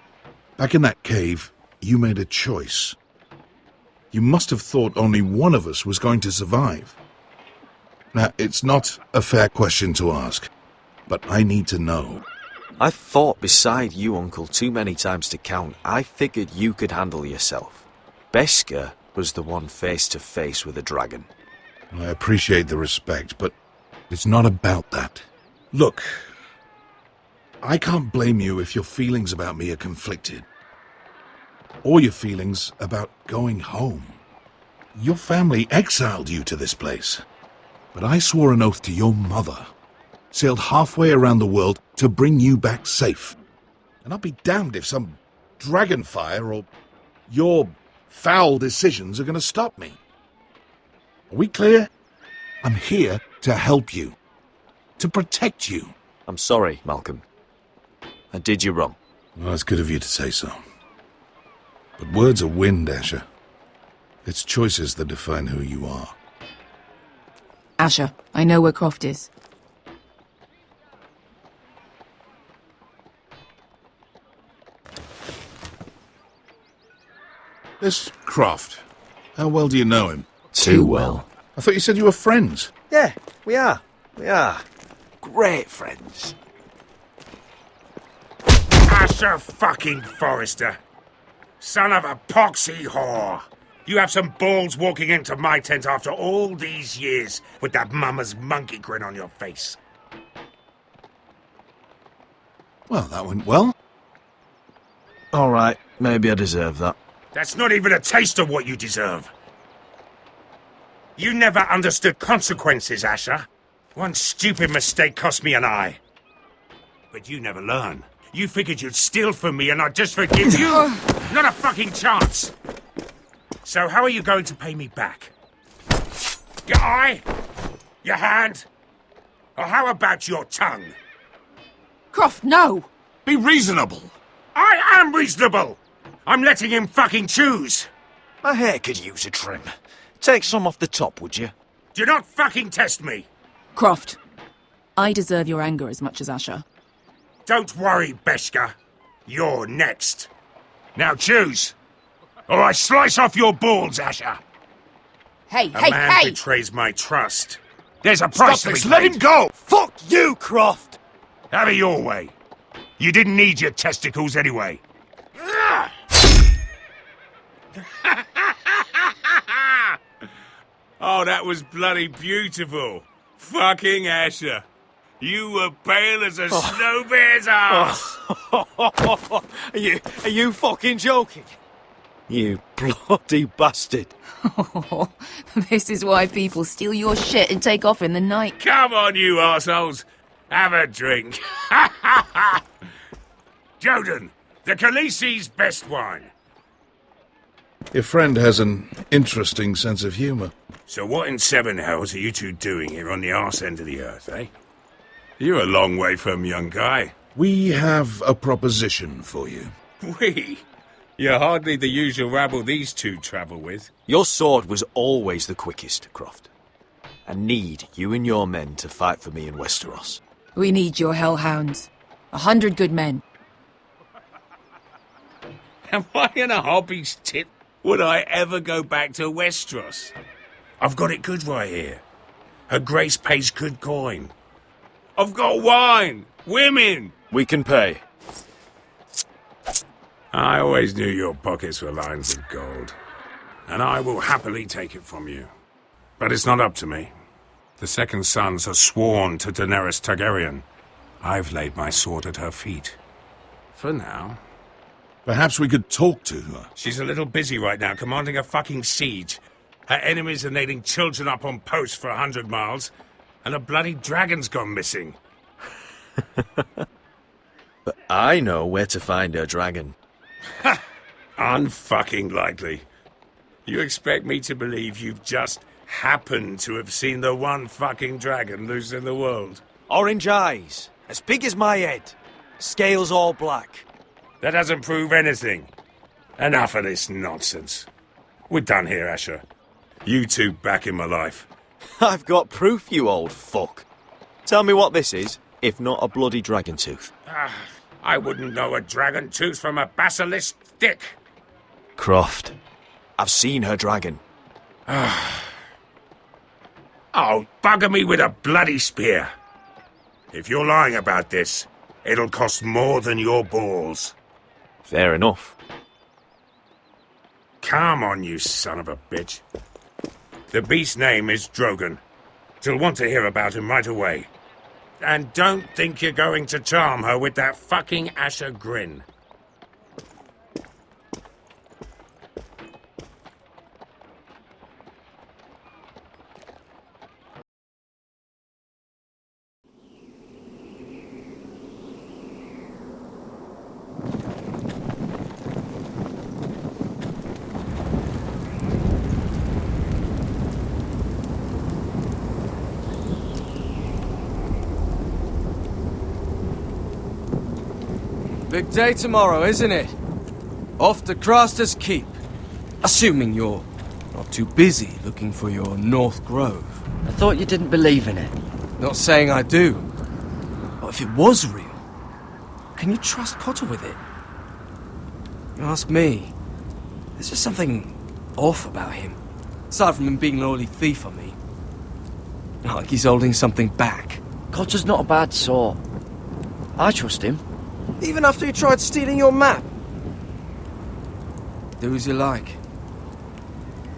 Back in that cave, you made a choice. You must have thought only one of us was going to survive. Now, it's not a fair question to ask, but I need to know.
I've fought beside you, Uncle, too many times to count. I figured you could handle yourself. Beskha was the one face to face with a dragon.
I appreciate the respect, but it's not about that. Look, I can't blame you if your feelings about me are conflicted. Or your feelings about going home. Your family exiled you to this place. But I swore an oath to your mother. Sailed halfway around the world to bring you back safe. And I'll be damned if some dragonfire or your foul decisions are going to stop me. Are we clear? I'm here to help you. To protect you.
I'm sorry, Malcolm. I did you wrong.
Well, it's good of you to say so. But words are wind, Asher. It's choices that define who you are.
Asher, I know where Croft is.
This Croft, how well do you know him?
Too well.
I thought you said you were friends.
Yeah, we are. We are. Great friends.
Asher fucking Forrester. Son of a poxy whore. You have some balls walking into my tent after all these years with that mama's monkey grin on your face.
Well, that went well.
All right, maybe I deserve that.
That's not even a taste of what you deserve. You never understood consequences, Asher. One stupid mistake cost me an eye. But you never learn. You figured you'd steal from me and I'd just forgive you? Not a fucking chance! So how are you going to pay me back? Your eye? Your hand? Or how about your tongue?
Croft, no!
Be reasonable! I am reasonable! I'm letting him fucking choose!
My hair could use a trim. Take some off the top, would you?
Do not fucking test me!
Croft, I deserve your anger as much as Asher.
Don't worry, Beskha. You're next. Now choose, or I slice off your balls, Asher.
Hey,
A man betrays my trust. There's a price to be paid.
Let him go!
Fuck you, Croft!
Have it your way. You didn't need your testicles anyway. Oh, that was bloody beautiful. Fucking Asher. You were pale as a snow bear's ass.
Are you fucking joking? You bloody bastard.
This is why people steal your shit and take off in the night.
Come on, you arseholes. Have a drink. Joden, the Khaleesi's best wine.
Your friend has an interesting sense of humour.
So what in seven hells are you two doing here on the arse end of the earth, eh? You're a long way from, young guy.
We have a proposition for you.
We? You're hardly the usual rabble these two travel with.
Your sword was always the quickest, Croft. I need you and your men to fight for me in Westeros.
We need your hellhounds. 100 good men.
Am I in a hobby's tit? Would I ever go back to Westeros? I've got it good right here. Her Grace pays good coin. I've got wine, women.
We can pay.
I always knew your pockets were lined with gold, and I will happily take it from you. But it's not up to me. The second sons are sworn to Daenerys Targaryen. I've laid my sword at her feet. For now.
Perhaps we could talk to her.
She's a little busy right now, commanding a fucking siege. Her enemies are nailing children up on posts for 100 miles, and a bloody dragon's gone missing.
But I know where to find her dragon.
Ha! Unfucking likely. You expect me to believe you've just happened to have seen the one fucking dragon loose in the world?
Orange eyes, as big as my head. Scales all black.
That doesn't prove anything. Enough of this nonsense. We're done here, Asher. You two back in my life.
I've got proof, you old fuck. Tell me what this is, if not a bloody dragon tooth.
I wouldn't know a dragon tooth from a basilisk stick.
Croft. I've seen her dragon.
Oh, bugger me with a bloody spear. If you're lying about this, it'll cost more than your balls.
Fair enough.
Come on, you son of a bitch. The beast's name is Drogon. She'll want to hear about him right away. And don't think you're going to charm her with that fucking Asher grin.
Big day tomorrow, isn't it? Off to Craster's Keep. Assuming you're not too busy looking for your North Grove.
I thought you didn't believe in it.
Not saying I do. But if it was real, can you trust Potter with it? You ask me, there's just something off about him. Aside from him being an early thief on me. Not like he's holding something back.
Cotter's not a bad sort. I trust him.
Even after he tried stealing your map? Do as you like.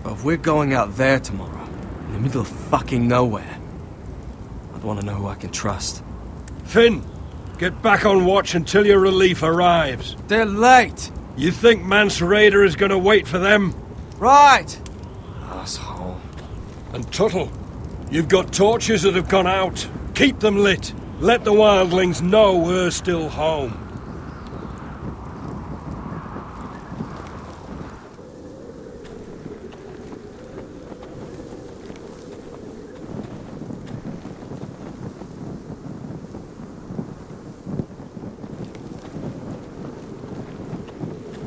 But if we're going out there tomorrow, in the middle of fucking nowhere, I'd want to know who I can trust.
Finn, get back on watch until your relief arrives.
They're late!
You think Mance Rayder is going to wait for them?
Right! Asshole.
And Tuttle, you've got torches that have gone out. Keep them lit. Let the wildlings know we're still home.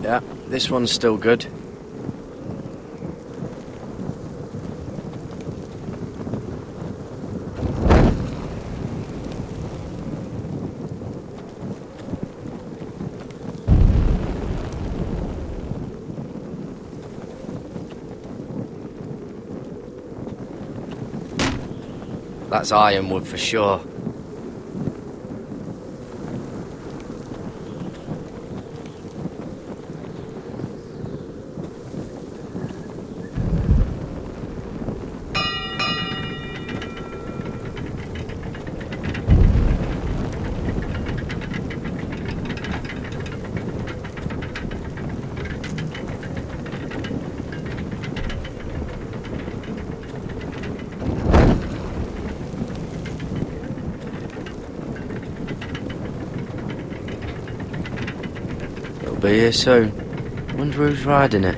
Yeah, this one's still good. That's ironwood for sure. Be here soon. Wonder who's riding it.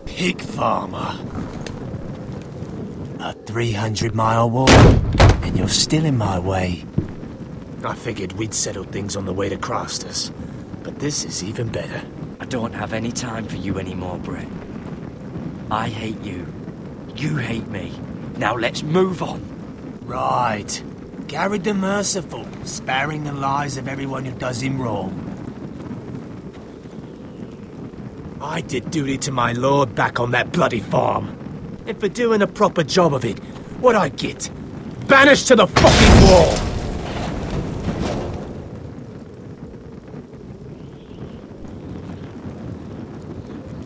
Pig farmer. A 300-mile walk. And you're still in my way. I figured we'd settle things on the way to Craster's, but this is even better.
I don't have any time for you anymore, Brett. I hate you. You hate me. Now let's move on.
Right. Garrett the Merciful, sparing the lives of everyone who does him wrong. I did duty to my lord back on that bloody farm. And for doing a proper job of it, what'd I get? Banished to the fucking wall!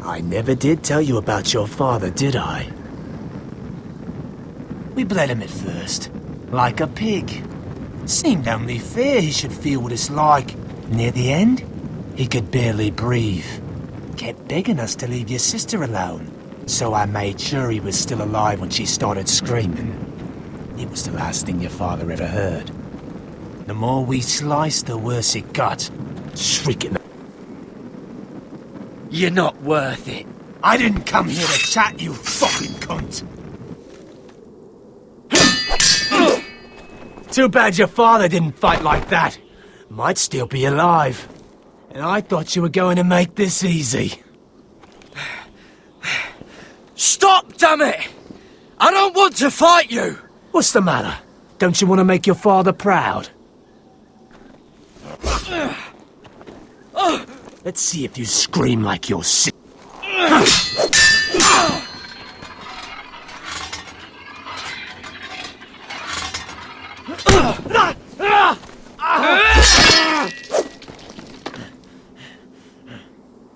I never did tell you about your father, did I? We bled him at first, like a pig. Seemed only fair he should feel what it's like. Near the end, he could barely breathe. Kept begging us to leave your sister alone, so I made sure he was still alive when she started screaming. It was the last thing your father ever heard. The more we slice, the worse it got. Shrieking.
You're not worth it.
I didn't come here to chat, you fucking cunt. Too bad your father didn't fight like that. Might still be alive. And I thought you were going to make this easy.
Stop, damn it! I don't want to fight you!
What's the matter? Don't you want to make your father proud? Let's see if you scream like you're sick.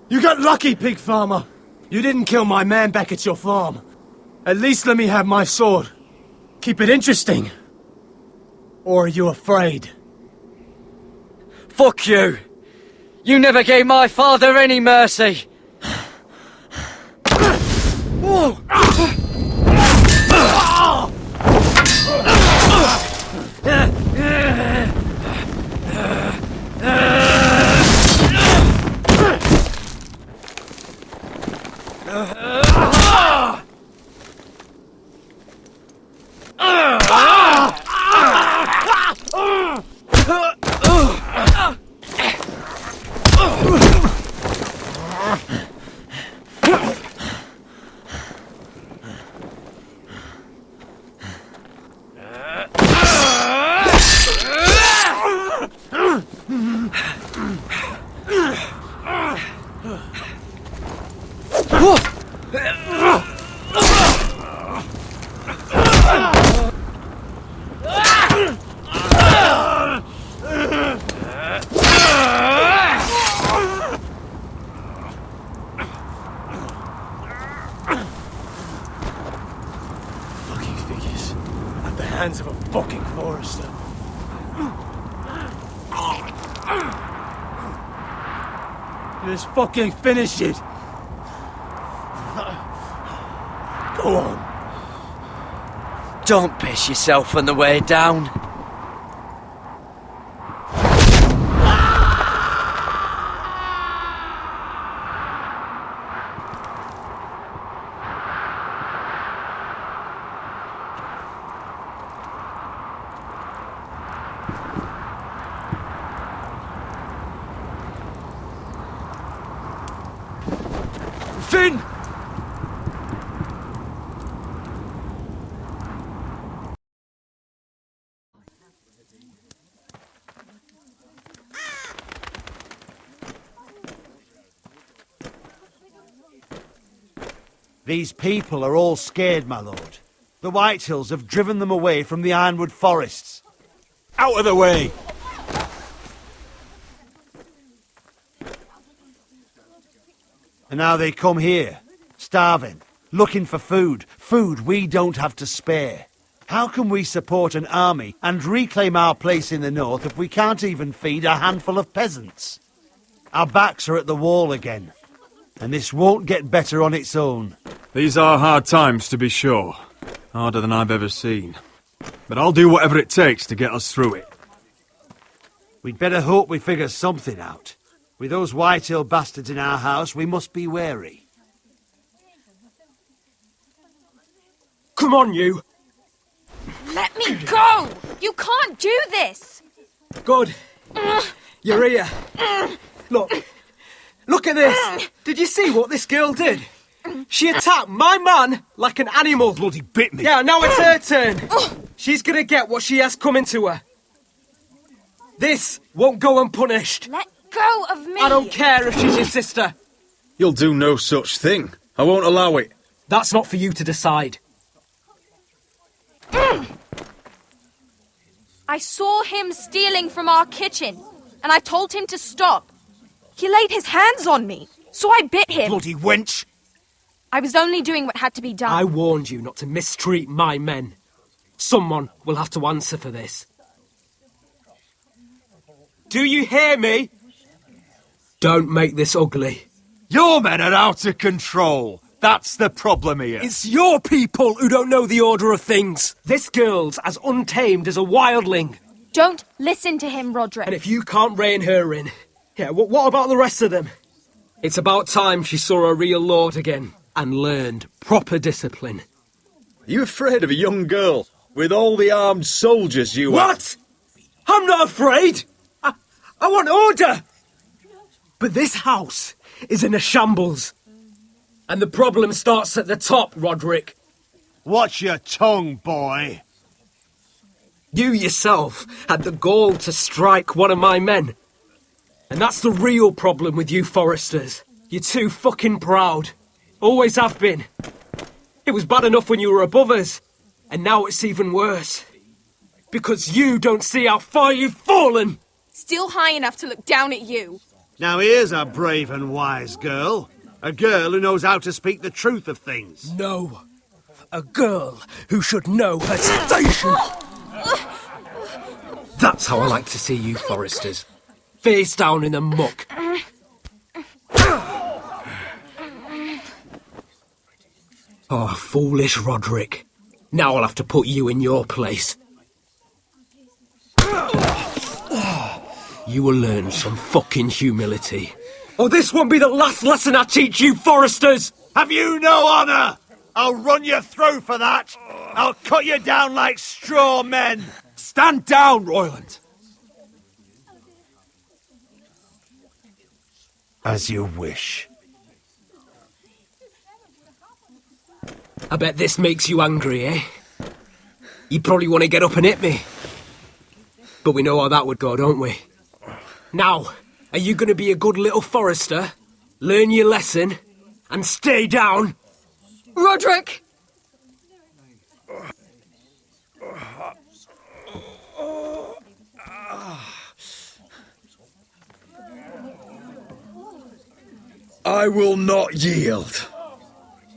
You got lucky, pig farmer. You didn't kill my man back at your farm. At least let me have my sword. Keep it interesting. Or are you afraid?
Fuck you! You never gave my father any mercy! Whoa!
Fucking figures. At the hands of a fucking Forrester. Just fucking finish it. Go on.
Don't piss yourself on the way down.
Finn!
These people are all scared, my lord. The Whitehills have driven them away from the ironwood forests.
Out of the way!
And now they come here, starving, looking for food. Food we don't have to spare. How can we support an army and reclaim our place in the north if we can't even feed a handful of peasants? Our backs are at the wall again, and this won't get better on its own.
These are hard times, to be sure. Harder than I've ever seen. But I'll do whatever it takes to get us through it.
We'd better hope we figure something out. With those Whitehill bastards in our house, we must be wary.
Come on, you!
Let me go! You can't do this!
Good. You're here. Look at this! Did you see what this girl did? She attacked my man like an animal.
Bloody bit me.
Yeah, now it's her turn. She's gonna get what she has coming to her. This won't go unpunished.
Let go of me!
I don't care if she's your sister.
You'll do no such thing. I won't allow it.
That's not for you to decide.
I saw him stealing from our kitchen, and I told him to stop. He laid his hands on me, so I bit him.
Bloody wench!
I was only doing what had to be done.
I warned you not to mistreat my men. Someone will have to answer for this. Do you hear me? Don't make this ugly.
Your men are out of control. That's the problem here.
It's your people who don't know the order of things. This girl's as untamed as a wildling.
Don't listen to him, Roderick.
And if you can't rein her in, yeah, what about the rest of them? It's about time she saw a real lord again and learned proper discipline.
Are you afraid of a young girl with all the armed soldiers you have?
What? I'm not afraid! I want order! But this house is in a shambles. And the problem starts at the top, Roderick.
Watch your tongue, boy.
You yourself had the gall to strike one of my men. And that's the real problem with you Forresters. You're too fucking proud. Always have been. It was bad enough when you were above us. And now it's even worse. Because you don't see how far you've fallen.
Still high enough to look down at you.
Now here's a brave and wise girl. A girl who knows how to speak the truth of things.
No. A girl who should know her station. That's how I like to see you Forresters. Face down in the muck. Oh, foolish Roderick. Now I'll have to put you in your place. You will learn some fucking humility. Or this won't be the last lesson I teach you, Forresters!
Have you no honour? I'll run your throat for that. I'll cut you down like straw men.
Stand down, Royland.
As you wish.
I bet this makes you angry, eh? You probably want to get up and hit me. But we know how that would go, don't we? Now, are you going to be a good little Forrester, learn your lesson, and stay down?
Roderick!
I will not yield.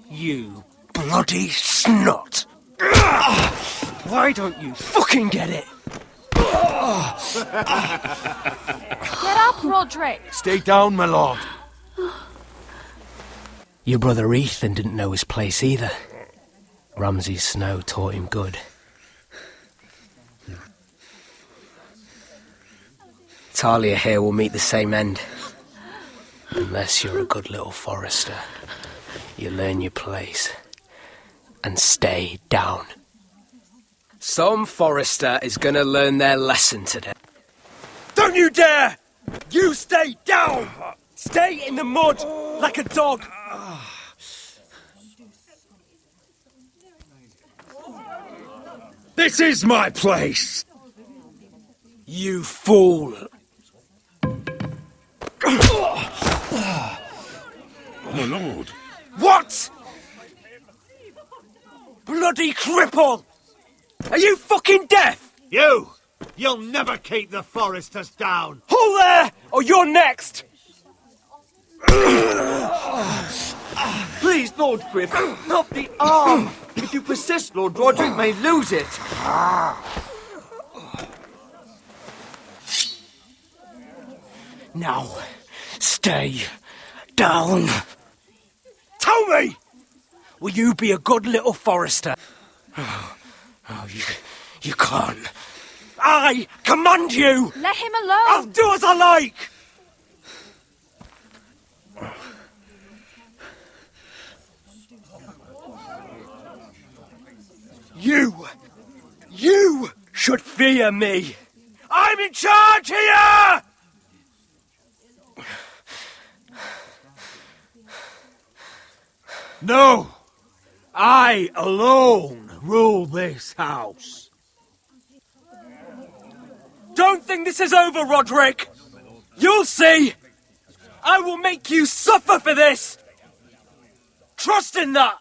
You bloody snot! Why don't you fucking get it?
Get up, Roderick!
Stay down, my lord.
Your brother Ethan didn't know his place either. Ramsay Snow taught him good. Talia here will meet the same end. Unless you're a good little Forrester. You learn your place. And stay down. Some Forrester is gonna learn their lesson today. Don't you dare! You stay down! Stay in the mud, like a dog!
This is my place!
You fool!
My lord.
What?! Bloody cripple! Are you fucking deaf?
You'll never keep the Forresters down.
Hold there, or you're next!
Please, Lord Griff, not the arm. If you persist, Lord Roderick may lose it.
Now, stay down. Tell me! Will you be a good little Forrester? Oh, you can't. I command you!
Let him alone!
I'll do as I like! You should fear me! I'm in charge here!
No! I alone rule this house.
Don't think this is over, Roderick! You'll see! I will make you suffer for this! Trust in that!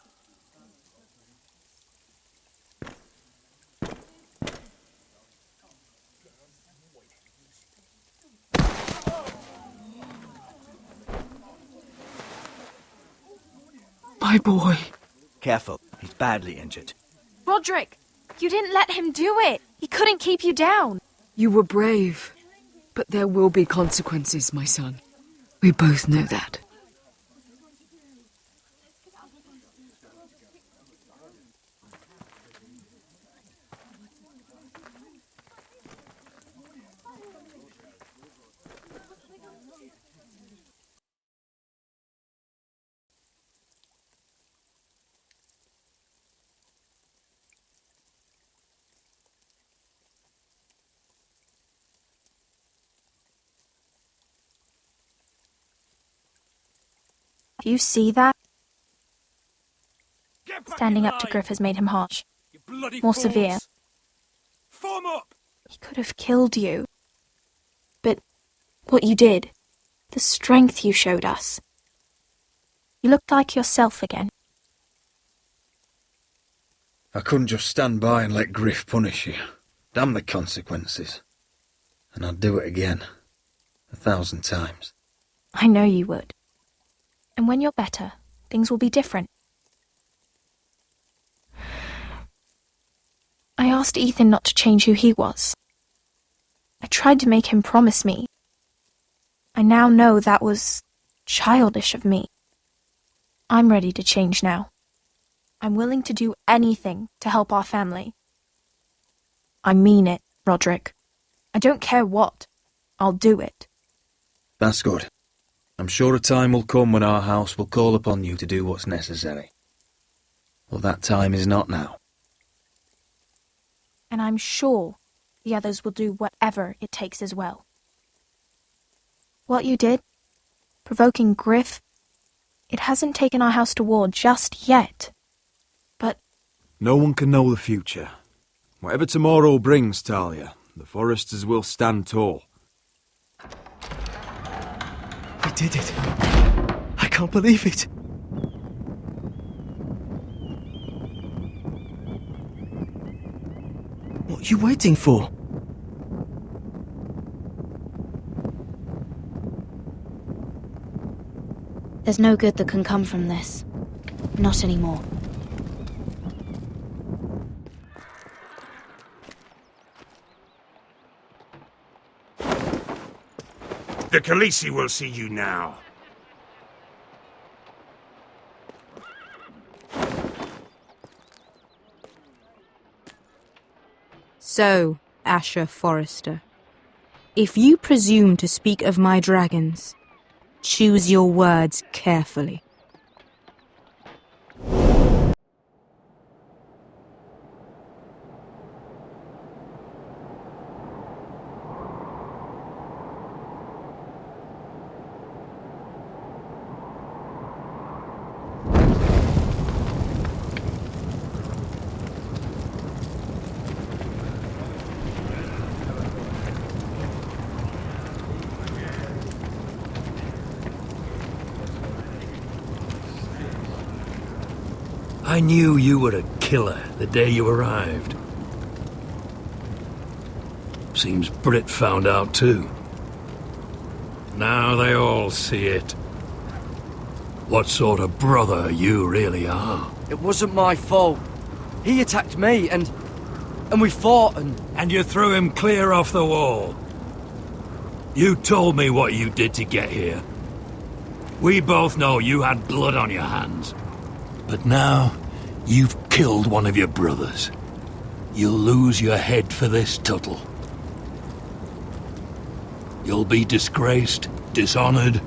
My boy. Careful, he's badly injured.
Roderick, you didn't let him do it. He couldn't keep you down.
You were brave, but there will be consequences, my son. We both know that.
Do you see that? Standing up to Griff has made him harsh. More severe.
Form up!
He could have killed you. But what you did, the strength you showed us. You looked like yourself again.
I couldn't just stand by and let Griff punish you. Damn the consequences. And I'd do it again. 1,000 times.
I know you would. And when you're better, things will be different. I asked Ethan not to change who he was. I tried to make him promise me. I now know that was childish of me. I'm ready to change now. I'm willing to do anything to help our family. I mean it, Roderick. I don't care what. I'll do it.
That's good. I'm sure a time will come when our house will call upon you to do what's necessary. Well, that time is not now.
And I'm sure the others will do whatever it takes as well. What you did, provoking Griff, it hasn't taken our house to war just yet. But
no one can know the future. Whatever tomorrow brings, Talia, the Forresters will stand tall.
We did it. I can't believe it. What are you waiting for?
there's no good that can come from this. Not anymore.
The Khaleesi will see you now.
So, Asher Forrester, if you presume to speak of my dragons, choose your words carefully.
I knew you were a killer the day you arrived. Seems Brit found out too. Now they all see it. What sort of brother you really are.
It wasn't my fault. He attacked me and we fought and...
And you threw him clear off the wall. You told me what you did to get here. We both know you had blood on your hands. But now, you've killed one of your brothers. You'll lose your head for this, Tuttle. You'll be disgraced, dishonored,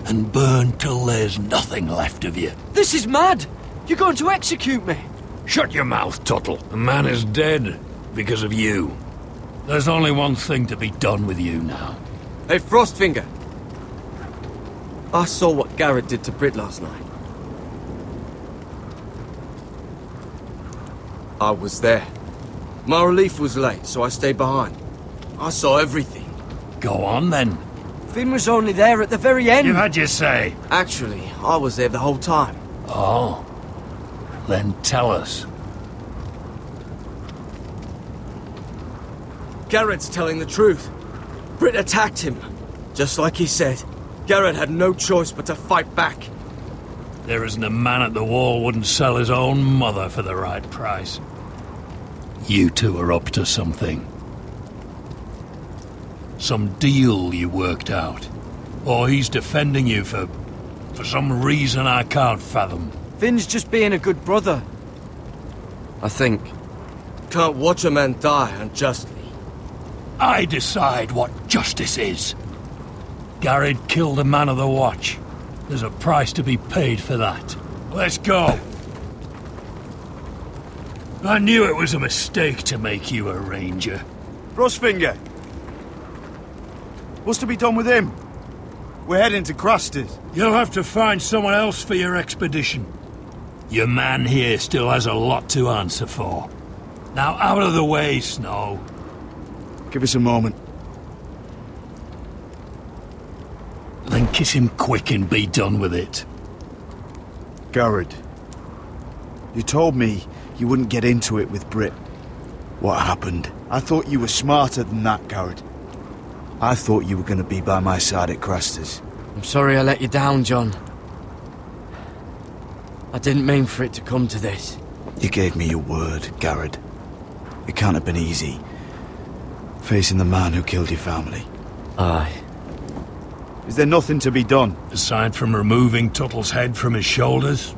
and burned till there's nothing left of you.
This is mad! You're going to execute me!
Shut your mouth, Tuttle. The man is dead because of you. There's only one thing to be done with you now.
Hey, Frostfinger. I saw what Garrett did to Brit last night. I was there. My relief was late, so I stayed behind. I saw everything.
Go on, then.
Finn was only there at the very end.
You had your say.
Actually, I was there the whole time.
Oh. Then tell us.
Garrett's telling the truth. Brit attacked him. Just like he said. Garrett had no choice but to fight back.
There isn't a man at the wall wouldn't sell his own mother for the right price. You two are up to something. Some deal you worked out. Or he's defending you for some reason I can't fathom.
Finn's just being a good brother. I think.
Can't watch a man die unjustly.
I decide what justice is. Garrett killed a man of the Watch. There's a price to be paid for that. Let's go. I knew it was a mistake to make you a ranger.
Frostfinger. What's to be done with him? We're heading to Craster's.
You'll have to find someone else for your expedition. Your man here still has a lot to answer for. Now out of the way, Snow.
Give us a moment.
Then kiss him quick and be done with it.
Garrett, you told me you wouldn't get into it with Brit. What happened? I thought you were smarter than that, Garrett. I thought you were going to be by my side at Craster's.
I'm sorry I let you down, John. I didn't mean for it to come to this.
You gave me your word, Garrett. It can't have been easy, facing the man who killed your family.
Aye.
Is there nothing to be done?
Aside from removing Tuttle's head from his shoulders?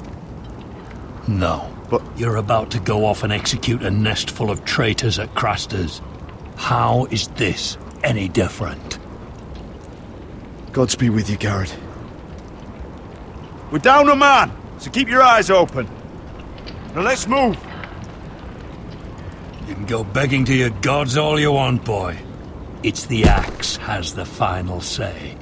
No.
But
you're about to go off and execute a nest full of traitors at Craster's. How is this any different?
Godspeed with you, Garrett. We're down a man, so keep your eyes open. Now let's move.
You can go begging to your gods all you want, boy. It's the axe has the final say.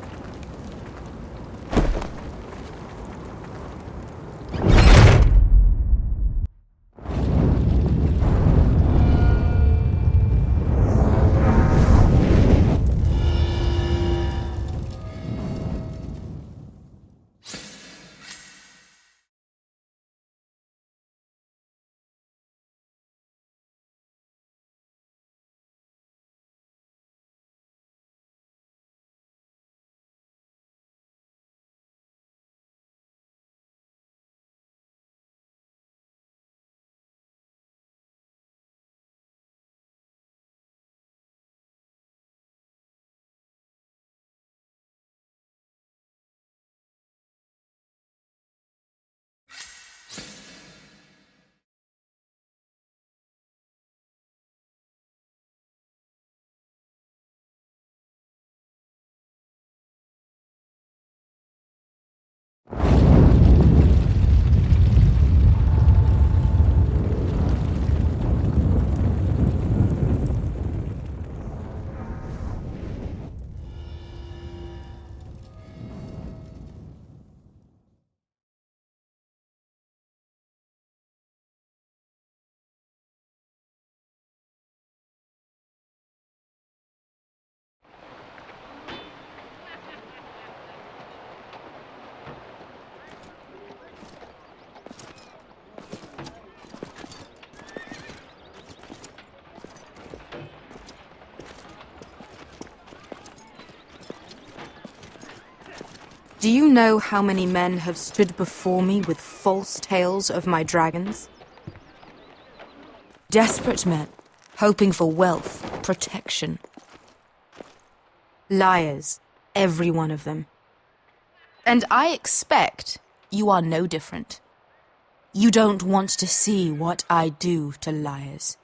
Do you know how many men have stood before me with false tales of my dragons? Desperate men, hoping for wealth, protection. Liars, every one of them. And I expect you are no different. You don't want to see what I do to liars.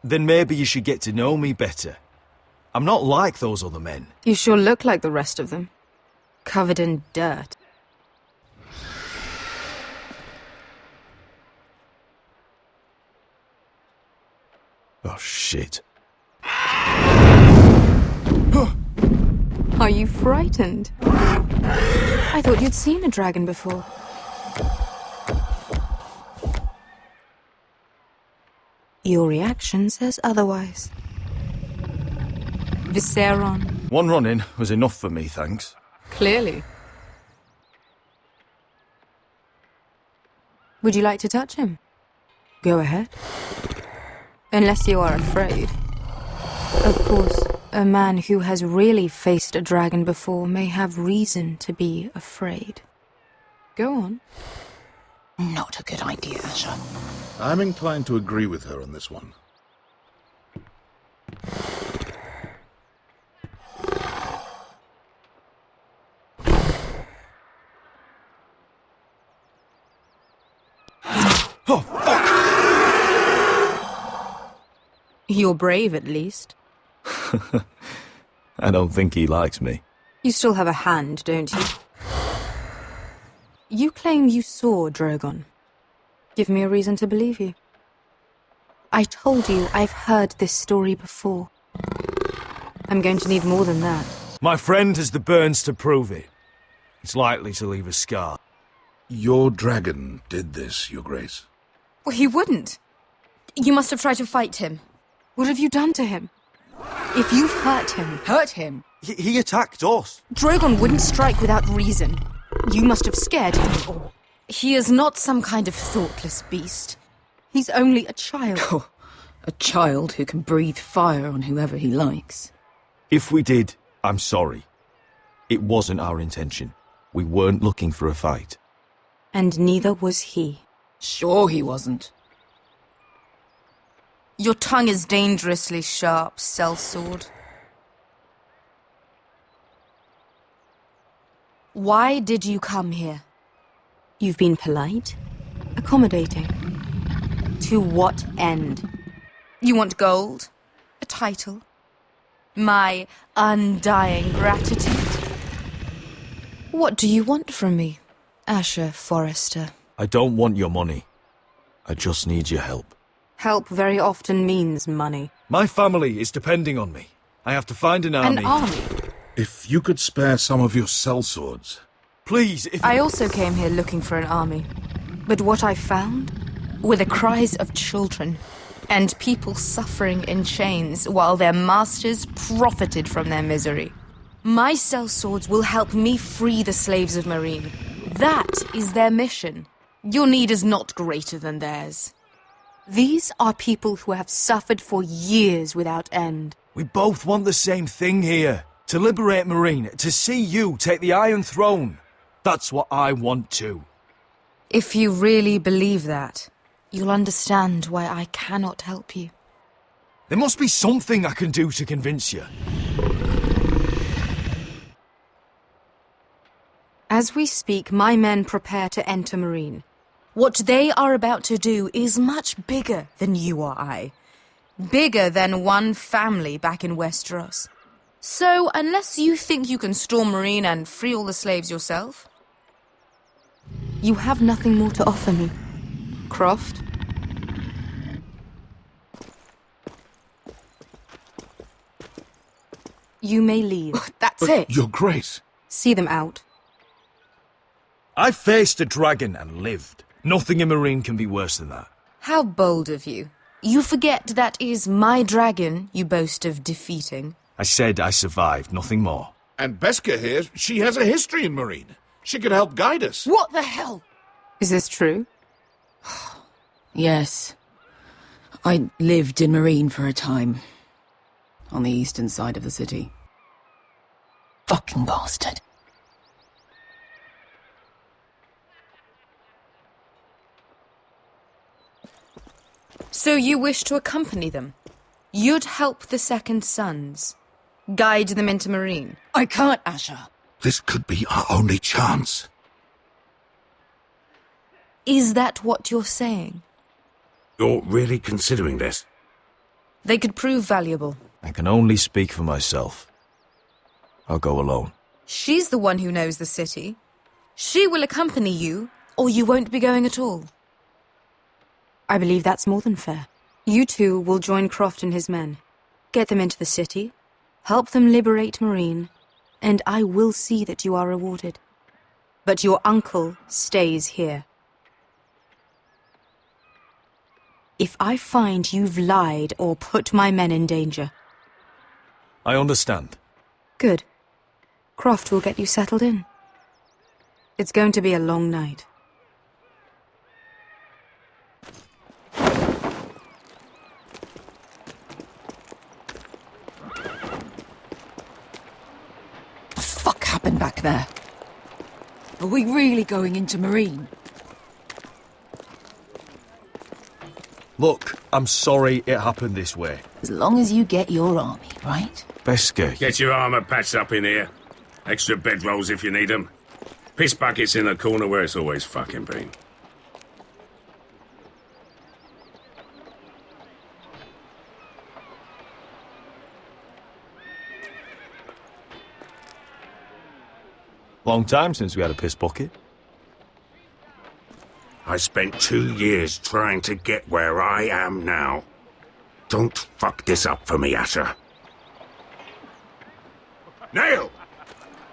Then maybe you should get to know me better. I'm not like those other men.
You sure look like the rest of them. Covered in dirt.
Oh, shit.
Are you frightened? I thought you'd seen a dragon before. Your reaction says otherwise. Viseron.
One run-in was enough for me, thanks.
Clearly. Would you like to touch him? Go ahead. Unless you are afraid. Of course, a man who has really faced a dragon before may have reason to be afraid. Go on.
Not a good idea, Asher.
I'm inclined to agree with her on this one.
Oh, fuck!
You're brave, at least.
I don't think he likes me.
You still have a hand, don't you? You claim you saw Drogon. Give me a reason to believe you. I told you I've heard this story before. I'm going to need more than that.
My friend has the burns to prove it. It's likely to leave a scar.
Your dragon did this, Your Grace.
Well, he wouldn't. You must have tried to fight him. What have you done to him? If you've hurt him.
He attacked us.
Drogon wouldn't strike without reason. You must have scared him. He is not some kind of thoughtless beast. He's only a child.
Oh, a child who can breathe fire on whoever he likes.
If we did, I'm sorry. It wasn't our intention. We weren't looking for a fight.
And neither was he.
Sure he wasn't.
Your tongue is dangerously sharp, sellsword. Why did you come here? You've been polite, accommodating. To what end? You want gold? A title? My undying gratitude? What do you want from me, Asher Forrester?
I don't want your money. I just need your help.
Help very often means money.
My family is depending on me. I have to find an army.
An army?
If you could spare some of your sellswords.
Please, if...
I also came here looking for an army. But what I found were the cries of children and people suffering in chains while their masters profited from their misery. My sellswords will help me free the slaves of Meereen. That is their mission. Your need is not greater than theirs. These are people who have suffered for years without end.
We both want the same thing here. To liberate Meereen, to see you take the Iron Throne. That's what I want too.
If you really believe that, you'll understand why I cannot help you.
There must be something I can do to convince you.
As we speak, my men prepare to enter Meereen. What they are about to do is much bigger than you or I. Bigger than one family back in Westeros. So, unless you think you can storm Meereen and free all the slaves yourself, you have nothing more to offer me, Croft. You may leave.
That's it.
Your Grace.
See them out.
I faced a dragon and lived. Nothing in Meereen can be worse than that.
How bold of you. You forget that is my dragon you boast of defeating.
I said I survived, nothing more.
And Beska here, she has a history in Meereen. She could help guide us.
What the hell?
Is this true?
Yes. I lived in Meereen for a time. On the eastern side of the city. Fucking bastard.
So you wish to accompany them? You'd help the Second Sons? Guide them into Meereen?
I can't, Asher.
This could be our only chance.
Is that what you're saying?
You're really considering this?
They could prove valuable.
I can only speak for myself. I'll go alone.
She's the one who knows the city. She will accompany you, or you won't be going at all. I believe that's more than fair. You two will join Croft and his men. Get them into the city, help them liberate Meereen, and I will see that you are rewarded. But your uncle stays here. If I find you've lied or put my men in danger...
I understand.
Good. Croft will get you settled in. It's going to be a long night.
What the fuck happened back there? Are we really going into Meereen?
Look, I'm sorry it happened this way.
As long as you get your army, right?
Beska.
Get your armor patched up in here. Extra bedrolls if you need them. Piss buckets in the corner where it's always fucking been.
Long time since we had a piss bucket.
I spent 2 years trying to get where I am now. Don't fuck this up for me, Asher. Nail!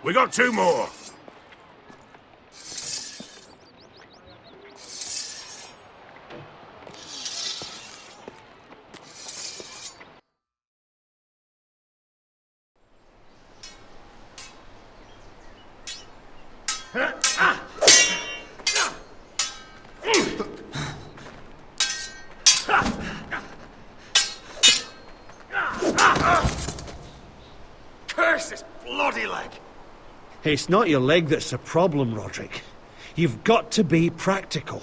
We got 2 more.
Curse this bloody leg!
It's not your leg that's a problem, Roderick. You've got to be practical.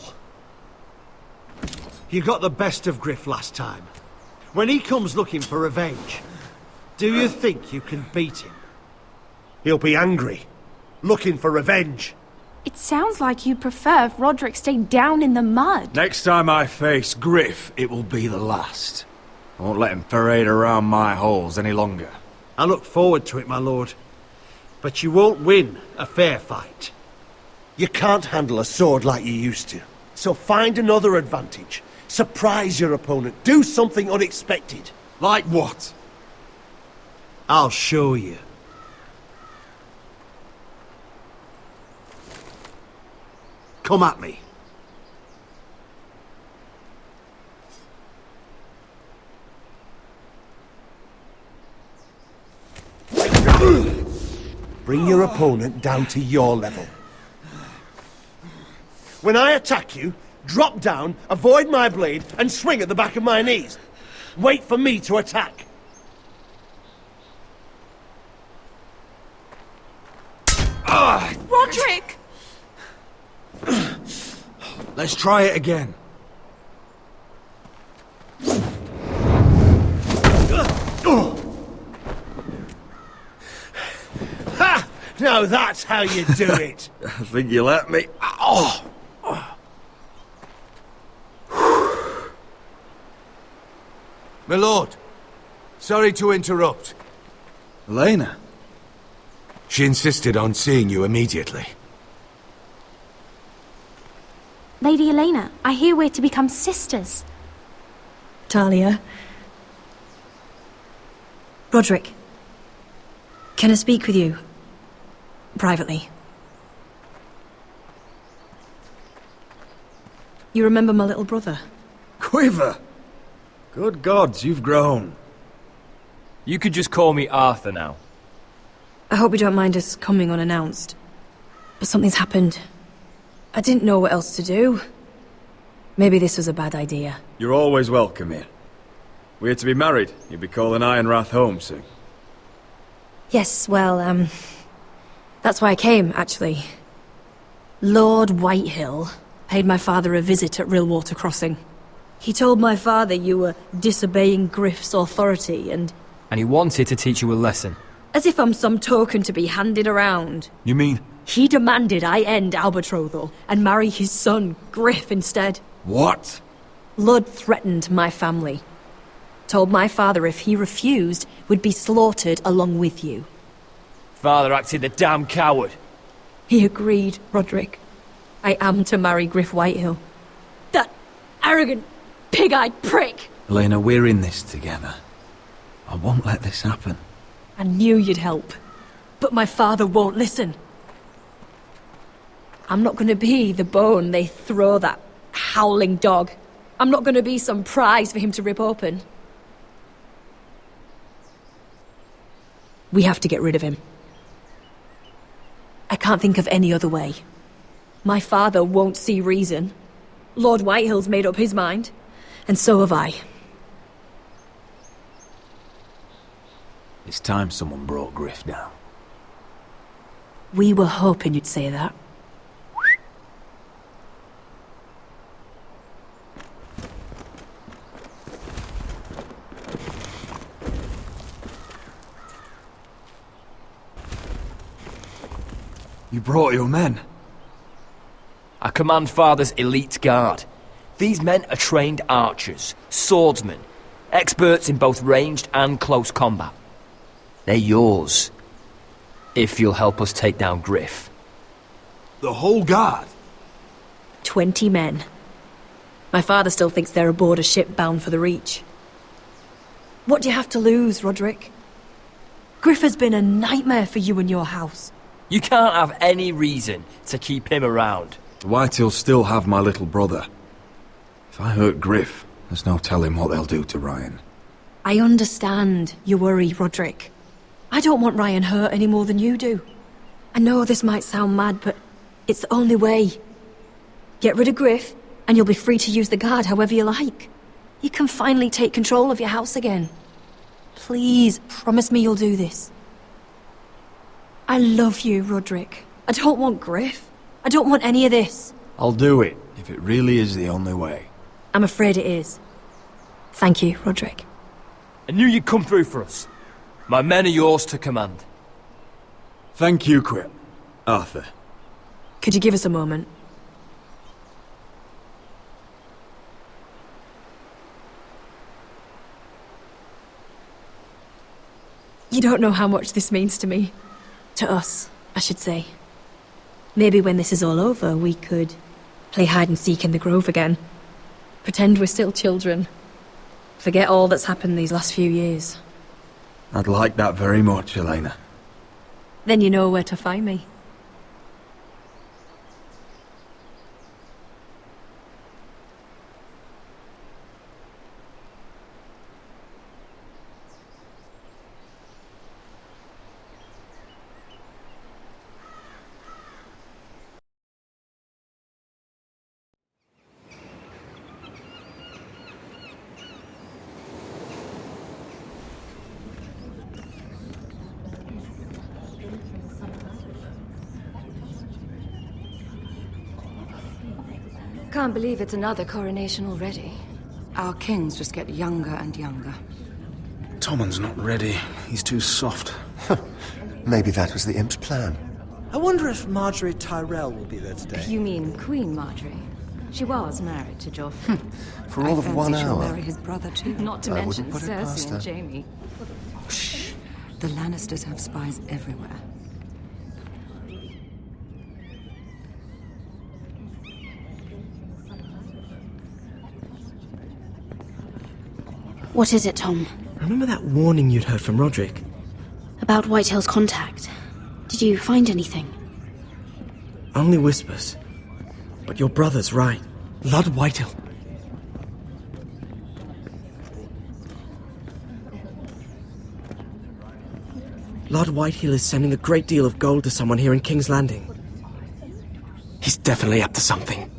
You got the best of Griff last time. When he comes looking for revenge, do you think you can beat him?
He'll be angry, looking for revenge.
It sounds like you prefer if Roderick stayed down in the mud.
Next time I face Griff, it will be the last. I won't let him parade around my halls any longer.
I look forward to it, my lord. But you won't win a fair fight.
You can't handle a sword like you used to. So find another advantage. Surprise your opponent. Do something unexpected.
Like what?
I'll show you. Come at me.
Bring your opponent down to your level. When I attack you, drop down, avoid my blade, and swing at the back of my knees. Wait for me to attack.
Roderick!
Let's try it again.
Ha! Now that's how you do it.
I think you let me. Oh!
My lord, sorry to interrupt.
Elena?
She insisted on seeing you immediately.
Lady Elena, I hear we're to become sisters.
Talia. Roderick. Can I speak with you? Privately. You remember my little brother?
Quiver! Good gods, you've grown.
You could just call me Arthur now.
I hope you don't mind us coming unannounced. But something's happened. I didn't know what else to do. Maybe this was a bad idea.
You're always welcome here. We're to be married. You'll be calling Ironrath home soon.
Yes, well, that's why I came, actually. Lord Whitehill paid my father a visit at Rillwater Crossing. He told my father you were disobeying Griff's authority and
he wanted to teach you a lesson.
as if I'm some token to be handed around.
You mean?
He demanded I end our betrothal and marry his son, Griff, instead.
What?
Lud threatened my family. Told my father if he refused, we'd be slaughtered along with you.
Father acted the damn coward.
He agreed, Roderick. I am to marry Griff Whitehill. That arrogant, pig-eyed prick!
Elena, we're in this together. I won't let this happen.
I knew you'd help. But my father won't listen. I'm not gonna be the bone they throw that howling dog. I'm not gonna be some prize for him to rip open. We have to get rid of him. I can't think of any other way. My father won't see reason. Lord Whitehill's made up his mind, and so have I.
It's time someone brought Griff down.
We were hoping you'd say that.
You brought your men.
I command Father's elite guard. These men are trained archers, swordsmen, experts in both ranged and close combat. They're yours, if you'll help us take down Griff.
The whole guard?
20 men. My father still thinks they're aboard a ship bound for the Reach. What do you have to lose, Roderick? Griff has been a nightmare for you and your house.
You can't have any reason to keep him around.
The Whitehills still have my little brother. If I hurt Griff, there's no telling what they'll do to Ryan.
I understand your worry, Roderick. I don't want Ryan hurt any more than you do. I know this might sound mad, but it's the only way. Get rid of Griff, and you'll be free to use the guard however you like. You can finally take control of your house again. Please, promise me you'll do this. I love you, Roderick. I don't want Griff. I don't want any of this.
I'll do it, if it really is the only way.
I'm afraid it is. Thank you, Roderick.
I knew you'd come through for us. My men are yours to command.
Thank you, Quip. Arthur.
Could you give us a moment? You don't know how much this means to me. To us, I should say. Maybe when this is all over, we could play hide and seek in the grove again. Pretend we're still children. Forget all that's happened these last few years.
I'd like that very much, Elena.
Then you know where to find me.
Can't believe it's another coronation already. Our kings just get younger and younger.
Tommen's not ready. He's too soft.
Maybe that was the imp's plan.
I wonder if Marjorie Tyrell will be there today.
You mean Queen Marjorie? She was married to Joffrey.
For all of 1
She'll
hour.
marry his brother too. Not to
I
mention
wouldn't put it past
Cersei
her.
and Jaime. Shh. The Lannisters have spies everywhere.
What is it, Tom?
Remember that warning you'd heard from Roderick?
About Whitehill's contact. Did you find anything?
Only whispers. But your brother's right. Lord Whitehill. Lord Whitehill is sending a great deal of gold to someone here in King's Landing. He's definitely up to something.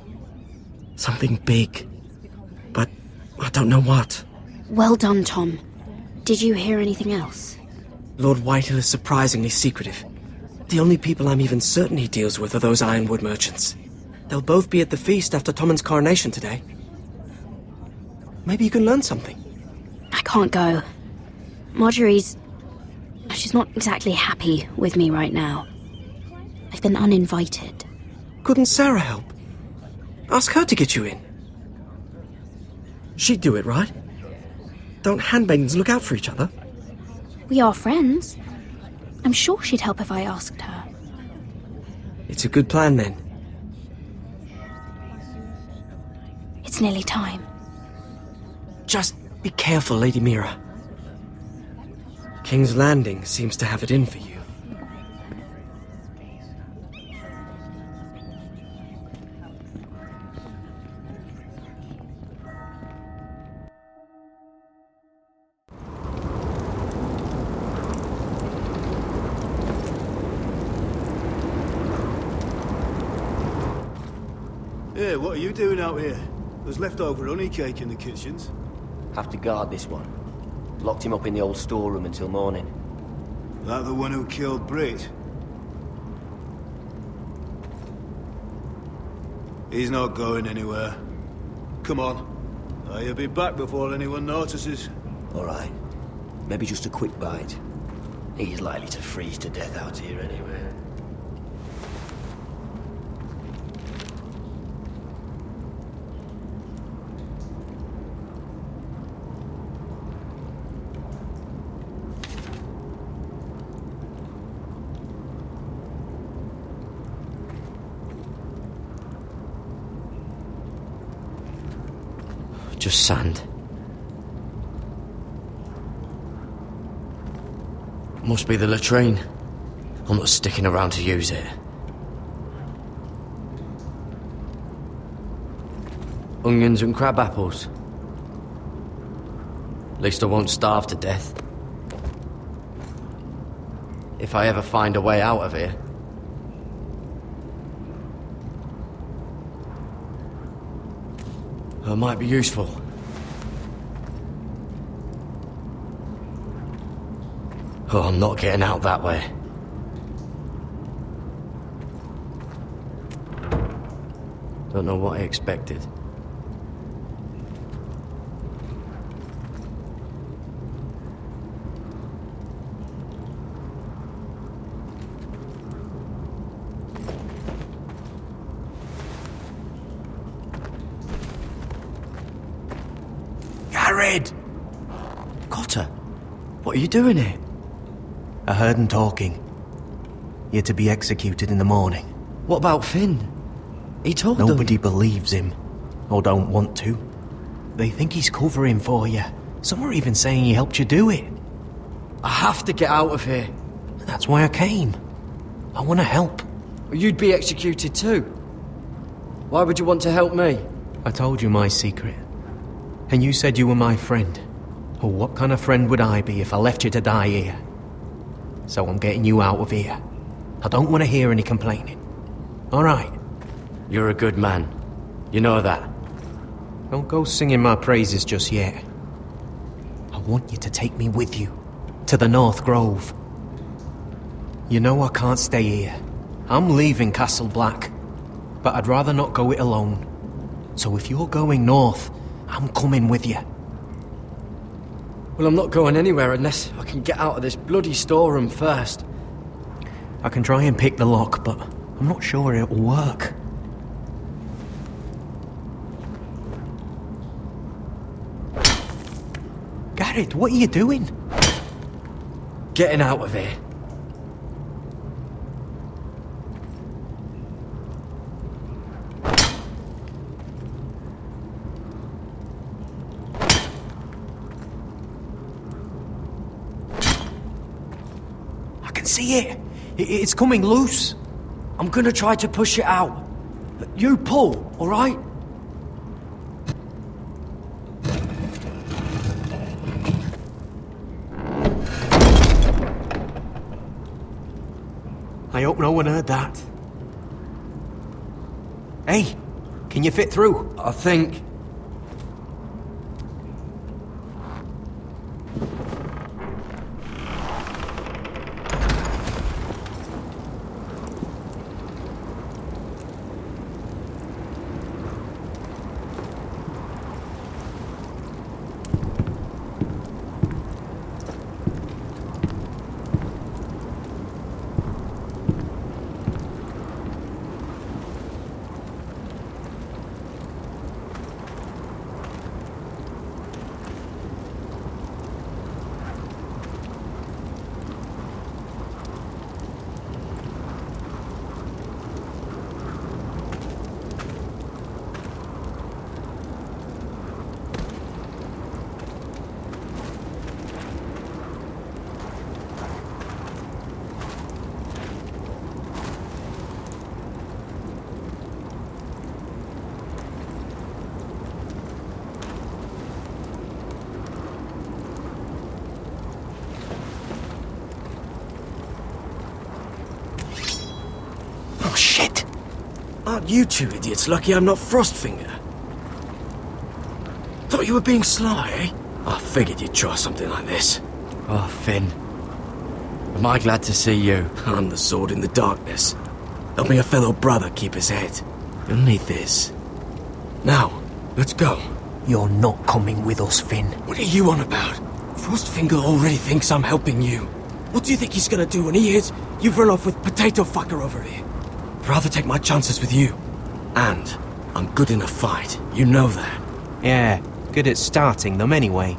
Something big. But I don't know what.
Well done, Tom. Did you hear anything else?
Lord Whitehill is surprisingly secretive. The only people I'm even certain he deals with are those ironwood merchants. They'll both be at the feast after Tommen's coronation today. Maybe you can learn something.
I can't go. She's not exactly happy with me right now. I've been uninvited.
Couldn't Sarah help? Ask her to get you in. She'd do it, right? Don't handmaidens look out for each other?
We are friends. I'm sure she'd help if I asked her.
It's a good plan, then.
It's nearly time.
Just be careful, Lady Mira. King's Landing seems to have it in for you.
Hey, what are you doing out here? There's leftover honey cake in the kitchens.
Have to guard this one. Locked him up in the old storeroom until morning.
That the one who killed Brit? He's not going anywhere. Come on. You'll be back before anyone notices.
All right. Maybe just a quick bite. He's likely to freeze to death out here anyway.
Just sand. Must be the latrine. I'm not sticking around to use it. Onions and crab apples. At least I won't starve to death. If I ever find a way out of here. It might be useful. Oh, I'm not getting out that way. Don't know what I expected.
Jared!
Cotter, what are you doing here?
I heard him talking. You're to be executed in the morning.
What about Finn? He told them.
Nobody believes him, or don't want to. They think he's covering for you. Some are even saying he helped you do it.
I have to get out of here.
That's why I came. I want to help.
You'd be executed too. Why would you want to help me?
I told you my secret. And you said you were my friend. Well, what kind of friend would I be if I left you to die here? So I'm getting you out of here. I don't want to hear any complaining. All right?
You're a good man. You know that.
Don't go singing my praises just yet. I want you to take me with you. To the North Grove. You know I can't stay here. I'm leaving Castle Black. But I'd rather not go it alone. So if you're going north, I'm coming with you.
Well, I'm not going anywhere unless I can get out of this bloody storeroom first.
I can try and pick the lock, but I'm not sure it'll work. Garrett, what are you doing?
Getting out of here.
See it? It's coming loose.
I'm gonna try to push it out. You pull, all right?
I hope no one heard that. Hey, can you fit through?
I think.
Shit!
Aren't you two idiots lucky I'm not Frostfinger? Thought you were being sly, eh? I figured you'd try something like this.
Oh, Finn. Am I glad to see you?
I'm the sword in the darkness. Help me a fellow brother keep his head. You'll need this. Now, let's go.
You're not coming with us, Finn.
What are you on about? Frostfinger already thinks I'm helping you. What do you think he's gonna do when he hears you've run off with Potato Fucker over here? I'd rather take my chances with you. And I'm good in a fight. You know that.
Yeah, good at starting them anyway.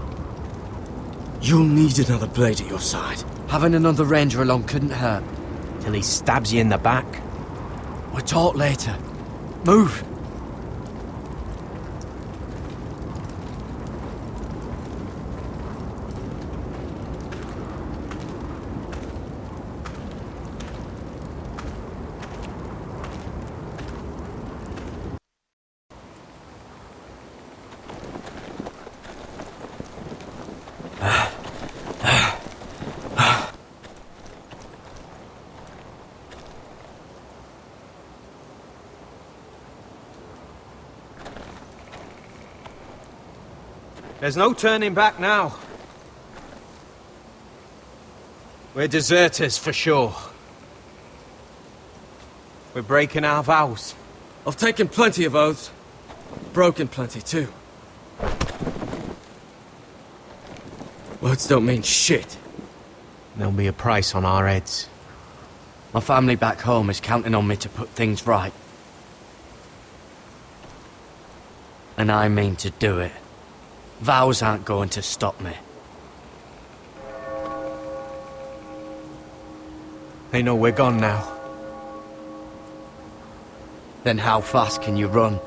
You'll need another blade at your side.
Having another ranger along couldn't hurt.
Till he stabs you in the back.
We'll talk later. Move!
There's no turning back now. We're deserters for sure. We're breaking our vows.
I've taken plenty of oaths. Broken plenty too. Words don't mean shit.
There'll be a price on our heads.
My family back home is counting on me to put things right. And I mean to do it. Vows aren't going to stop me.
They know we're gone now.
Then how fast can you run?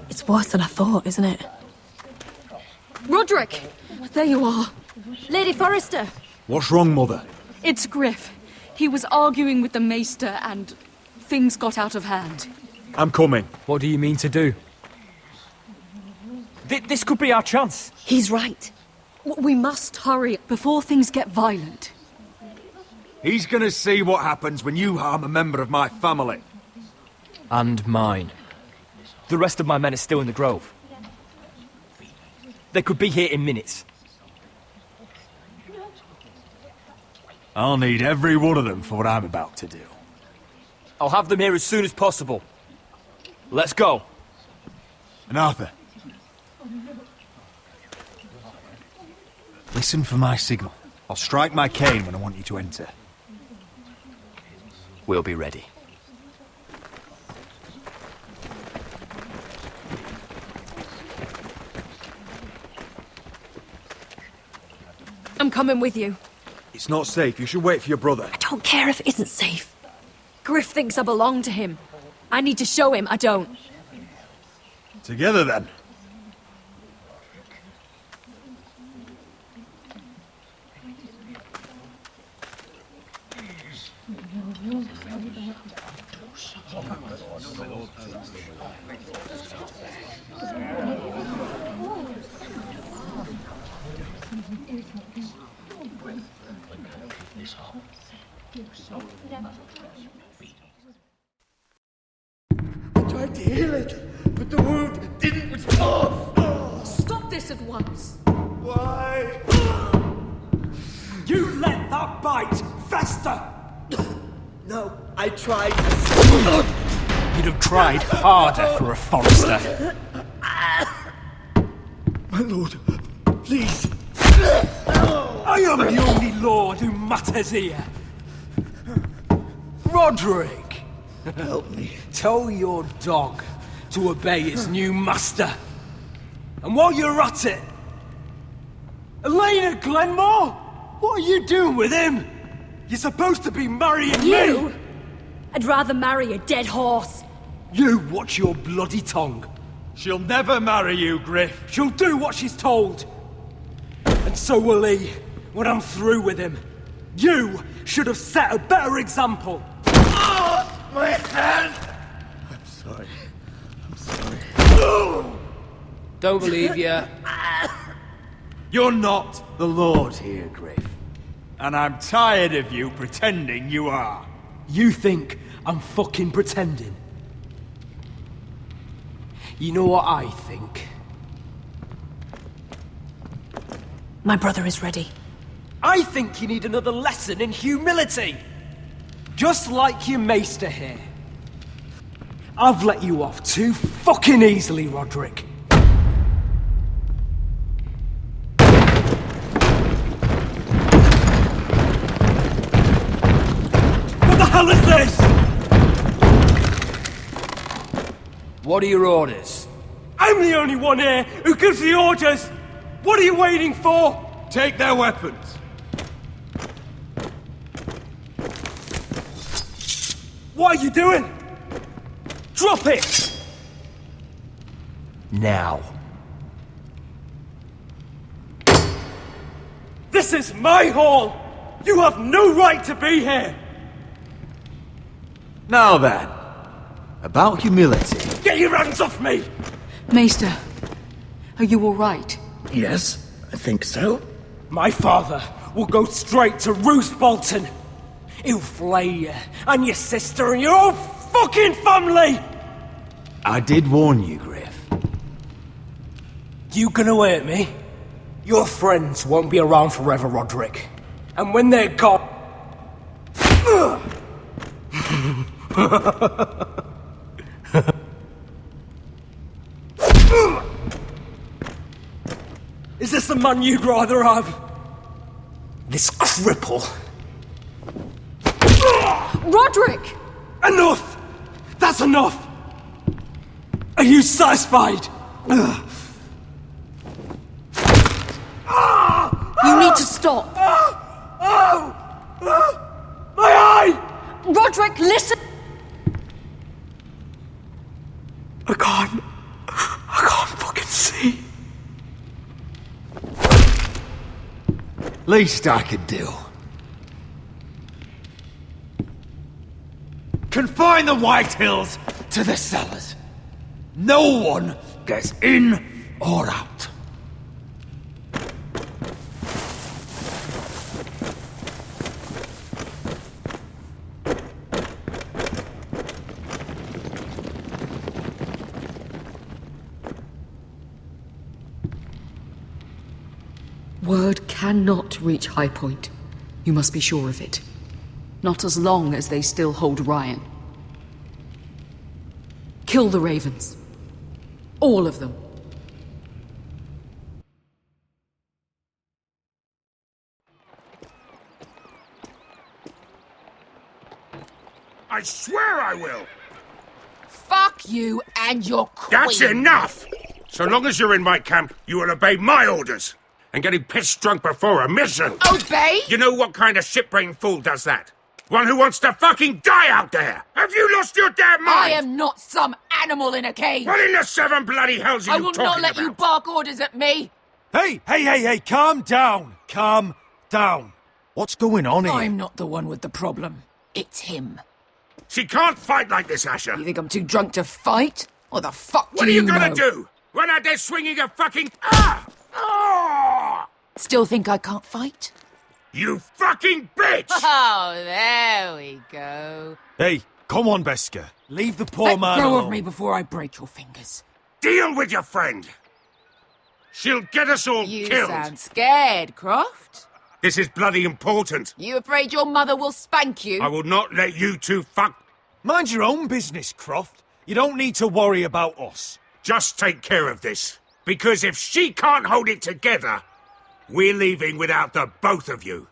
It's worse than I thought, isn't it? Roderick! There you are.
Lady Forrester!
What's wrong, Mother?
It's Griff. He was arguing with the maester and things got out of hand.
I'm coming.
What do you mean to do? This could be our chance.
He's right. We must hurry before things get violent.
He's gonna see what happens when you harm a member of my family.
And mine. The rest of my men are still in the grove. They could be here in minutes.
I'll need every one of them for what I'm about to do.
I'll have them here as soon as possible. Let's go.
And Arthur, listen for my signal. I'll strike my cane when I want you to enter.
We'll be ready.
I'm coming with you.
It's not safe. You should wait for your brother.
I don't care if it isn't safe. Griff thinks I belong to him. I need to show him I don't.
Together, then.
I tried to heal it, but the wound didn't respond.
Stop this at once.
Why?
You let that bite fester!
No, I tried.
You'd have tried harder for a Forrester.
My lord, please.
I am the only lord who matters here. Roderick!
Help me.
Tell your dog to obey its new master. And while you're at it, Elena Glenmore? What are you doing with him? You're supposed to be marrying
You?
me!
I'd rather marry a dead horse.
You watch your bloody tongue.
She'll never marry you, Griff.
She'll do what she's told. And so will he, when I'm through with him. You should have set a better example.
My hand! I'm sorry. I'm sorry.
Don't believe you.
You're not the Lord here, Griff. And I'm tired of you pretending you are.
You think I'm fucking pretending? You know what I think?
My brother is ready.
I think you need another lesson in humility. Just like your maester here. I've let you off too fucking easily, Roderick. What the hell is this? What are your orders? I'm the only one here who gives the orders! What are you waiting for?
Take their weapons.
What are you doing? Drop it!
Now.
This is my hall! You have no right to be here!
Now then, about humility.
Get your hands off me!
Maester, are you all right?
Yes, I think so. My father will go straight to Roose Bolton. He'll flay you, and your sister, and your whole fucking family!
I did warn you, Griff.
You gonna hurt me? Your friends won't be around forever, Roderick. And when they're gone... Is this the man you'd rather have? This cripple?
Roderick!
Enough! That's enough! Are you satisfied?
You need to stop!
My eye!
Roderick, listen!
I can't fucking see.
Least I could do. Confine the White Hills to the cellars. No one gets in or out.
Word cannot reach High Point. You must be sure of it. Not as long as they still hold Ryan. Kill the ravens. All of them.
I swear I will!
Fuck you and your queen.
That's enough! So long as you're in my camp, you will obey my orders. And getting pissed drunk before a mission.
Obey?
You know what kind of shitbrain fool does that? One who wants to fucking die out there! Have you lost your damn mind?
I am not some animal in a cage.
What in the seven bloody hells are
I
you
will
talking
not let
about?
you bark orders at me.
Hey, calm down. Calm down. What's going on here?
I'm not the one with the problem. It's him.
She can't fight like this, Asher.
You think I'm too drunk to fight? What the fuck
What
do
are you
know?
gonna do? Run out there swinging a fucking...
Still think I can't fight?
You fucking bitch!
Oh, there we go.
Hey, come on, Beska. Leave the poor man
Let go
alone.
of me before I break your fingers.
Deal with your friend. She'll get us all
You
killed.
sound scared, Croft.
This is bloody important.
You afraid your mother will spank you?
I will not let you two fuck...
Mind your own business, Croft. You don't need to worry about us.
Just take care of this. Because if she can't hold it together, we're leaving without the both of you.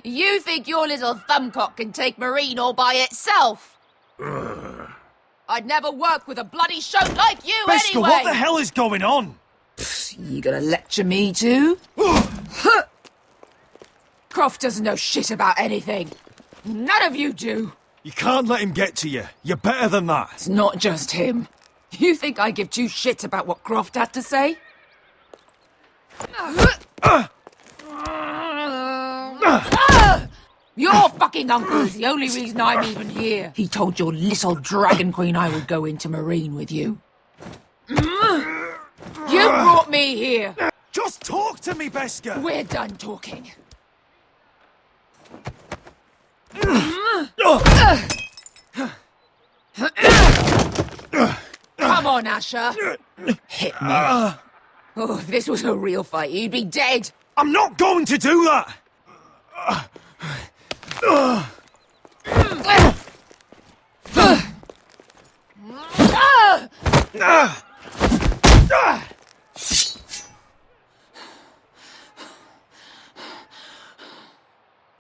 You think your little thumbcock can take Marine all by itself? I'd never work with a bloody shote like you
Beska,
anyway!
what the hell is going on?
You gonna lecture me too? Croft doesn't know shit about anything. None of you do.
You can't let him get to you. You're better than that.
It's not just him. You think I give two shits about what Croft had to say? Your fucking uncle is the only reason I'm even here. He told your little dragon queen I would go into Marine with you. You brought me here.
Just talk to me, Beska.
We're done talking. Come on, Asher. Hit me. Oh, if this was a real fight, you'd be dead.
I'm not going to do that.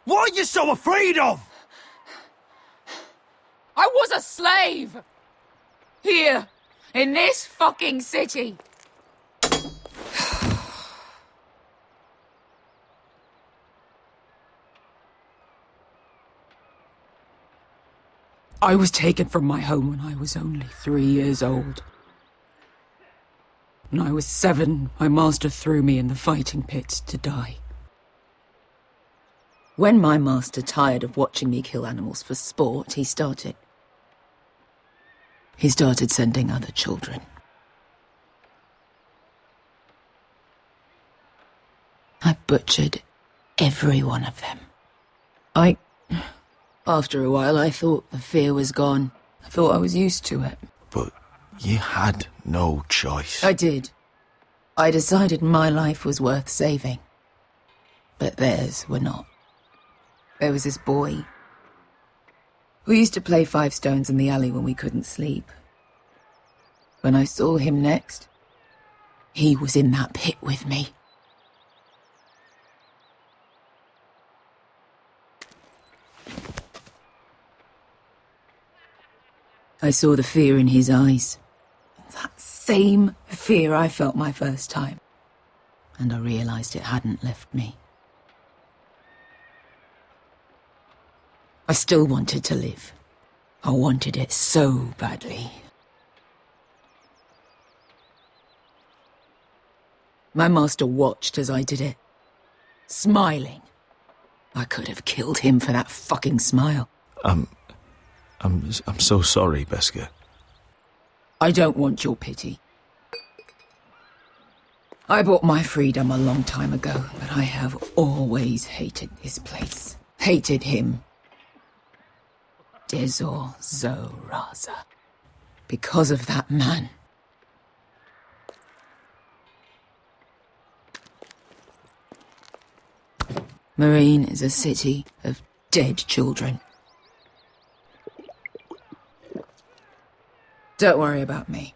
What are you so afraid of?
I was a slave! Here, in this fucking city.
I was taken from my home when I was only 3 years old. When I was 7, my master threw me in the fighting pits to die. When my master tired of watching me kill animals for sport, he started sending other children. I butchered every one of them. After a while, I thought the fear was gone. I thought I was used to it.
But you had no choice.
I did. I decided my life was worth saving. But theirs were not. There was this boy. We used to play 5 stones in the alley when we couldn't sleep. When I saw him next, he was in that pit with me. I saw the fear in his eyes. That same fear I felt my first time. And I realized it hadn't left me. I still wanted to live. I wanted it so badly. My master watched as I did it, smiling. I could have killed him for that fucking smile.
I'm so sorry, Beskha.
I don't want your pity. I bought my freedom a long time ago, but I have always hated this place. Hated him. Dezor Zoraza. Because of that man. Marine is a city of dead children. Don't worry about me.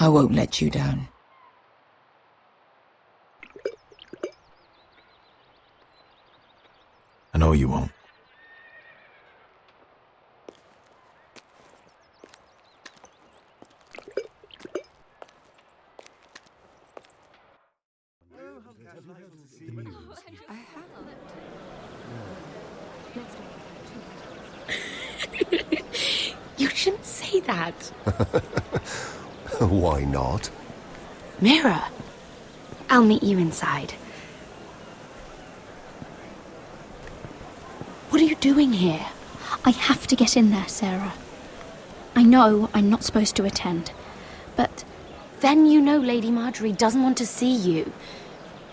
I won't let you down.
I know you won't.
You shouldn't say that.
Why not?
Mira, I'll meet you inside. What are you doing here?
I have to get in there, Sarah. I know I'm not supposed to attend, but...
Then you know Lady Marjorie doesn't want to see you.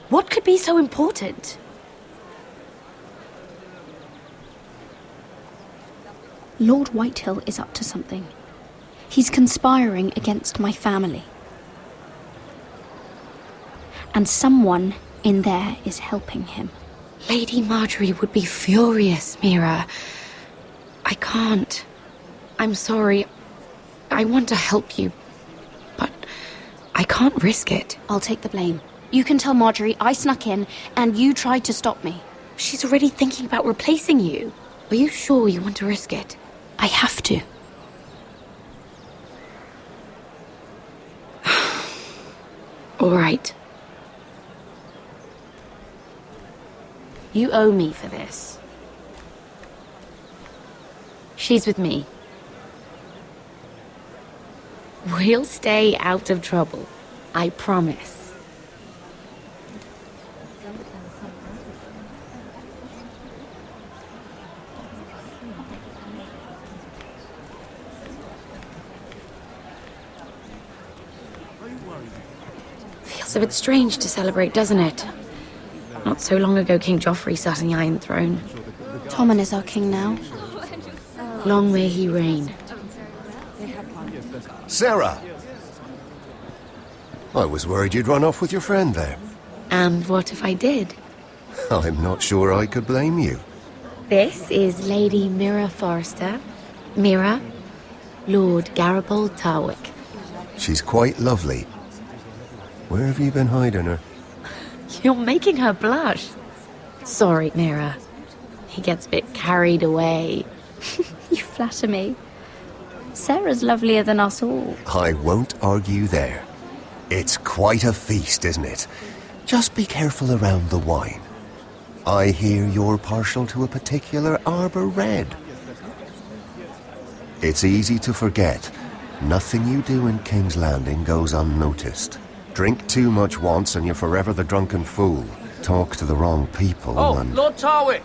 What could be so important?
Lord Whitehill is up to something. He's conspiring against my family. And someone in there is helping him.
Lady Marjorie would be furious, Mira. I can't. I'm sorry. I want to help you, but I can't risk it.
I'll take the blame. You can tell Marjorie I snuck in and you tried to stop me.
She's already thinking about replacing you. Are you sure you want to risk it?
I have to.
All right. You owe me for this. She's with me. We'll stay out of trouble. I promise. Feels a bit strange to celebrate, doesn't it? Not so long ago, King Joffrey sat on the Iron Throne.
Tommen is our king now.
Long may he reign.
Sarah! I was worried you'd run off with your friend there.
And what if I did?
I'm not sure I could blame you.
This is Lady Mira Forrester. Mira, Lord Garibald Tarwick.
She's quite lovely. Where have you been hiding her?
You're making her blush. Sorry, Mira. He gets a bit carried away.
You flatter me. Sarah's lovelier than us all.
I won't argue there. It's quite a feast, isn't it? Just be careful around the wine. I hear you're partial to a particular Arbor Red. It's easy to forget. Nothing you do in King's Landing goes unnoticed. Drink too much once and you're forever the drunken fool. Talk to the wrong people and...
Lord Tarwick!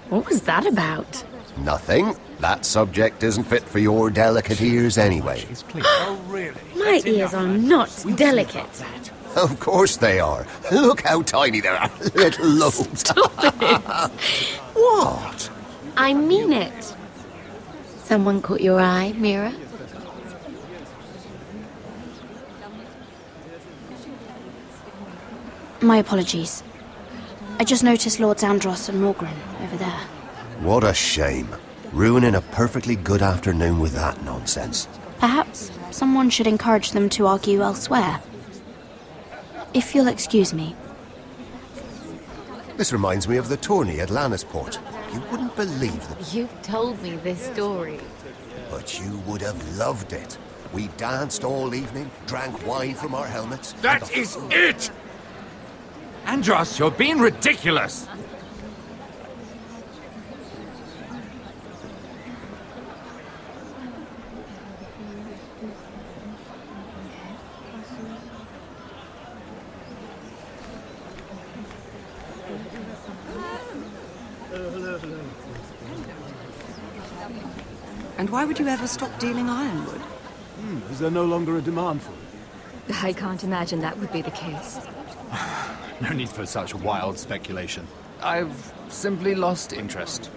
What was that about?
Nothing. That subject isn't fit for your delicate ears anyway.
Oh, really?
My ears are not delicate.
Of course they are. Look how tiny they are. Little lobes.
Stop it!
What?
I mean it. Someone caught your eye, Mira?
My apologies. I just noticed Lords Andros and Morgren over there.
What a shame. Ruining a perfectly good afternoon with that nonsense.
Perhaps someone should encourage them to argue elsewhere. If you'll excuse me.
This reminds me of the tourney at Lannisport. You wouldn't believe them.
You've told me this story.
But you would have loved it. We danced all evening, drank wine from our helmets.
That is it!
Andros, you're being ridiculous!
And why would you ever stop dealing ironwood?
Is there no longer a demand for it?
I can't imagine that would be the case.
No need for such wild speculation. I've simply lost interest.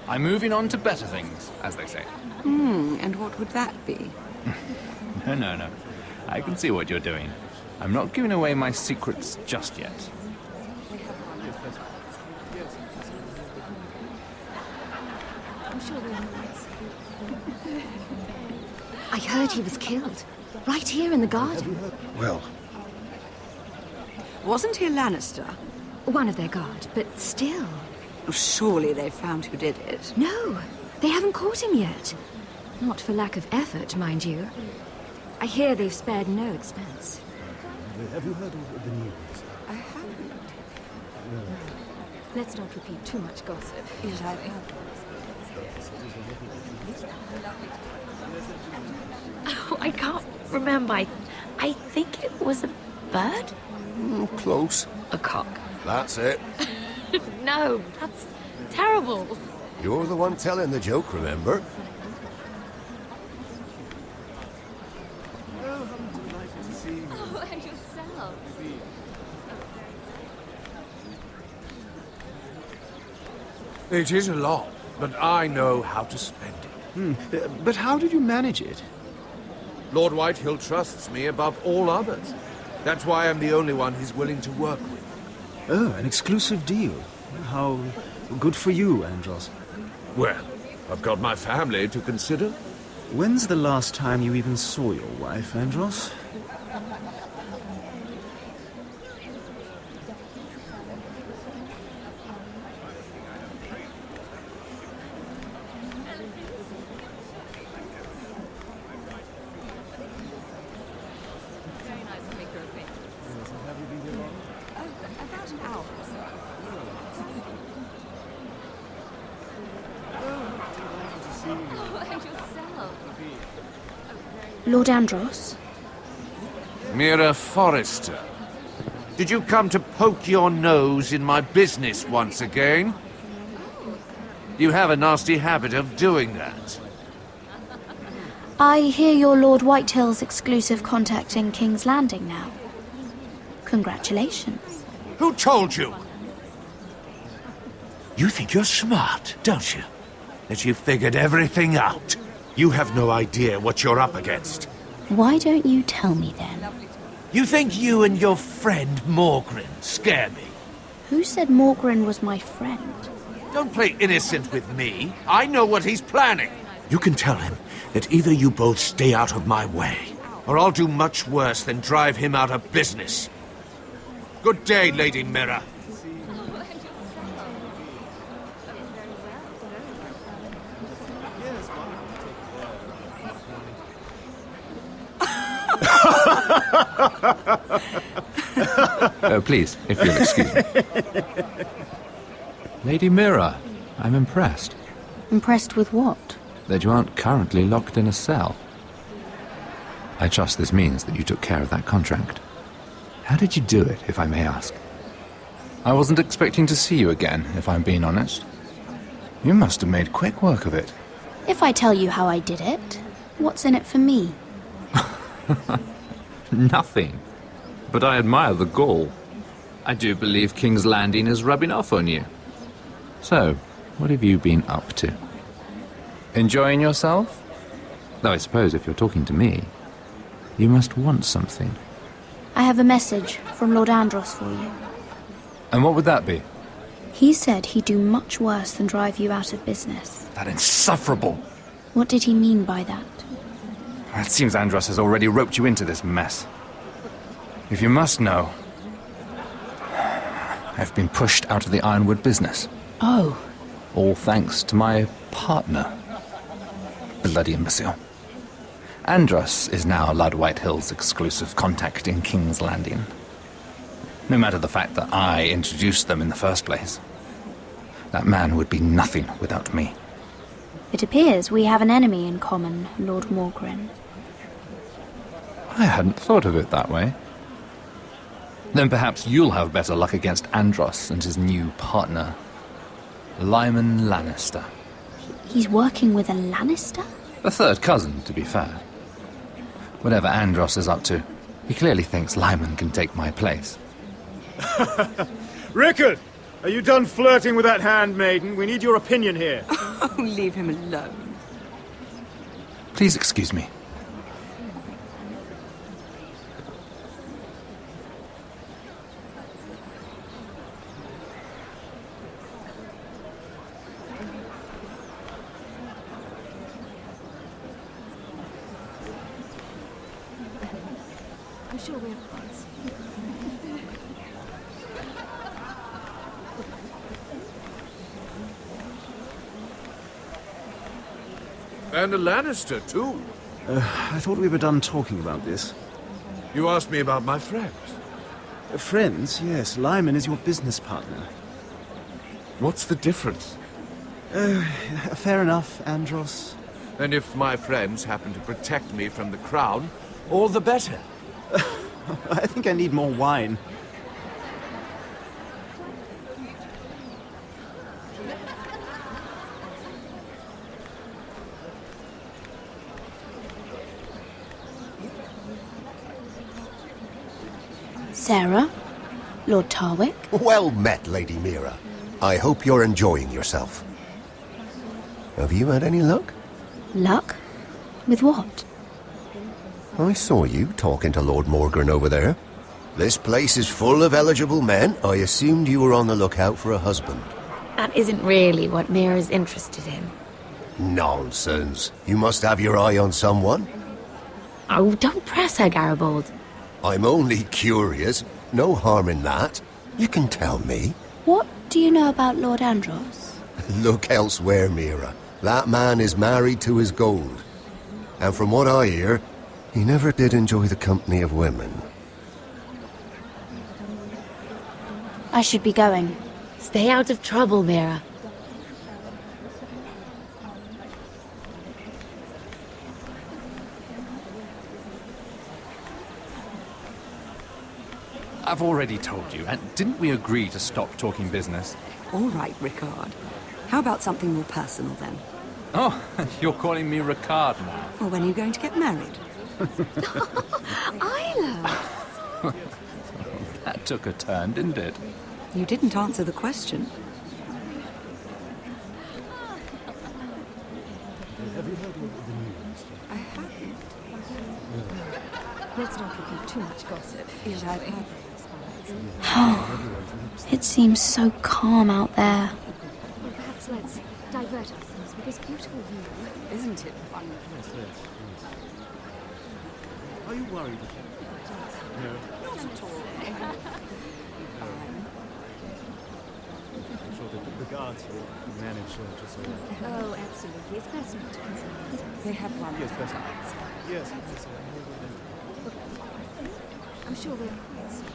I'm moving on to better things, as they say.
And what would that be?
No. I can see what you're doing. I'm not giving away my secrets just yet.
I heard he was killed. Right here in the garden.
Well...
Wasn't he a Lannister?
One of their guard, but still.
Surely they found who did it.
No, they haven't caught him yet. Not for lack of effort, mind you. I hear they've spared no expense.
Have you heard of the news?
I haven't.
Let's not repeat too much gossip.
Yes, I've heard.
Oh, I can't remember. I think it was a bird?
Close.
A cock.
That's it.
No, that's terrible.
You're the one telling the joke, remember?
Oh, and yourself.
It is a lot, but I know how to spend it.
But how did you manage it?
Lord Whitehill trusts me above all others. That's why I'm the only one he's willing to work with.
Oh, an exclusive deal. How good for you, Andros.
Well, I've got my family to consider.
When's the last time you even saw your wife, Andros?
Lord Andros?
Mira Forrester. Did you come to poke your nose in my business once again? You have a nasty habit of doing that.
I hear you're Lord Whitehill's exclusive contact in King's Landing now. Congratulations.
Who told you? You think you're smart, don't you? That you figured everything out. You have no idea what you're up against.
Why don't you tell me then?
You think you and your friend Morgren scare me?
Who said Morgren was my friend?
Don't play innocent with me. I know what he's planning. You can tell him that either you both stay out of my way, or I'll do much worse than drive him out of business. Good day, Lady Mira.
Oh, please, if you'll excuse me. Lady Mira, I'm impressed.
Impressed with what?
That you aren't currently locked in a cell. I trust this means that you took care of that contract. How did you do it, if I may ask? I wasn't expecting to see you again, if I'm being honest. You must have made quick work of it.
If I tell you how I did it, what's in it for me?
Nothing. But I admire the gall. I do believe King's Landing is rubbing off on you. So, what have you been up to? Enjoying yourself? Though I suppose if you're talking to me, you must want something.
I have a message from Lord Andros for you.
And what would that be?
He said he'd do much worse than drive you out of business.
That insufferable!
What did he mean by that?
It seems Andros has already roped you into this mess. If you must know, I've been pushed out of the ironwood business.
Oh.
All thanks to my partner. Bloody imbecile. Andros is now Lord Whitehill's exclusive contact in King's Landing. No matter the fact that I introduced them in the first place. That man would be nothing without me.
It appears we have an enemy in common, Lord Morgren.
I hadn't thought of it that way. Then perhaps you'll have better luck against Andros and his new partner, Lyman Lannister.
He's working with a Lannister?
A third cousin, to be fair. Whatever Andros is up to, he clearly thinks Lyman can take my place.
Rickard! Are you done flirting with that handmaiden? We need your opinion here.
Oh, leave him alone.
Please excuse me.
I'm sure we have plans.
And a Lannister, too.
I thought we were done talking about this.
You asked me about my friends.
Friends? Yes. Lyman is your business partner.
What's the difference?
Fair enough, Andros.
And if my friends happen to protect me from the crown, all the better.
I think I need more wine.
Sarah? Lord Tarwick?
Well met, Lady Mira. I hope you're enjoying yourself. Have you had any luck?
Luck? With what?
I saw you talking to Lord Morgren over there. This place is full of eligible men. I assumed you were on the lookout for a husband.
That isn't really what Mira's interested in.
Nonsense. You must have your eye on someone.
Oh, don't press her, Garibaldi.
I'm only curious. No harm in that. You can tell me.
What do you know about Lord Andros?
Look elsewhere, Mira. That man is married to his gold. And from what I hear, he never did enjoy the company of women.
I should be going.
Stay out of trouble, Mira.
I've already told you, and didn't we agree to stop talking business?
All right, Rickard. How about something more personal, then?
Oh, you're calling me Ricard now.
Or when are you going to get married?
Isla!
That took a turn, didn't it?
You didn't answer the question.
Have you heard of the news?
I haven't.
Let's not repeat too much gossip.
Yes, I've heard.
It seems so calm out there.
Well, perhaps let's divert ourselves with this beautiful view.
Isn't it fun?
Yes, yes. Are you worried? No.
Not at all.
I'm sure that the guards will manage just so.
Oh, absolutely. It's best not to concern ourselves.
They have one.
Yes, better. Yes, yes.
I'm sure we're quite safe.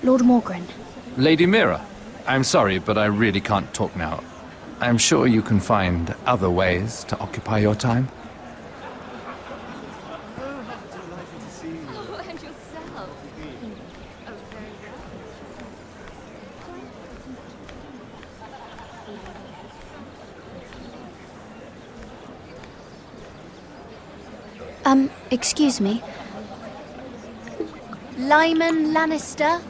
Lord Morgren.
Lady Mira, I'm sorry, but I really can't talk now. I'm sure you can find other ways to occupy your time.
Oh, and yourself.
Excuse me. Lyman Lannister?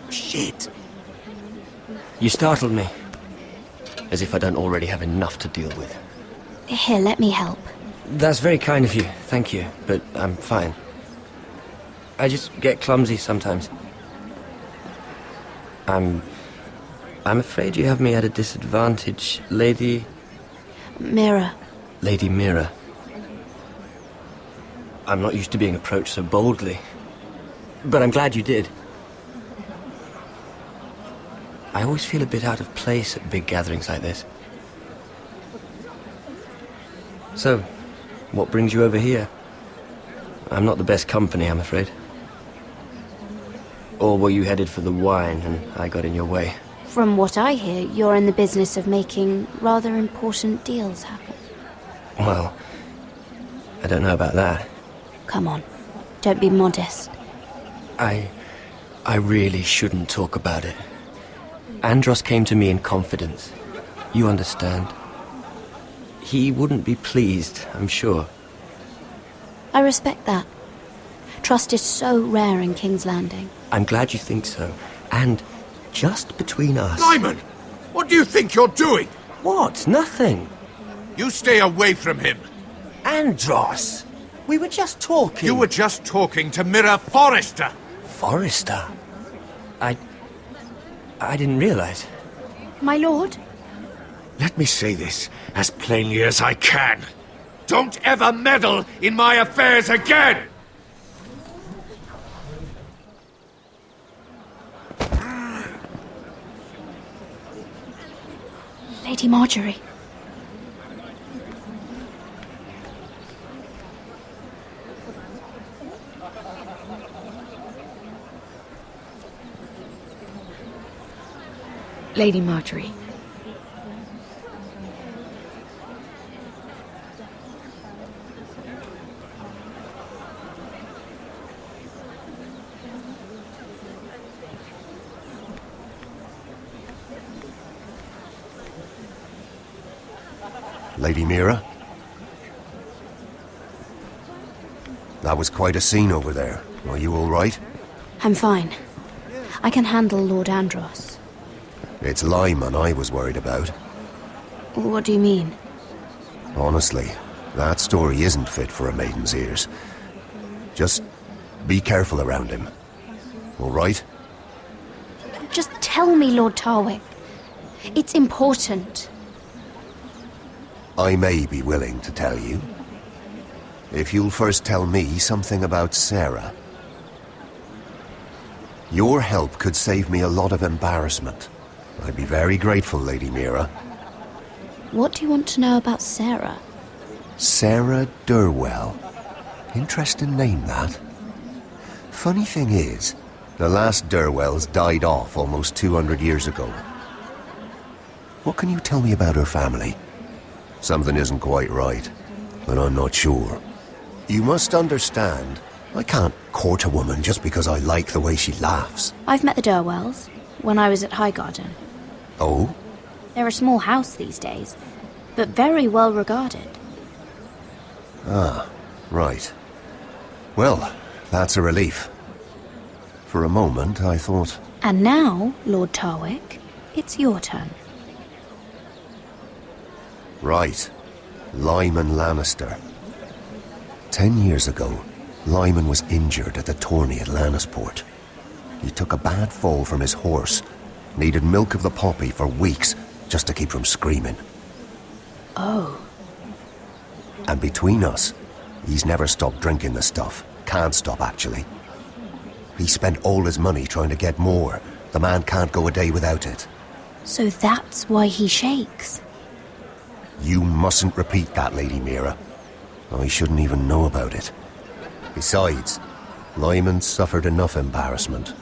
Shit. You startled me. As if I don't already have enough to deal with.
Here, let me help.
That's very kind of you, thank you, but I'm fine. I just get clumsy sometimes. I'm afraid you have me at a disadvantage, Lady...
Mira.
Lady Mira. I'm not used to being approached so boldly. But I'm glad you did. I always feel a bit out of place at big gatherings like this. So, what brings you over here? I'm not the best company, I'm afraid. Or were you headed for the wine and I got in your way?
From what I hear, you're in the business of making rather important deals happen.
Well, I don't know about that.
Come on, don't be modest.
I really shouldn't talk about it. Andros came to me in confidence. You understand. He wouldn't be pleased, I'm sure.
I respect that. Trust is so rare in King's Landing.
I'm glad you think so. And just between us...
Lyman! What do you think you're doing?
What? Nothing.
You stay away from him.
Andros! We were just talking.
You were just talking to Mira Forrester.
Forrester? I didn't realize.
My lord?
Let me say this as plainly as I can. Don't ever meddle in my affairs again!
Lady Marjorie.
Lady Marjorie.
Lady Mira? That was quite a scene over there. Are you all right?
I'm fine. I can handle Lord Andros.
It's Lyman I was worried about.
What do you mean?
Honestly, that story isn't fit for a maiden's ears. Just be careful around him. All right?
Just tell me, Lord Tarwick. It's important.
I may be willing to tell you. If you'll first tell me something about Sarah. Your help could save me a lot of embarrassment. I'd be very grateful, Lady Mira.
What do you want to know about Sarah?
Sarah Durwell. Interesting name, that. Funny thing is, the last Durwells died off almost 200 years ago. What can you tell me about her family? Something isn't quite right, but I'm not sure. You must understand, I can't court a woman just because I like the way she laughs.
I've met the Durwells when I was at Highgarden.
Oh?
They're a small house these days, but very well regarded.
Ah, right. Well, that's a relief. For a moment, I thought...
And now, Lord Tarwick, it's your turn.
Right. Lyman Lannister. 10 years ago, Lyman was injured at the tourney at Lannisport. He took a bad fall from his horse, needed milk of the poppy for weeks just to keep from screaming.
Oh.
And between us, he's never stopped drinking the stuff. Can't stop, actually. He spent all his money trying to get more. The man can't go a day without it.
So that's why he shakes.
You mustn't repeat that, Lady Mira. I shouldn't even know about it. Besides, Lyman suffered enough embarrassment.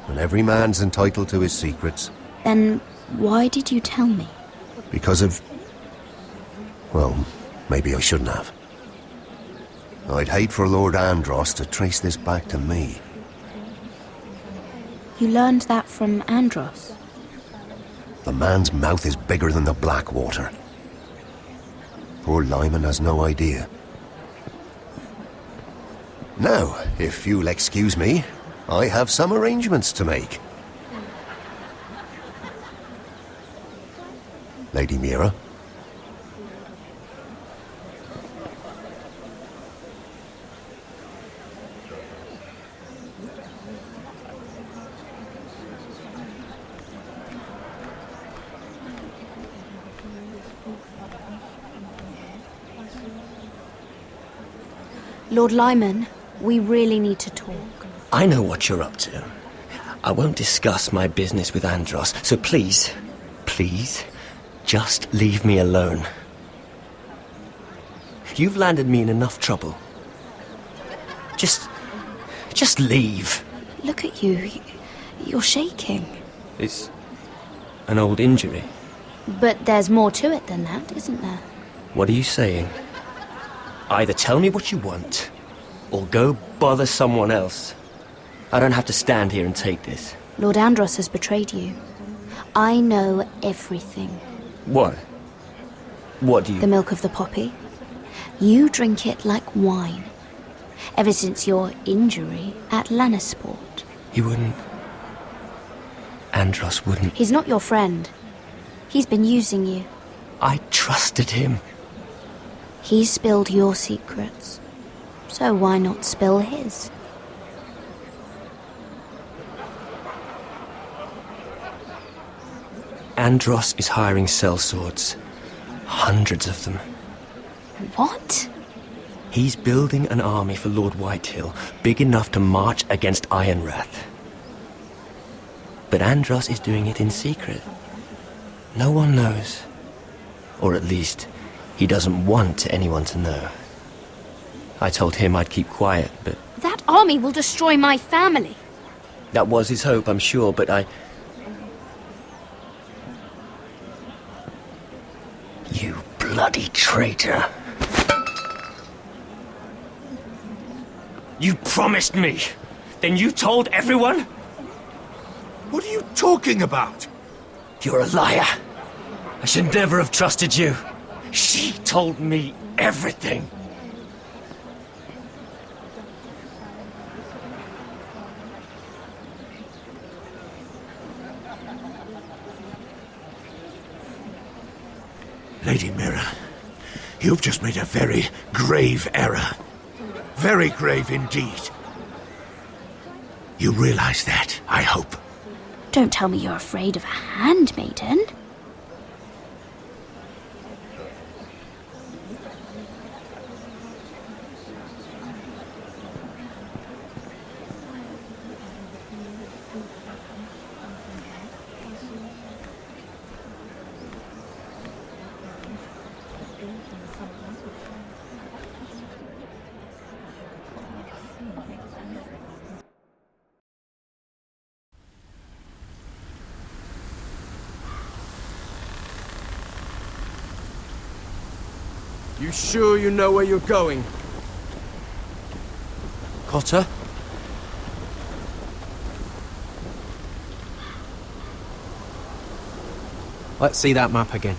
And every man's entitled to his secrets.
Then why did you tell me?
Because of... well, maybe I shouldn't have. I'd hate for Lord Andros to trace this back to me.
You learned that from Andros?
The man's mouth is bigger than the Blackwater. Poor Lyman has no idea. Now, if you'll excuse me, I have some arrangements to make. Lady Mira?
Lord Lyman, we really need to talk.
I know what you're up to. I won't discuss my business with Andros, so please, just leave me alone. You've landed me in enough trouble. Just leave.
Look at you. You're shaking.
It's an old injury.
But there's more to it than that, isn't there?
What are you saying? Either tell me what you want, or go bother someone else. I don't have to stand here and take this.
Lord Andros has betrayed you. I know everything.
What? What do you...
The milk of the poppy. You drink it like wine. Ever since your injury at Lannisport.
He wouldn't... Andros wouldn't...
He's not your friend. He's been using you.
I trusted him.
He spilled your secrets. So why not spill his?
Andros is hiring sellswords. Hundreds of them.
What?
He's building an army for Lord Whitehill, big enough to march against Ironrath. But Andros is doing it in secret. No one knows. Or at least, he doesn't want anyone to know. I told him I'd keep quiet, but...
That army will destroy my family.
That was his hope, I'm sure, but I... You bloody traitor. You promised me. Then you told everyone?
What are you talking about?
You're a liar. I should never have trusted you. She told me everything.
Lady Mira, you've just made a very grave error. Very grave indeed. You realize that, I hope.
Don't tell me you're afraid of a handmaiden.
You sure you know where you're going? Cotter?
Let's see that map again.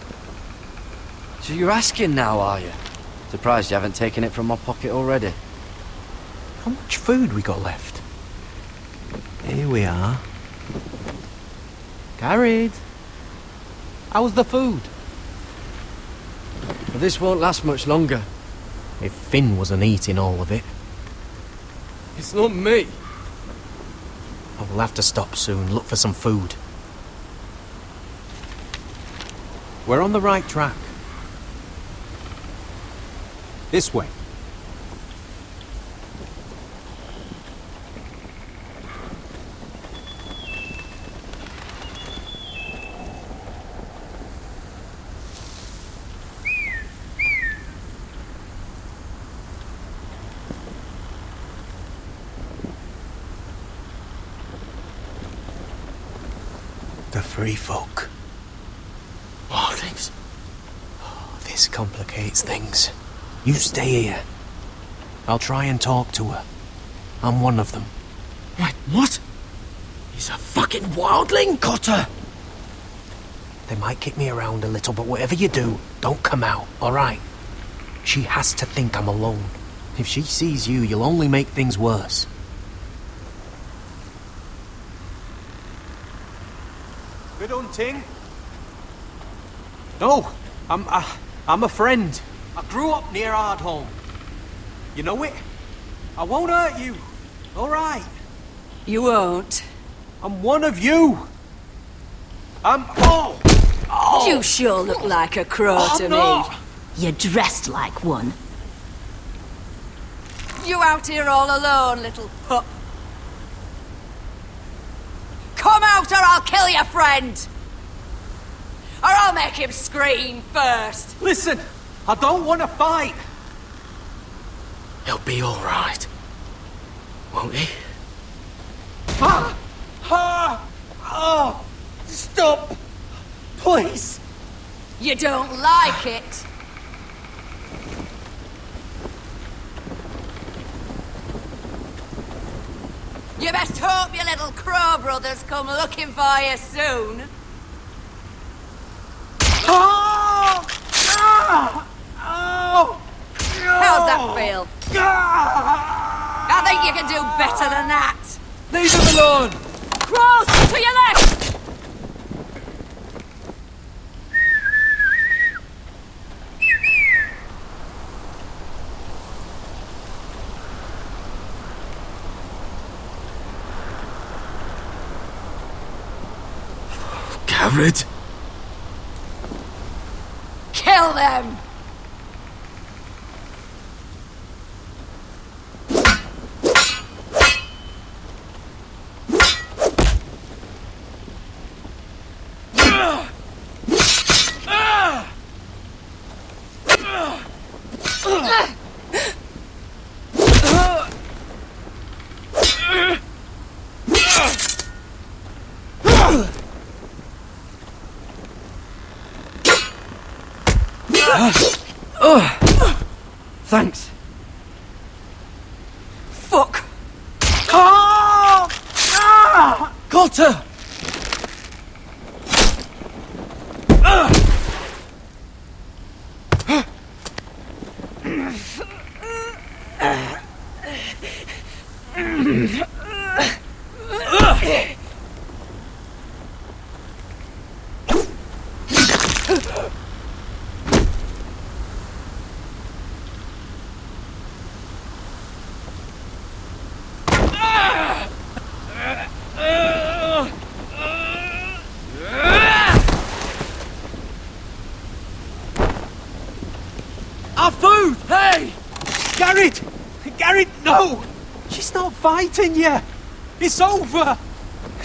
So you're asking now, are you? Surprised you haven't taken it from my pocket already.
How much food we got left? Here we are. Carried. How's the food?
Well, this won't last much longer.
If Finn wasn't eating all of it.
It's not me.
I will have to stop soon, look for some food. We're on the right track. This way. The free folk.
Wildlings?
Oh, this complicates things. You stay here. I'll try and talk to her. I'm one of them.
Wait, what? He's a fucking wildling?
Cotter! They might kick me around a little, but whatever you do, don't come out, alright? She has to think I'm alone. If she sees you, you'll only make things worse. Good hunting. No, I'm a friend. I grew up near Ardholm. You know it? I won't hurt you. Alright.
You won't.
I'm one of you. Oh!
You sure look like a crow to me.
You're dressed like one.
You out here all alone, little pup? Come out or I'll kill your friend! Or I'll make him scream first!
Listen, I don't want to fight.
He'll be alright. Won't he?
Oh! Stop! Please!
You don't like it? You best hope your little crow brothers come looking for you soon.
Oh! Oh!
How's that feel? I think you can do better than that.
Leave him alone!
Crows, to your left!
Garrett?
Kill them!
Thanks.
Fuck!
Oh!
Cotter!
Our food! Hey! Garrett! Garrett, no! She's not fighting yet! It's over!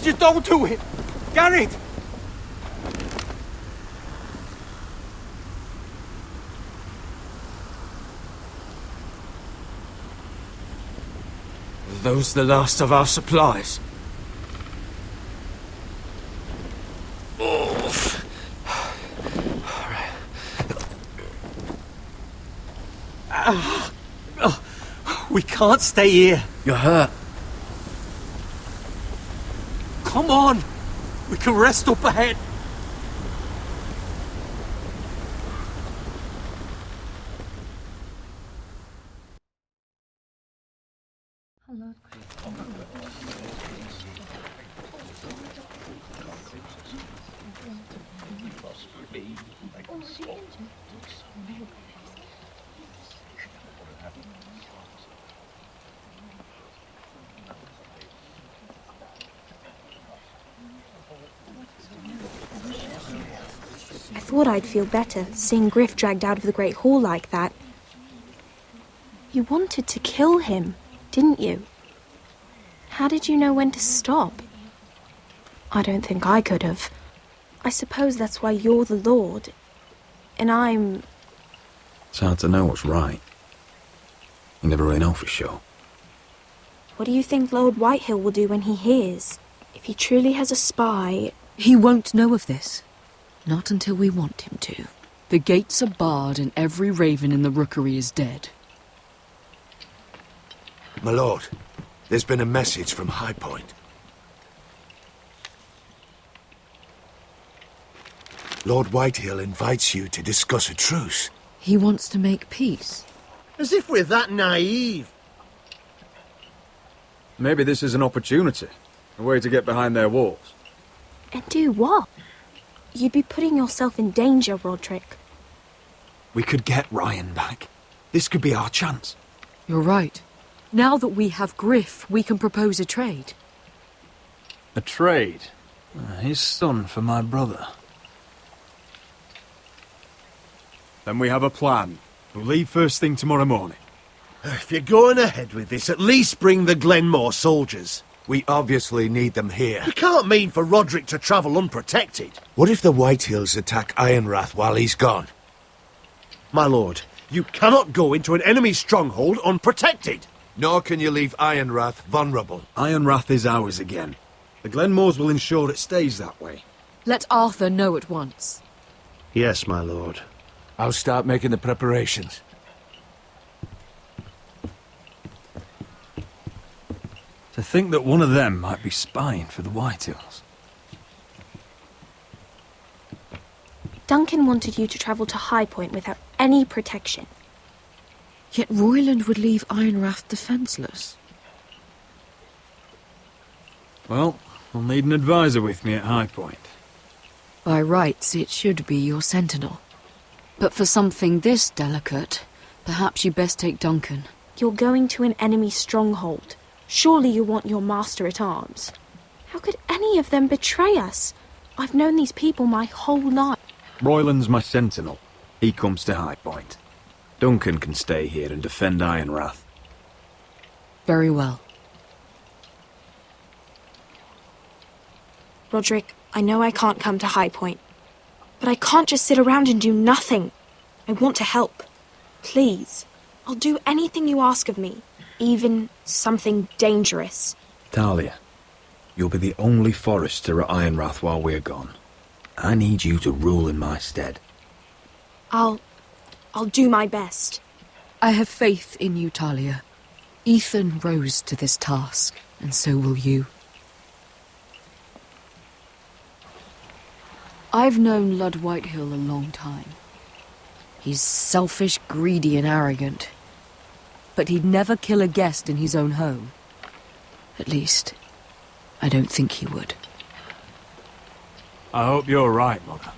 Just don't do it! Garrett!
Are those the last of our supplies?
We can't stay here.
You're hurt.
Come on! We can rest up ahead.
I thought I'd feel better, seeing Griff dragged out of the Great Hall like that. You wanted to kill him, didn't you? How did you know when to stop? I don't think I could have. I suppose that's why you're the Lord, and I'm...
It's hard to know what's right. You never really know for sure.
What do you think Lord Whitehill will do when he hears? If he truly has a spy,
He won't know of this. Not until we want him to. The gates are barred and every raven in the rookery is dead.
My lord, there's been a message from High Point. Lord Whitehill invites you to discuss a truce.
He wants to make peace.
As if we're that naive.
Maybe this is an opportunity. A way to get behind their walls.
And do what? You'd be putting yourself in danger, Roderick.
We could get Ryan back. This could be our chance.
You're right. Now that we have Griff, we can propose a trade.
A trade? His son for my brother.
Then we have a plan. We'll leave first thing tomorrow morning.
If you're going ahead with this, at least bring the Glenmore soldiers.
We obviously need them here.
You can't mean for Roderick to travel unprotected.
What if the Whitehills attack Ironrath while he's gone?
My lord, you cannot go into an enemy stronghold unprotected.
Nor can you leave Ironrath vulnerable.
Ironrath is ours again. The Glenmores will ensure it stays that way.
Let Arthur know at once.
Yes, my lord.
I'll start making the preparations.
To think that one of them might be spying for the Whitehills.
Duncan wanted you to travel to High Point without any protection.
Yet Royland would leave Ironrath defenseless.
Well, I'll need an advisor with me at High Point.
By rights, it should be your sentinel. But for something this delicate, perhaps you best take Duncan.
You're going to an enemy stronghold. Surely you want your master-at-arms. How could any of them betray us? I've known these people my whole life.
Royland's my sentinel. He comes to High Point. Duncan can stay here and defend Ironrath.
Very well.
Roderick, I know I can't come to High Point, but I can't just sit around and do nothing. I want to help. Please. I'll do anything you ask of me, even something dangerous.
Talia, you'll be the only Forrester at Ironrath while we're gone. I need you to rule in my stead.
I'll do my best.
I have faith in you, Talia. Ethan rose to this task, and so will you. I've known Lud Whitehill a long time. He's selfish, greedy, and arrogant. But he'd never kill a guest in his own home. At least, I don't think he would.
I hope you're right, Mother.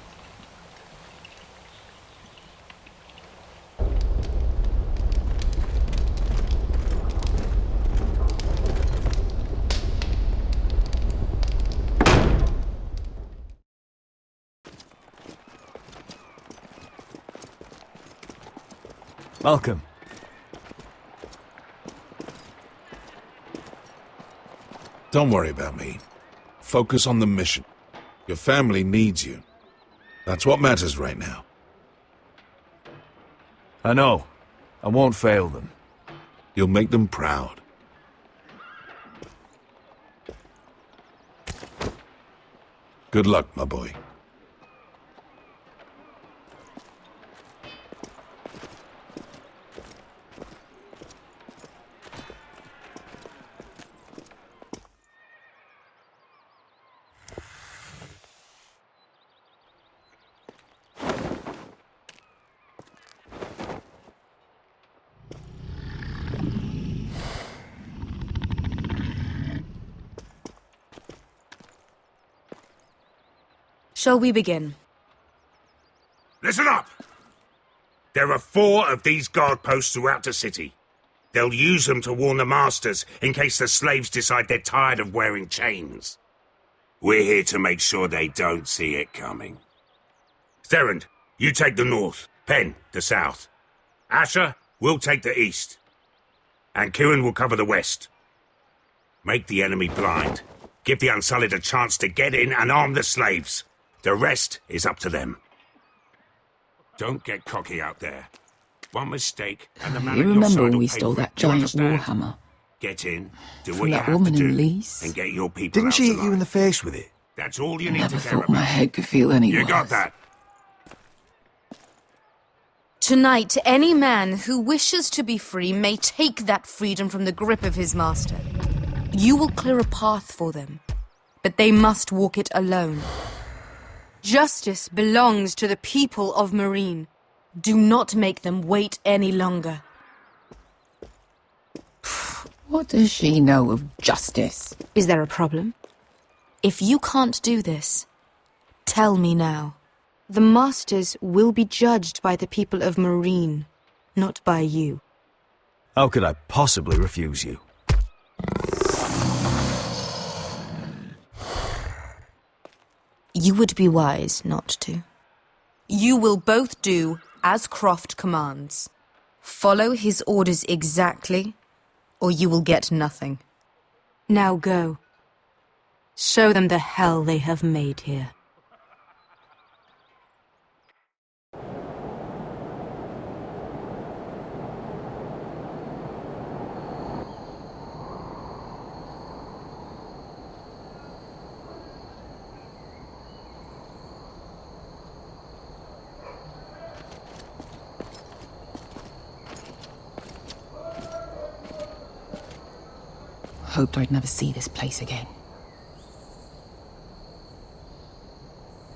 Welcome.
Don't worry about me. Focus on the mission. Your family needs you. That's what matters right now.
I know. I won't fail them.
You'll make them proud. Good luck, my boy.
Shall we begin?
Listen up! There are 4 of these guard posts throughout the city. They'll use them to warn the masters in case the slaves decide they're tired of wearing chains. We're here to make sure they don't see it coming. Therend, you take the north. Penn, the south. Asher, we'll take the east. And Kieran will cover the west. Make the enemy blind. Give the Unsullied a chance to get in and arm the slaves. The rest is up to them. Don't get cocky out there. One mistake and the man
You
at your
remember
side
when
will
we
pay
stole
for it.
that
Do you
giant
understand?
warhammer?
Get in, do
From
what you
that
have
woman
to
in
do,
Lease?
and get your people
Didn't
out
she hit
alive.
you in the face with it?
That's all you need
Never
to care
thought
about.
my head could feel any
You
worse.
got that?
Tonight, any man who wishes to be free may take that freedom from the grip of his master. You will clear a path for them, but they must walk it alone. Justice belongs to the people of Meereen. Do not make them wait any longer.
What does she know of justice?
Is there a problem? If you can't do this, tell me now. The Masters will be judged by the people of Meereen, not by you.
How could I possibly refuse you?
You would be wise not to. You will both do as Croft commands. Follow his orders exactly, or you will get nothing. Now go. Show them the hell they have made here.
Hoped I'd never see this place again.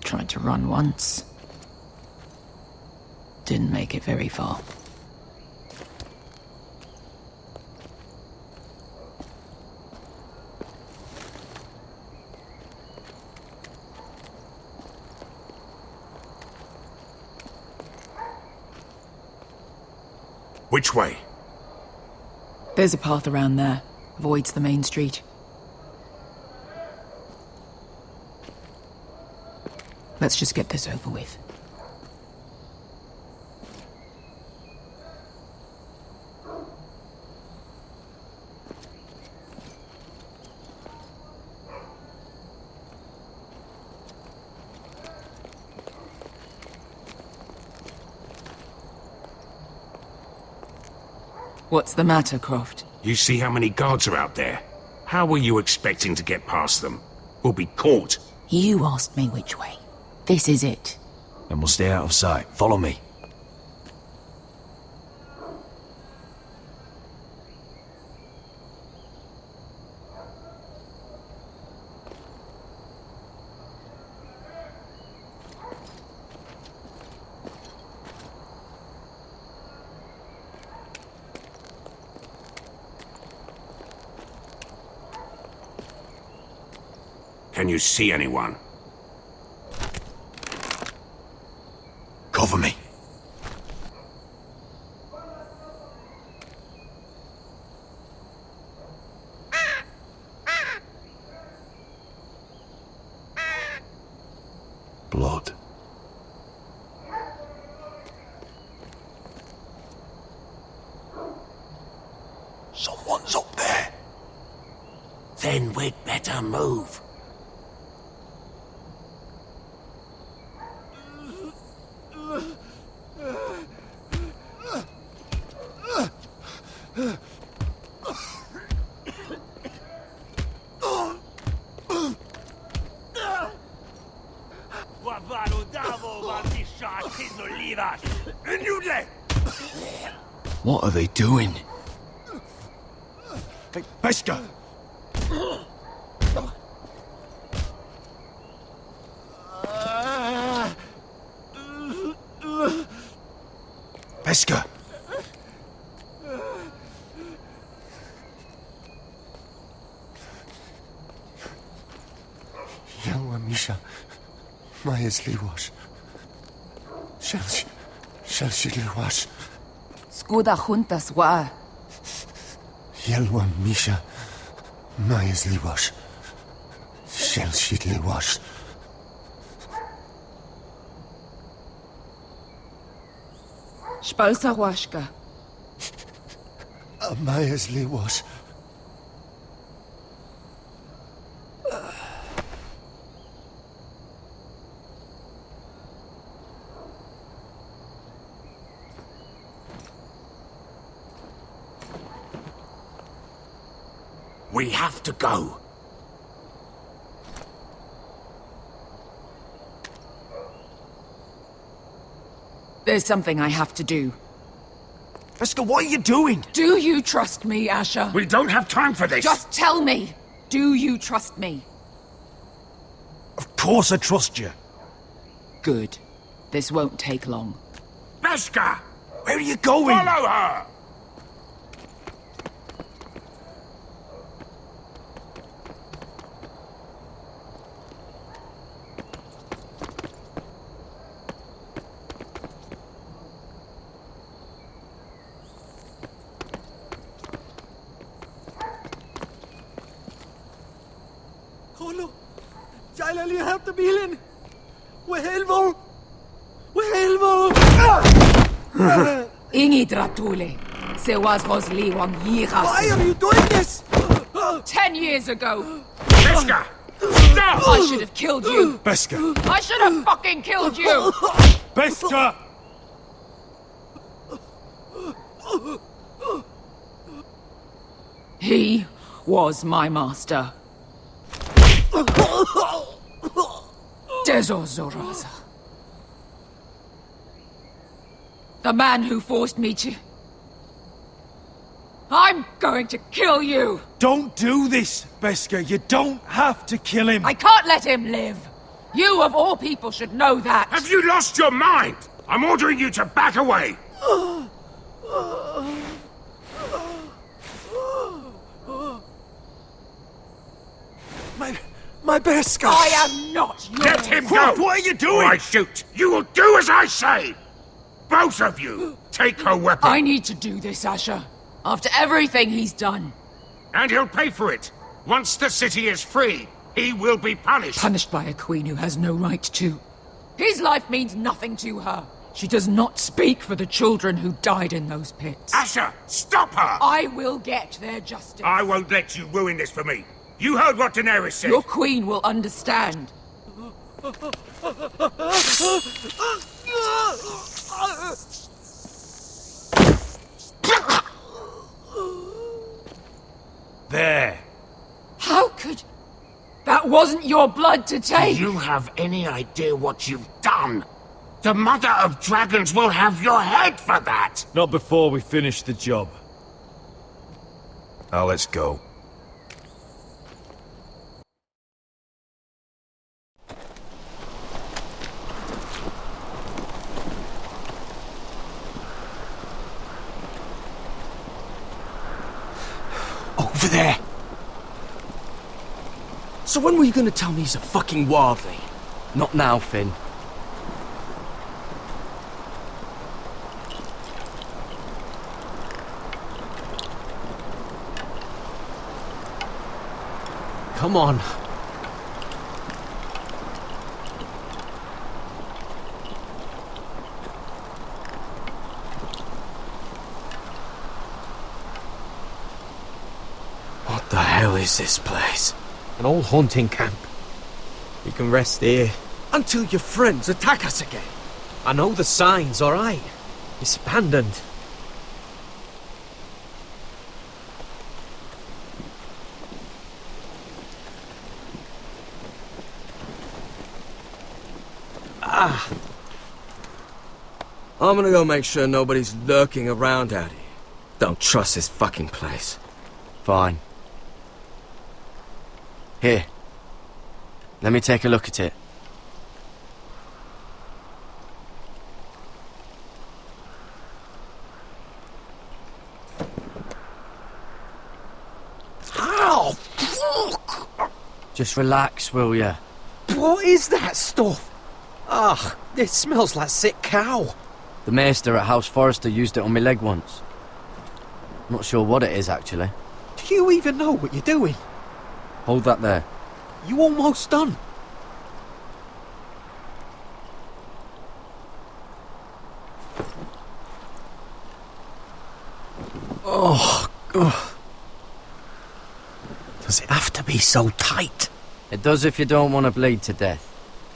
Tried to run once. Didn't make it very far.
Which way?
There's a path around there. Avoids the main street. Let's just get this over with. What's the matter, Croft?
You see how many guards are out there? How were you expecting to get past them? We'll be caught.
You asked me which way. This is it.
Then we'll stay out of sight. Follow me.
Can you see anyone?
Cover me. Blood. Someone's up there.
Then we'd better move.
What are they doing? Hey, Beskar! Beskar!
Yelwa Misha, Maya's Liwash. Shelshi Liwash.
Skuda juntas wa.
Yelwa Misha, Maya's Liwash. Shelshi Liwash.
Spalsa washka.
Maya's Liwash.
We have to go.
There's something I have to do.
Beskha, what are you doing?
Do you trust me, Asher?
We don't have time for this!
Just tell me! Do you trust me?
Of course I trust you.
Good. This won't take long.
Beskha!
Where are you going?
Follow her!
bilen! Wehelvo! Wehelvo!
Ingi Dratule. Se was Rosli Wang Yiras.
Why are you doing this?
10 years ago.
Beskha! Stop!
I should have killed you.
Beskha!
I should have fucking killed you.
Beskha!
He was my master. Dezo Zoraza. The man who forced me to... I'm going to kill you!
Don't do this, Beskha. You don't have to kill him.
I can't let him live. You, of all people, should know that.
Have you lost your mind? I'm ordering you to back away.
My Beskha!
I am not yours!
Let him go!
What are you doing?
Or I shoot! You will do as I say! Both of you! Take her weapon!
I need to do this, Asher. After everything he's done.
And he'll pay for it! Once the city is free, he will be punished!
Punished by a queen who has no right to. His life means nothing to her. She does not speak for the children who died in those pits.
Asher, stop her!
I will get their justice.
I won't let you ruin this for me. You heard what Daenerys said.
Your queen will understand.
There.
How could... That wasn't your blood to take!
Do you have any idea what you've done? The Mother of Dragons will have your head for that!
Not before we finish the job.
Now let's go.
Over there! So when were you gonna tell me he's a fucking wildling?
Not now, Finn.
Come on. What the hell is this place?
An old hunting camp. You can rest here.
Until your friends attack us again.
I know the signs, alright? It's abandoned.
I'm gonna go make sure nobody's lurking around out here. Don't trust this fucking place.
Fine. Here. Let me take a look at it.
Ow! Fuck!
Just relax, will ya?
What is that stuff? Ah, it smells like sick cow.
The maester at House Forrester used it on my leg once. Not sure what it is, actually.
Do you even know what you're doing?
Hold that there.
You almost done. Oh, God. Does it have to be so tight?
It does if you don't want to bleed to death.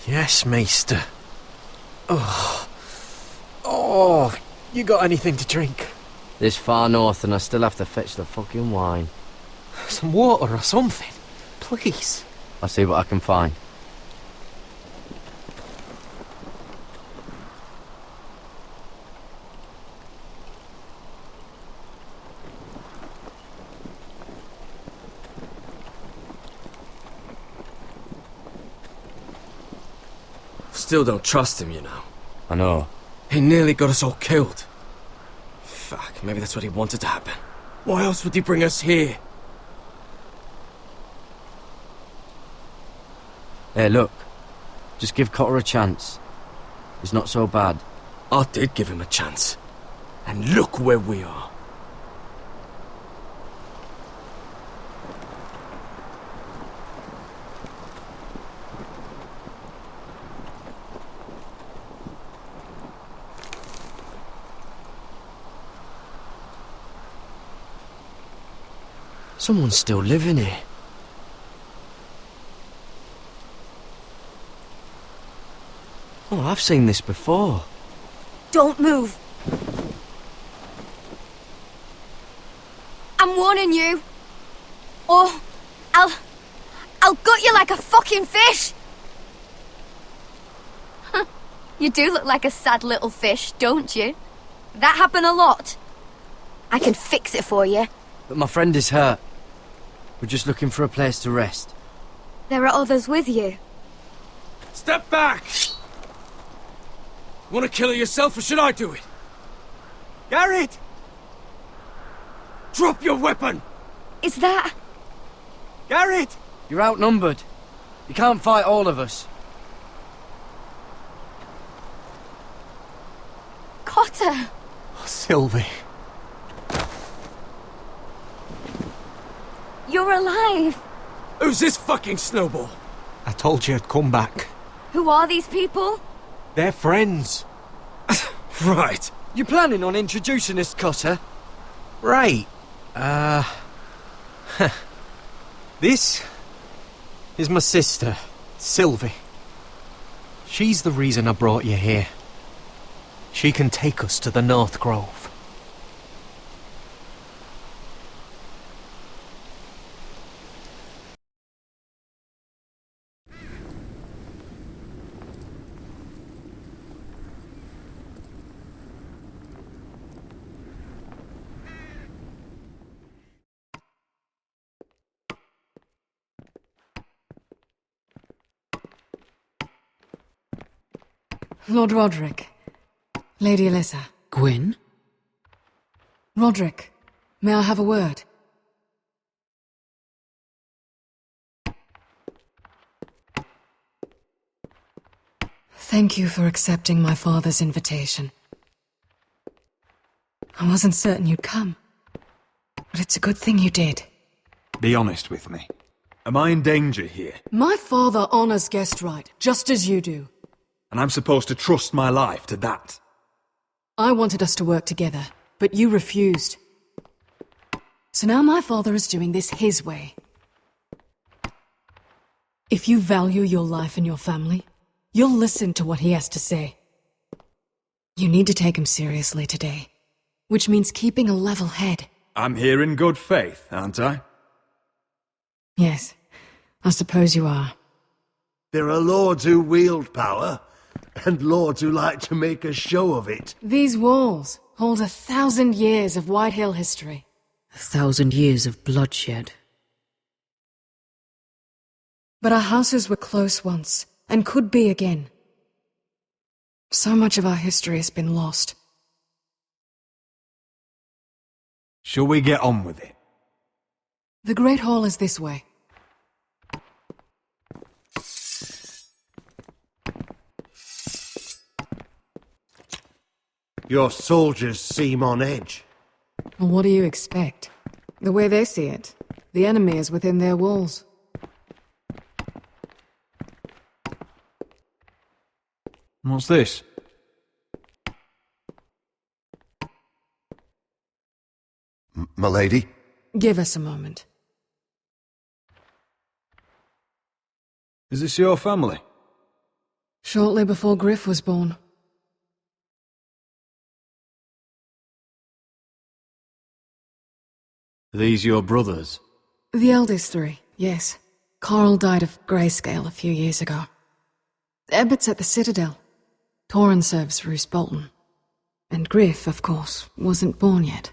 Yes, Maester. Oh. Oh, you got anything to drink?
This far north and I still have to fetch the fucking wine.
Some water or something, please.
I'll see what I can find.
Still don't trust him, you know.
I know.
He nearly got us all killed. Fuck, maybe that's what he wanted to happen. Why else would he bring us here?
Hey, look. Just give Cotter a chance. He's not so bad.
I did give him a chance. And look where we are.
Someone's still living here. Oh, I've seen this before.
Don't move. I'm warning you. Or I'll gut you like a fucking fish. You do look like a sad little fish, don't you? That happen a lot. I can fix it for you.
But my friend is hurt. We're just looking for a place to rest.
There are others with you.
Step back! Want to kill her yourself, or should I do it? Garrett! Drop your weapon!
Is that...
Garrett!
You're outnumbered. You can't fight all of us.
Cotter!
Sylvie.
You're alive!
Who's this fucking snowball?
I told you I'd come back.
Who are these people?
They're friends.
Right.
You planning on introducing us, Cotter?
Right. This is my sister, Sylvie. She's the reason I brought you here. She can take us to the North Grove.
Lord Roderick. Lady Alyssa.
Gwyn?
Roderick, may I have a word? Thank you for accepting my father's invitation. I wasn't certain you'd come, but it's a good thing you did.
Be honest with me. Am I in danger here?
My father honors guest right, just as you do.
And I'm supposed to trust my life to that?
I wanted us to work together, but you refused. So now my father is doing this his way. If you value your life and your family, you'll listen to what he has to say. You need to take him seriously today, which means keeping a level head.
I'm here in good faith, aren't I?
Yes, I suppose you are.
There are lords who wield power, and lords who like to make a show of it.
These walls hold 1,000 years of White Hill history.
1,000 years of bloodshed.
But our houses were close once, and could be again. So much of our history has been lost.
Shall we get on with it?
The Great Hall is this way.
Your soldiers seem on edge.
Well, what do you expect? The way they see it, the enemy is within their walls.
What's this?
My lady?
Give us a moment.
Is this your family?
Shortly before Griff was born.
Are these your brothers?
The eldest three, yes. Carl died of grayscale a few years ago. Ebbett's at the Citadel. Torrin serves Roose Bolton. And Griff, of course, wasn't born yet.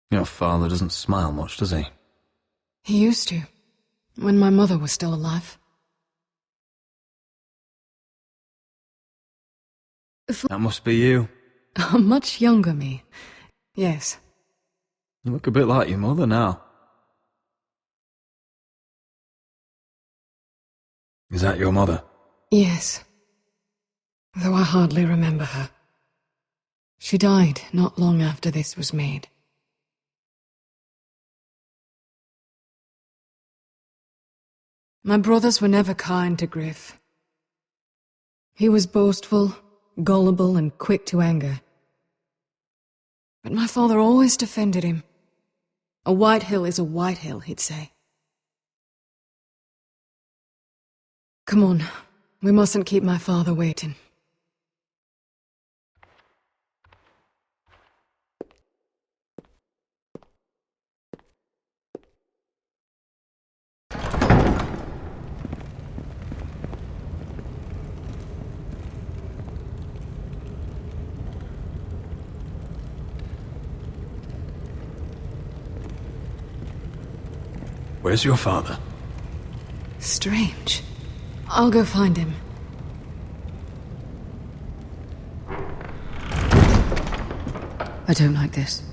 Your father doesn't smile much, does he?
He used to, when my mother was still alive.
That must be you.
A much younger me. Yes.
You look a bit like your mother now. Is that your mother?
Yes. Though I hardly remember her. She died not long after this was made. My brothers were never kind to Griff. He was boastful, gullible, and quick to anger. But my father always defended him. A white hill is a white hill, he'd say. Come on, we mustn't keep my father waiting.
Where's your father?
Strange. I'll go find him.
I don't like this.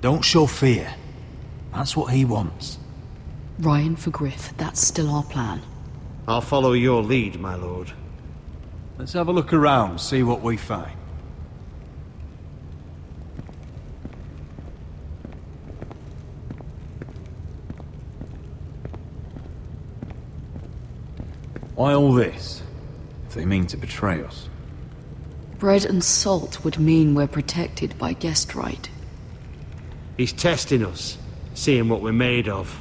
Don't show fear. That's what he wants.
Ryan for Griff, that's still our plan.
I'll follow your lead, my lord.
Let's have a look around, see what we find.
Why all this? If they mean to betray us.
Bread and salt would mean we're protected by guest right.
He's testing us, seeing what we're made of.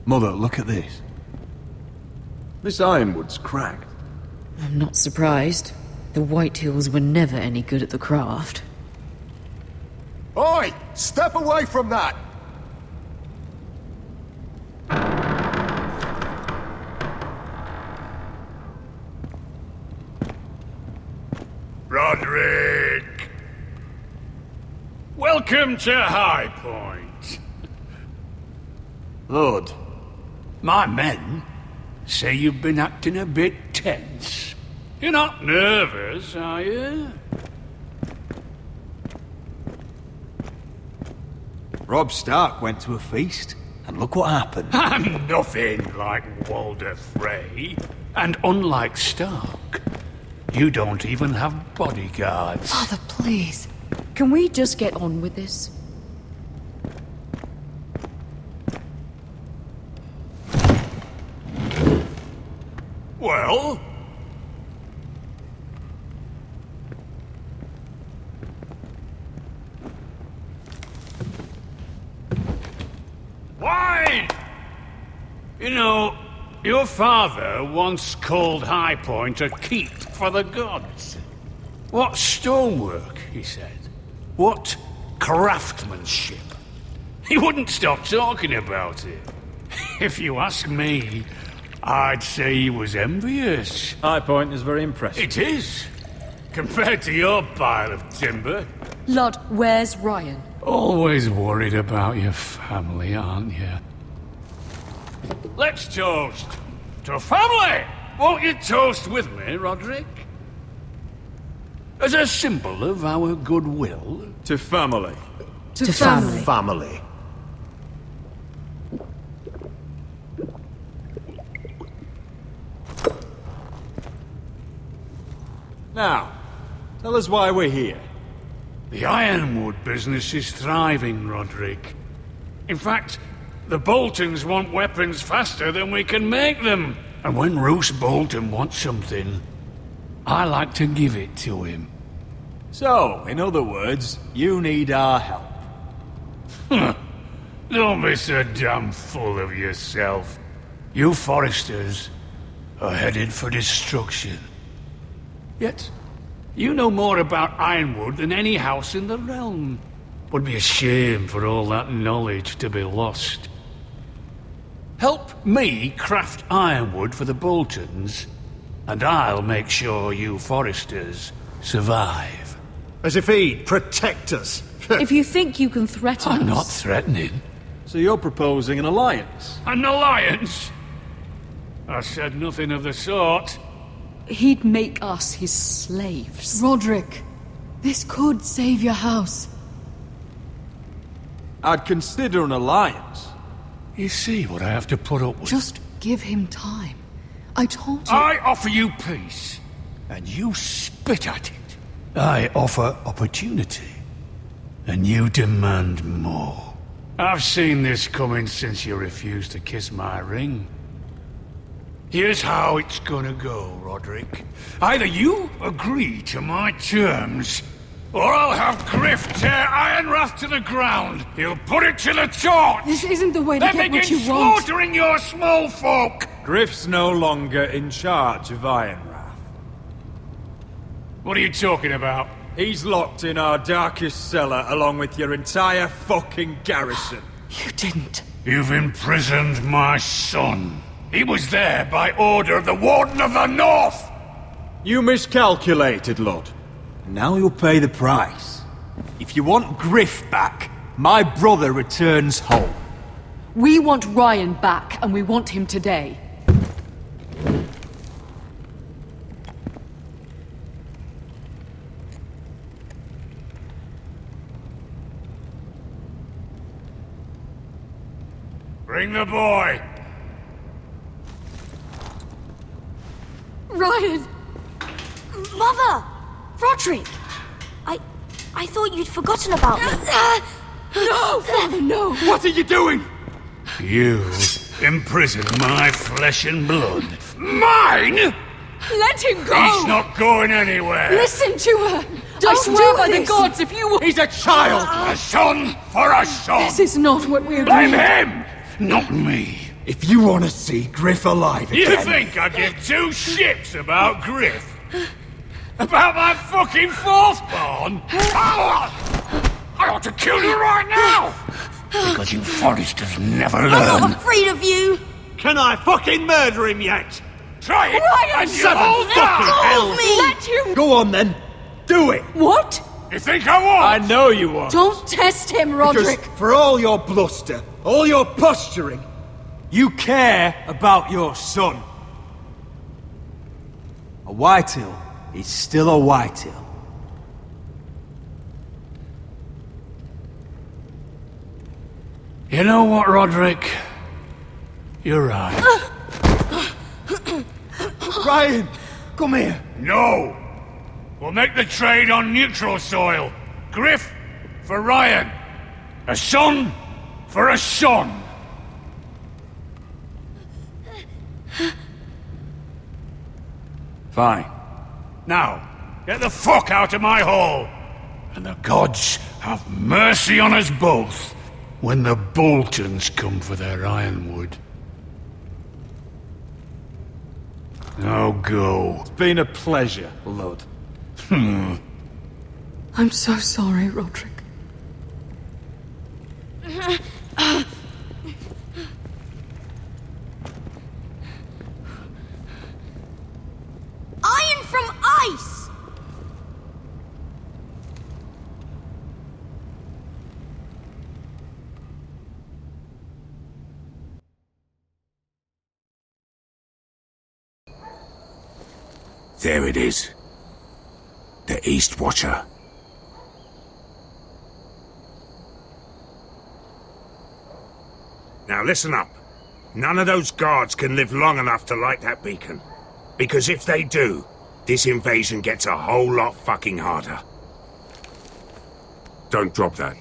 Mother, look at this. This ironwood's cracked.
I'm not surprised. The White Hills were never any good at the craft.
Oi! Step away from that!
Roderick! Welcome to High Point. Lord, my men say you've been acting a bit tense. You're not nervous, are you?
Robb Stark went to a feast, and look what happened.
I'm nothing like Walder Frey. And unlike Stark, you don't even have bodyguards.
Father, please. Can we just get on with this?
Well? Wine! You know, your father once called High Point a keep for the gods. What stonework, he said. What craftsmanship. He wouldn't stop talking about it. If you ask me, I'd say he was envious.
High Point is very impressive.
It is. Compared to your pile of timber.
Lord, where's Ryan?
Always worried about your family, aren't you? Let's toast to family! Won't you toast with me, Roderick? As a symbol of our goodwill.
To family.
To family.
Family.
Now, tell us why we're here.
The ironwood business is thriving, Roderick. In fact, the Boltons want weapons faster than we can make them. And when Roose Bolton wants something, I like to give it to him.
So, in other words, you need our help.
Don't be so damn full of yourself. You Forresters are headed for destruction. Yet,
You know more about Ironwood than any house in the realm. Would be a shame for all that knowledge to be lost. Help me craft ironwood for the Boltons, and I'll make sure you Forresters survive.
As if he'd protect us.
If you think you can threaten
I'm
us...
not threatening.
So you're proposing an alliance?
An alliance? I said nothing of the sort.
He'd make us his slaves.
Roderick, this could save your house.
I'd consider an alliance.
You see what I have to put up with?
Just give him time. I told you...
I offer you peace, and you spit at it. I offer opportunity, and you demand more. I've seen this coming since you refused to kiss my ring. Here's how it's gonna go, Roderick. Either you agree to my terms, or I'll have Griff tear Ironrath to the ground. He'll put it to the torch.
This isn't the way to get what you want.
Then begin slaughtering your small folk.
Griff's no longer in charge of Ironrath.
What are you talking about?
He's locked in our darkest cellar along with your entire fucking garrison.
You didn't.
You've imprisoned my son. He was there by order of the Warden of the North.
You miscalculated, Lord. Now you'll pay the price. If you want Griff back, my brother returns home.
We want Ryan back, and we want him today.
Bring the boy.
Ryan! Mother! Roderick! I thought you'd forgotten about me.
No, Father, no!
What are you doing?
You imprison my flesh and blood. Mine?!
Let him go!
He's not going anywhere!
Listen to her!
Don't
I swear by the
this.
gods, if you...
He's a child!
A son for a son!
This is not what we're
Blame
doing.
him! Not me!
If you want to see Griff alive again...
You think I give two shits about Griff? About my fucking fourthborn? I ought to kill you right now! Because you Forresters never learn.
I'm not afraid of you!
Can I fucking murder him yet?
Try it!
Ryan,
And
Seven
you'll
fucking
die.
hells!
Let
him...
Go on then. Do it!
What?
You think I won't?
I know you won't.
Don't test him, Roderick!
Because for all your bluster, all your posturing, you care about your son. A Whitehill is still a Whitehill.
You know what, Roderick? You're right.
Ryan, come here.
No! We'll make the trade on neutral soil. Griff for Ryan. A son for a son. Fine. Now, get the fuck out of my hall. And the gods have mercy on us both when the Boltons come for their ironwood. Now go.
It's been a pleasure, Lord.
I'm so sorry, Roderick.
Iron from ice!
There it is. The East Watcher. Now listen up. None of those guards can live long enough to light that beacon. Because if they do, this invasion gets a whole lot fucking harder. Don't drop that.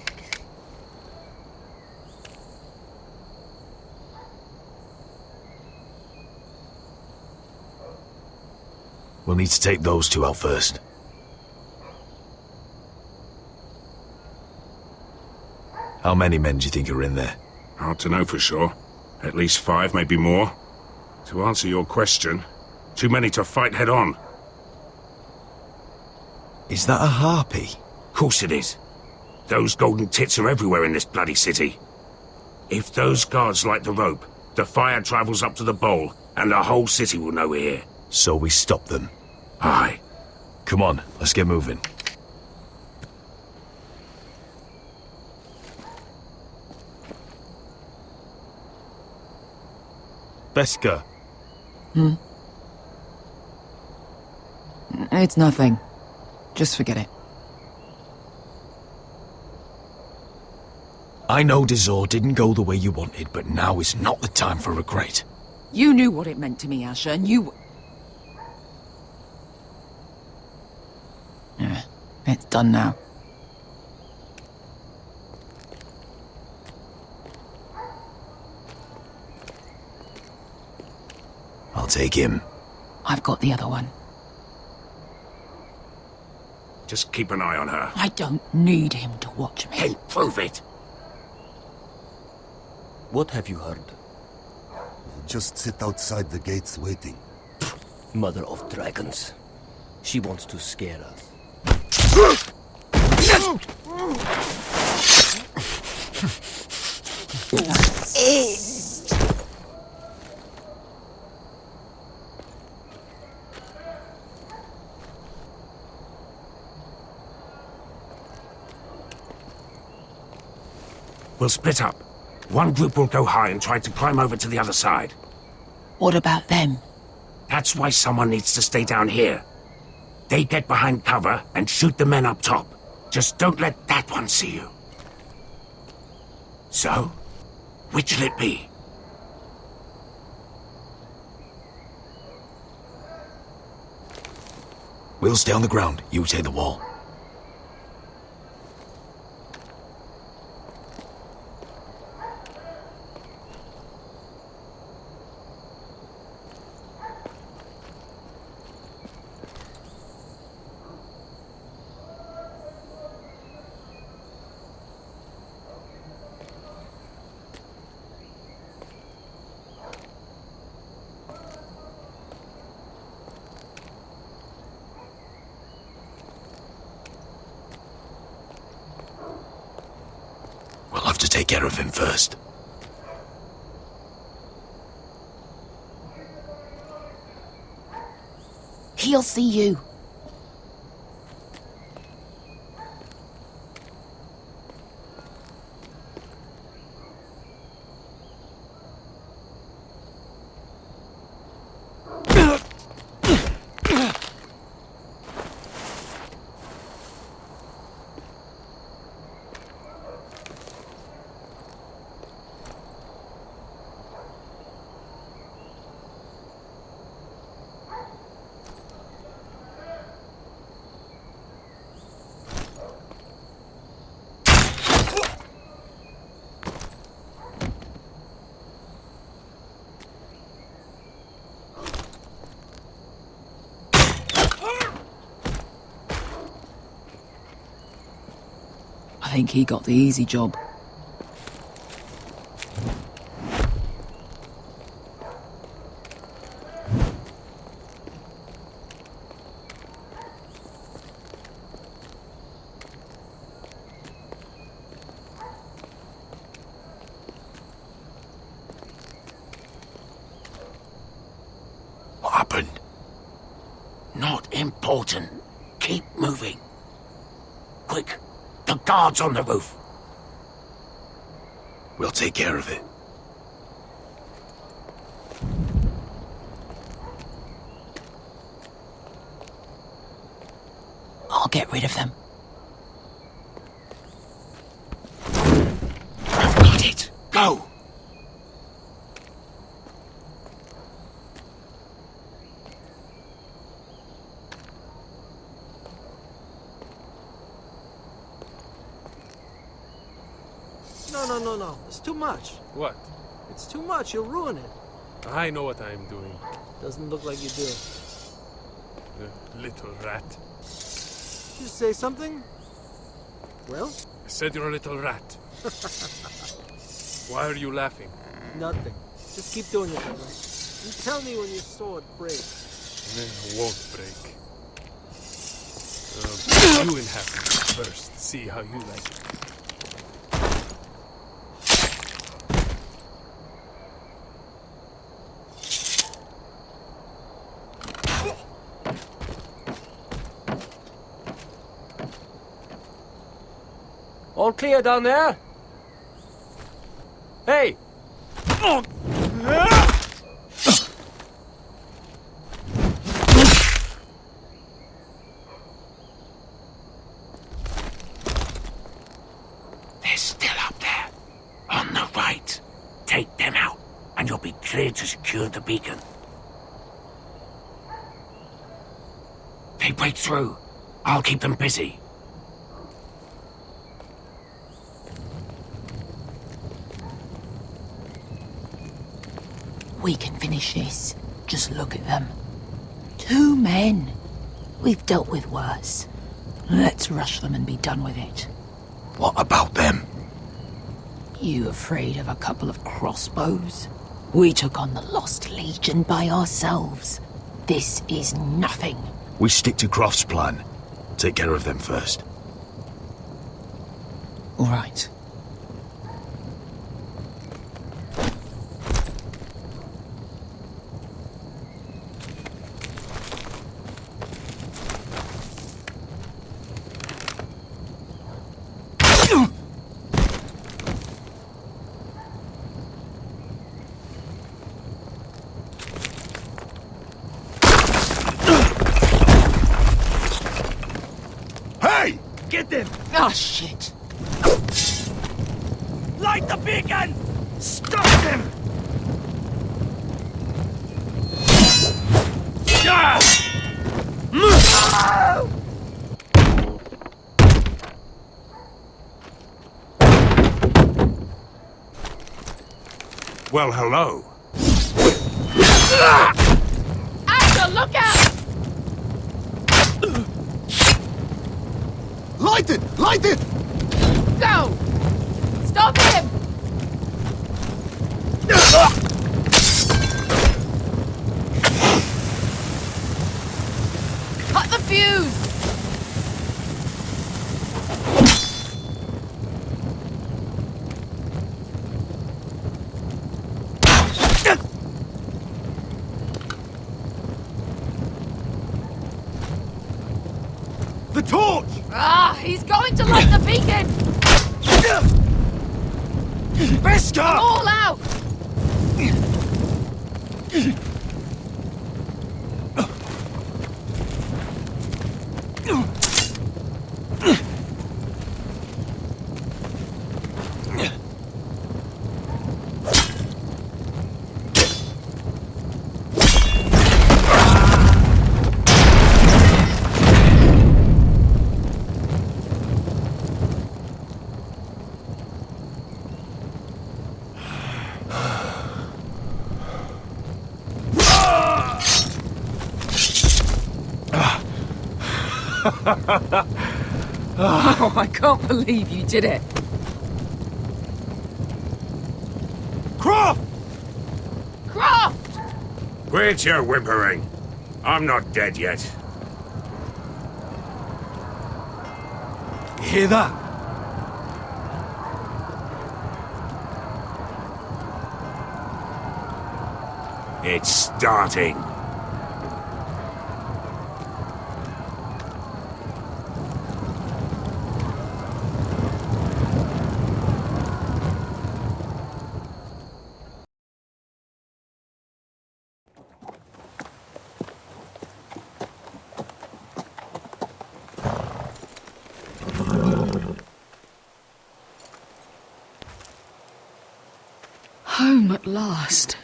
We'll need to take those two out first. How many men do you think are in there?
Hard to know for sure. At least 5, maybe more. To answer your question, too many to fight head on.
Is that a harpy?
Course it is. Those golden tits are everywhere in this bloody city. If those guards light the rope, the fire travels up to the bowl, and the whole city will know we're here.
So we stop them.
Aye.
Come on, let's get moving. Beska.
It's nothing. Just forget it.
I know Dizor didn't go the way you wanted, but now is not the time for regret.
You knew what it meant to me, Asher, and you... Yeah, it's done now.
I'll take him.
I've got the other one.
Just keep an eye on her.
I don't need him to watch me.
Hey, prove it!
What have you heard?
Just sit outside the gates waiting.
Mother of dragons. She wants to scare us.
We'll split up. One group will go high and try to climb over to the other side.
What about them?
That's why someone needs to stay down here. They get behind cover and shoot the men up top. Just don't let that one see you. So, which'll it be?
We'll stay on the ground. You take the wall. We'll have to take care of him first.
He'll see you. I think he got the easy job.
What happened? Not important. Keep moving. Quick. The guards on the roof.
We'll take care of it.
I'll get rid of them.
I've got it. Go!
No. It's too much.
What?
It's too much. You'll ruin it.
I know what I am doing.
Doesn't look like you do.
The little rat.
You say something? Well?
I said you're a little rat. Why are you laughing?
Nothing. Just keep doing it that way. You tell me when your sword breaks.
It won't break. You inhabit it first. See how you like it.
All clear down there? Hey!
They're still up there. On the right. Take them out, and you'll be cleared to secure the beacon. They break through. I'll keep them busy.
We can finish this. Just look at them. 2 men. We've dealt with worse. Let's rush them and be done with it.
What about them?
You afraid of a couple of crossbows? We took on the Lost Legion by ourselves. This is nothing.
We stick to Croft's plan. Take care of them first.
All right.
Get them!
Oh, shit.
Light the beacon! Stop them!
Well, hello.
Asher, look out!
Light it! Light it!
Go! Stop him! Cut the fuse!
The torch!
Ah, he's going to light the beacon!
Beskar!
All out!
Oh, I can't believe you did it.
Croft!
Croft!
Quit your whimpering. I'm not dead yet.
You hear that?
It's starting.
Home at last.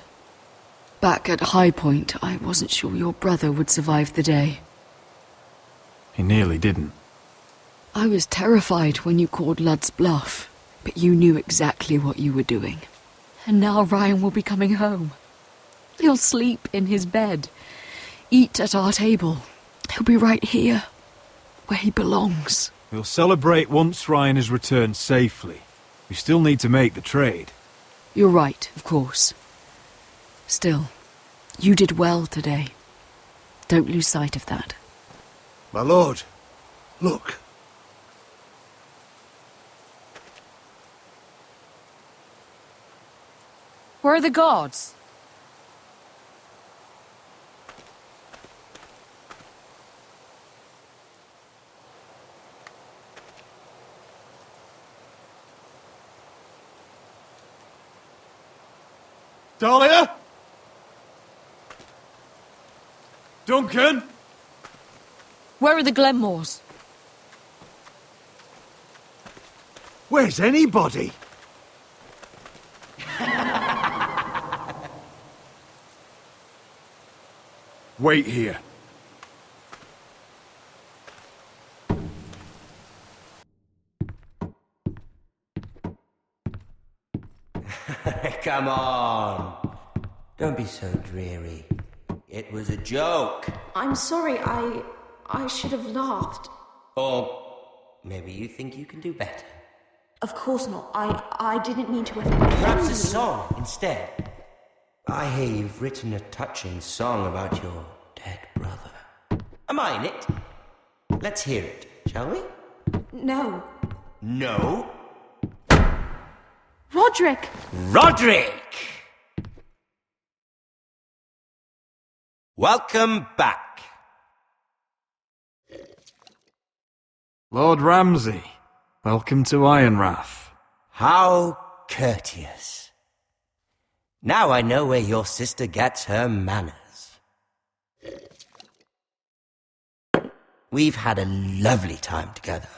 Back at High Point, I wasn't sure your brother would survive the day.
He nearly didn't.
I was terrified when you called Ludd's bluff, but you knew exactly what you were doing. And now Ryan will be coming home. He'll sleep in his bed, eat at our table. He'll be right here, where he belongs.
We'll celebrate once Ryan has returned safely. We still need to make the trade.
You're right, of course. Still, you did well today. Don't lose sight of that.
My lord, Look.
Where are the guards?
Dahlia? Duncan?
Where are the Glenmores?
Where's anybody? Wait here.
Come on. Don't be so dreary. It was a joke.
I'm sorry, I should have laughed.
Or maybe you think you can do better.
Of course not. I didn't mean to offend you.
Perhaps a song instead. I hear you've written a touching song about your dead brother. Am I in it? Let's hear it, shall we?
No.
No?
Roderick!
Roderick! Welcome back.
Lord Ramsay, welcome to Ironrath.
How courteous. Now I know where your sister gets her manners. We've had a lovely time together,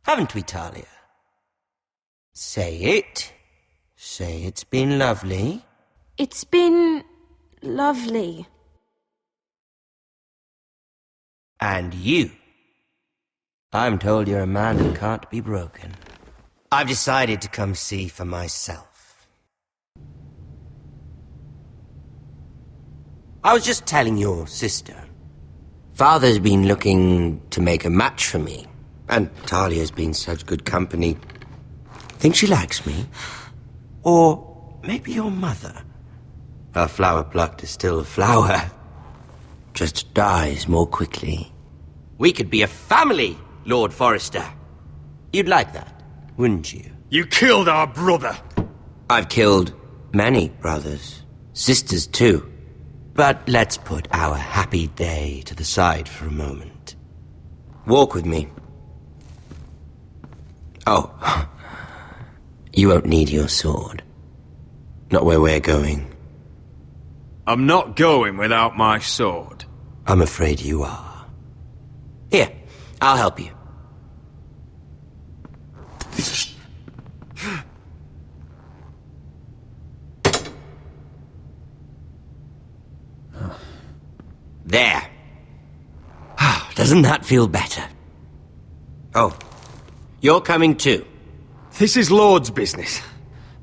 haven't we, Talia? Say it. Say it's been lovely.
It's been lovely.
And you. I'm told you're a man who can't be broken. I've decided to come see for myself. I was just telling your sister. Father's been looking to make a match for me, and Talia's been such good company. Think she likes me? Or maybe your mother? A flower plucked is still a flower. Just dies more quickly. We could be a family, Lord Forrester. You'd like that, wouldn't you?
You killed our brother.
I've killed many brothers. Sisters, too. But let's put our happy day to the side for a moment. Walk with me. Oh. You won't need your sword. Not where we're going.
I'm not going without my sword.
I'm afraid you are. Here, I'll help you. There. Doesn't that feel better? Oh, you're coming too.
This is Lord's business,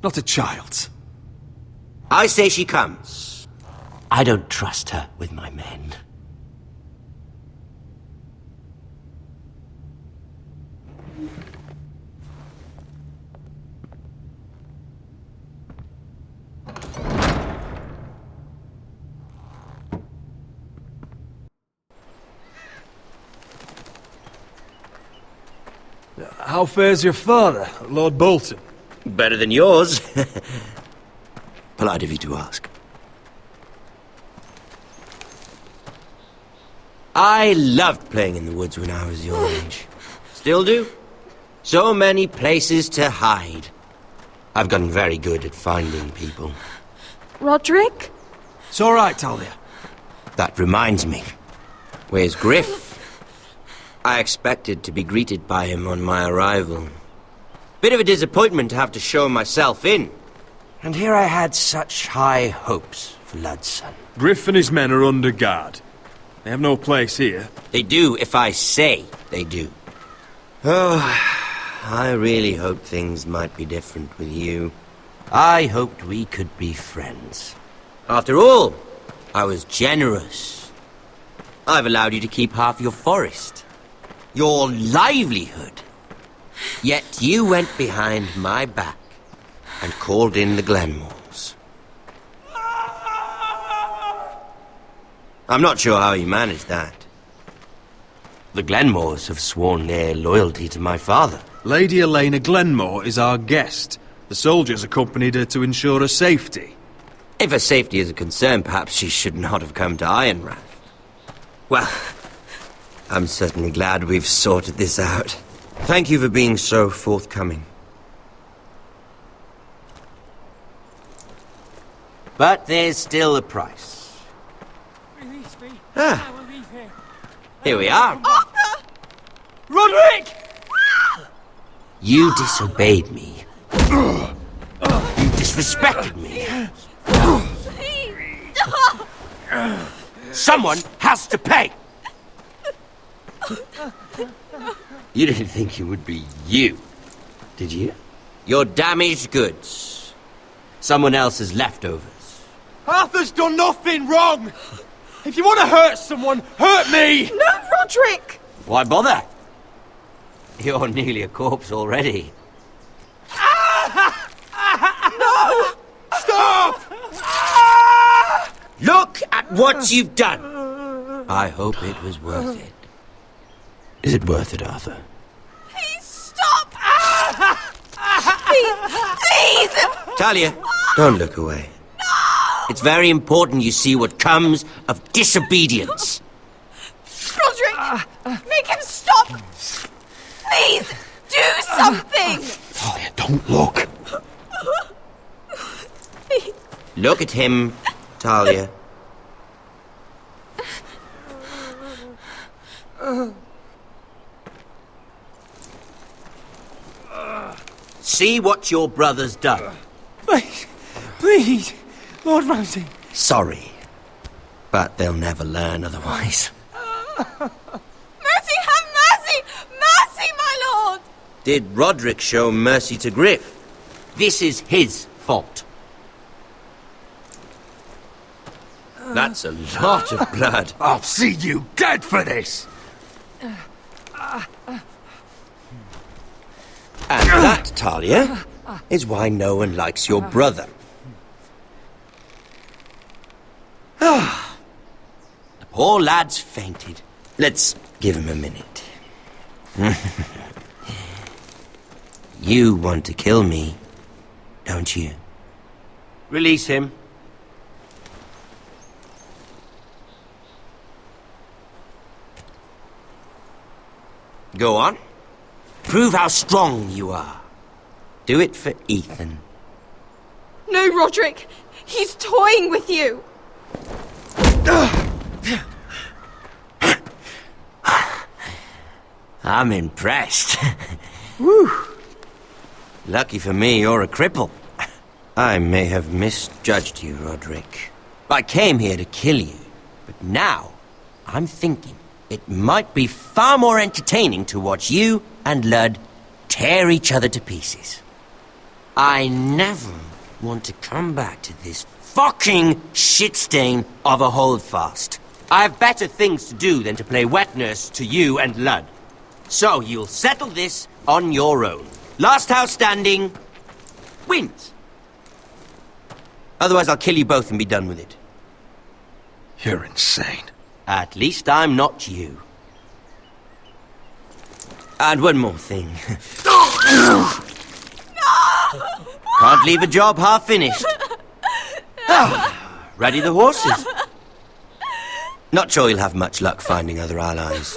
not a child's.
I say she comes. I don't trust her with my men.
How fares your father, Lord Bolton?
Better than yours. Polite of you to ask. I loved playing in the woods when I was your age. Still do. So many places to hide. I've gotten very good at finding people.
Roderick?
It's all right, Talia.
That reminds me. Where's Griff? I expected to be greeted by him on my arrival. Bit of a disappointment to have to show myself in. And here I had such high hopes for Ludson.
Griff and his men are under guard. They have no place here.
They do if I say they do. Oh, I really hoped things might be different with you. I hoped we could be friends. After all, I was generous. I've allowed you to keep half your forest. Your livelihood. Yet you went behind my back and called in the Glenmores. I'm not sure how you managed that. The Glenmores have sworn their loyalty to my father.
Lady Elena Glenmore is our guest. The soldiers accompanied her to ensure her safety.
If her safety is a concern, perhaps she should not have come to Ironrath. Well, I'm certainly glad we've sorted this out. Thank you for being so forthcoming. But there's still a price.
Release me.
Ah.
I will leave here.
Here we are.
Arthur! Roderick!
You disobeyed me. You disrespected me. Someone has to pay! You didn't think it would be you, did you? Your damaged goods. Someone else's leftovers.
Arthur's done nothing wrong! If you want to hurt someone, hurt me!
No, Roderick!
Why bother? You're nearly a corpse already.
No!
Stop!
Look at what you've done! I hope it was worth it. Is it worth it, Arthur?
Please stop! Please!
Talia, don't look away. It's very important you see what comes of disobedience.
Roderick! Make him stop! Please! Do something!
Talia, don't look.
Please.
Look at him, Talia. See what your brother's done.
Please! Please! Lord Ramsay!
Sorry, but they'll never learn otherwise.
Mercy, have mercy! Mercy, my lord!
Did Roderick show mercy to Griff? This is his fault. That's a lot of blood.
I'll see you dead for this!
And that, Talia, is why no one likes your brother. The poor lad's fainted. Let's give him a minute. You want to kill me, don't you? Release him. Go on. Prove how strong you are. Do it for Ethan.
No, Roderick! He's toying with you!
I'm impressed. Woo! Lucky for me, you're a cripple. I may have misjudged you, Roderick. I came here to kill you, but now I'm thinking it might be far more entertaining to watch you and Ludd tear each other to pieces. I never want to come back to this fucking shit stain of a holdfast. I have better things to do than to play wet nurse to you and Ludd. So you'll settle this on your own. Last house standing wins. Otherwise I'll kill you both and be done with it.
You're insane.
At least I'm not you. And one more thing. Can't leave a job half finished. Ready the horses. Not sure you'll have much luck finding other allies.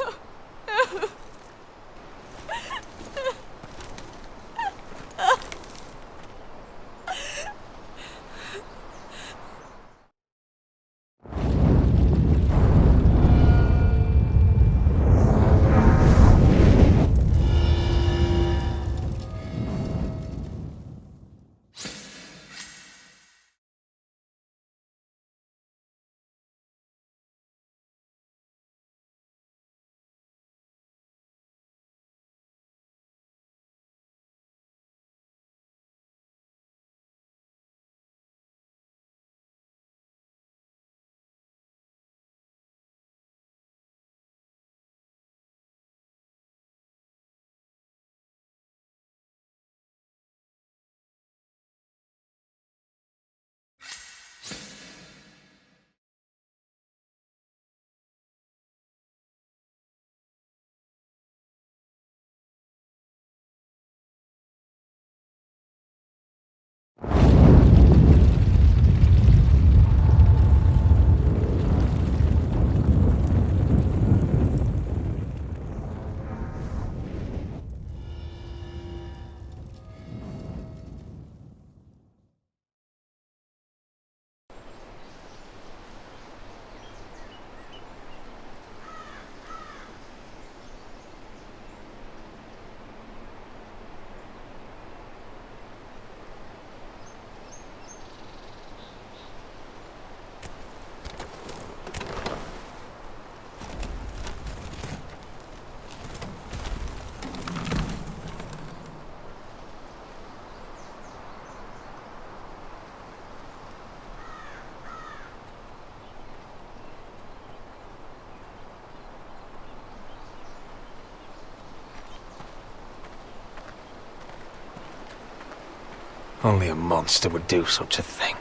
Only a monster would do such a thing.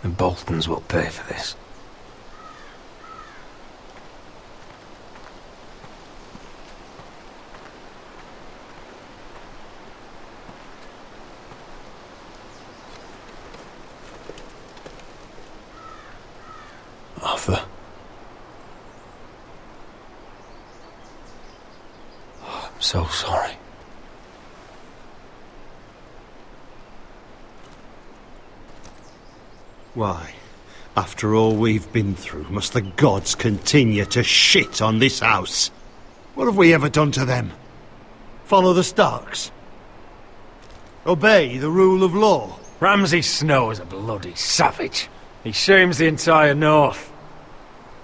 The Boltons will pay for this.
Arthur. Oh, I'm so sorry.
Why, after all we've been through, must the gods continue to shit on this house? What have we ever done to them? Follow the Starks? Obey the rule of law?
Ramsay Snow is a bloody savage. He shames the entire North.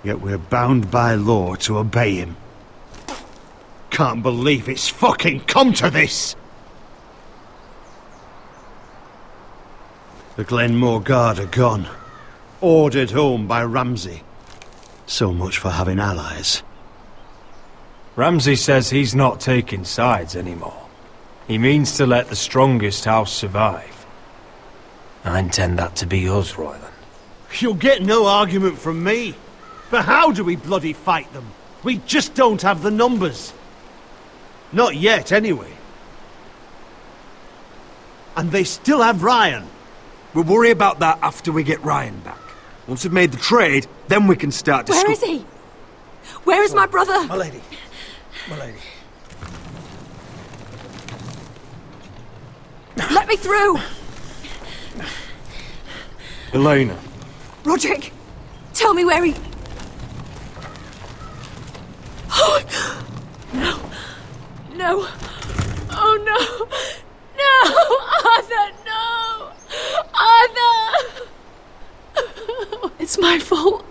Yet we're bound by law to obey him. Can't believe it's fucking come to this! The Glenmore Guard are gone. Ordered home by Ramsay. So much for having allies.
Ramsay says he's not taking sides anymore. He means to let the strongest house survive. I intend that to be us, Royland.
You'll get no argument from me. But how do we bloody fight them? We just don't have the numbers. Not yet, anyway. And they still have Ryan.
We'll worry about that after we get Ryan back. Once we've made the trade, then we can start to...
Where is he? Where is my brother?
My lady. My lady.
Let me through!
Elena.
Roderick, tell me where he... Oh, no. No. Oh, no. No! Arthur, no! Arthur! It's my fault.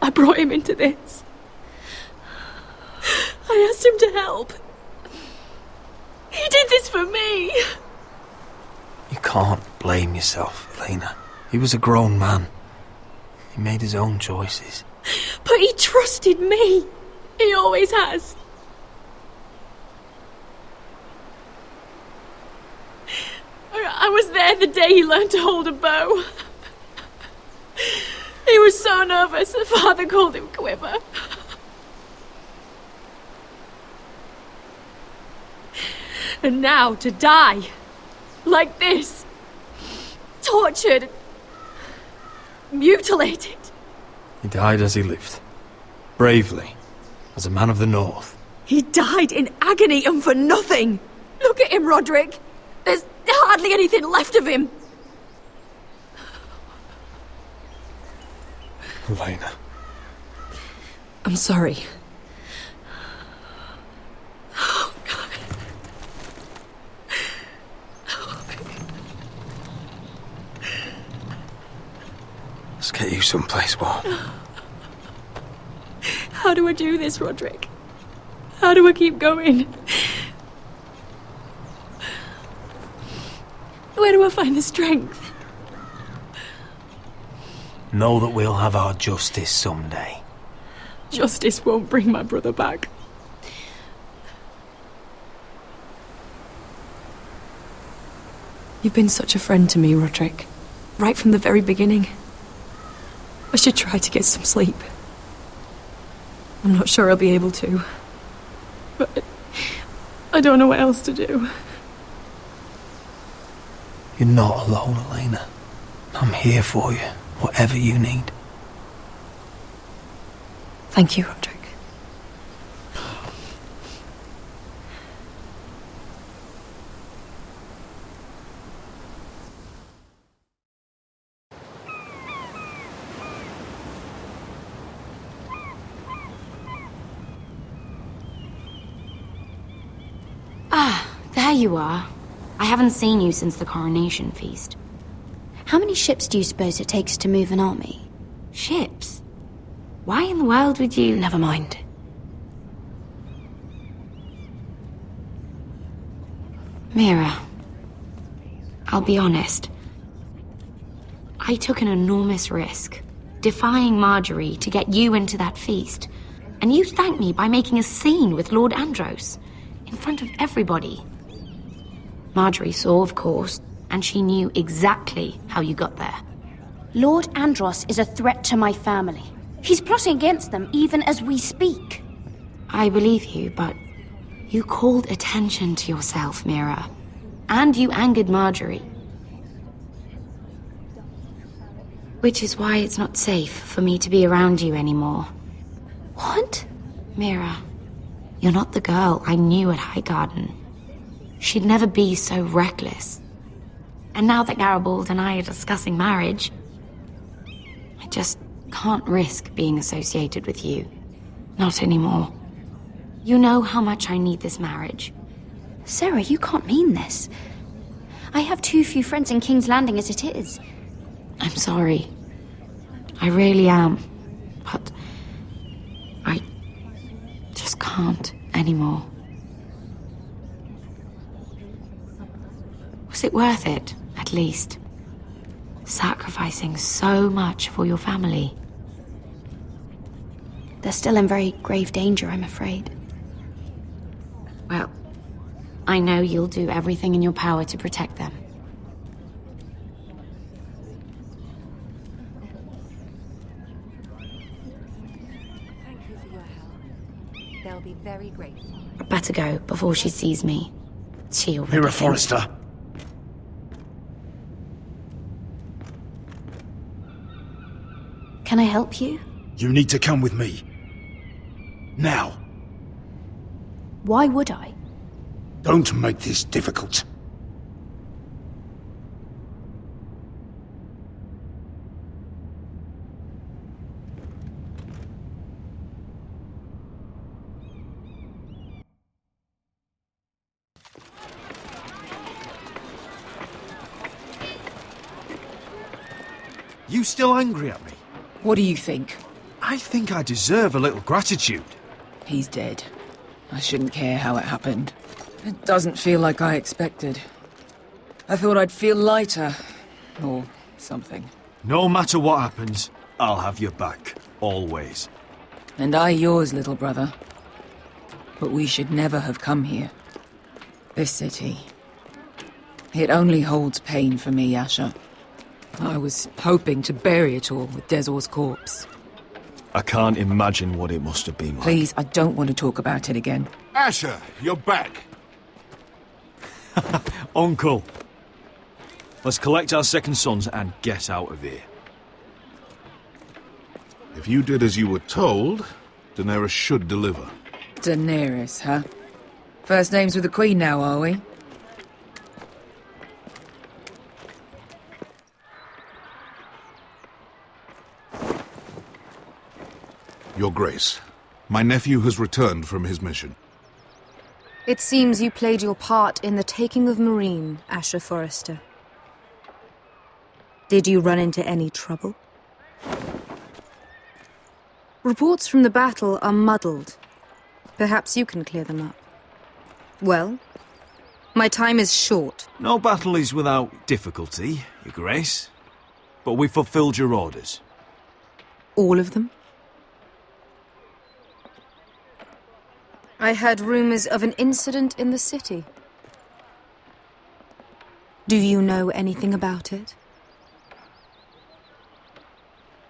I brought him into this. I asked him to help. He did this for me.
You can't blame yourself, Elena. He was a grown man. He made his own choices.
But he trusted me. He always has. I was there the day he learned to hold a bow. He was so nervous, the father called him Quiver. And now to die, like this, tortured, mutilated.
He died as he lived. Bravely. As a man of the North.
He died in agony and for nothing. Look at him, Roderick. There's hardly anything left of him.
Elena.
I'm sorry. Oh, God.
Let's get you someplace warm.
How do I do this, Roderick? How do I keep going? Where do I find the strength?
Know that we'll have our justice someday.
Justice won't bring my brother back. You've been such a friend to me, Roderick. Right from the very beginning. I should try to get some sleep. I'm not sure I'll be able to. But I don't know what else to do.
You're not alone, Elena. I'm here for you, whatever you need.
Thank you, Roderick.
There you are. I haven't seen you since the coronation feast.
How many ships do you suppose it takes to move an army?
Ships? Why in the world would you...
Never mind.
Mira, I'll be honest. I took an enormous risk, defying Marjorie to get you into that feast. And you thanked me by making a scene with Lord Andros, in front of everybody. Marjorie saw, of course, and she knew exactly how you got there.
Lord Andros is a threat to my family. He's plotting against them even as we speak.
I believe you, but you called attention to yourself, Mira. And you angered Marjorie. Which is why it's not safe for me to be around you anymore.
What?
Mira, you're not the girl I knew at Highgarden. She'd never be so reckless. And now that Garibald and I are discussing marriage, I just can't risk being associated with you. Not anymore. You know how much I need this marriage.
Sarah, you can't mean this. I have too few friends in King's Landing as it is.
I'm sorry. I really am. But I just can't anymore. Was it worth it, at least? Sacrificing so much for your family?
They're still in very grave danger, I'm afraid.
Well, I know you'll do everything in your power to protect them.
Thank you for your help. They'll be very grateful.
I'd better go before she sees me. She already
Mira
thinks-
Forrester.
Can I help you?
You need to come with me. Now.
Why would I?
Don't make this difficult.
You still angry at me?
What do you think?
I think I deserve a little gratitude.
He's dead. I shouldn't care how it happened. It doesn't feel like I expected. I thought I'd feel lighter. Or something.
No matter what happens, I'll have your back. Always.
And I yours, little brother. But we should never have come here. This city. It only holds pain for me, Asher. I was hoping to bury it all with Dezor's corpse.
I can't imagine what it must have been like.
Please, I don't want to talk about it again.
Asher, you're back.
Uncle. Let's collect our second sons and get out of here.
If you did as you were told, Daenerys should deliver.
Daenerys, huh? First names with the Queen now, are we?
Your Grace, my nephew has returned from his mission.
It seems you played your part in the taking of Marine, Asher Forrester. Did you run into any trouble? Reports from the battle are muddled. Perhaps you can clear them up. Well, my time is short.
No battle is without difficulty, Your Grace. But we fulfilled your orders.
All of them? I heard rumors of an incident in the city. Do you know anything about it?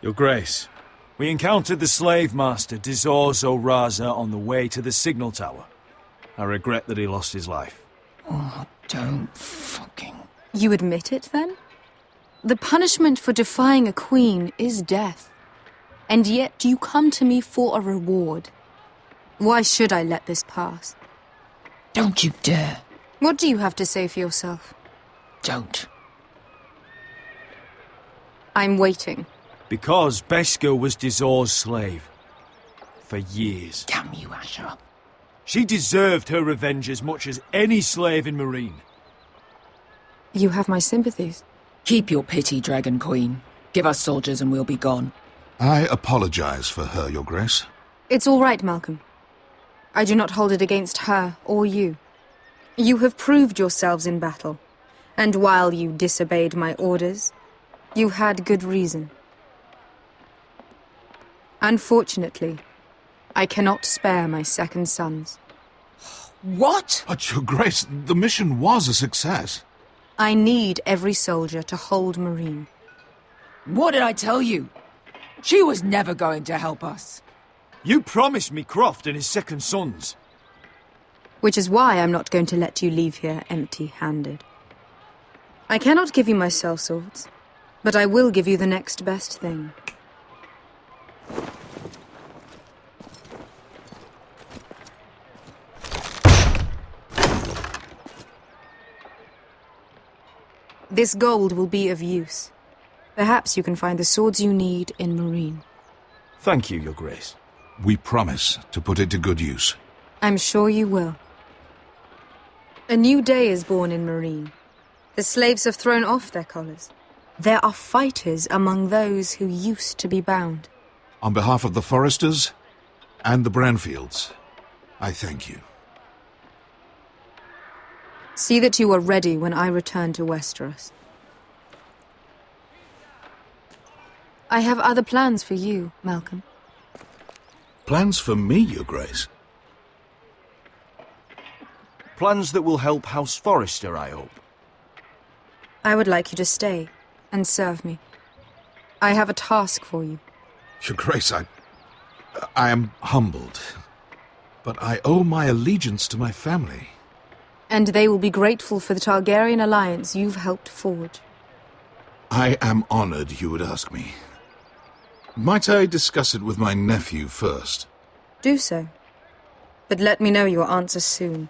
Your Grace, we encountered the slave master Dizor Zoraza on the way to the signal tower. I regret that he lost his life.
Oh, don't fucking...
You admit it, then? The punishment for defying a queen is death. And yet you come to me for a reward. Why should I let this pass?
Don't you dare.
What do you have to say for yourself?
Don't.
I'm waiting.
Because Beskha was Dizor's slave. For years.
Damn you, Asher.
She deserved her revenge as much as any slave in Marine.
You have my sympathies.
Keep your pity, Dragon Queen. Give us soldiers and we'll be gone.
I apologize for her, Your Grace.
It's all right, Malcolm. I do not hold it against her or you. You have proved yourselves in battle. And while you disobeyed my orders, you had good reason. Unfortunately, I cannot spare my second sons.
What?
But, Your Grace, the mission was a success.
I need every soldier to hold Marine.
What did I tell you? She was never going to help us.
You promised me Croft and his second sons.
Which is why I'm not going to let you leave here empty-handed. I cannot give you my sellswords, but I will give you the next best thing. This gold will be of use. Perhaps you can find the swords you need in Marine.
Thank you, Your Grace.
We promise to put it to good use.
I'm sure you will. A new day is born in Marine. The slaves have thrown off their collars. There are fighters among those who used to be bound.
On behalf of the Forresters and the Branfields, I thank you.
See that you are ready when I return to Westeros. I have other plans for you, Malcolm.
Plans for me, Your Grace?
Plans that will help House Forrester, I hope.
I would like you to stay and serve me. I have a task for you.
Your Grace, I am humbled, but I owe my allegiance to my family.
And they will be grateful for the Targaryen alliance you've helped forge.
I am honored you would ask me. Might I discuss it with my nephew first?
Do so. But let me know your answer soon.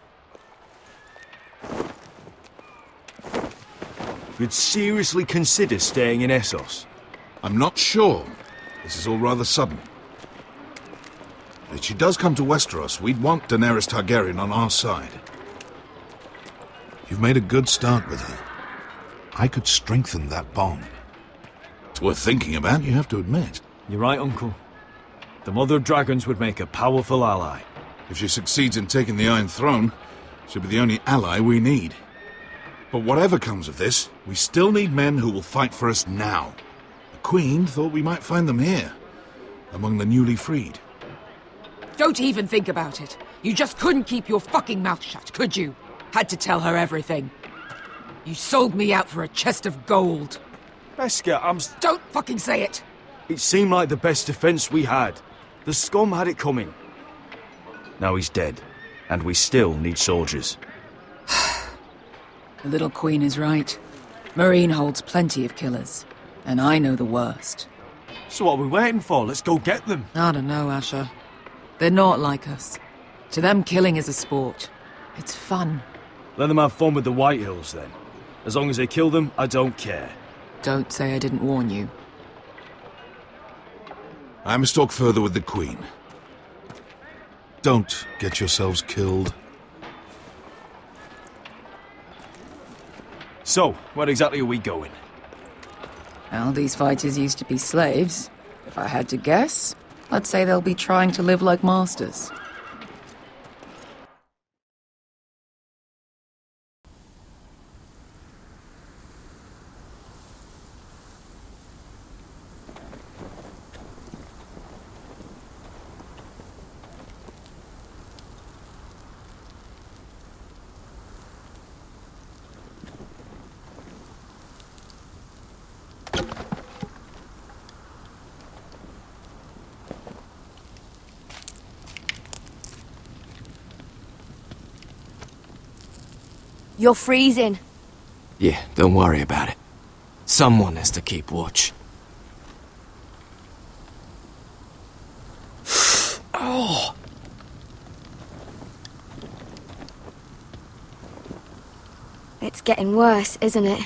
You'd seriously consider staying in Essos?
I'm not sure. This is all rather sudden. If she does come to Westeros, we'd want Daenerys Targaryen on our side. You've made a good start with her. I could strengthen that bond. It's worth thinking about, you have to admit.
You're right, Uncle. The Mother of Dragons would make a powerful ally.
If she succeeds in taking the Iron Throne, she'll be the only ally we need. But whatever comes of this, we still need men who will fight for us now. The Queen thought we might find them here, among the newly freed.
Don't even think about it. You just couldn't keep your fucking mouth shut, could you? Had to tell her everything. You sold me out for a chest of gold.
Beskha,
Don't fucking say it!
It seemed like the best defense we had. The scum had it coming. Now he's dead, and we still need soldiers.
The little queen is right. Marine holds plenty of killers, and I know the worst.
So what are we waiting for? Let's go get them.
I don't know, Asher. They're not like us. To them, killing is a sport. It's fun.
Let them have fun with the White Hills, then. As long as they kill them, I don't care.
Don't say I didn't warn you.
I must talk further with the Queen. Don't get yourselves killed.
So, where exactly are we going?
Well, these fighters used to be slaves. If I had to guess, I'd say they'll be trying to live like masters.
You're freezing.
Yeah, don't worry about it. Someone has to keep watch. Oh!
It's getting worse, isn't it?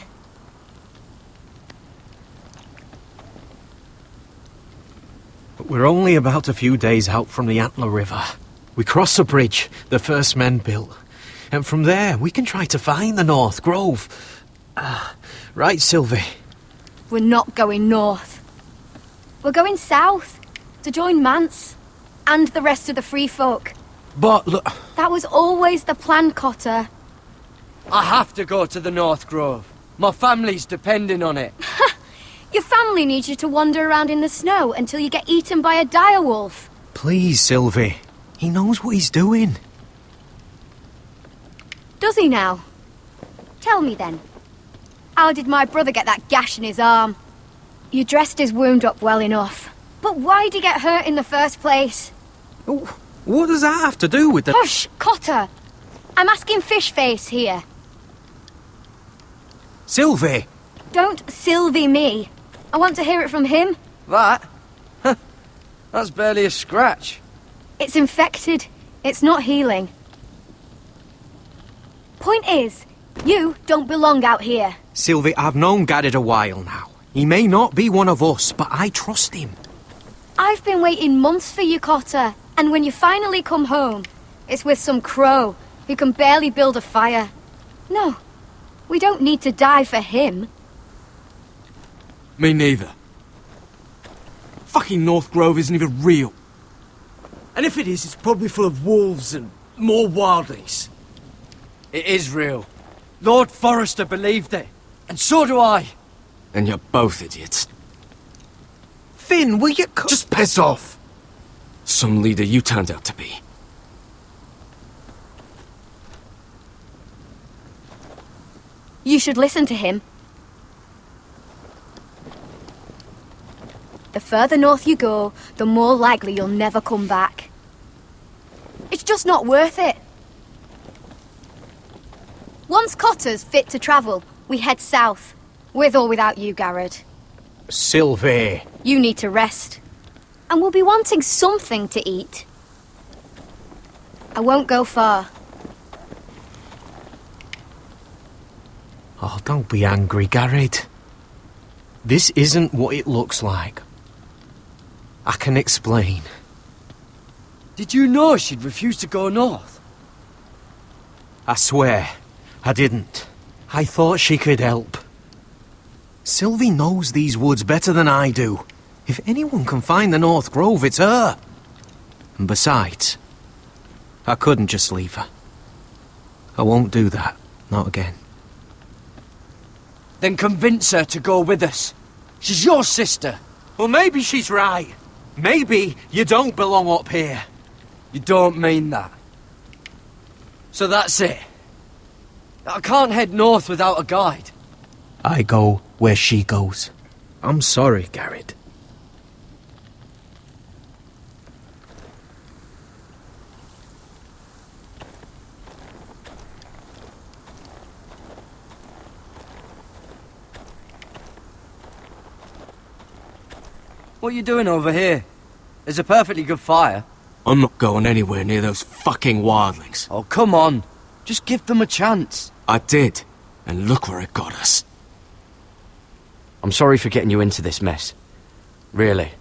We're only about a few days out from the Antler River. We cross a bridge the first men built. And from there, we can try to find the North Grove. Right, Sylvie?
We're not going north. We're going south to join Mance and the rest of the Free Folk.
But look...
That was always the plan, Cotter.
I have to go to the North Grove. My family's depending on it.
Your family needs you to wander around in the snow until you get eaten by a direwolf.
Please, Sylvie. He knows what he's doing.
Does he now? Tell me then. How did my brother get that gash in his arm? You dressed his wound up well enough. But why'd he get hurt in the first place?
What does that have to do with the...
Hush, Cotter! I'm asking Fishface here.
Sylvie!
Don't Sylvie me. I want to hear it from him.
That? That's barely a scratch.
It's infected. It's not healing. Point is, you don't belong out here.
Sylvie, I've known Garrett a while now. He may not be one of us, but I trust him.
I've been waiting months for you, Cotter. And when you finally come home, it's with some crow who can barely build a fire. No, we don't need to die for him.
Me neither. Fucking North Grove isn't even real. And if it is, it's probably full of wolves and more wildlings.
It is real. Lord Forrester believed it. And so do I.
And you're both idiots.
Finn, will you...
Just piss off! Some leader you turned out to be.
You should listen to him. The further north you go, the more likely you'll never come back. It's just not worth it. Once Cotter's fit to travel, we head south. With or without you, Garrett.
Sylvie.
You need to rest. And we'll be wanting something to eat. I won't go far.
Oh, don't be angry, Garrett. This isn't what it looks like. I can explain.
Did you know she'd refuse to go north?
I swear, I didn't. I thought she could help. Sylvie knows these woods better than I do. If anyone can find the North Grove, it's her. And besides, I couldn't just leave her. I won't do that. Not again.
Then convince her to go with us. She's your sister.
Well, maybe she's right. Maybe you don't belong up here.
You don't mean that. So that's it. I can't head north without a guide.
I go where she goes. I'm sorry, Garrett.
What are you doing over here? There's a perfectly good fire.
I'm not going anywhere near those fucking wildlings.
Oh, come on. Just give them a chance.
I did. And look where it got us.
I'm sorry for getting you into this mess. Really.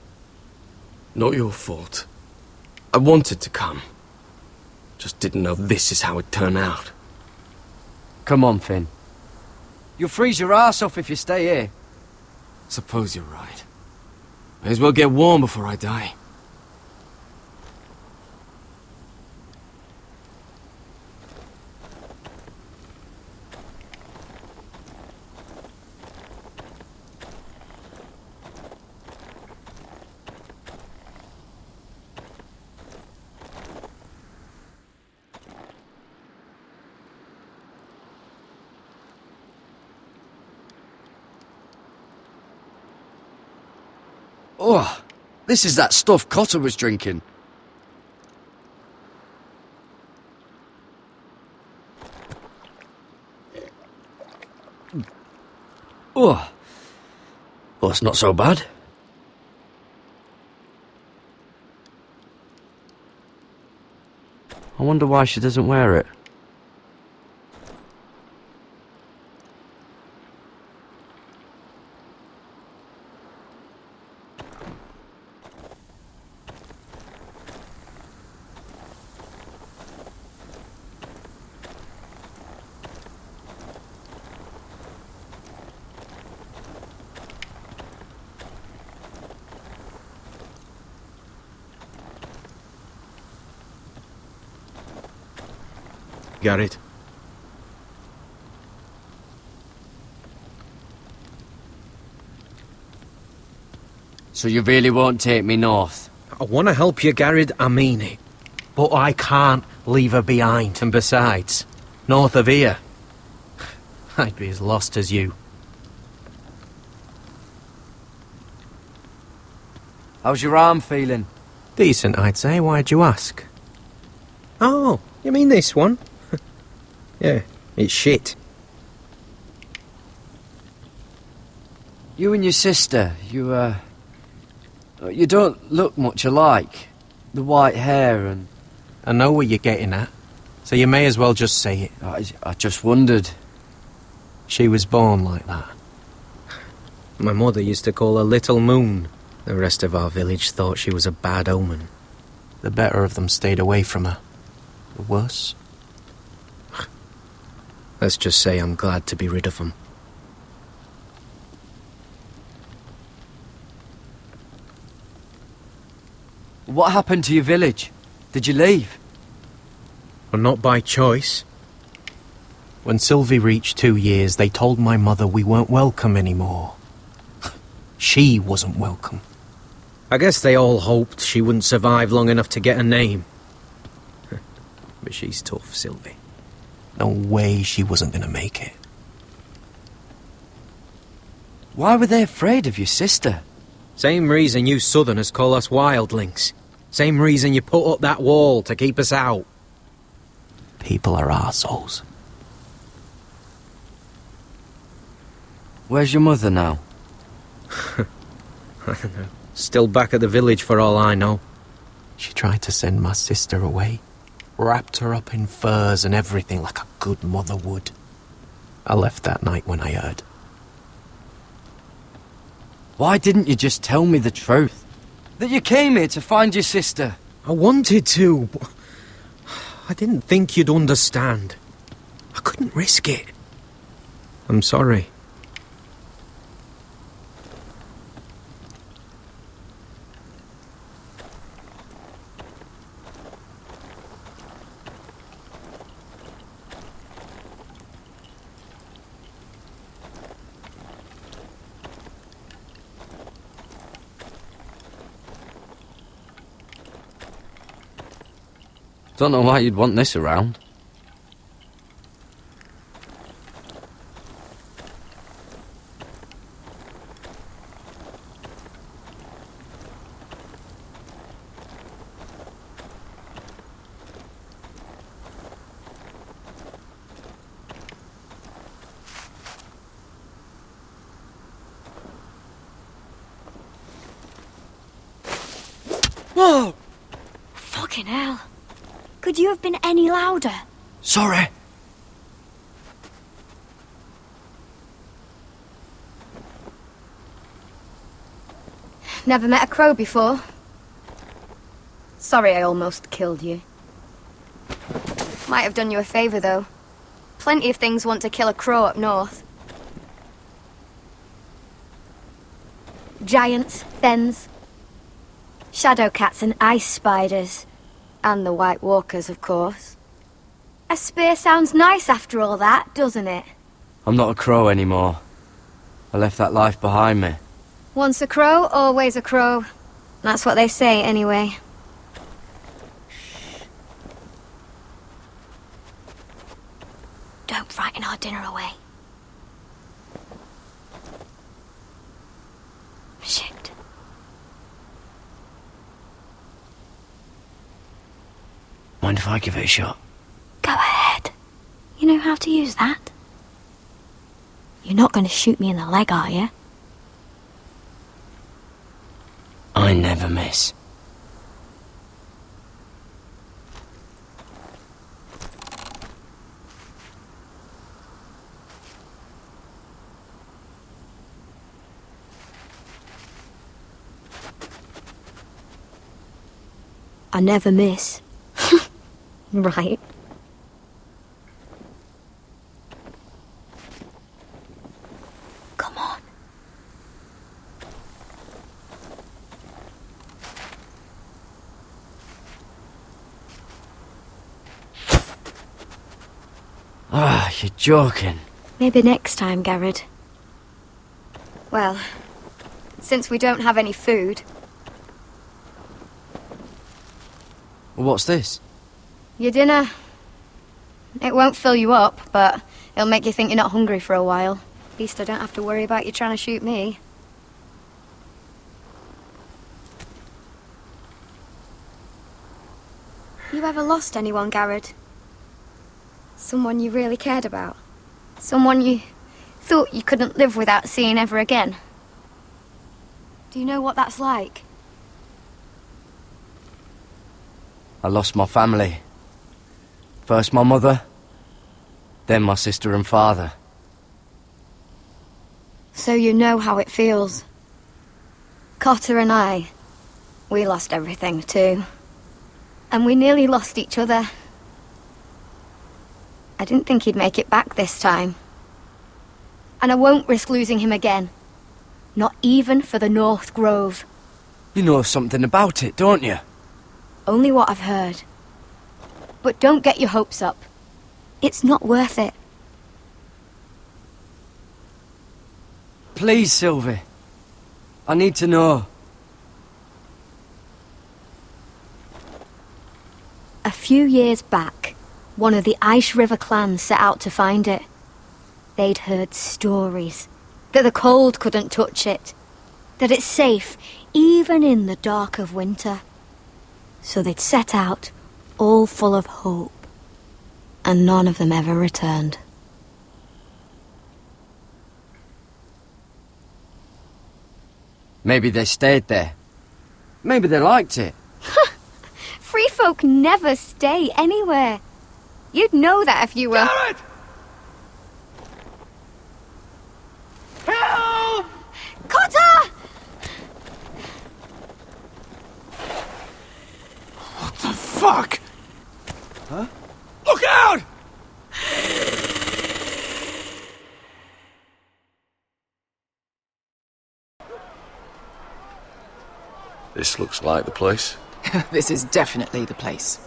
Not your fault. I wanted to come. Just didn't know this is how it'd turn out.
Come on, Finn. You'll freeze your ass off if you stay here.
Suppose you're right. May as well get warm before I die.
Oh, this is that stuff Cotter was drinking. Oh, well, it's not so bad. I wonder why she doesn't wear it.
Garrett.
So you really won't take me north?
I want to help you, Garrett, I mean it. But I can't leave her behind. And besides, North of here. I'd be as lost as you.
How's your arm feeling?
Decent, I'd say. Why'd you ask? Oh, you mean this one? Yeah, it's shit.
You and your sister, you don't look much alike. The white hair and...
I know what you're getting at, so you may as well just say it.
I just wondered.
She was born like that. My mother used to call her Little Moon. The rest of our village thought she was a bad omen. The better of them stayed away from her. The worse? Let's just say I'm glad to be rid of them.
What happened to your village? Did you leave?
Well, not by choice. When Sylvie reached 2 years, they told my mother we weren't welcome anymore. She wasn't welcome. I guess they all hoped she wouldn't survive long enough to get a name. But she's tough, Sylvie. No way she wasn't gonna make it.
Why were they afraid of your sister?
Same reason you Southerners call us wildlings. Same reason you put up that wall to keep us out. People are arseholes.
Where's your mother now?
I don't know. Still back at the village for all I know. She tried to send my sister away. Wrapped her up in furs and everything like a good mother would. I left that night when I heard.
Why didn't you just tell me the truth? That you came here to find your sister?
I wanted to, but I didn't think you'd understand. I couldn't risk it. I'm sorry.
Don't know why you'd want this around.
Whoa! Fucking hell. Could you have been any louder?
Sorry.
Never met a crow before. Sorry I almost killed you. Might have done you a favour, though. Plenty of things want to kill a crow up north. Giants, thens, shadow cats and ice spiders. And the White Walkers, of course. A spear sounds nice after all that, doesn't it?
I'm not a crow anymore. I left that life behind me.
Once a crow, always a crow. That's what they say, anyway. Don't frighten our dinner away. Shit.
Mind if I give it a shot?
Go ahead. You know how to use that? You're not going to shoot me in the leg, are you?
I never miss.
I never miss. Right. Come on.
Ah, you're joking.
Maybe next time, Garrett. Well, since we don't have any food...
What's this?
Your dinner. It won't fill you up, but it'll make you think you're not hungry for a while. At least I don't have to worry about you trying to shoot me. You ever lost anyone, Garrett? Someone you really cared about? Someone you thought you couldn't live without seeing ever again? Do you know what that's like?
I lost my family. First my mother, then my sister and father.
So you know how it feels. Cotter and I, we lost everything too. And we nearly lost each other. I didn't think he'd make it back this time. And I won't risk losing him again. Not even for the North Grove.
You know something about it, don't you?
Only what I've heard. But don't get your hopes up. It's not worth it.
Please, Sylvie. I need to know.
A few years back, one of the Ice River clans set out to find it. They'd heard stories that the cold couldn't touch it, that it's safe even in the dark of winter. So they'd set out, all full of hope, and none of them ever returned.
Maybe they stayed there. Maybe they liked it.
Free folk never stay anywhere. You'd know that if you were...
Garrett! Help!
Cotter!
What the fuck?
Huh?
Look out!
This looks like the place.
This is definitely the place.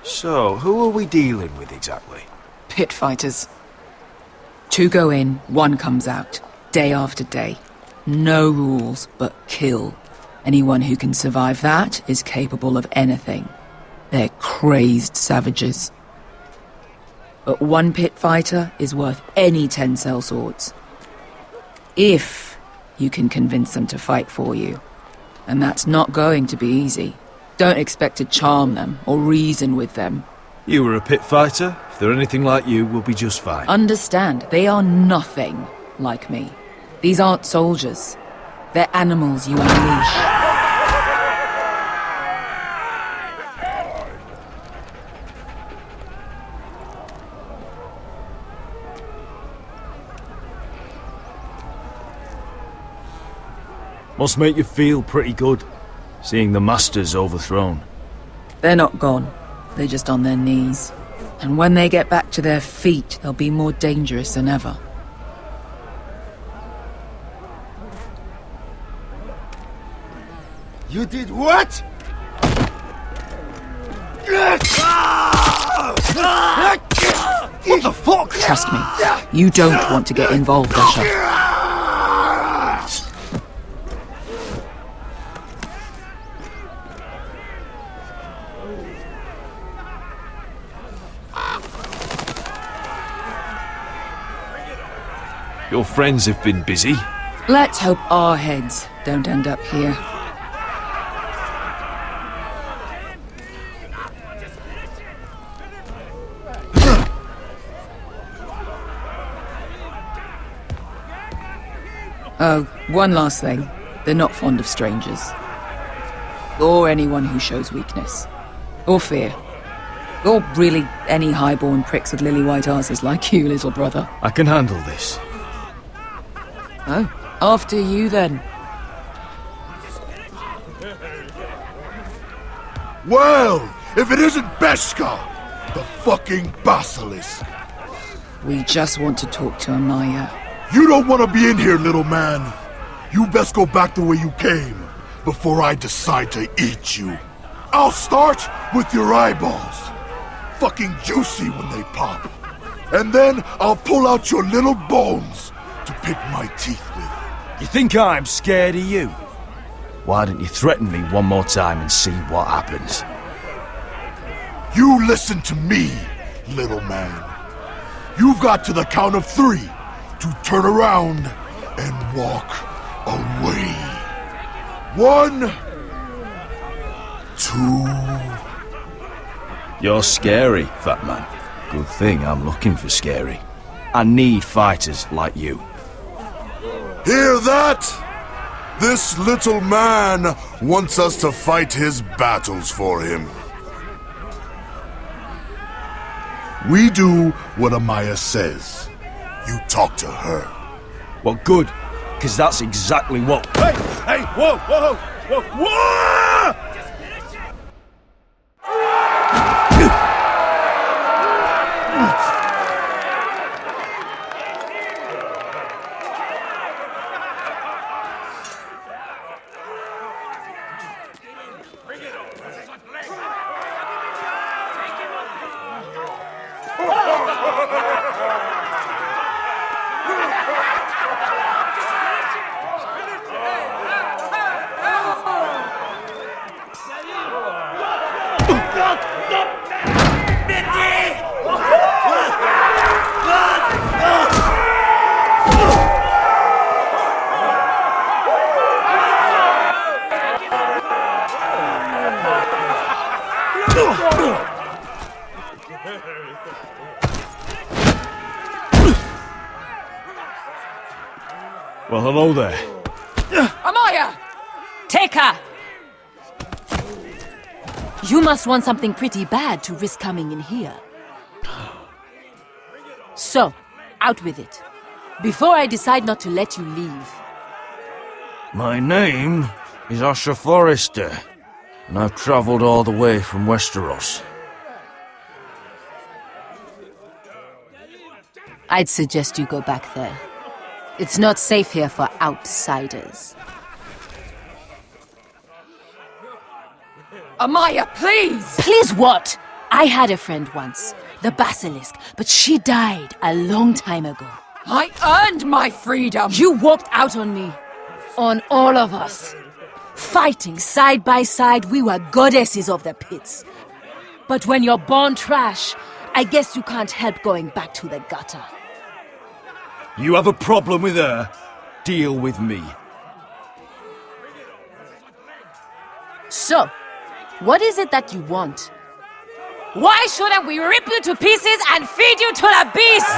So, who are we dealing with exactly?
Pit fighters. 2 go in, 1 comes out. Day after day. No rules, but kill. Anyone who can survive that is capable of anything. They're crazed savages. But 1 pit fighter is worth any 10 sellswords. If you can convince them to fight for you. And that's not going to be easy. Don't expect to charm them or reason with them.
You were a pit fighter. If they're anything like you, we'll be just fine.
Understand, they are nothing like me. These aren't soldiers. They're animals you unleash.
Must make you feel pretty good, seeing the Masters overthrown.
They're not gone. They're just on their knees. And when they get back to their feet, they'll be more dangerous than ever.
You did what?
What the fuck? Trust me, you don't want to get involved, Usher.
Your friends have been busy.
Let's hope our heads don't end up here. Oh, one last thing. They're not fond of strangers. Or anyone who shows weakness. Or fear. Or really any highborn pricks with lily-white asses like you, little brother.
I can handle this.
Oh, after you then.
Well, if it isn't Beskar, the fucking basilisk.
We just want to talk to Amaya.
You don't want to be in here, little man. You best go back the way you came before I decide to eat you. I'll start with your eyeballs. Fucking juicy when they pop. And then I'll pull out your little bones to pick my teeth with.
You think I'm scared of you? Why don't you threaten me one more time and see what happens?
You listen to me, little man. You've got to the count of 3 to turn around and walk away. 1, 2.
You're scary, fat man. Good thing I'm looking for scary. I need fighters like you.
Hear that? This little man wants us to fight his battles for him. We do what Amaya says. You talk to her.
Well, good, because that's exactly what... Hey! Hey! Whoa! Whoa! Whoa! Whoa! Well, hello there.
Amaya! Take her! You must want something pretty bad to risk coming in here. So, out with it. Before I decide not to let you leave.
My name is House Forrester, and I've travelled all the way from Westeros.
I'd suggest you go back there. It's not safe here for outsiders.
Amaya, please!
Please what? I had a friend once, the Basilisk, but she died a long time ago.
I earned my freedom!
You walked out on me. On all of us. Fighting side by side, we were goddesses of the pits. But when you're born trash, I guess you can't help going back to the gutter.
You have a problem with her? Deal with me.
So, what is it that you want? Why shouldn't we rip you to pieces and feed you to the beast?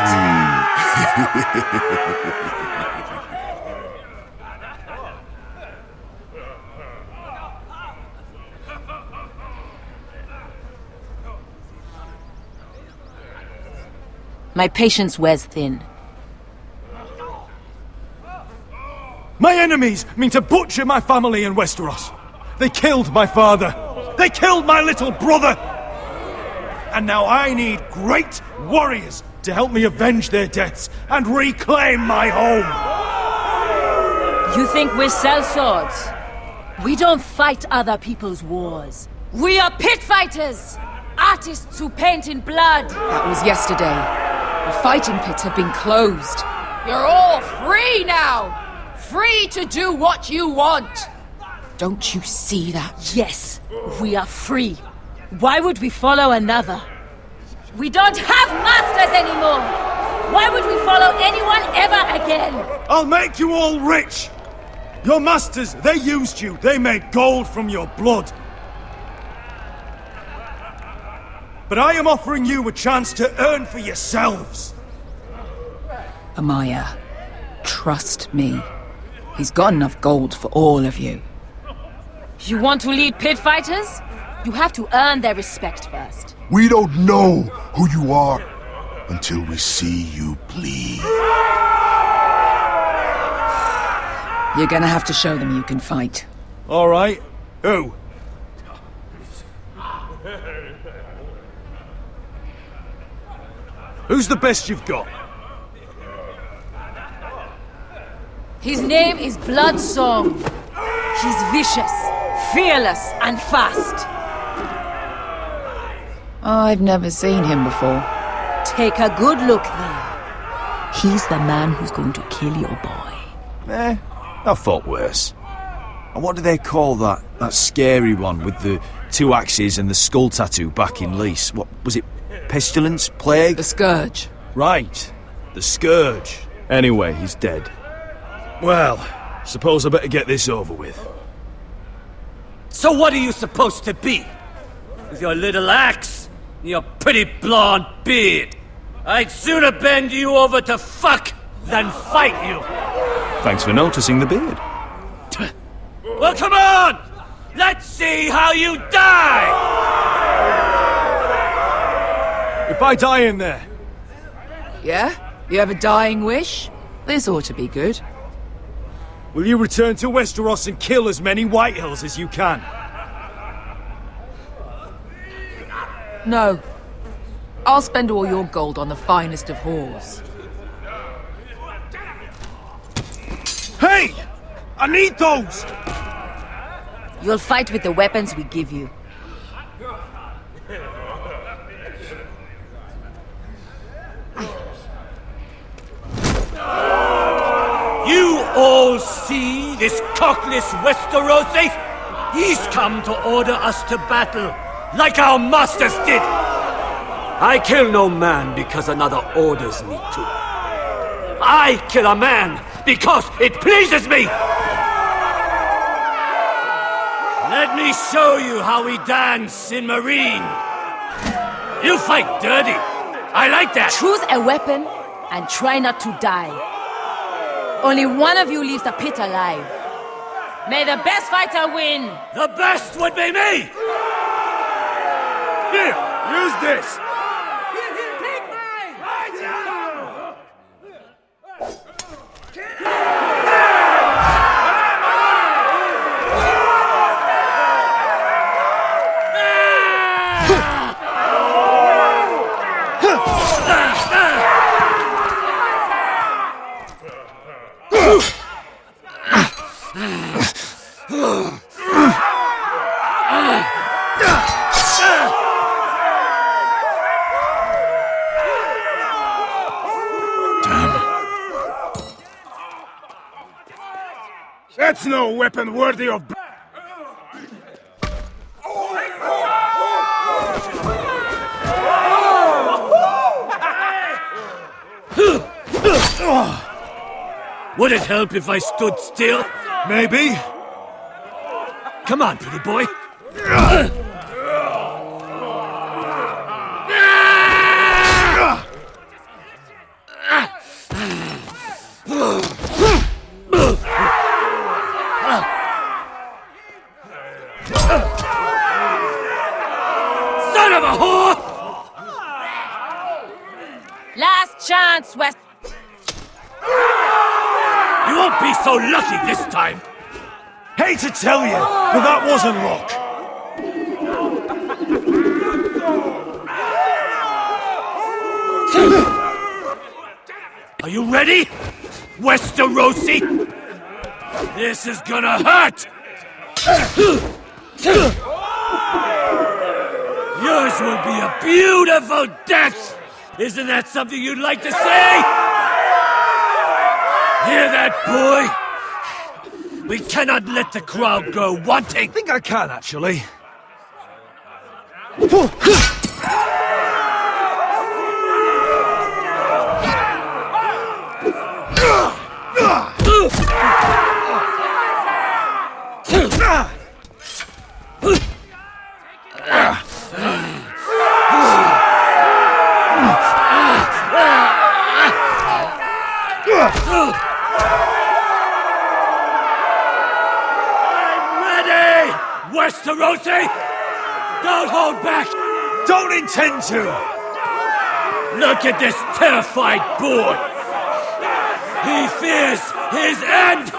My patience wears thin.
My enemies mean to butcher my family in Westeros. They killed my father. They killed my little brother. And now I need great warriors to help me avenge their deaths and reclaim my home.
You think we sell swords? We don't fight other people's wars. We are pit fighters! Artists who paint in blood!
That was yesterday. The fighting pits have been closed.
You're all free now! Free to do what you want!
Don't you see that?
Yes, we are free. Why would we follow another? We don't have masters anymore! Why would we follow anyone ever again?
I'll make you all rich! Your masters, they used you. They made gold from your blood. But I am offering you a chance to earn for yourselves.
Amaya, trust me. He's got enough gold for all of you.
You want to lead pit fighters? You have to earn their respect first.
We don't know who you are until we see you bleed.
You're gonna have to show them you can fight.
All right. Who? Who's the best you've got?
His name is Bloodsong. He's vicious, fearless, and fast.
I've never seen him before.
Take a good look then. He's the man who's going to kill your boy.
I thought worse. And what do they call that scary one with the 2 axes and the skull tattoo back in Lease? What was it?
Pestilence? Plague?
The Scourge.
Right. The Scourge.
Anyway, he's dead.
Well, suppose I better get this over with.
So what are you supposed to be? With your little axe and your pretty blonde beard? I'd sooner bend you over to fuck than fight you.
Thanks for noticing the beard.
Well, come on! Let's see how you die!
If I die in there...
Yeah? You have a dying wish? This ought to be good.
Will you return to Westeros and kill as many Whitehills as you can?
No. I'll spend all your gold on the finest of whores.
Hey! I need those!
You'll fight with the weapons we give you.
You all see this cockless Westerosi? He's come to order us to battle, like our masters did. I kill no man because another orders me to. I kill a man because it pleases me! Let me show you how we dance in Marine. You fight dirty. I like that.
Choose a weapon and try not to die. Only one of you leaves the pit alive. May the best fighter win!
The best would be me!
Here, use this! That's no weapon worthy of...
Would it help if I stood still?
Maybe.
Come on, pretty boy. Son of a whore!
Last chance, West.
You won't be so lucky this time.
Hate to tell you, but that wasn't luck.
Are you ready, Westerosi? This is gonna hurt! Yours will be a beautiful death! Isn't that something you'd like to say? Hear that, boy? We cannot let the crowd go wanting!
I think I can, actually.
I'm ready, Westerosi! Don't hold back!
Don't intend to!
Look at this terrified boy! He fears his end!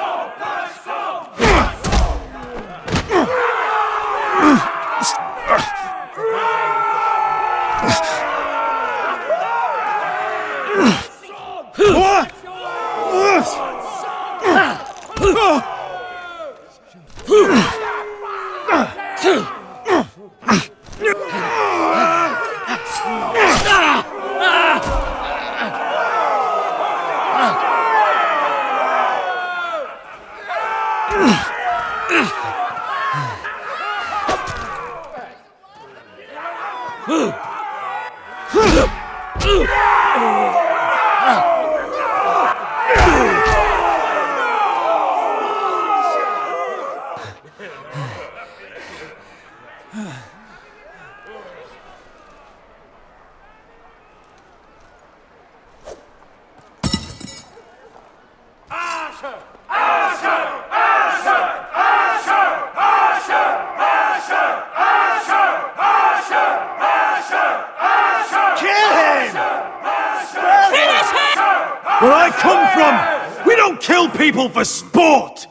Where I come from, we don't kill people for sport!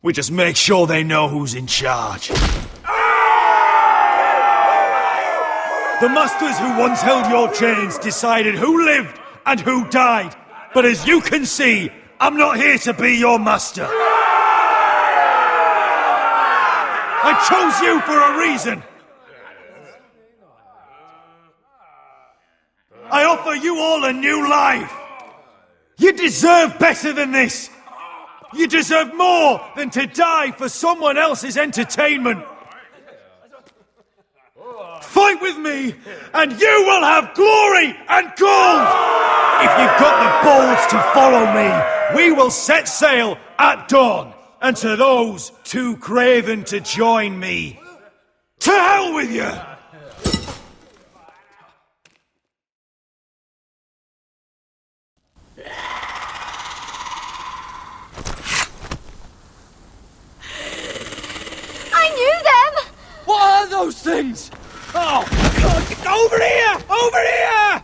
We just make sure they know who's in charge. The masters who once held your chains decided who lived and who died. But as you can see, I'm not here to be your master. I chose you for a reason. I offer you all a new life. You deserve better than this. You deserve more than to die for someone else's entertainment. Fight with me, and you will have glory and gold! If you've got the balls to follow me, we will set sail at dawn. And to those too craven to join me, to hell with you!
What are those things? Oh, God, get over here! Over here!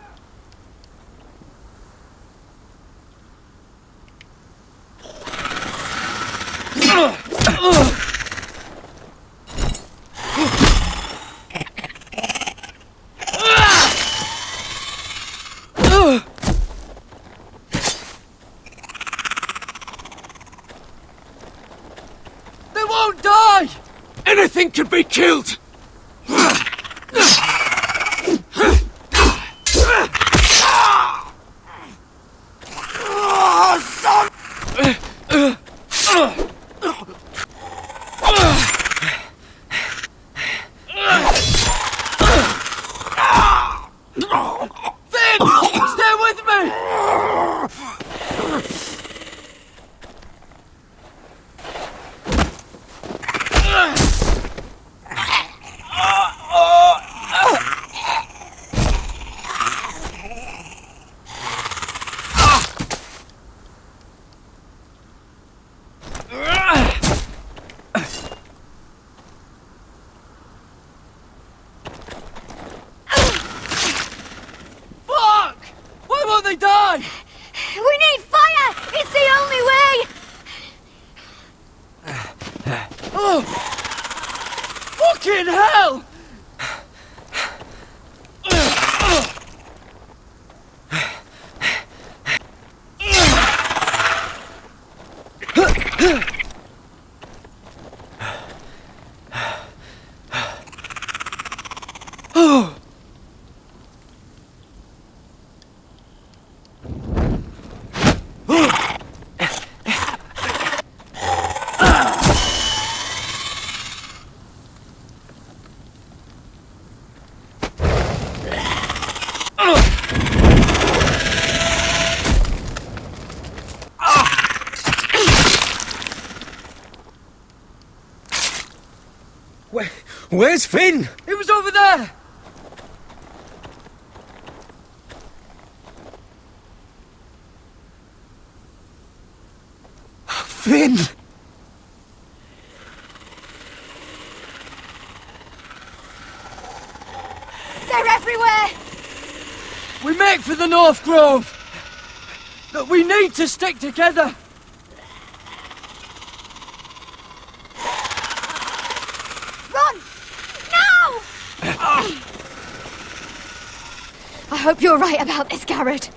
They won't die!
Anything can be killed!
Finn! Stay with me! Fucking hell!
Where's Finn?
He was over there!
Finn!
They're everywhere!
We make for the North Grove! But we need to stick together!
Run! No! I hope you're right about this, Garrett.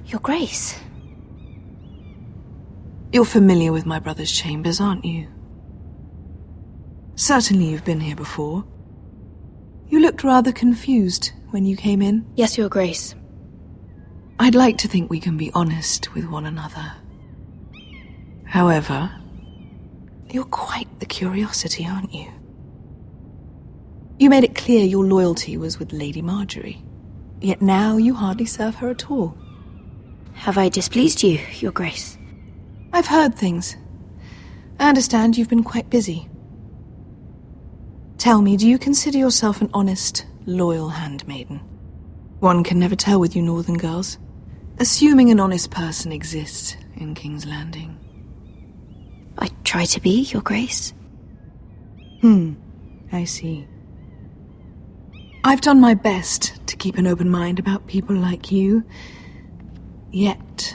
Your Grace. You're familiar with my brother's chambers, aren't you?
Certainly you've been here before. You looked rather confused when you came in.
Yes, Your Grace.
I'd like to think we can be honest with one another. However, you're quite the curiosity, aren't you? You made it clear your loyalty was with Lady Marjorie, yet now you hardly serve her at all.
Have I displeased you, Your Grace?
I've heard things. I understand you've been quite busy. Tell me, do you consider yourself an honest, loyal handmaiden? One can never tell with you northern girls. Assuming an honest person exists in King's Landing.
I try to be, Your Grace.
I see. I've done my best to keep an open mind about people like you. Yet,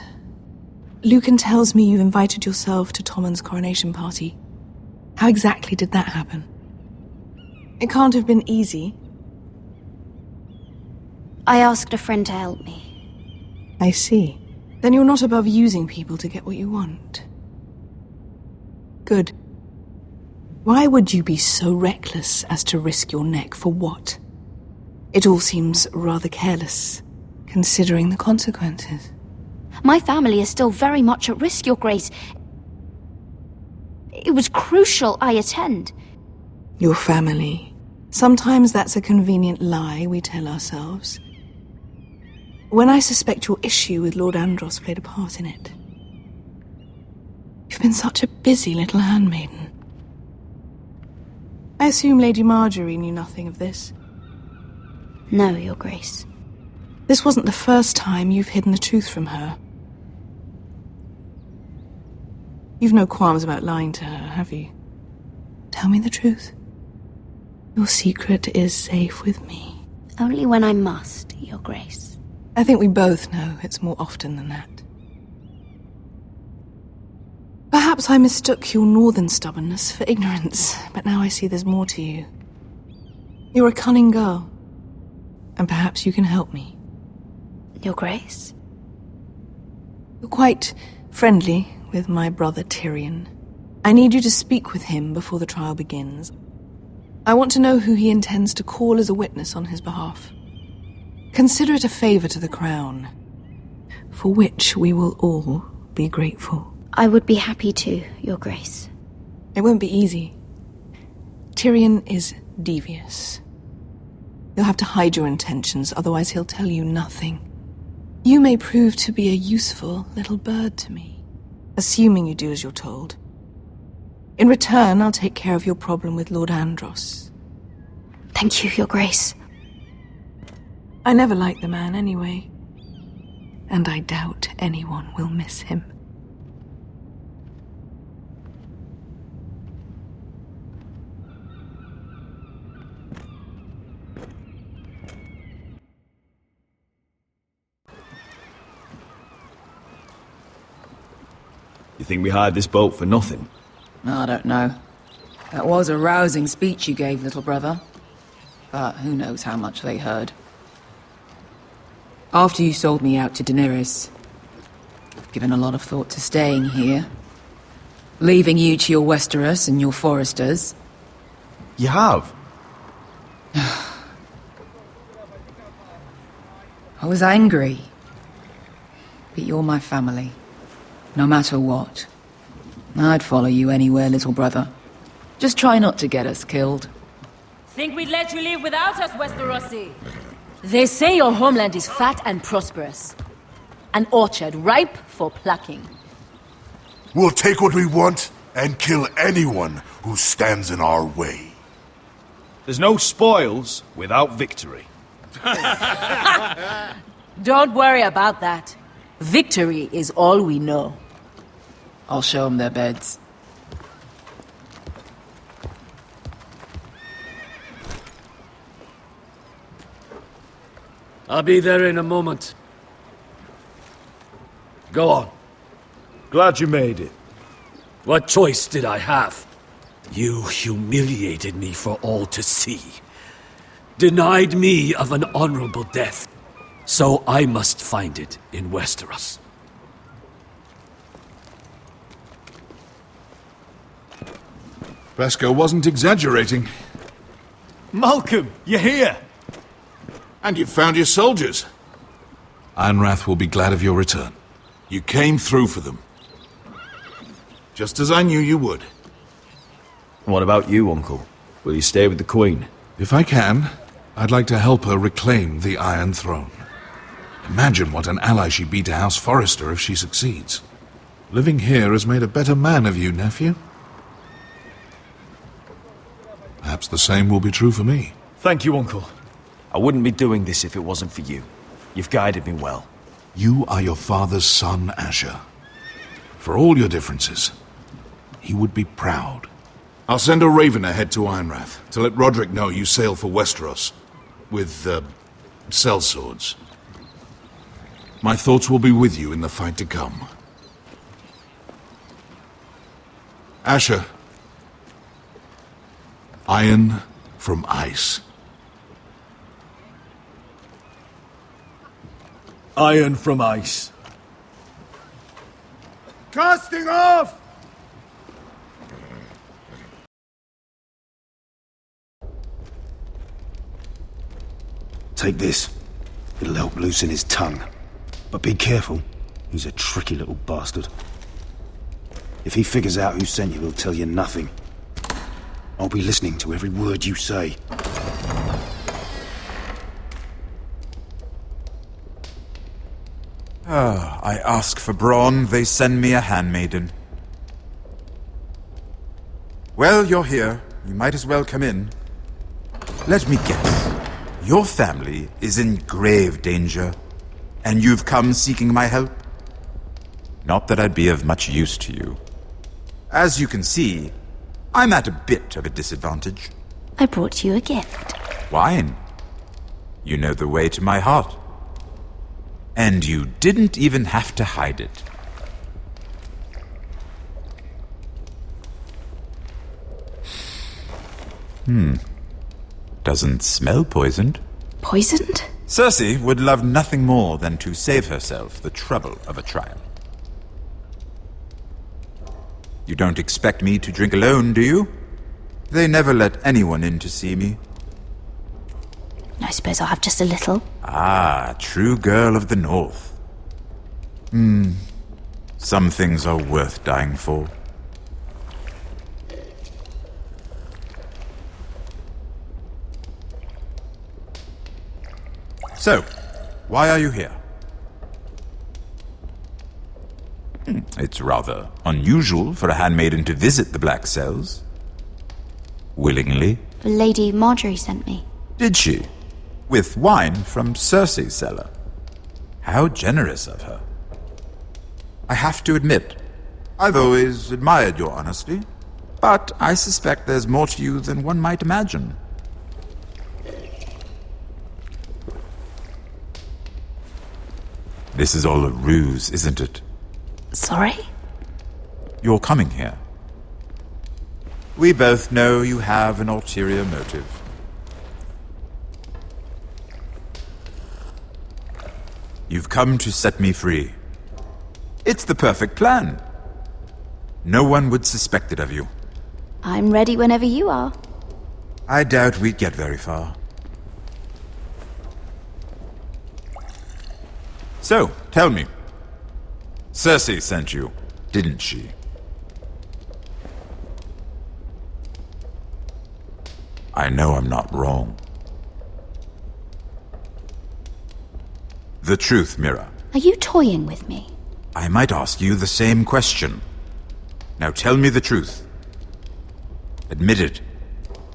Lucan tells me you've invited yourself to Tommen's coronation party. How exactly did that happen? It can't have been easy.
I asked a friend to help me.
I see. Then you're not above using people to get what you want. Good. Why would you be so reckless as to risk your neck for what? It all seems rather careless, considering the consequences.
My family is still very much at risk, Your Grace. It was crucial I attend.
Your family. Sometimes that's a convenient lie we tell ourselves. When I suspect your issue with Lord Andros played a part in it. You've been such a busy little handmaiden. I assume Lady Marjorie knew nothing of this.
No, Your Grace.
This wasn't the first time you've hidden the truth from her. You've no qualms about lying to her, have you? Tell me the truth. Your secret is safe with me.
Only when I must, Your Grace.
I think we both know it's more often than that. Perhaps I mistook your northern stubbornness for ignorance, but now I see there's more to you. You're a cunning girl, and perhaps you can help me.
Your Grace?
You're quite friendly with my brother Tyrion. I need you to speak with him before the trial begins. I want to know who he intends to call as a witness on his behalf. Consider it a favor to the crown, for which we will all be grateful.
I would be happy to, Your Grace.
It won't be easy. Tyrion is devious. You'll have to hide your intentions, otherwise he'll tell you nothing. You may prove to be a useful little bird to me, assuming you do as you're told. In return, I'll take care of your problem with Lord Andros.
Thank you, Your Grace.
I never liked the man anyway, and I doubt anyone will miss him.
You think we hired this boat for nothing?
I don't know. That was a rousing speech you gave, little brother. But who knows how much they heard. After you sold me out to Daenerys, I've given a lot of thought to staying here. Leaving you to your Westeros and your Forresters.
You have?
I was angry. But you're my family. No matter what. I'd follow you anywhere, little brother. Just try not to get us killed.
Think we'd let you leave without us, Westerosi? They say your homeland is fat and prosperous. An orchard ripe for plucking.
We'll take what we want and kill anyone who stands in our way.
There's no spoils without victory.
Don't worry about that. Victory is all we know.
I'll show them their beds.
I'll be there in a moment. Go on.
Glad you made it.
What choice did I have? You humiliated me for all to see. Denied me of an honorable death. So I must find it in Westeros.
Vesco wasn't exaggerating.
Malcolm, you're here!
And you've found your soldiers. Ironrath will be glad of your return. You came through for them. Just as I knew you would.
What about you, Uncle? Will you stay with the Queen?
If I can, I'd like to help her reclaim the Iron Throne. Imagine what an ally she'd be to House Forrester if she succeeds. Living here has made a better man of you, nephew. Perhaps the same will be true for me.
Thank you, Uncle.
I wouldn't be doing this if it wasn't for you. You've guided me well.
You are your father's son, Asher. For all your differences, he would be proud. I'll send a raven ahead to Ironrath to let Roderick know you sail for Westeros with, sellswords. My thoughts will be with you in the fight to come. Asher. Iron from ice.
Iron from ice.
Casting off!
Take this. It'll help loosen his tongue. But be careful. He's a tricky little bastard. If he figures out who sent you, he'll tell you nothing. I'll be listening to every word you say.
I ask for brawn, they send me a handmaiden. Well, you're here. You might as well come in. Let me guess. Your family is in grave danger, and you've come seeking my help? Not that I'd be of much use to you. As you can see, I'm at a bit of a disadvantage.
I brought you a gift.
Wine. You know the way to my heart. And you didn't even have to hide it. Doesn't smell poisoned.
Poisoned?
Cersei would love nothing more than to save herself the trouble of a trial. You don't expect me to drink alone, do you? They never let anyone in to see me.
I suppose I'll have just a little.
Ah, true girl of the North. Some things are worth dying for. So, why are you here? It's rather unusual for a handmaiden to visit the Black Cells. Willingly.
Lady Marjorie sent me.
Did she? With wine from Cersei's cellar. How generous of her. I have to admit, I've always admired your honesty, but I suspect there's more to you than one might imagine. This is all a ruse, isn't it?
Sorry?
You're coming here. We both know you have an ulterior motive. You've come to set me free. It's the perfect plan. No one would suspect it of you.
I'm ready whenever you are.
I doubt we'd get very far. So, tell me. Cersei sent you, didn't she? I know I'm not wrong. The truth, Mira.
Are you toying with me?
I might ask you the same question. Now tell me the truth. Admit it.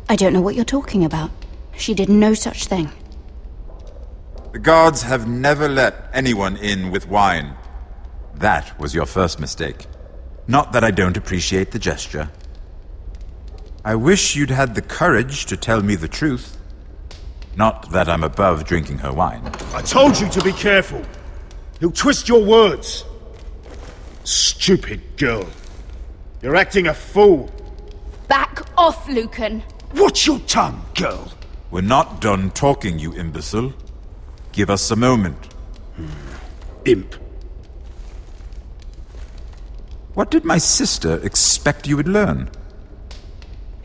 I don't know what you're talking about. She did no such thing.
The guards have never let anyone in with wine. That was your first mistake. Not that I don't appreciate the gesture. I wish you'd had the courage to tell me the truth. Not that I'm above drinking her wine.
I told you to be careful. He'll twist your words. Stupid girl. You're acting a fool.
Back off, Lucan.
Watch your tongue, girl.
We're not done talking, you imbecile. Give us a moment.
Imp.
What did my sister expect you would learn?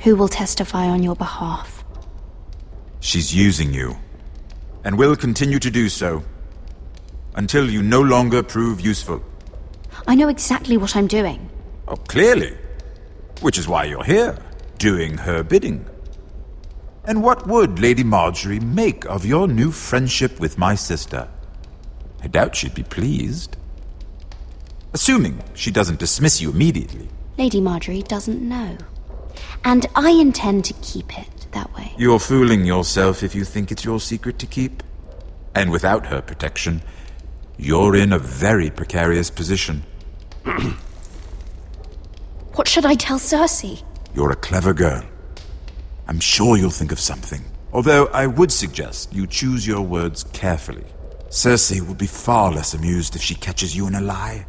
Who will testify on your behalf?
She's using you, and will continue to do so, until you no longer prove useful.
I know exactly what I'm doing.
Oh, clearly. Which is why you're here, doing her bidding. And what would Lady Marjorie make of your new friendship with my sister? I doubt she'd be pleased. Assuming she doesn't dismiss you immediately.
Lady Marjorie doesn't know. And I intend to keep it that way.
You're fooling yourself if you think it's your secret to keep. And without her protection, you're in a very precarious position.
What should I tell Cersei?
You're a clever girl. I'm sure you'll think of something. Although I would suggest you choose your words carefully. Cersei will be far less amused if she catches you in a lie.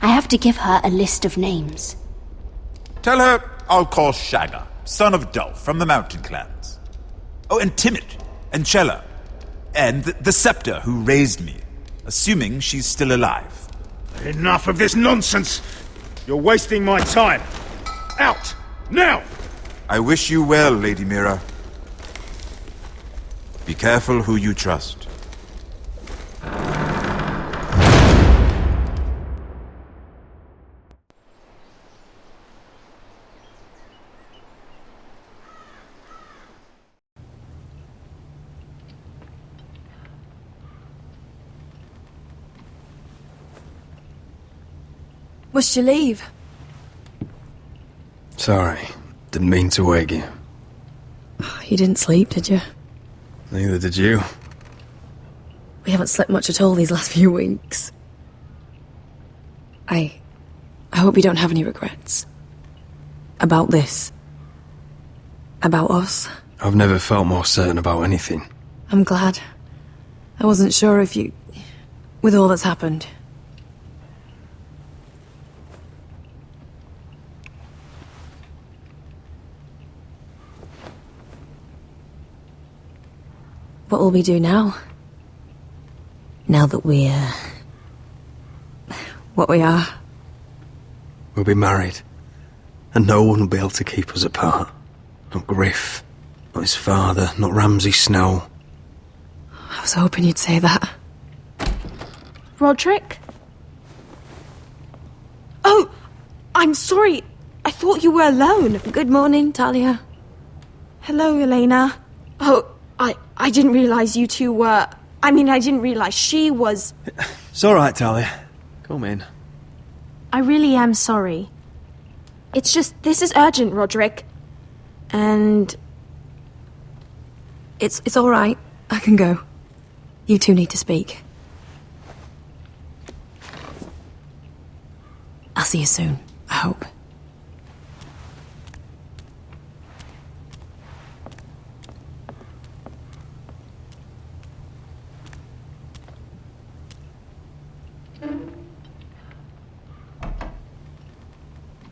I have to give her a list of names.
Tell her I'll call Shagga, son of Dolph, from the Mountain Clans. Oh, and Timid, and Chella, and the Scepter who raised me, assuming she's still alive.
Enough of this nonsense! You're wasting my time! Out! Now!
I wish you well, Lady Mira. Be careful who you trust.
Must you leave?
Sorry, didn't mean to wake you.
You didn't sleep, did you?
Neither did you.
We haven't slept much at all these last few weeks. I hope you don't have any regrets. About this. About us.
I've never felt more certain about anything.
I'm glad. I wasn't sure if you... with all that's happened. What will we do now? Now that we're... what we are.
We'll be married. And no one will be able to keep us apart. Not Griff, not his father, not Ramsay Snow.
I was hoping you'd say that.
Roderick? Oh! I'm sorry. I thought you were alone.
Good morning, Talia.
Hello, Elena. Oh, I didn't realize you two were... I didn't realize she was...
It's all right, Talia. Come in.
I really am sorry. It's just, this is urgent, Roderick. And...
It's all right. I can go. You two need to speak. I'll see you soon, I hope.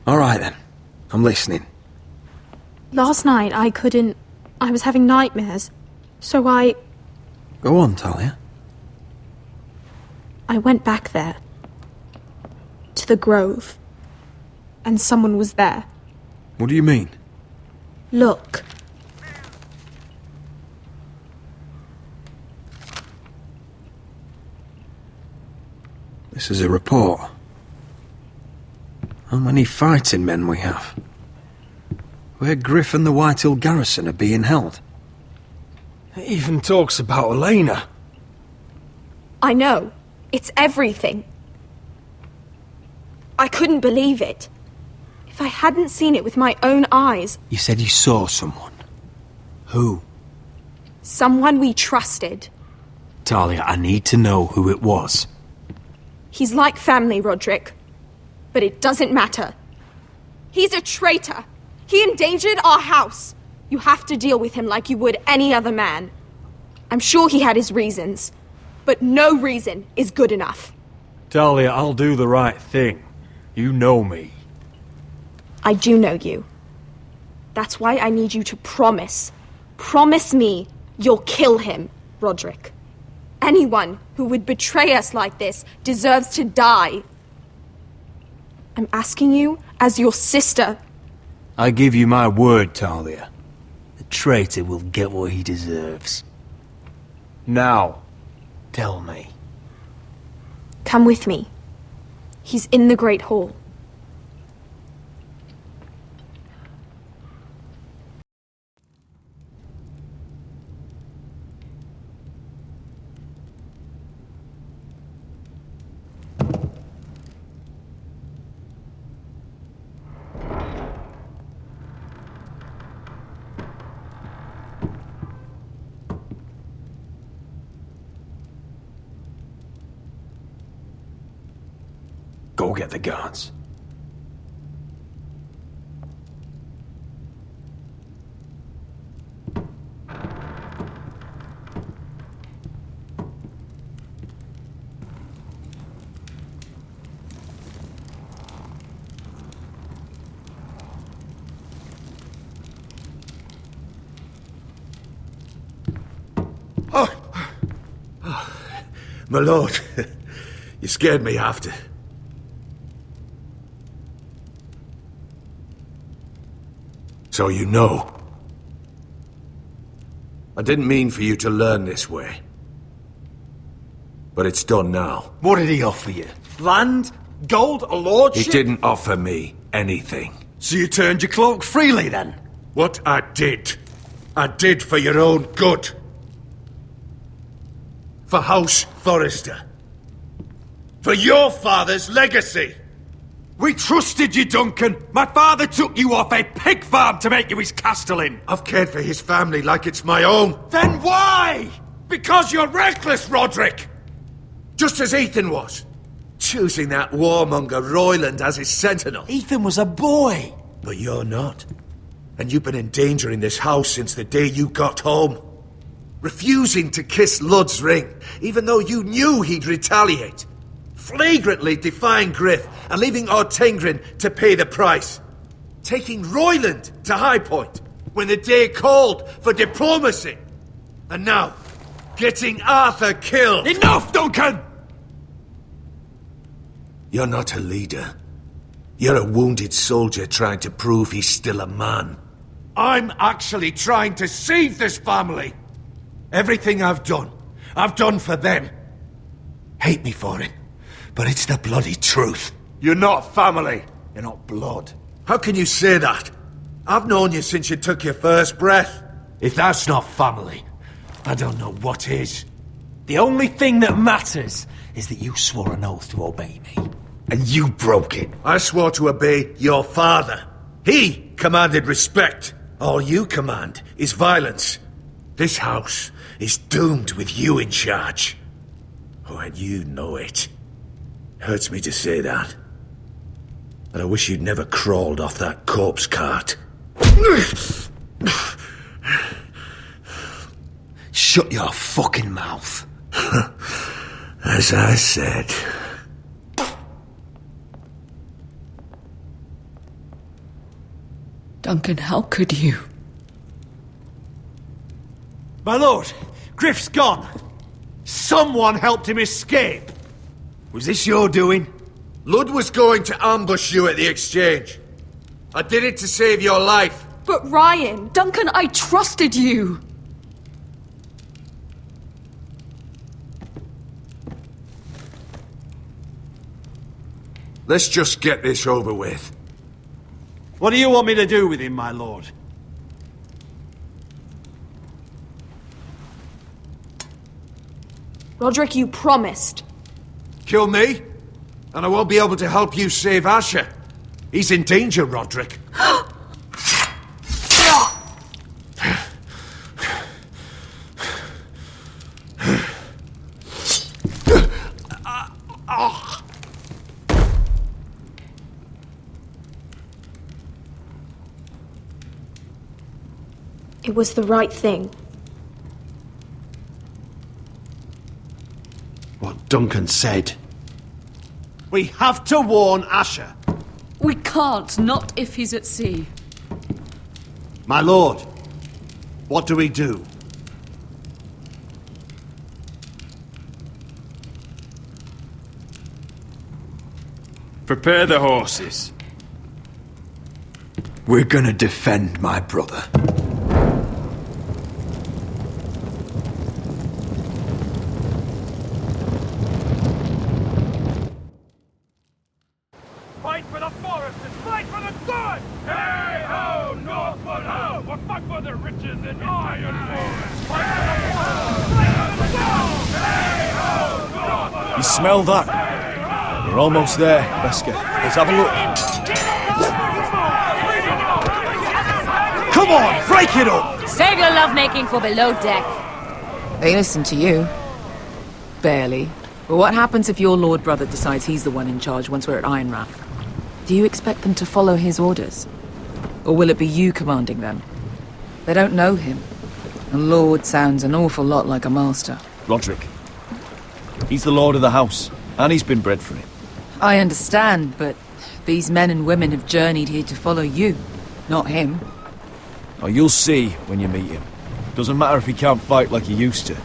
All right, then. I'm listening.
Last night, I was having nightmares. So
Go on, Talia.
I went back there. To the grove. And someone was there.
What do you mean?
Look.
This is a report. How many fighting men we have? Where Griff and the Whitehill garrison are being held.
It even talks about Elena.
I know. It's everything. I couldn't believe it. If I hadn't seen it with my own eyes...
You said you saw someone. Who?
Someone we trusted.
Talia, I need to know who it was.
He's like family, Roderick. But it doesn't matter. He's a traitor. He endangered our house. You have to deal with him like you would any other man. I'm sure he had his reasons. But no reason is good enough.
Talia, I'll do the right thing. You know me.
I do know you. That's why I need you to promise. Promise me you'll kill him, Roderick. Anyone who would betray us like this deserves to die. I'm asking you as your sister.
I give you my word, Talia. The traitor will get what he deserves. Now, tell me.
Come with me. He's in the Great Hall.
Go get the guards.
My lord, you scared me after. So you know. I didn't mean for you to learn this way. But it's done now.
What did he offer you? Land? Gold? A lordship?
He didn't offer me anything.
So you turned your cloak freely then?
What I did for your own good. For House Forrester. For your father's legacy.
We trusted you, Duncan. My father took you off a pig farm to make you his castellan.
I've cared for his family like it's my own.
Then why?
Because you're reckless, Roderick! Just as Ethan was. Choosing that warmonger Royland as his sentinel.
Ethan was a boy.
But you're not. And you've been endangering this house since the day you got home. Refusing to kiss Lud's ring, even though you knew he'd retaliate. Flagrantly defying Griff and leaving Ortengrin to pay the price. Taking Royland to High Point when the day called for diplomacy. And now, getting Arthur killed.
Enough, Duncan!
You're not a leader. You're a wounded soldier trying to prove he's still a man. I'm actually trying to save this family. Everything I've done for them. Hate me for it, but it's the bloody truth.
You're not family. You're not blood.
How can you say that? I've known you since you took your first breath.
If that's not family, I don't know what is.
The only thing that matters is that you swore an oath to obey me. And you broke it.
I swore to obey your father. He commanded respect. All you command is violence. This house is doomed with you in charge. Oh, and you know it. Hurts me to say that. But I wish you'd never crawled off that corpse cart.
Shut your fucking mouth.
As I said.
Duncan, how could you?
My lord, Griff's gone. Someone helped him escape. Was this your doing?
Lud was going to ambush you at the exchange. I did it to save your life.
But Ryan...
Duncan, I trusted you!
Let's just get this over with.
What do you want me to do with him, my lord?
Roderick, you promised.
Kill me, and I won't be able to help you save Asher. He's in danger, Roderick.
It was the right thing.
What Duncan said.
We have to warn Asher.
We can't, not if he's at sea.
My lord, what do we do?
Prepare the horses.
We're gonna defend my brother.
Fight for the Forresters! Fight for the good! Hey ho, Northwood ho! We'll fight for the riches in Iron Forest! Fight for the Forresters! Fight for the good! Hey ho, Northwood ho! You smell that? We're almost there, Beskar. Let's have a look. Come on, break it up!
Save your lovemaking for below deck.
They listen to you. Barely. But what happens if your lord brother decides he's the one in charge once we're at Ironrath? Do you expect them to follow his orders? Or will it be you commanding them? They don't know him. A lord sounds an awful lot like a master.
Roderick. He's the lord of the house, and he's been bred for it.
I understand, but these men and women have journeyed here to follow you, not him.
Oh, you'll see when you meet him. Doesn't matter if he can't fight like he used to.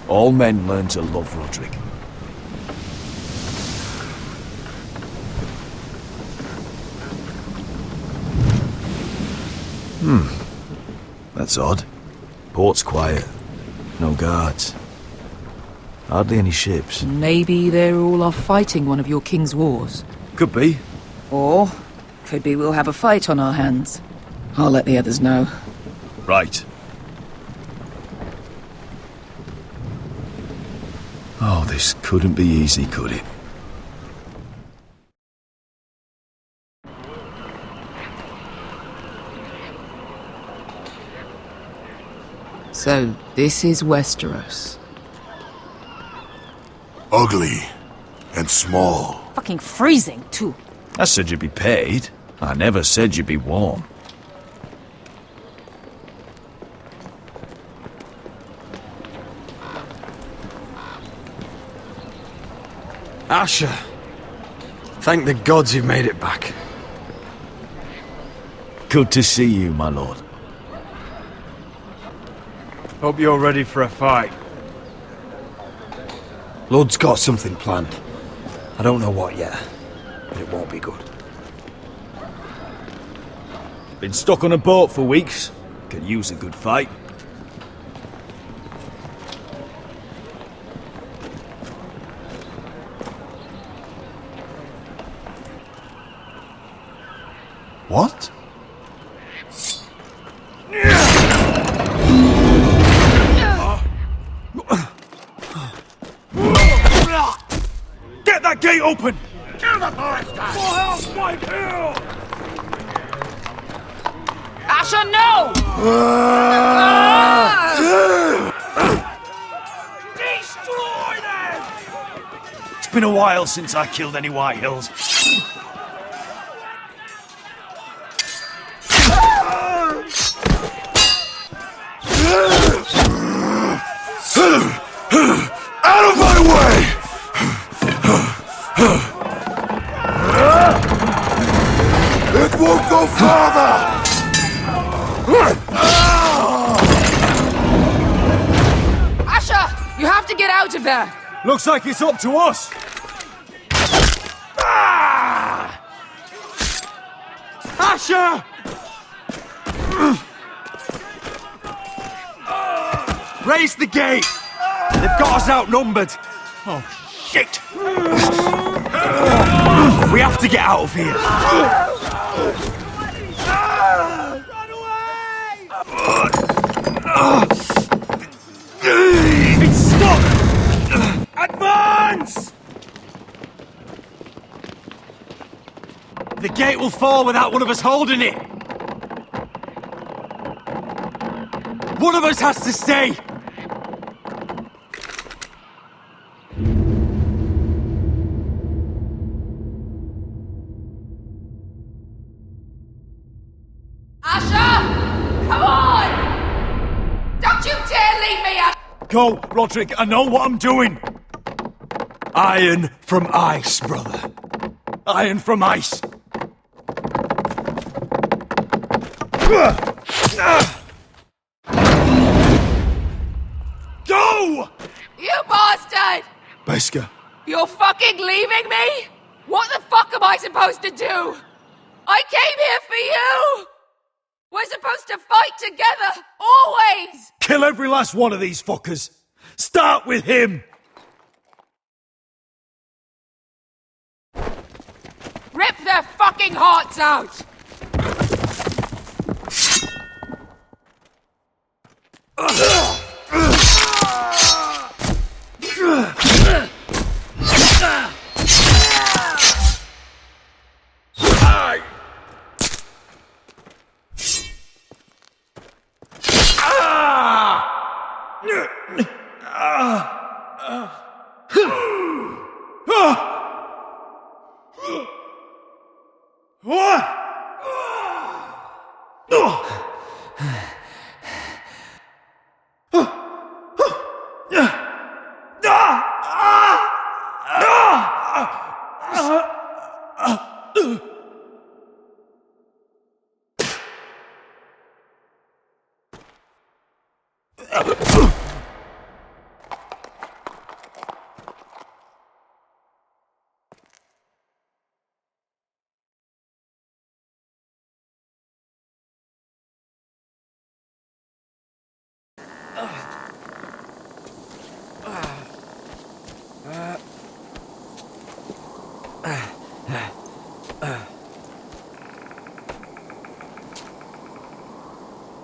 All men learn to love Roderick. That's odd. Port's quiet. No guards. Hardly any ships.
Maybe they're all off fighting one of your king's wars.
Could be.
Or, could be we'll have a fight on our hands. I'll let the others know.
Right. Oh, this couldn't be easy, could it?
So, this is Westeros.
Ugly. And small.
Fucking freezing, too.
I said you'd be paid. I never said you'd be warm.
Asher. Thank the gods you've made it back.
Good to see you, my lord.
Hope you're ready for a fight.
Lord's got something planned. I don't know what yet, but it won't be good.
Been stuck on a boat for weeks. Could use a good fight. What? Get that gate open!
Kill the Forrester!
For House White Hill!
Asher, no!
Destroy them! It's been a while since I killed any White Hills.
Out of my way! It won't go farther!
Asher! You have to get out of there!
Looks like it's up to us! Asher! Raise the gate! They've got us outnumbered! Oh, shit! We have to get out of here! It's stuck! Advance! The gate will fall without one of us holding it! One of us has to stay! Go, Roderick, I know what I'm doing! Iron from ice, brother. Iron from ice. Go!
You bastard!
Beskar.
You're fucking leaving me? What the fuck am I supposed to do? I came here for you! We're supposed to fight together, always!
Kill every last one of these fuckers! Start with him!
Rip their fucking hearts out!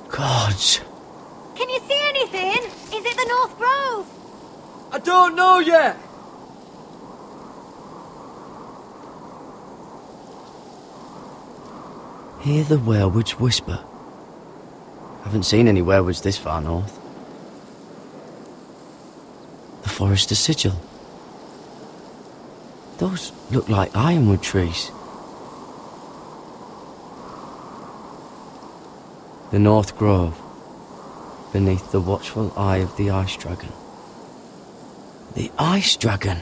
Gods.
Can you see anything? Is it the North Grove?
I don't know yet. Hear the werewolves whisper. Haven't seen any werewolves this far north. The Forrester sigil. Those look like ironwood trees. The North Grove, beneath the watchful eye of the Ice Dragon. The Ice Dragon!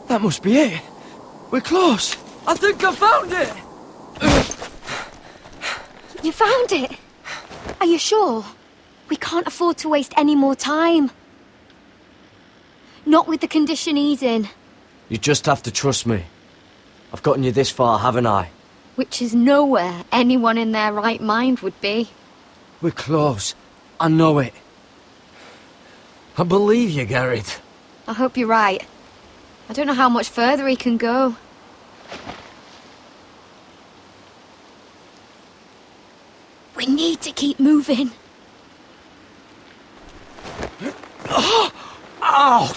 That must be it. We're close. I think I found it.
You found it? Are you sure? We can't afford to waste any more time. Not with the condition he's in.
You just have to trust me. I've gotten you this far, haven't I?
Which is nowhere anyone in their right mind would be.
We're close. I know it.
I believe you, Garrett.
I hope you're right. I don't know how much further he can go. We need to keep moving.
Ow!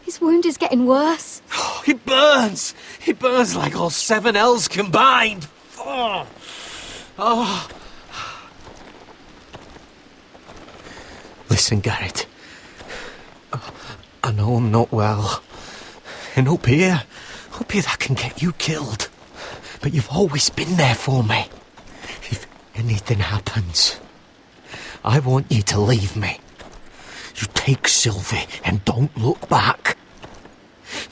His wound is getting worse.
He burns! He burns like all 7 L's combined! Oh. Oh. Listen, Garrett. I know I'm not well. And up here that can get you killed. But you've always been there for me. If anything happens, I want you to leave me. You take Sylvie and don't look back.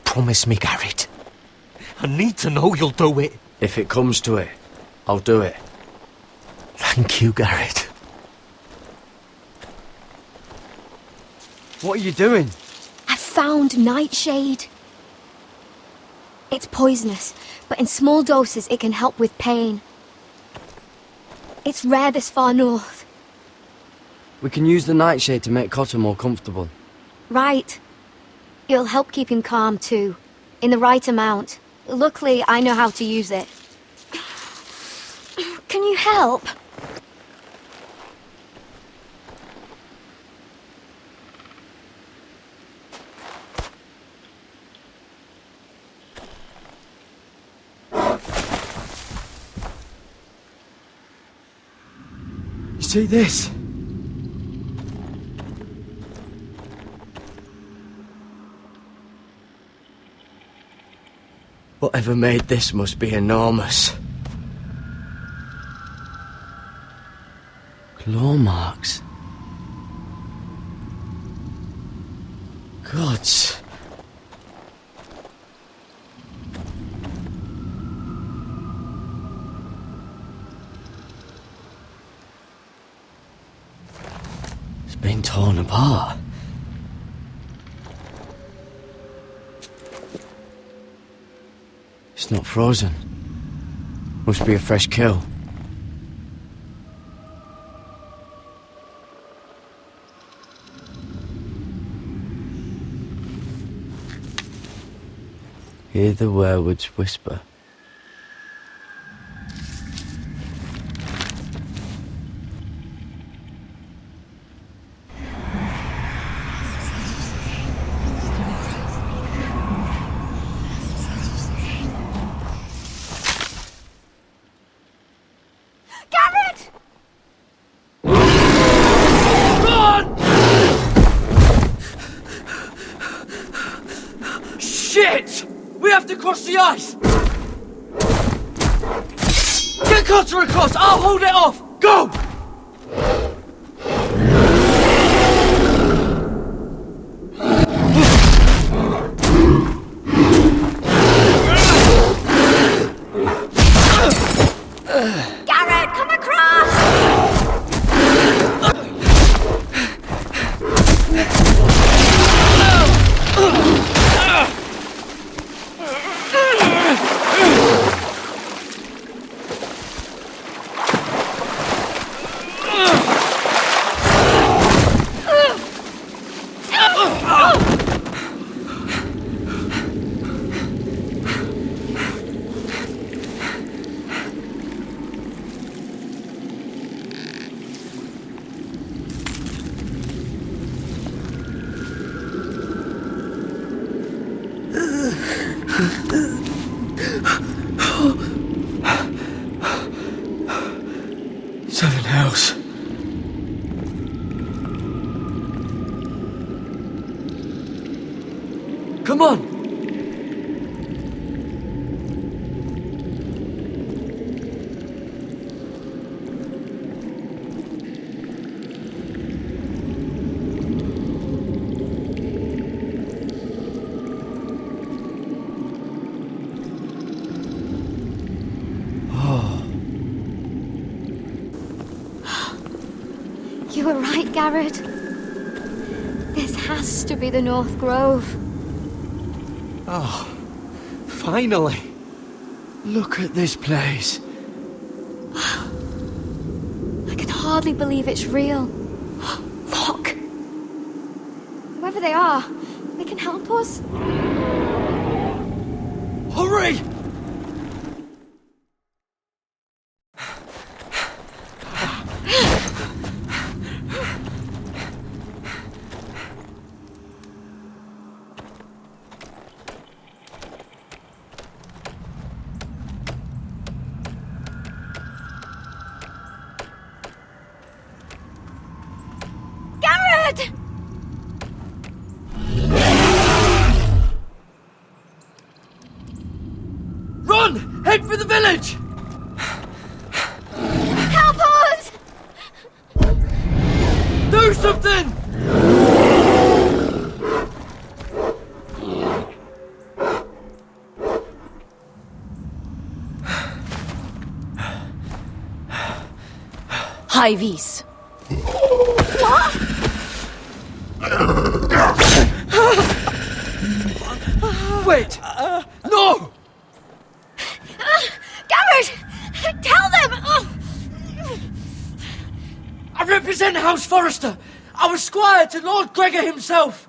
Promise me, Garrett. I need to know you'll do it.
If it comes to it, I'll do it.
Thank you, Garrett.
What are you doing?
I found nightshade. It's poisonous, but in small doses it can help with pain. It's rare this far north.
We can use the nightshade to make Cotter more comfortable.
Right. It'll help keep him calm too, in the right amount. Luckily, I know how to use it. Can you help?
You see this? Whatever made this must be enormous. Claw marks. Gods. It's been torn apart. It's not frozen. Must be a fresh kill. Hear the werewoods whisper.
Garrett!
Run! Shit! We have to cross the ice! Get Cotter across! I'll hold it off! Go!
Garrett, come across!
Seven hells. Come on!
You were right, Garrett. This has to be the North Grove.
Oh, finally! Look at this place.
I can hardly believe it's real. Look! Whoever they are, they can help us.
Hurry!
Garrett!
Run! Head for the village!
Help us!
Do something!
High vis.
Wait! No!
Garrett! Tell them!
I represent House Forrester. I was squire to Lord Gregor himself.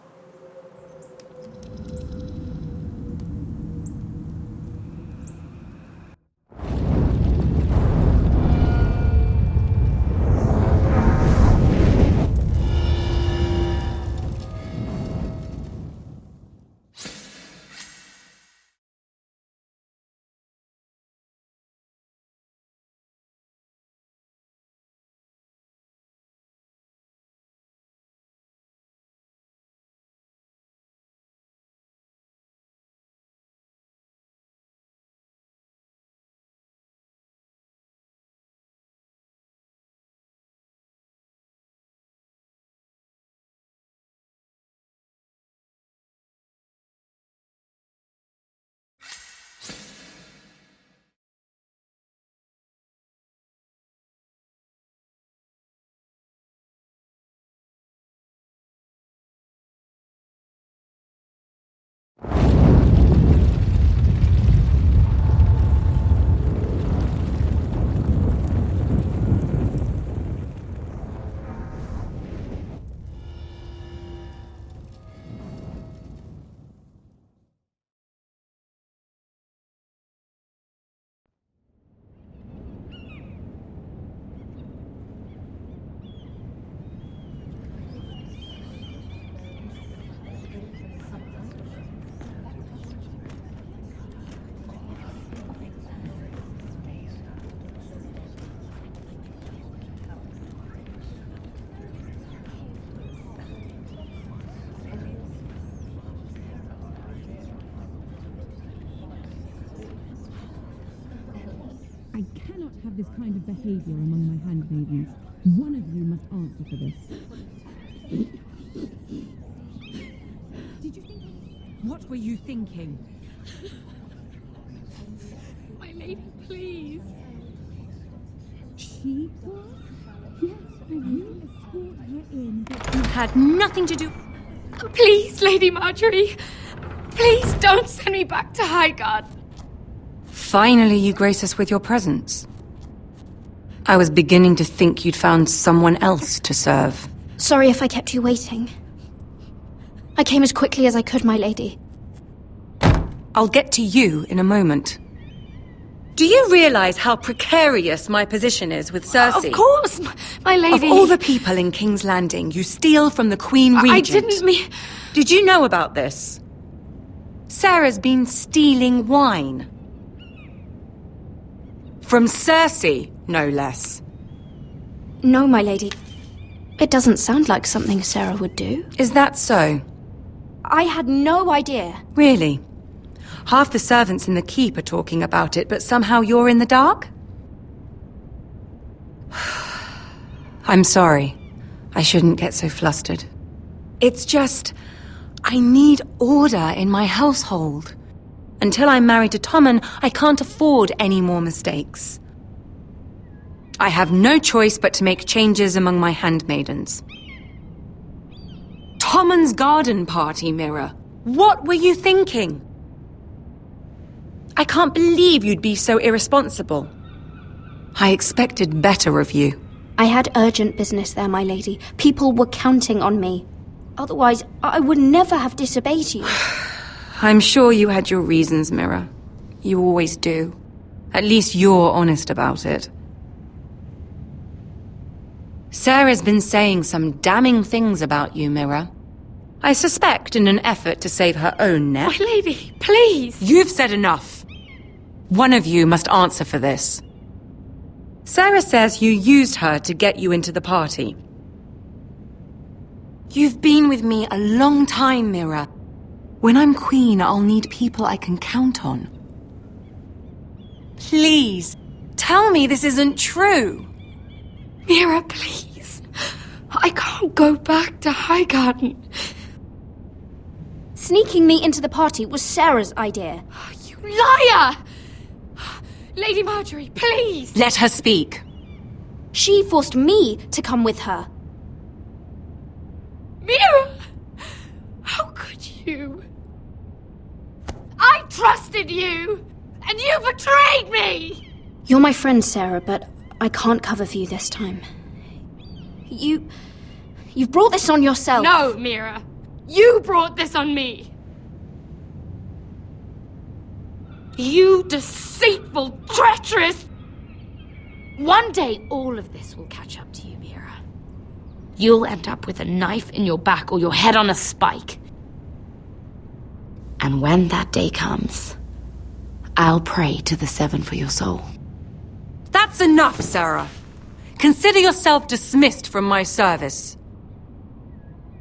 I cannot have this kind of behavior among my handmaidens. One of you must answer for this.
Did you think... What were you thinking?
My lady, please. She was? Yes, and you escort her in.
You had nothing to do...
Please, Lady Marjorie. Please don't send me back to Highgarden.
Finally, you grace us with your presence. I was beginning to think you'd found someone else to serve.
Sorry if I kept you waiting. I came as quickly as I could, my lady.
I'll get to you in a moment. Do you realize how precarious my position is with Cersei?
Of course, my lady.
Of all the people in King's Landing, you steal from the Queen Regent.
I didn't mean...
Did you know about this? Sarah's been stealing wine. From Cersei, no less.
No, my lady. It doesn't sound like something Sarah would do.
Is that so?
I had no idea.
Really? Half the servants in the keep are talking about it, but somehow you're in the dark? I'm sorry. I shouldn't get so flustered. It's just... I need order in my household. Until I'm married to Tommen, I can't afford any more mistakes. I have no choice but to make changes among my handmaidens. Tommen's garden party, Mira. What were you thinking? I can't believe you'd be so irresponsible. I expected better of you.
I had urgent business there, my lady. People were counting on me. Otherwise, I would never have disobeyed you.
I'm sure you had your reasons, Mira. You always do. At least you're honest about it. Sarah's been saying some damning things about you, Mira. I suspect in an effort to save her own neck.
My lady, please!
You've said enough. One of you must answer for this. Sarah says you used her to get you into the party. You've been with me a long time, Mira. When I'm queen, I'll need people I can count on. Please, tell me this isn't true.
Mira, please. I can't go back to Highgarden.
Sneaking me into the party was Sarah's idea.
You liar! Lady Marjorie, please!
Let her speak.
She forced me to come with her.
Mira! How could you? I trusted you! And you betrayed me!
You're my friend, Sarah, but I can't cover for you this time. You've brought this on yourself.
No, Mira. You brought this on me. You deceitful, treacherous... One day, all of this will catch up to you, Mira. You'll end up with a knife in your back or your head on a spike. And when that day comes, I'll pray to the Seven for your soul.
That's enough, Sarah. Consider yourself dismissed from my service.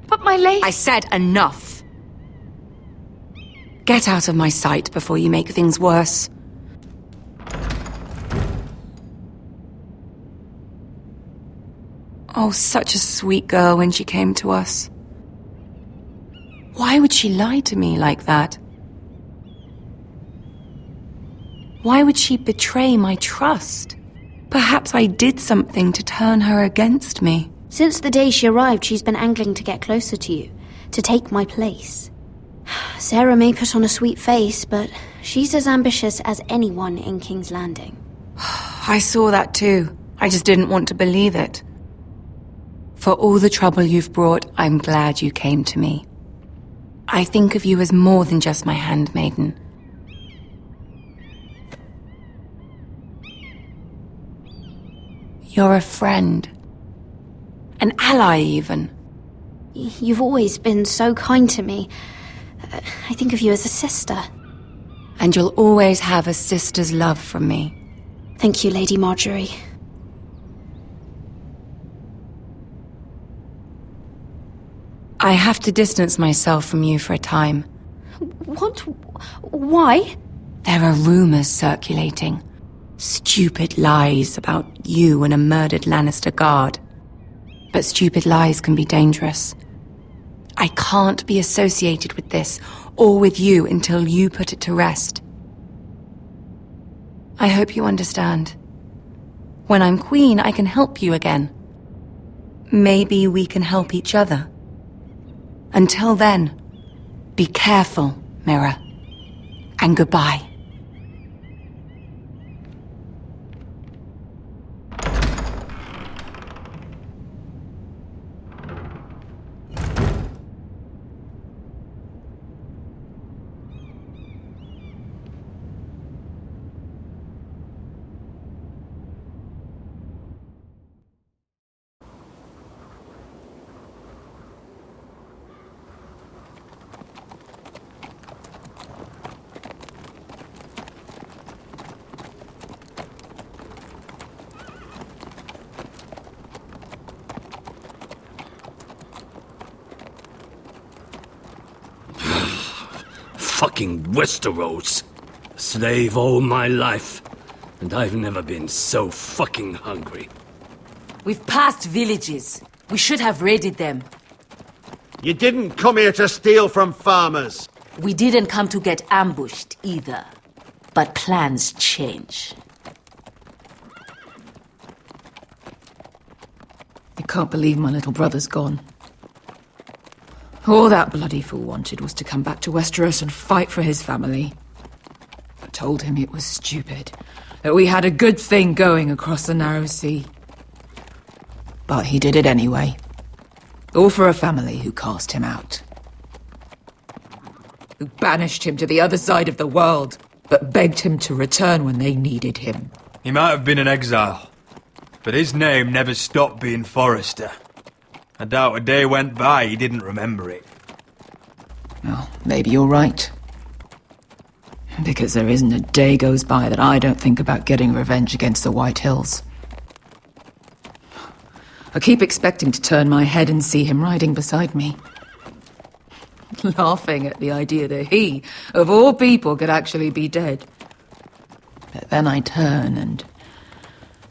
But my lady...
I said enough. Get out of my sight before you make things worse. Oh, such a sweet girl when she came to us. Why would she lie to me like that? Why would she betray my trust? Perhaps I did something to turn her against me.
Since the day she arrived, she's been angling to get closer to you, to take my place. Sarah may put on a sweet face, but she's as ambitious as anyone in King's Landing.
I saw that too. I just didn't want to believe it. For all the trouble you've brought, I'm glad you came to me. I think of you as more than just my handmaiden. You're a friend. An ally, even.
You've always been so kind to me. I think of you as a sister.
And you'll always have a sister's love from me.
Thank you, Lady Marjorie.
I have to distance myself from you for a time.
What? Why?
There are rumors circulating.
Stupid lies about you and a murdered Lannister guard. But stupid lies can be dangerous. I can't be associated with this, or with you, until you put it to rest. I hope you understand. When I'm queen, I can help you again. Maybe we can help each other. Until then, be careful, Mira. And goodbye.
Fucking Westeros. Slave all my life, and I've never been so fucking hungry.
We've passed villages. We should have raided them.
You didn't come here to steal from farmers.
We didn't come to get ambushed either. But plans change.
I can't believe my little brother's gone. All that bloody fool wanted was to come back to Westeros and fight for his family. I told him it was stupid, that we had a good thing going across the narrow sea. But he did it anyway. All for a family who cast him out. Who banished him to the other side of the world, but begged him to return when they needed him.
He might have been in exile, but his name never stopped being Forrester. I doubt a day went by he didn't remember it.
Well, maybe you're right. Because there isn't a day goes by that I don't think about getting revenge against the White Hills. I keep expecting to turn my head and see him riding beside me. Laughing at the idea that he, of all people, could actually be dead. But then I turn and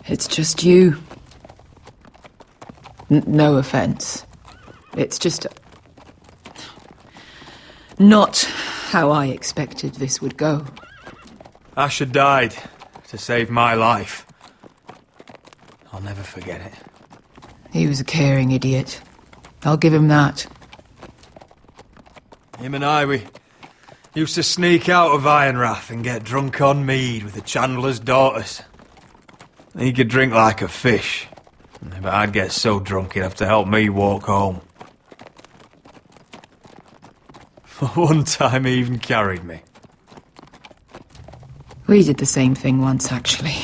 it's just you. No offense. It's just not how I expected this would go.
Asher died to save my life. I'll never forget it.
He was a caring idiot. I'll give him that.
Him and I, we used to sneak out of Ironrath and get drunk on mead with the Chandler's daughters. He could drink like a fish, but I'd get so drunk he'd have to help me walk home. One time he even carried me.
We did the same thing once, actually.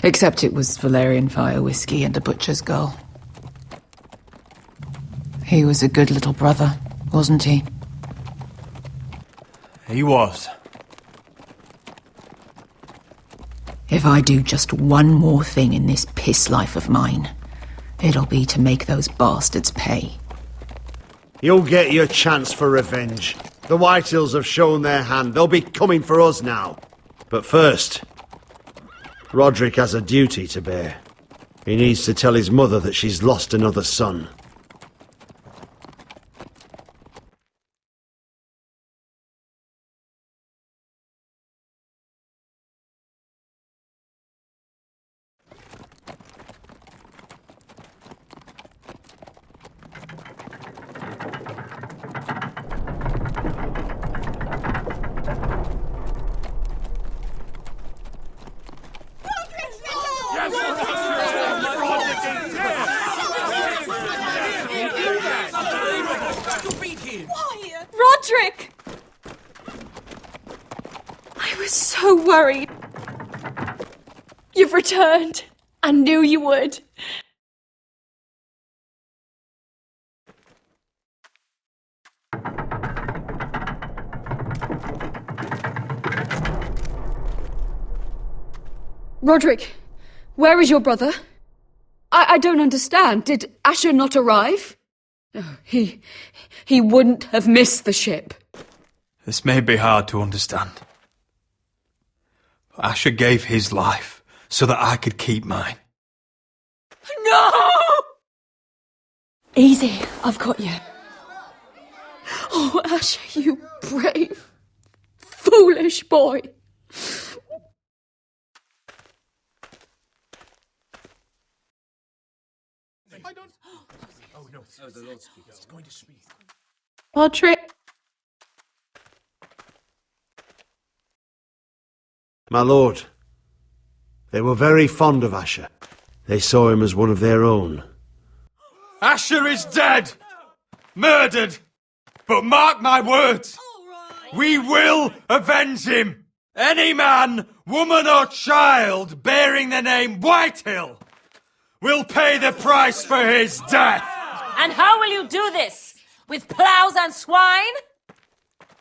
Except it was Valerian fire whiskey and a butcher's girl. He was a good little brother, wasn't he?
He was.
If I do just one more thing in this piss life of mine, it'll be to make those bastards pay.
You'll get your chance for revenge. The Whitehills have shown their hand. They'll be coming for us now. But first, Roderick has a duty to bear. He needs to tell his mother that she's lost another son.
Roderick! I was so worried. You've returned. I knew you would. Roderick, where is your brother? I don't understand. Did Asher not arrive? Oh, he wouldn't have missed the ship.
This may be hard to understand,
Asher gave his life so that I could keep mine.
No! Easy, I've got you. Oh, Asher, you brave, foolish boy.
Oh no, the Lord speaks. He's going to speak.
Roderick.
My lord, they were very fond of Asher. They saw him as one of their own.
Asher is dead! Murdered! But mark my words! We will avenge him! Any man, woman or child bearing the name Whitehill will pay the price for his death!
And how will you do this? With plows and swine?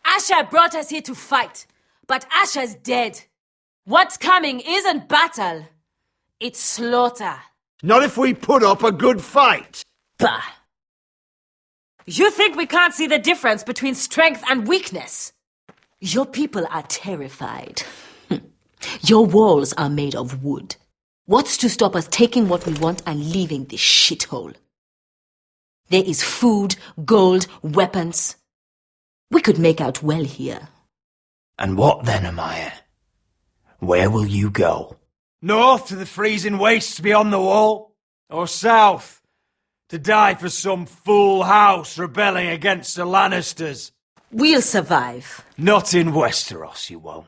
Asher brought us here to fight, but Asher's dead. What's coming isn't battle, it's slaughter.
Not if we put up a good fight!
Bah! You think we can't see the difference between strength and weakness? Your people are terrified. Your walls are made of wood. What's to stop us taking what we want and leaving this shithole? There is food, gold, weapons. We could make out well here.
And what then, Amaya? Where will you go?
North to the freezing wastes beyond the wall? Or south? To die for some fool house rebelling against the Lannisters?
We'll survive.
Not in Westeros, you won't.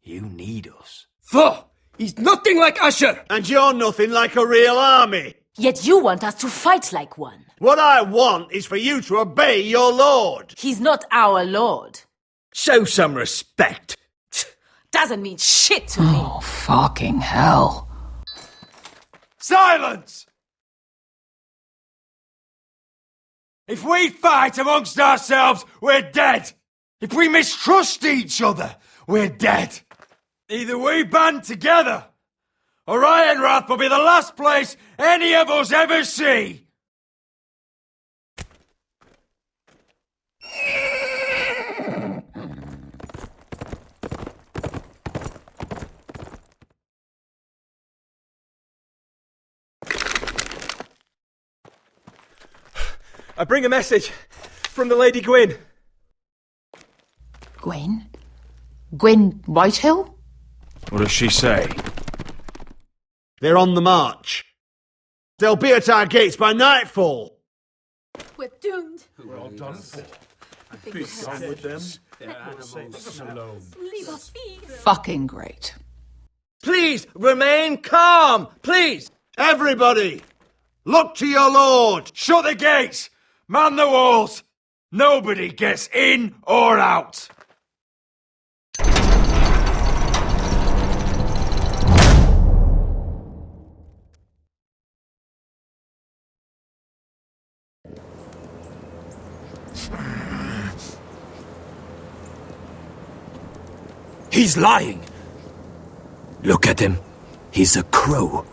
You need us.
Pho! He's nothing like Asher! And you're nothing like a real army!
Yet you want us to fight like one.
What I want is for you to obey your lord!
He's not our lord.
Show some respect!
Doesn't mean shit to me.
Oh, fucking hell.
Silence! If we fight amongst ourselves, we're dead. If we mistrust each other, we're dead. Either we band together, or Ironrath will be the last place any of us ever see.
I bring a message from the Lady Gwyn.
Gwyn? Gwyn Whitehill?
What does she say?
They're on the march. They'll be at our gates by nightfall.
We're doomed.
We're all done for.
Be done with them.
Their animals alone.
Leave us be.
Fucking great.
Please, remain calm! Please! Everybody! Look to your lord!
Shut the gates! Man the walls! Nobody gets in or out!
He's lying! Look at him. He's a crow.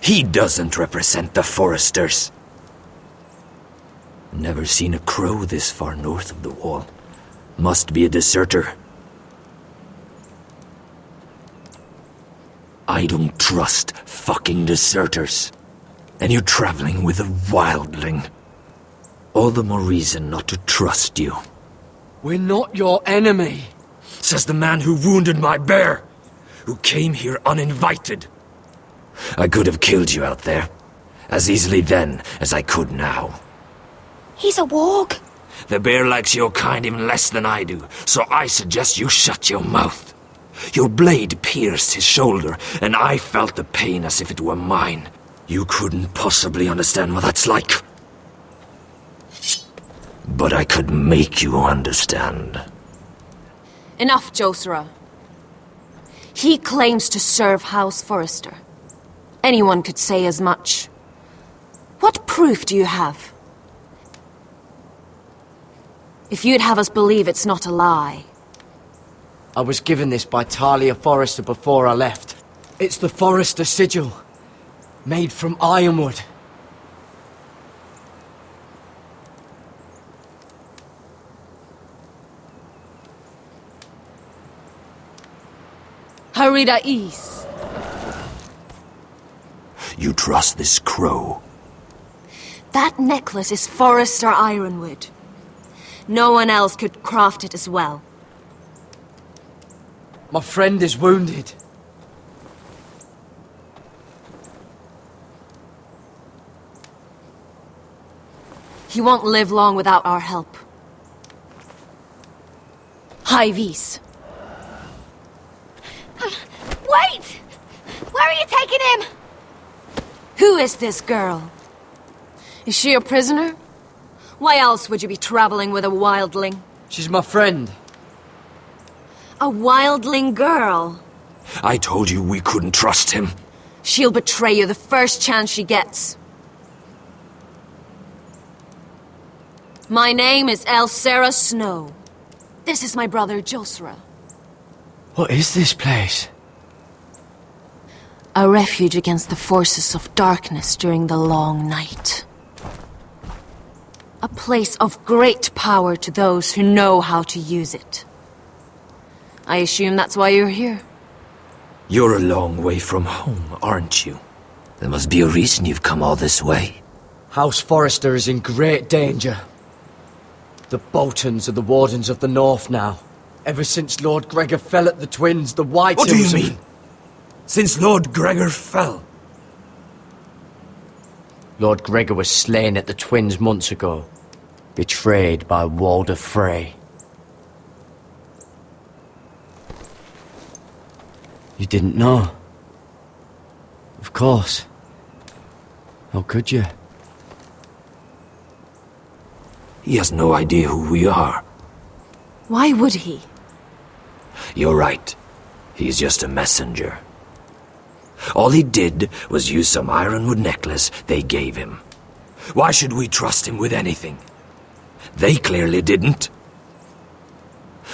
He doesn't represent the Forresters. Never seen a crow this far north of the wall. Must be a deserter. I don't trust fucking deserters. And you're traveling with a wildling. All the more reason not to trust you.
We're not your enemy.
Says the man who wounded my bear. Who came here uninvited. I could have killed you out there. As easily then as I could now.
He's a warg.
The bear likes your kind even less than I do, so I suggest you shut your mouth. Your blade pierced his shoulder, and I felt the pain as if it were mine. You couldn't possibly understand what that's like. But I could make you understand.
Enough, Josera. He claims to serve House Forrester. Anyone could say as much. What proof do you have? If you'd have us believe it's not a lie.
I was given this by Talia Forrester before I left. It's the Forrester sigil. Made from ironwood.
Harida East.
You trust this crow?
That necklace is Forrester ironwood. No one else could craft it as well.
My friend is wounded.
He won't live long without our help. High Vis.
Wait! Where are you taking him?
Who is this girl? Is she a prisoner? Why else would you be traveling with a wildling?
She's my friend.
A wildling girl?
I told you we couldn't trust him.
She'll betray you the first chance she gets. My name is Elsera Snow. This is my brother Josra.
What is this place?
A refuge against the forces of darkness during the long night. A place of great power to those who know how to use it. I assume that's why you're here.
You're a long way from home, aren't you? There must be a reason you've come all this way.
House Forrester is in great danger. The Boltons are the Wardens of the North now. Ever since Lord Gregor fell at the Twins, the White
What do
Hills
you mean? Since Lord Gregor fell?
Lord Gregor was slain at the Twins months ago. Betrayed by Walder Frey. You didn't know? Of course. How could you?
He has no idea who we are.
Why would he?
You're right. He's just a messenger. All he did was use some ironwood necklace they gave him. Why should we trust him with anything? They clearly didn't.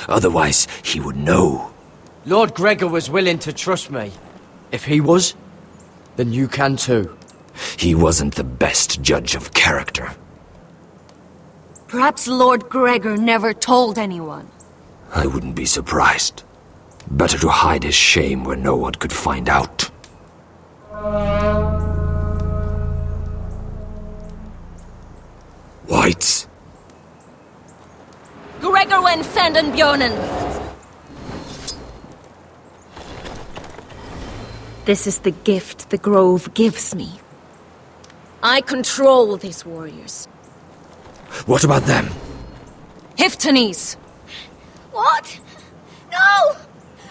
Otherwise, he would know.
Lord Gregor was willing to trust me. If he was, then you can too.
He wasn't the best judge of character.
Perhaps Lord Gregor never told anyone.
I wouldn't be surprised. Better to hide his shame where no one could find out. Whites.
Gregor wen fenden bjonen. This is the gift the Grove gives me. I control these warriors.
What about them?
Hiftanes.
What? No!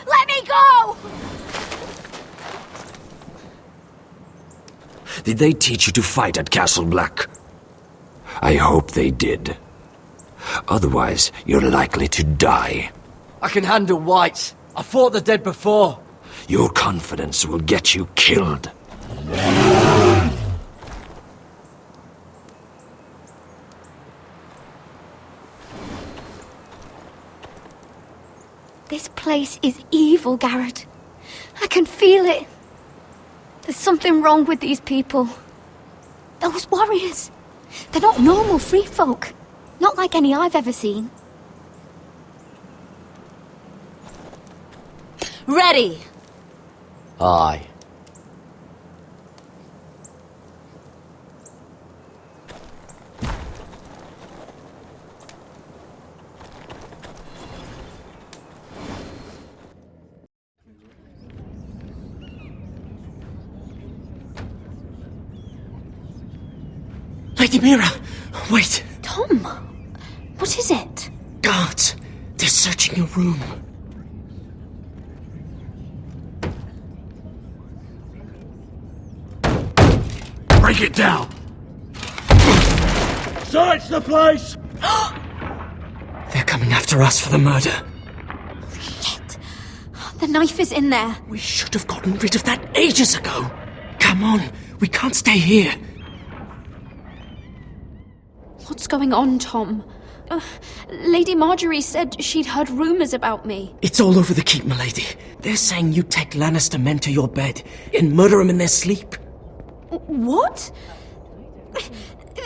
Let me go!
Did they teach you to fight at Castle Black? I hope they did. Otherwise, you're likely to die.
I can handle whites. I fought the dead before.
Your confidence will get you killed.
This place is evil, Garrett. I can feel it. There's something wrong with these people. Those warriors. They're not normal free folk. Not like any I've ever seen.
Ready!
Aye.
Lady Mira! Wait!
Tom! What is it?
Guards! They're searching your room.
Break it down! Search the place!
They're coming after us for the murder.
Shit! The knife is in there.
We should have gotten rid of that ages ago. Come on, we can't stay here.
What's going on, Tom? Lady Marjorie said she'd heard rumors about me.
It's all over the keep, milady. They're saying you take Lannister men to your bed and murder them in their sleep.
What?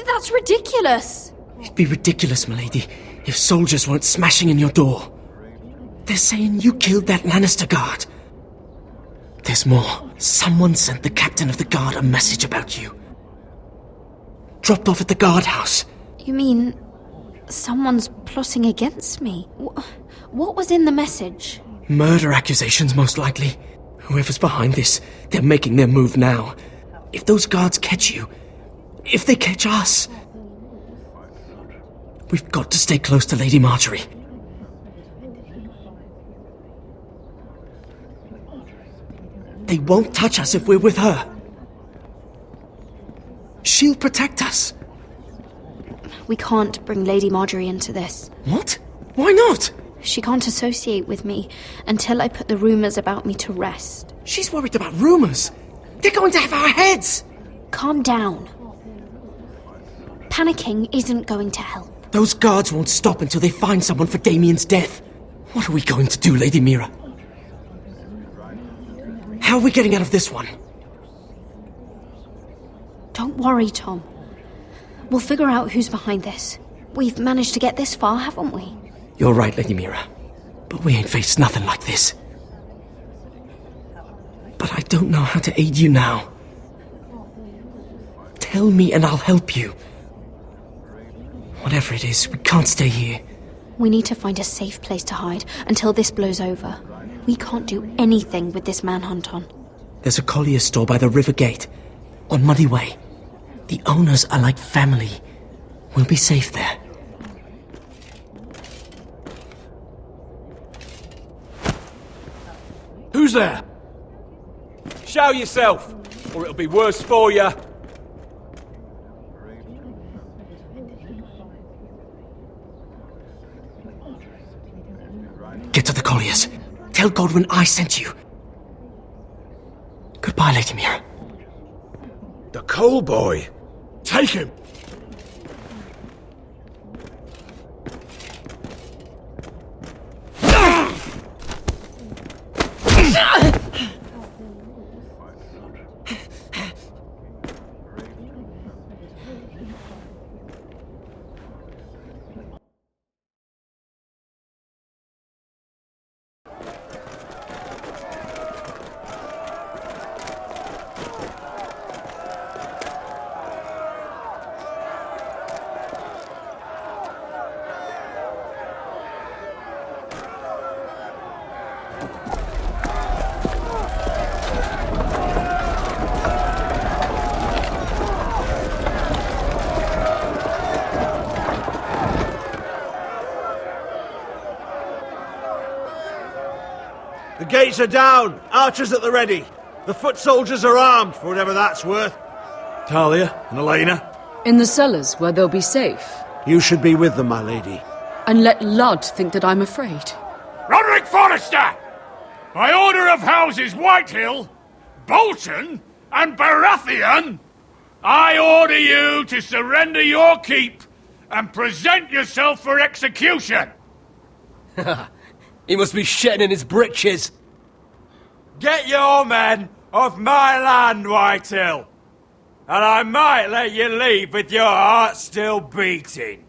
That's ridiculous.
It'd be ridiculous, milady, if soldiers weren't smashing in your door. They're saying you killed that Lannister guard. There's more. Someone sent the captain of the guard a message about you. Dropped off at the guardhouse.
You mean someone's plotting against me? What was in the message?
Murder accusations, most likely. Whoever's behind this, they're making their move now. If those guards catch you, if they catch us, we've got to stay close to Lady Marjorie. They won't touch us if we're with her. She'll protect us.
We can't bring Lady Marjorie into this.
What? Why not?
She can't associate with me until I put the rumors about me to rest.
She's worried about rumors. They're going to have our heads.
Calm down. Panicking isn't going to help.
Those guards won't stop until they find someone for Damien's death. What are we going to do, Lady Mira? How are we getting out of this one?
Don't worry, Tom. We'll figure out who's behind this. We've managed to get this far, haven't we?
You're right, Lady Mira. But we ain't faced nothing like this. But I don't know how to aid you now. Tell me and I'll help you. Whatever it is, we can't stay here.
We need to find a safe place to hide until this blows over. We can't do anything with this manhunt on.
There's a collier's store by the river gate, on Muddy Way. The owners are like family. We'll be safe there.
Who's there? Show yourself, or it'll be worse for you.
Get to the colliers. Tell Godwin I sent you. Goodbye, Lady Mira.
The coal boy. Take him. The gates are down. Archers at the ready. The foot soldiers are armed, for whatever that's worth.
Talia and Elena?
In the cellars, where they'll be safe.
You should be with them, my lady.
And let Ludd think that I'm afraid.
Roderick Forrester! By order of Houses Whitehill, Bolton, and Baratheon, I order you to surrender your keep and present yourself for execution!
He must be shitting in his britches.
Get your men off my land, Whitehill, and I might let you leave with your heart still beating.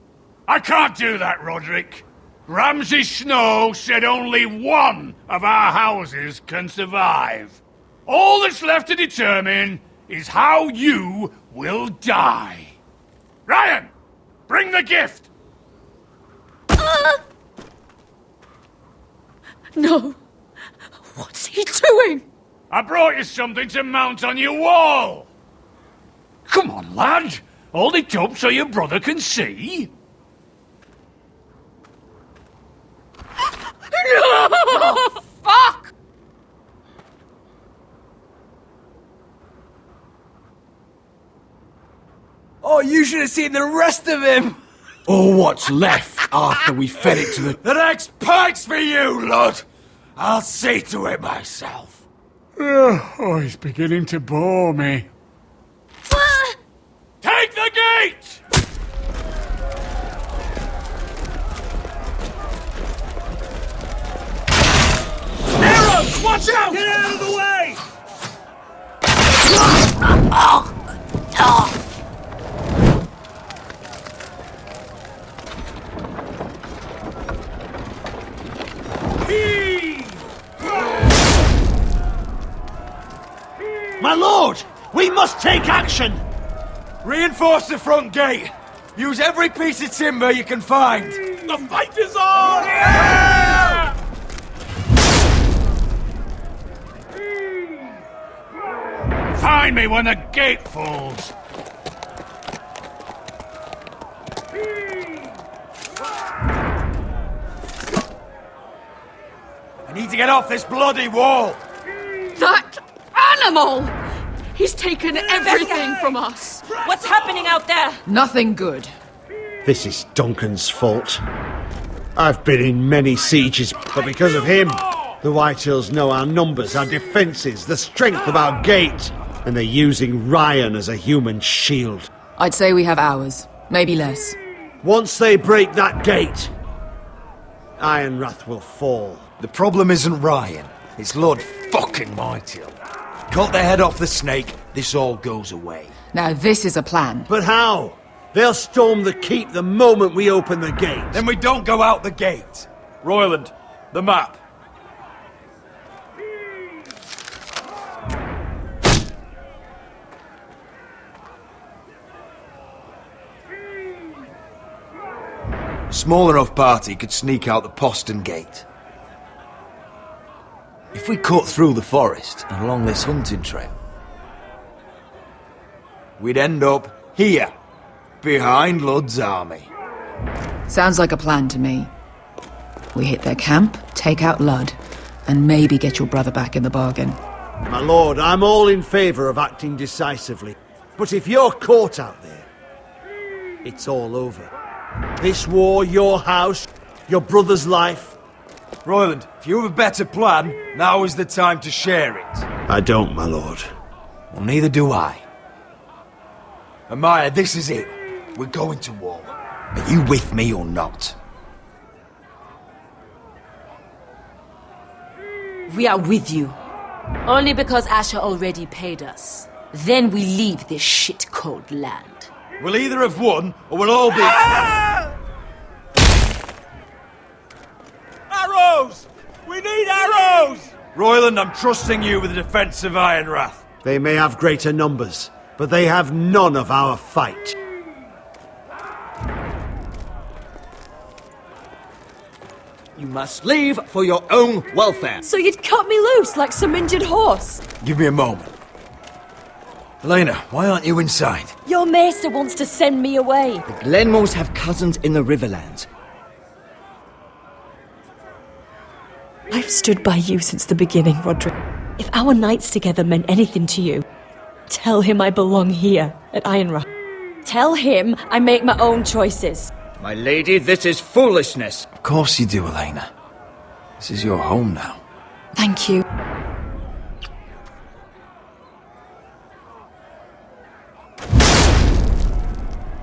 I can't do that, Roderick. Ramsay Snow said only one of our houses can survive. All that's left to determine is how you will die. Ryan, bring the gift!
No. What's he doing?
I brought you something to mount on your wall. Come on, lad. Hold it up so your brother can see.
No! Fuck!
Oh, you should have seen the rest of him!
Or what's left after we fed it to the...
The next pike's for you, Lud! I'll see to it myself.
Oh, he's beginning to bore me. Take the gate!
Arrows! Watch out! Get out of the way!
My lord! We must take action! Reinforce the front gate! Use every piece of timber you can find!
The fight is on!
Yeah!
Find me when the gate falls!
I need to get off this bloody wall!
That animal! He's taken everything from us!
What's happening out there?
Nothing good.
This is Duncan's fault. I've been in many sieges, but because of him, the Whitehills know our numbers, our defences, the strength of our gate, and they're using Ryan as a human shield.
I'd say we have hours, maybe less.
Once they break that gate, Ironrath will fall.
The problem isn't Ryan, it's Lord fucking Whitehill. Cut the head off the snake, this all goes away.
Now this is a plan.
But how? They'll storm the keep the moment we open the gate.
Then we don't go out the gate. Royland, the map. A small enough party could sneak out the postern gate. If we cut through the forest and along this hunting trail, we'd end up here, behind Lud's army.
Sounds like a plan to me. We hit their camp, take out Lud, and maybe get your brother back in the bargain.
My lord, I'm all in favour of acting decisively. But if you're caught out there, it's all over. This war, your house, your brother's life.
Royland, if you have a better plan, now is the time to share it.
I don't, my lord.
Well, neither do I. Amaya, this is it. We're going to war. Are you with me or not?
We are with you. Only because Asher already paid us. Then we leave this shit-cold land.
We'll either have won, or we'll all be... Arrows! We need arrows! Royland, I'm trusting you with the defense of Ironrath.
They may have greater numbers, but they have none of our fight.
You must leave for your own welfare.
So you'd cut me loose like some injured horse?
Give me a moment. Elena, why aren't you inside?
Your maester wants to send me away.
The Glenmores have cousins in the Riverlands.
I've stood by you since the beginning, Roderick. If our nights together meant anything to you, tell him I belong here at Ironrath. Tell him I make my own choices.
My lady, this is foolishness.
Of course you do, Elena. This is your home now.
Thank you.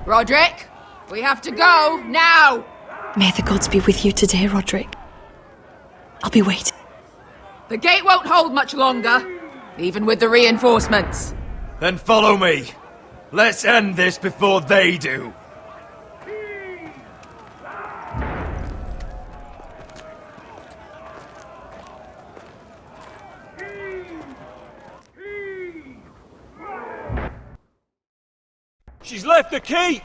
Roderick, we have to go, now!
May the gods be with you today, Roderick. I'll be waiting.
The gate won't hold much longer, even with the reinforcements.
Then follow me. Let's end this before they do. She's left the keep!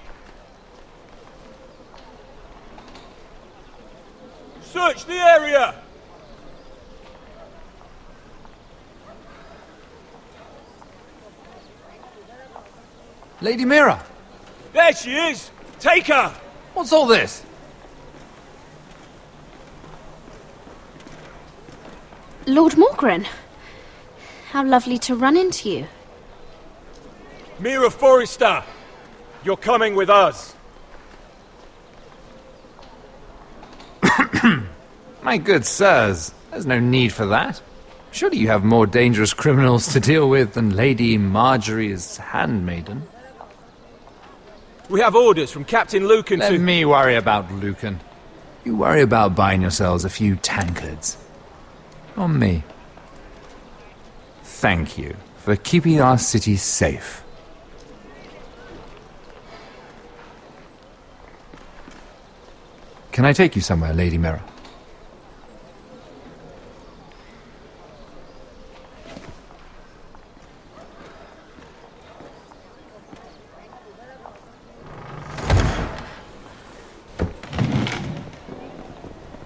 Search the area!
Lady Mira!
There she is! Take her!
What's all this?
Lord Morgren, how lovely to run into you.
Mira Forrester! You're coming with us.
My good sirs, there's no need for that. Surely you have more dangerous criminals to deal with than Lady Marjorie's handmaiden.
We have orders from Captain Lucan
Let me worry about Lucan. You worry about buying yourselves a few tankards. On me. Thank you for keeping our city safe. Can I take you somewhere, Lady Mira?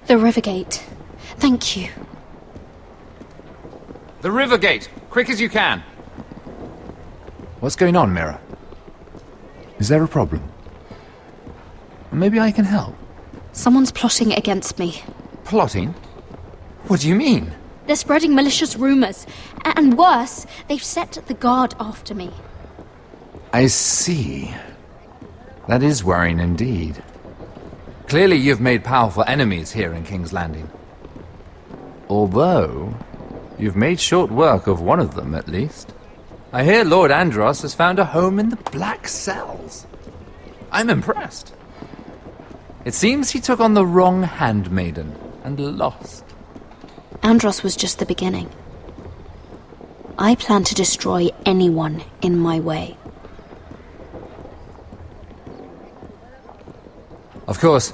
The Rivergate. Thank you.
The river gate! Quick as you can! What's going on, Mira? Is there a problem? Maybe I can help.
Someone's plotting against me.
Plotting? What do you mean?
They're spreading malicious rumors. And worse, they've set the guard after me.
I see. That is worrying indeed. Clearly you've made powerful enemies here in King's Landing. Although, you've made short work of one of them, at least. I hear Lord Andros has found a home in the Black Cells. I'm impressed. It seems he took on the wrong handmaiden and lost.
Andros was just the beginning. I plan to destroy anyone in my way.
Of course,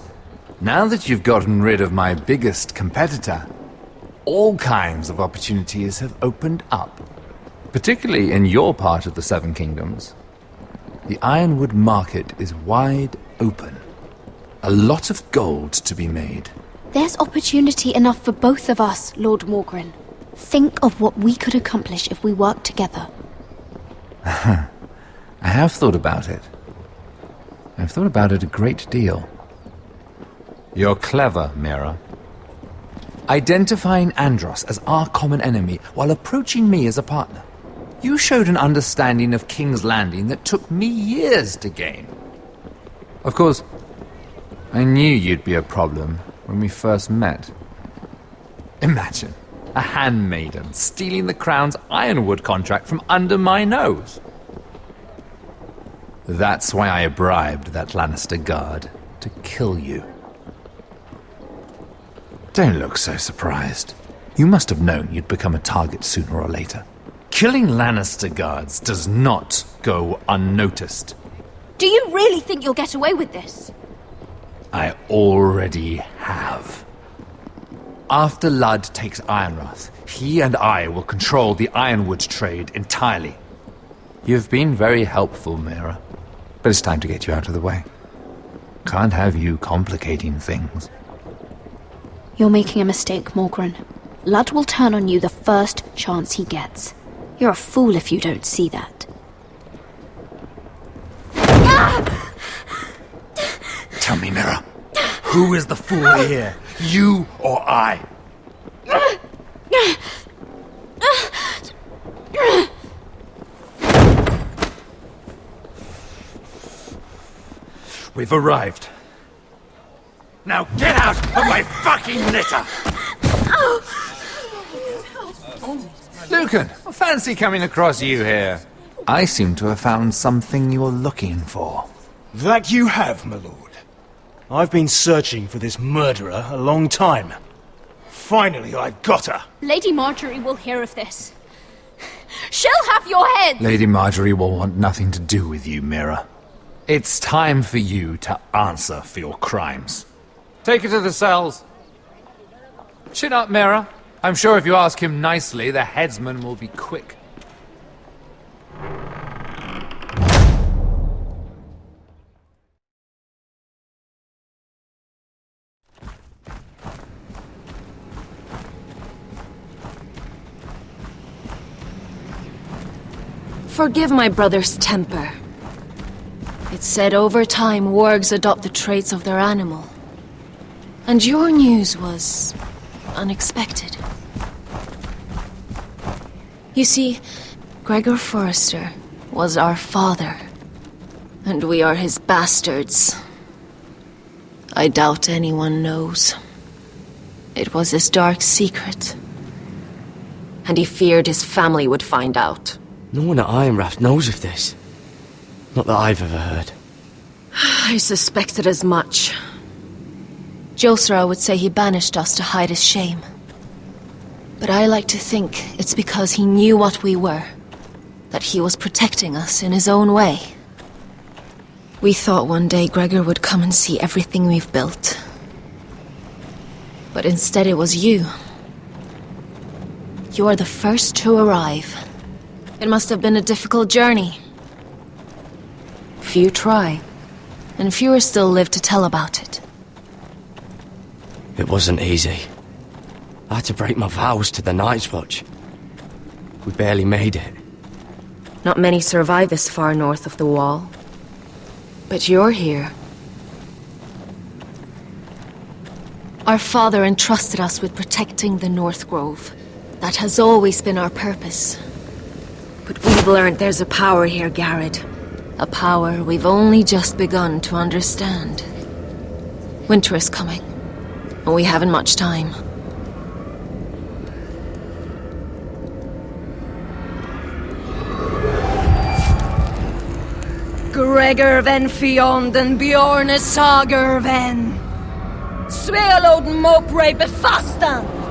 now that you've gotten rid of my biggest competitor, all kinds of opportunities have opened up. Particularly in your part of the Seven Kingdoms. The Ironwood market is wide open. A lot of gold to be made.
There's opportunity enough for both of us, Lord Morgren. Think of what we could accomplish if we worked together.
I have thought about it. I've thought about it a great deal. You're clever, Mira. Identifying Andros as our common enemy while approaching me as a partner. You showed an understanding of King's Landing that took me years to gain. Of course, I knew you'd be a problem when we first met. Imagine a handmaiden stealing the Crown's Ironwood contract from under my nose. That's why I bribed that Lannister guard to kill you. Don't look so surprised. You must have known you'd become a target sooner or later. Killing Lannister guards does not go unnoticed.
Do you really think you'll get away with this?
I already have. After Ludd takes Ironrath, he and I will control the Ironwood trade entirely. You've been very helpful, Mira. But it's time to get you out of the way. Can't have you complicating things.
You're making a mistake, Morgren. Ludd will turn on you the first chance he gets. You're a fool if you don't see that.
Tell me, Mira, who is the fool here? You or I? We've arrived. Now get out of my fucking litter! Lucan, fancy coming across you here. I seem to have found something you're looking for.
That you have, my lord. I've been searching for this murderer a long time. Finally, I've got her.
Lady Marjorie will hear of this. She'll have your head!
Lady Marjorie will want nothing to do with you, Mira. It's time for you to answer for your crimes. Take her to the cells. Chin up, Mira. I'm sure if you ask him nicely, the headsman will be quick.
Forgive my brother's temper. It's said over time wargs adopt the traits of their animal. And your news was unexpected. You see, Gregor Forrester was our father, and we are his bastards. I doubt anyone knows. It was his dark secret, and he feared his family would find out.
No one at Ironrath knows of this. Not that I've ever heard.
I suspected as much. Josra would say he banished us to hide his shame. But I like to think it's because he knew what we were. That he was protecting us in his own way. We thought one day Gregor would come and see everything we've built. But instead it was you. You are the first to arrive. It must have been a difficult journey. Few try, and fewer still live to tell about it.
It wasn't easy. I had to break my vows to the Night's Watch. We barely made it.
Not many survive this far north of the Wall. But you're here. Our father entrusted us with protecting the North Grove. That has always been our purpose. But we've learned there's a power here, Garrett. A power we've only just begun to understand. Winter is coming, and we haven't much time. Gregor ven Fionden Bjorne Sager ven Svealod Mopre befastan.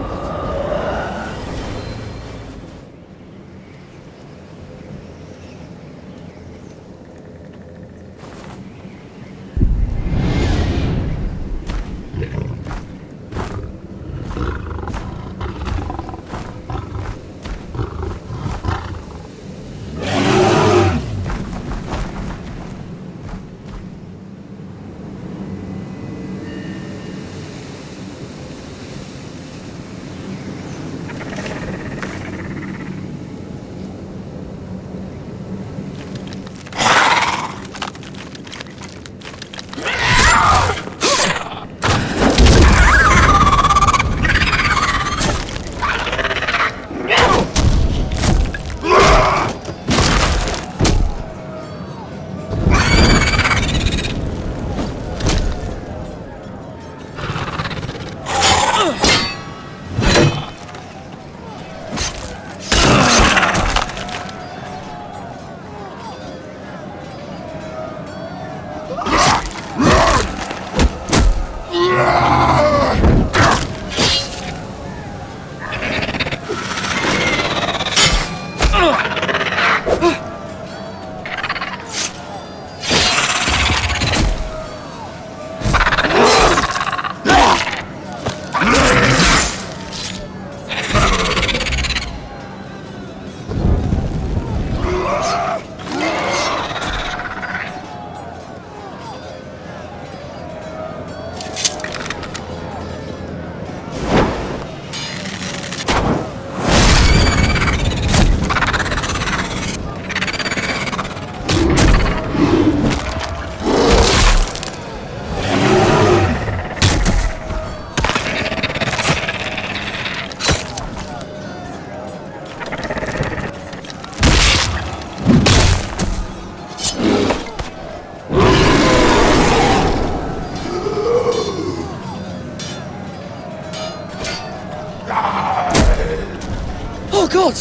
Oh God!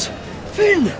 Finn!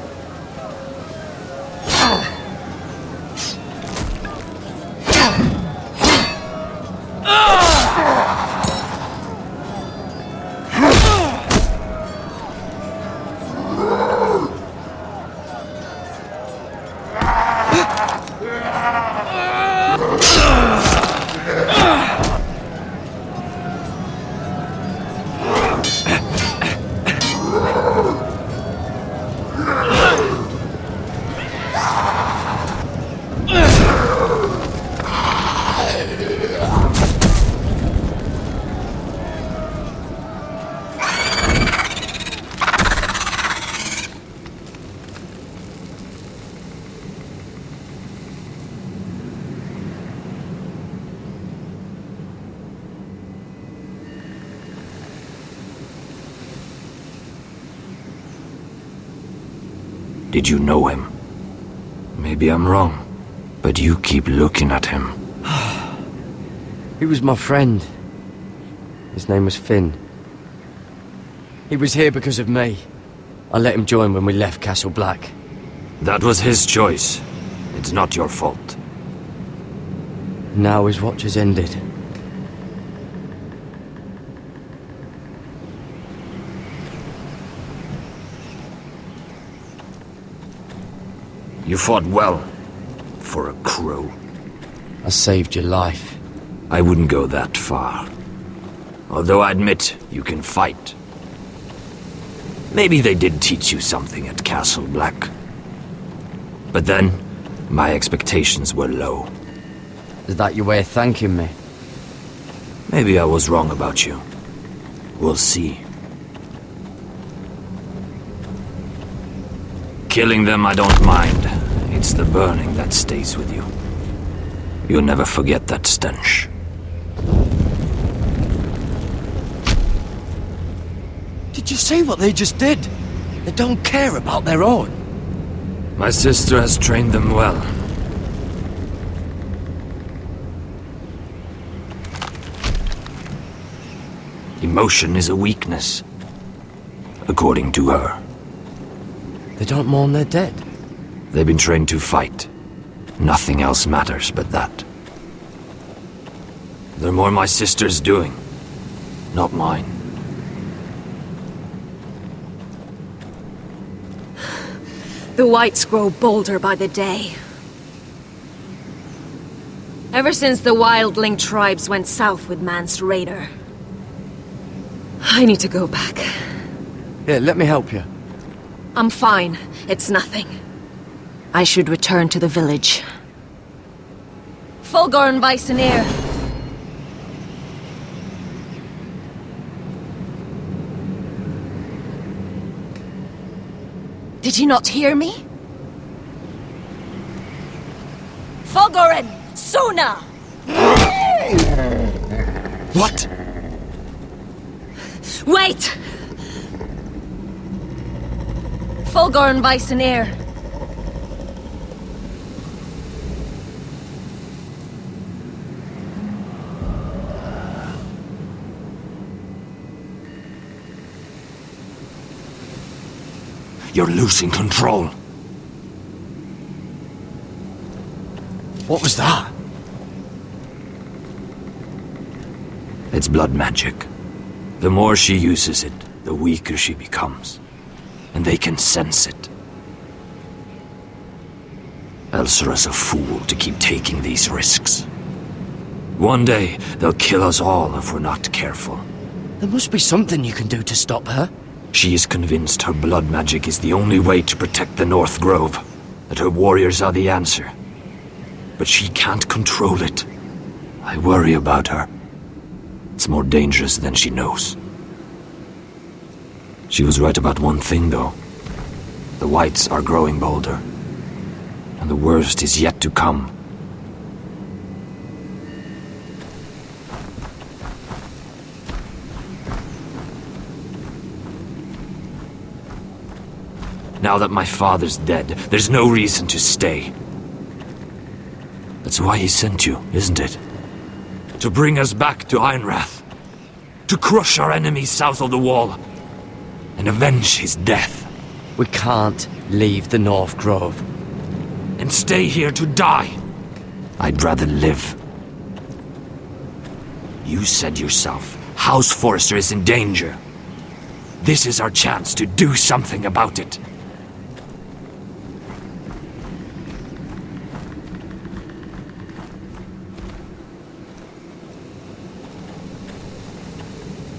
Did you know him? Maybe I'm wrong, but you keep looking at him.
He was my friend. His name was Finn. He was here because of me. I let him join when we left Castle Black.
That was his choice. It's not your fault.
Now his watch has ended.
You fought well, for a crow.
I saved your life.
I wouldn't go that far. Although I admit, you can fight. Maybe they did teach you something at Castle Black. But then, my expectations were low.
Is that your way of thanking me?
Maybe I was wrong about you. We'll see. Killing them I don't mind. It's the burning that stays with you. You'll never forget that stench.
Did you see what they just did? They don't care about their own.
My sister has trained them well. Emotion is a weakness, according to her.
They don't mourn their dead.
They've been trained to fight. Nothing else matters but that. They're more my sister's doing, not mine.
The Whites grow bolder by the day. Ever since the wildling tribes went south with Man's raider. I need to go back.
Here, let me help you.
I'm fine. It's nothing. I should return to the village. Fulgur and Vysenir. Did you not hear me? Fulgur and Suna!
What?
Wait! Fulgur and Vysenir.
You're losing control.
What was that?
It's blood magic. The more she uses it, the weaker she becomes. And they can sense it. Elsera's a fool to keep taking these risks. One day, they'll kill us all if we're not careful.
There must be something you can do to stop her.
She is convinced her blood magic is the only way to protect the North Grove, that her warriors are the answer. But she can't control it. I worry about her. It's more dangerous than she knows. She was right about one thing, though. The Whites are growing bolder. And the worst is yet to come. Now that my father's dead, there's no reason to stay. That's why he sent you, isn't it? To bring us back to Ironrath. To crush our enemies south of the Wall. And avenge his death.
We can't leave the North Grove.
And stay here to die. I'd rather live. You said yourself, House Forrester is in danger. This is our chance to do something about it.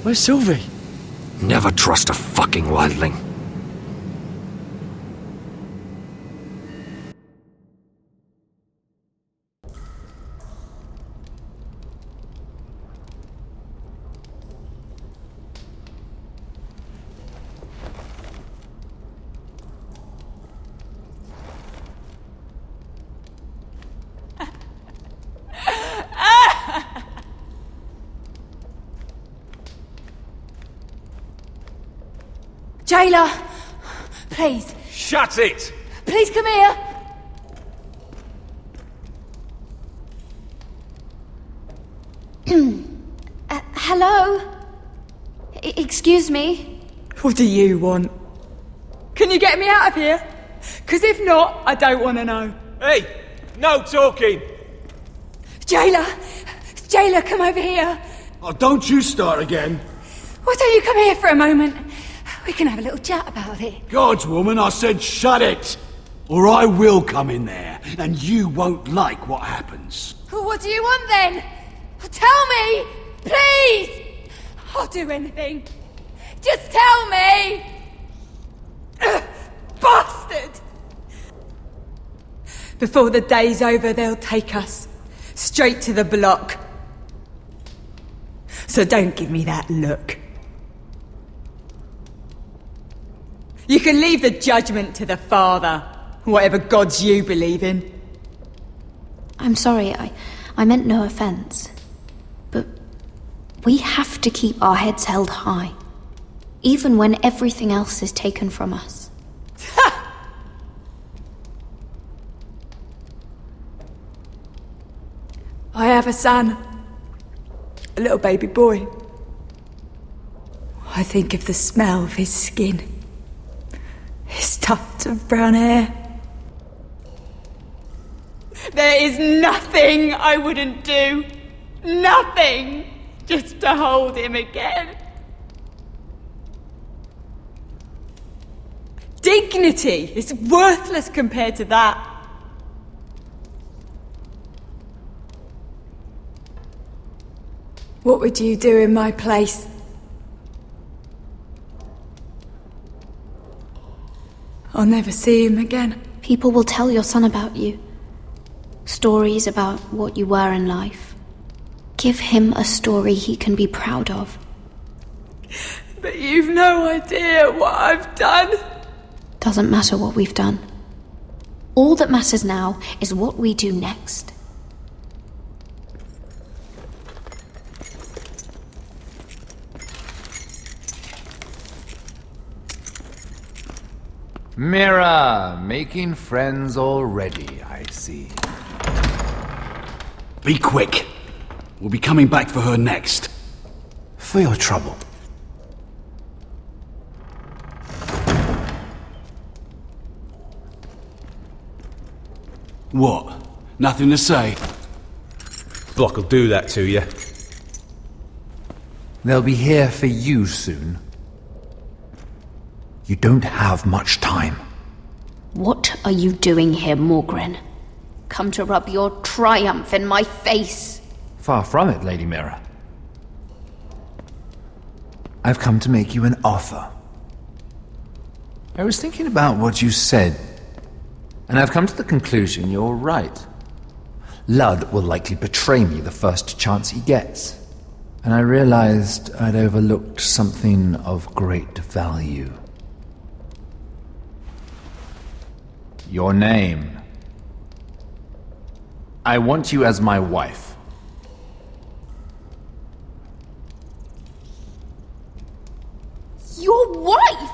Where's Sylvie?
Never trust a fucking wildling.
Jailer! Please.
Shut it!
Please come here! Hello? Excuse me?
What do you want? Can you get me out of here? Because if not, I don't want to know.
Hey! No talking!
Jailer! Jailer, come over here!
Oh, don't you start again.
Why don't you come here for a moment? We can have a little chat about it.
Gods, woman, I said shut it! Or I will come in there, and you won't like what happens.
Well, what do you want then? Tell me! Please! I'll do anything. Just tell me! Bastard!
Before the day's over, they'll take us straight to the block. So don't give me that look. You can leave the judgment to the Father, whatever gods you believe in.
I'm sorry, I meant no offense. But we have to keep our heads held high, even when everything else is taken from us.
I have a son. A little baby boy. I think of the smell of his skin. His tufts of brown hair. There is nothing I wouldn't do. Nothing! Just to hold him again. Dignity is worthless compared to that. What would you do in my place? I'll never see him again.
People will tell your son about you. Stories about what you were in life. Give him a story he can be proud of.
But you've no idea what I've done.
Doesn't matter what we've done. All that matters now is what we do next.
Mira, making friends already, I see.
Be quick. We'll be coming back for her next.
For your trouble.
What? Nothing to say?
Block will do that to you.
They'll be here for you soon. You don't have much time.
What are you doing here, Morgren? Come to rub your triumph in my face.
Far from it, Lady Mira. I've come to make you an offer. I was thinking about what you said, and I've come to the conclusion you're right. Ludd will likely betray me the first chance he gets. And I realized I'd overlooked something of great value. Your name. I want you as my wife.
Your wife?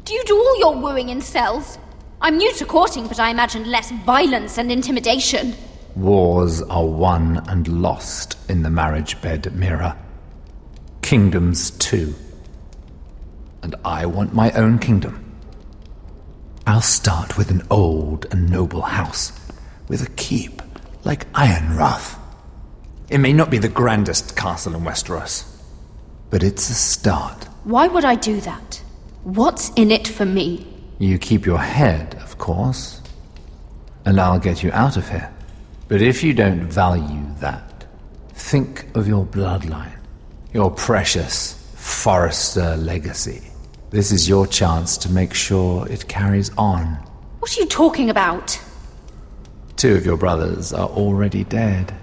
Do you do all your wooing in cells? I'm new to courting, but I imagined less violence and intimidation.
Wars are won and lost in the marriage bed, Mira. Kingdoms too. And I want my own kingdom. I'll start with an old and noble house, with a keep, like Ironrath. It may not be the grandest castle in Westeros, but it's a start.
Why would I do that? What's in it for me?
You keep your head, of course, and I'll get you out of here. But if you don't value that, think of your bloodline, your precious Forrester legacy. This is your chance to make sure it carries on.
What are you talking about?
2 of your brothers are already dead.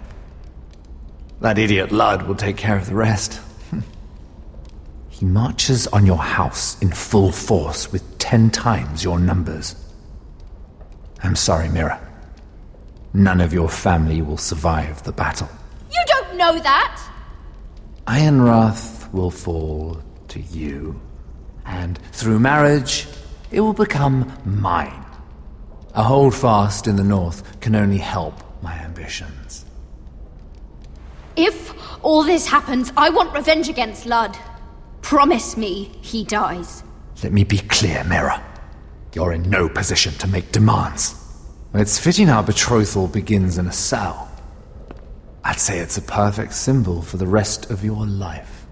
That idiot Ludd will take care of the rest. He marches on your house in full force with 10 times your numbers. I'm sorry, Mira. None of your family will survive the battle.
You don't know that!
Ironrath will fall to you. And through marriage, it will become mine. A holdfast in the north can only help my ambitions.
If all this happens, I want revenge against Ludd. Promise me he dies.
Let me be clear, Mira. You're in no position to make demands. It's fitting our betrothal begins in a cell. I'd say it's a perfect symbol for the rest of your life.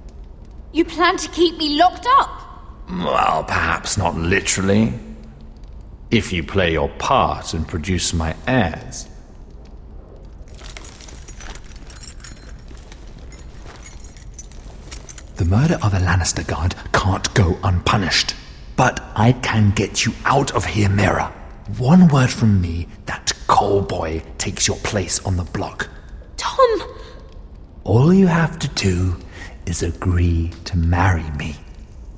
You plan to keep me locked up?
Well, perhaps not literally. If you play your part and produce my heirs. The murder of a Lannister guard can't go unpunished. But I can get you out of here, Mira. One word from me, that coal boy takes your place on the block.
Tom!
All you have to do is agree to marry me.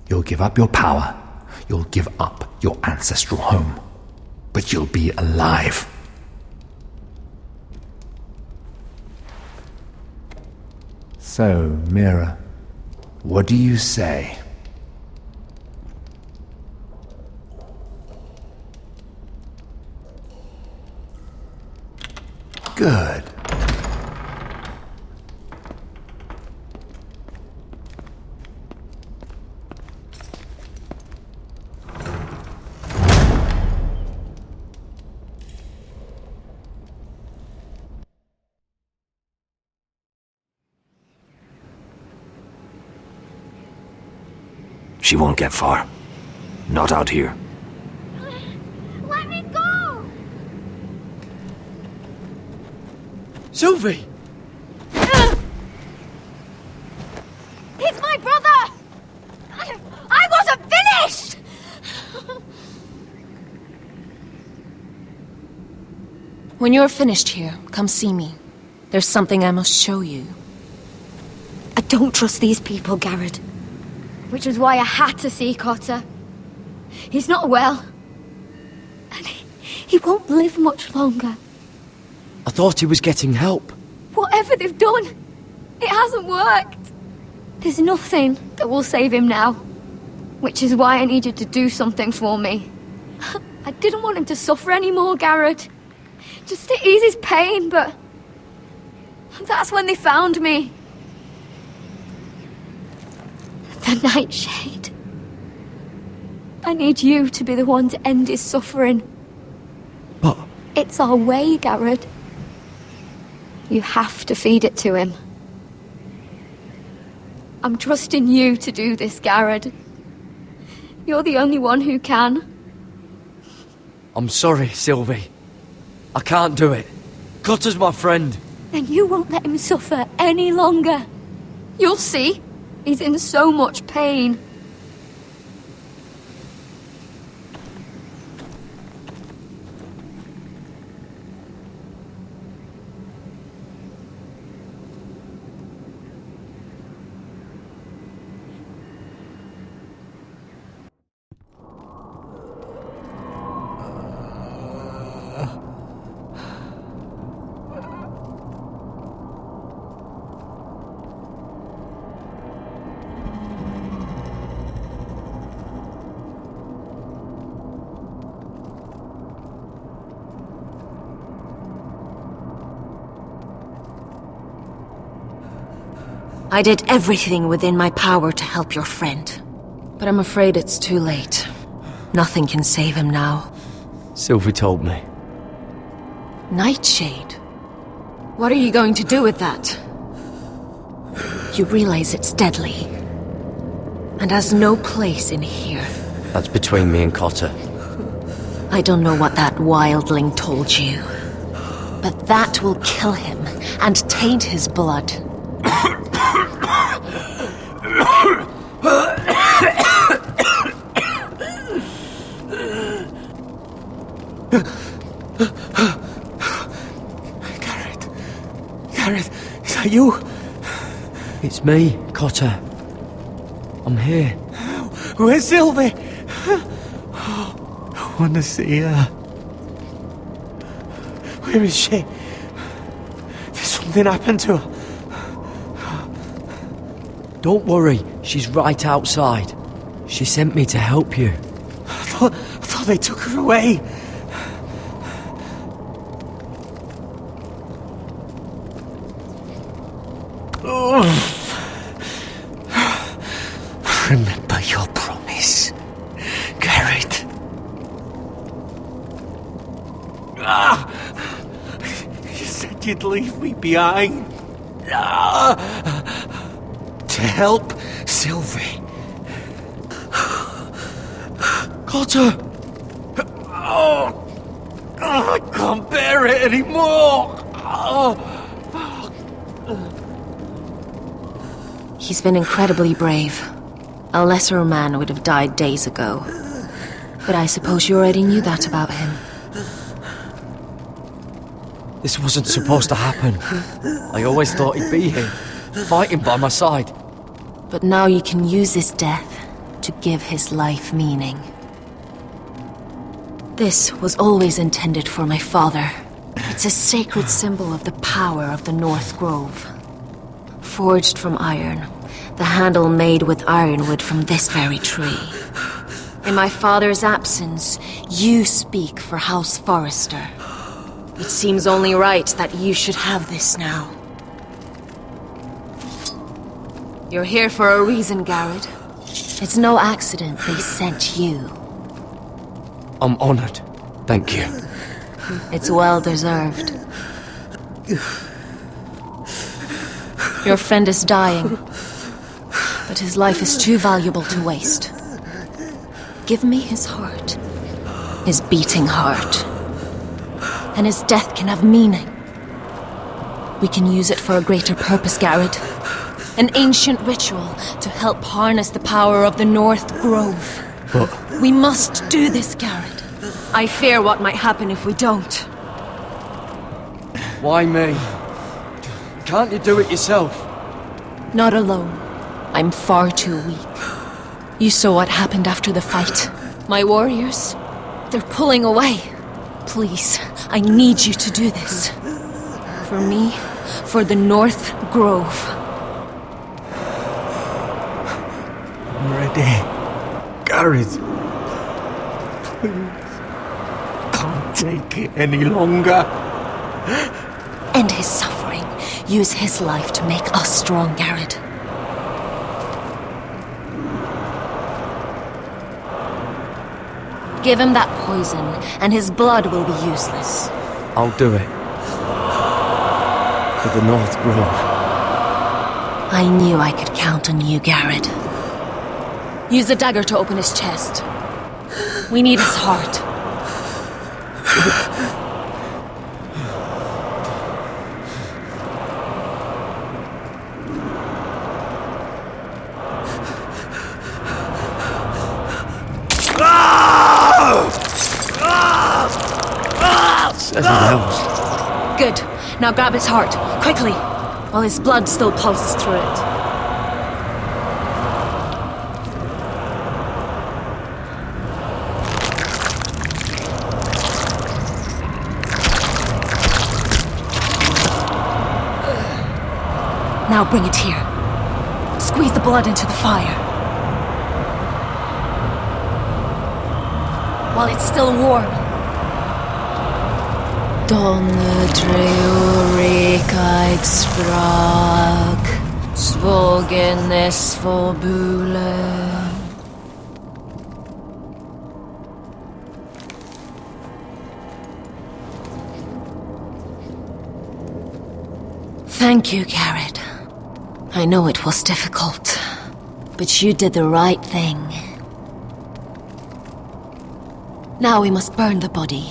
You'll give up your power, you'll give up your ancestral home. But you'll be alive. So, Mira, what do you say? Good.
She won't get far. Not out here.
Let me go!
Sylvie!
He's my brother! I wasn't finished!
When you're finished here, come see me. There's something I must show you.
I don't trust these people, Garrett.
Which was why I had to see Cotter. He's not well. And he won't live much longer.
I thought he was getting help.
Whatever they've done, it hasn't worked. There's nothing that will save him now. Which is why I needed to do something for me. I didn't want him to suffer anymore, Garrett. Just to ease his pain, but... that's when they found me. The Nightshade. I need you to be the one to end his suffering.
But...
it's our way, Garrett. You have to feed it to him. I'm trusting you to do this, Garrett. You're the only one who can.
I'm sorry, Sylvie. I can't do it. Cotter's my friend.
Then you won't let him suffer any longer. You'll see. He's in so much pain.
I did everything within my power to help your friend. But I'm afraid it's too late. Nothing can save him now.
Sylvie told me.
Nightshade? What are you going to do with that? You realize it's deadly. And has no place in here.
That's between me and Cotter.
I don't know what that wildling told you. But that will kill him and taint his blood.
Garrett, is that you?
It's me, Cotter. I'm here.
Where's Sylvie? I want to see her. Where is she? Did something happen to her?
Don't worry, she's right outside. She sent me to help you.
I thought they took her away. Remember your promise, Garrett. You said you'd leave me behind. To help Sylvie. Cotter! I can't bear it anymore!
He's been incredibly brave. A lesser man would have died days ago. But I suppose you already knew that about him.
This wasn't supposed to happen. I always thought he'd be here, fighting by my side.
But now you can use his death
to give his life meaning. This was always intended for my father. It's a sacred symbol of the power of the North Grove. Forged from iron, the handle made with ironwood from this very tree. In my father's absence, you speak for House Forrester. It seems only right that you should have this now. You're here for a reason, Garrett. It's no accident they sent you.
I'm honored. Thank you.
It's well deserved. Your friend is dying, but his life is too valuable to waste. Give me his heart, his beating heart, and his death can have meaning. We can use it for a greater purpose, Garrett. An ancient ritual to help harness the power of the North Grove.
But
we must do this, Garrett. I fear what might happen if we don't.
why me? Can't you do it yourself?
Not alone. I'm far too weak. You saw what happened after the fight. My warriors, they're pulling away. Please, I need you to do this. For me, for the North Grove.
I'm ready. Garrett. Please. Can't take it any longer.
End his suffering. Use his life to make us strong, Garrett. Give him that poison, and his blood will be useless.
I'll do it. For the North Grove.
I knew I could count on you, Garrett. Use the dagger to open his chest. We need his heart. Good. Now grab his heart, quickly, while his blood still pulses through it. Now bring it here. Squeeze the blood into the fire. While it's still warm. Donne dreurikaig sprak, svogenes forbule. Thank you, Garrett. I know it was difficult, but you did the right thing. Now we must burn the body.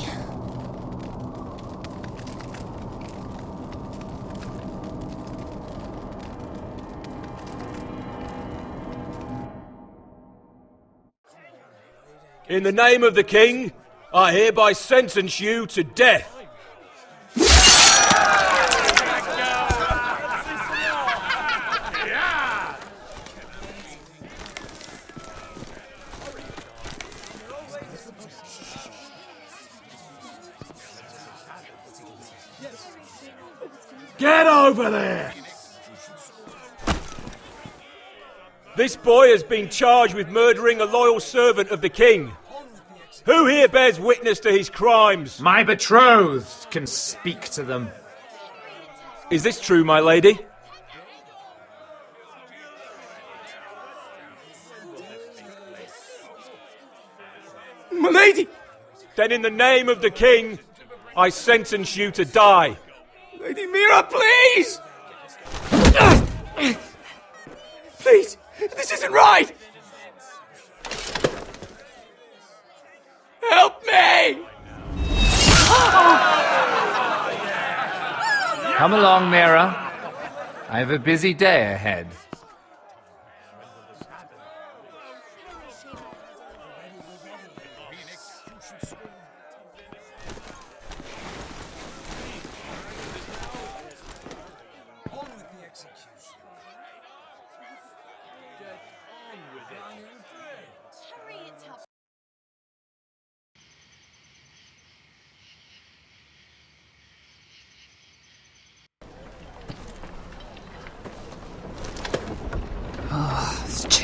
In the name of the king, I hereby sentence you to death.
Get over there!
This boy has been charged with murdering a loyal servant of the king. Who here bears witness to his crimes?
My betrothed can speak to them.
Is this true, my lady?
My lady!
Then in the name of the king, I sentence you to die.
Lady Mira, please! Please! This isn't right! Help me!
Come along, Mira. I have a busy day ahead.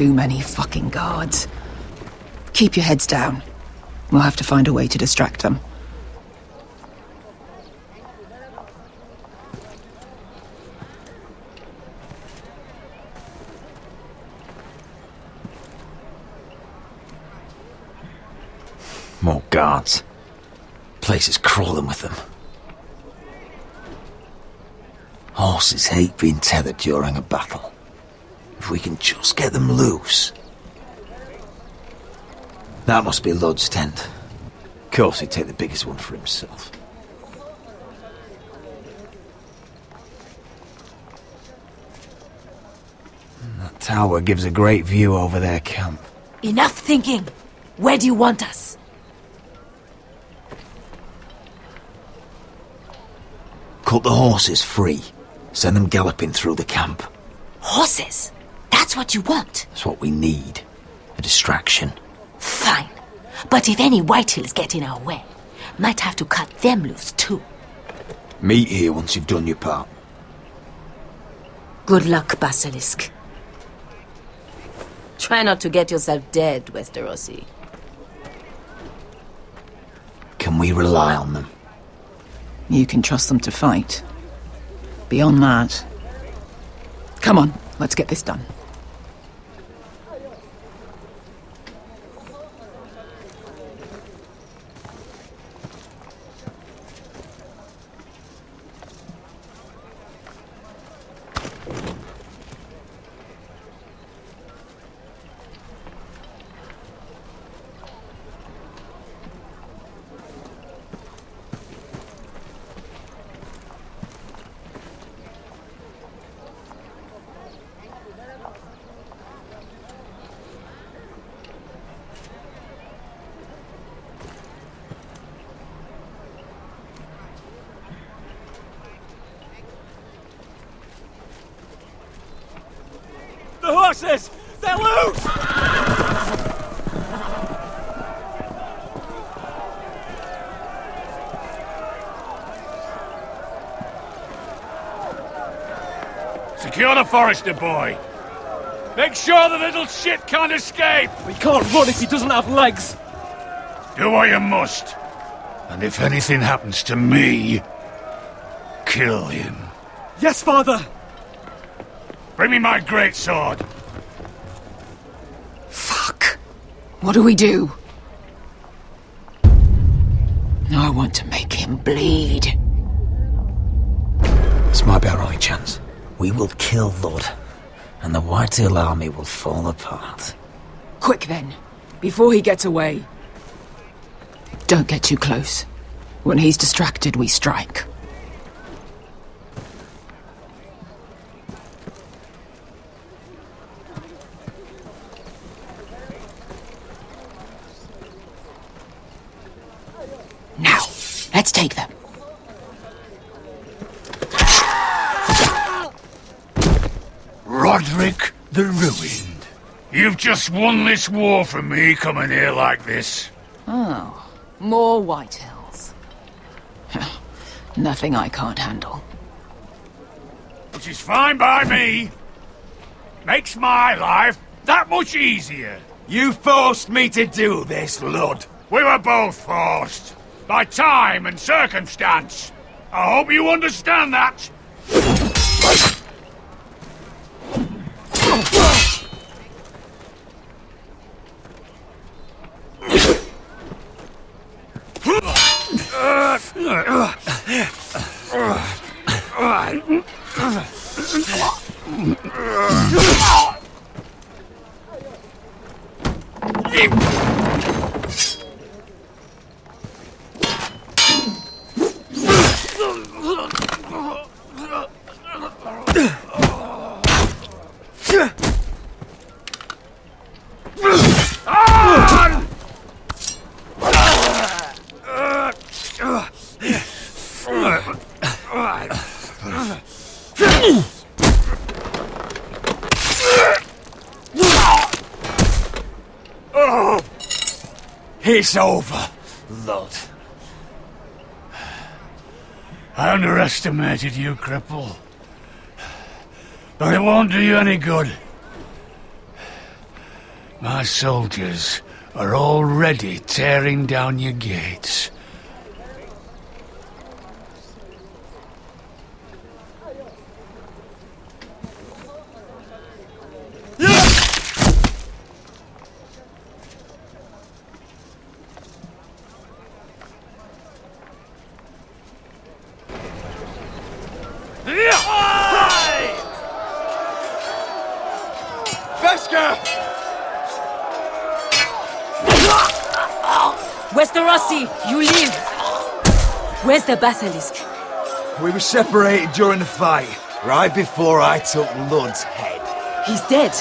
too many fucking guards. Keep your heads down. We'll have to find a way to distract them.
More guards. Place is crawling with them. Horses hate being tethered during a battle. If we can just get them loose. That must be Lud's tent. Of course he'd take the biggest one for himself. That tower gives a great view over their camp.
Enough thinking! Where do you want us?
Cut the horses free. Send them galloping through the camp.
Horses? That's what you want?
That's what we need. A distraction.
Fine. But if any Whitehills get in our way, might have to cut them loose too.
Meet here once you've done your part.
Good luck, Basilisk. Try not to get yourself dead, Westerosi.
Can we rely on them?
You can trust them to fight. Beyond that... Come on, let's get this done.
The horses! They're loose!
Secure the Forrester boy. Make sure the little shit can't escape.
We can't run if he doesn't have legs.
Do what you must. And if anything happens to me, kill him.
Yes, father!
Bring me my greatsword.
Fuck. What do we do? I want to make him bleed.
This might be our only chance. We will kill Lud, and the Whitehill army will fall apart.
Quick then, before he gets away. Don't get too close. When he's distracted, we strike. Now, let's take them.
Roderick the Ruined. You've just won this war from me coming here like this.
Oh, more Whitehills. Nothing I can't handle.
Which is fine by me. Makes my life that much easier.
You forced me to do this, Lud.
We were both forced. By time and circumstance. I hope you understand that.
It's over, Lud.
I underestimated you, cripple. But it won't do you any good. My soldiers are already tearing down your gates.
Westerosi, you live! Where's the basilisk?
We were separated during the fight, right before I took Lud's head.
He's dead.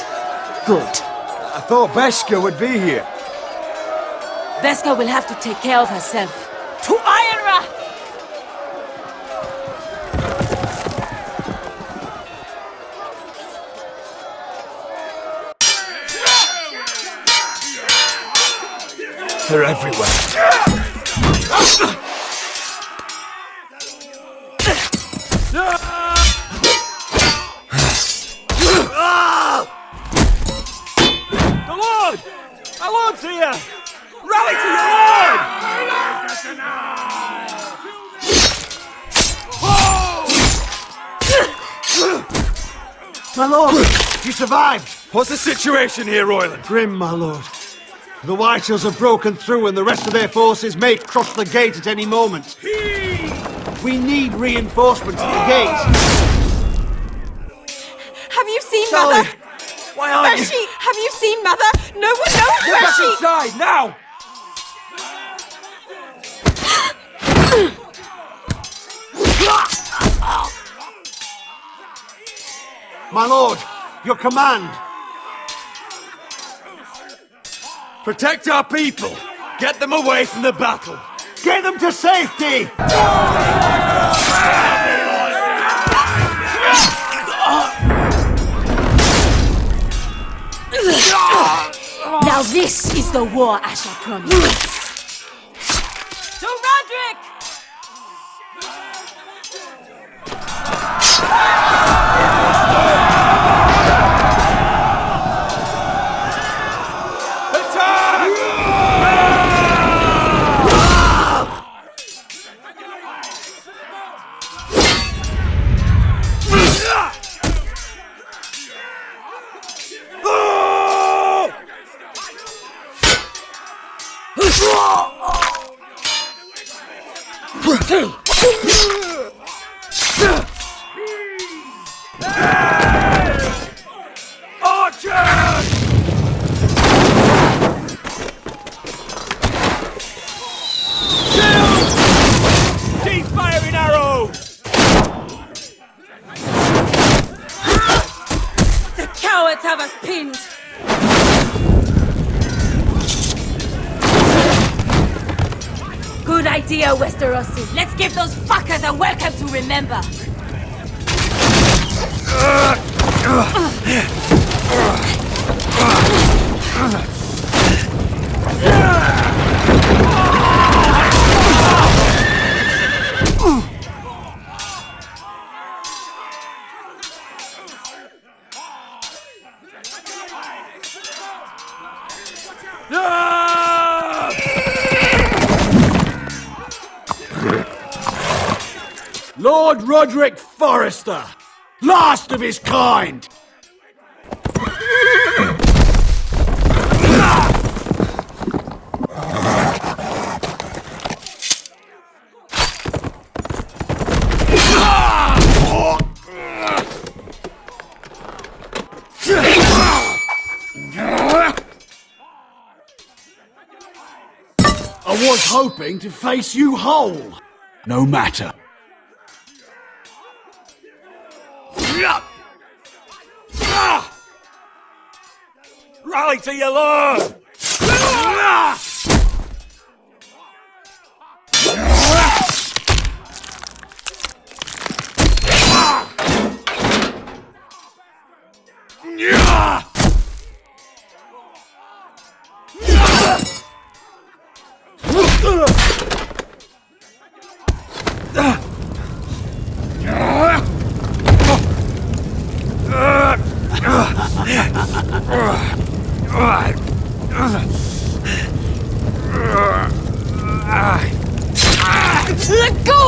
Good.
I thought Beskha would be here.
Beskha will have to take care of herself. To Ironrath!
They're everywhere.
The Lord! Our Lord's here! Rally to your Lord!
My lord, you survived.
What's the situation here, Royland?
Grim, my lord. The White Hills have broken through and the rest of their forces may cross the gate at any moment. We need reinforcements at the gate.
Have you seen
Sally,
Mother?
why aren't
Where's
you?
she? Have you seen Mother? No one knows
Get
where
back
she...
inside, now!
My lord, your command.
Protect our people! Get them away from the battle!
Get them to safety!
Now this is the war Asher promised. To Roderick!
Keep firing arrows!
The cowards have us pinned! Good idea, Westerosi. Let's give those fuckers a welcome to remember.
Lord Roderick Forrester, last of his kind! I was hoping to face you whole. No matter.
Rally to your Lord!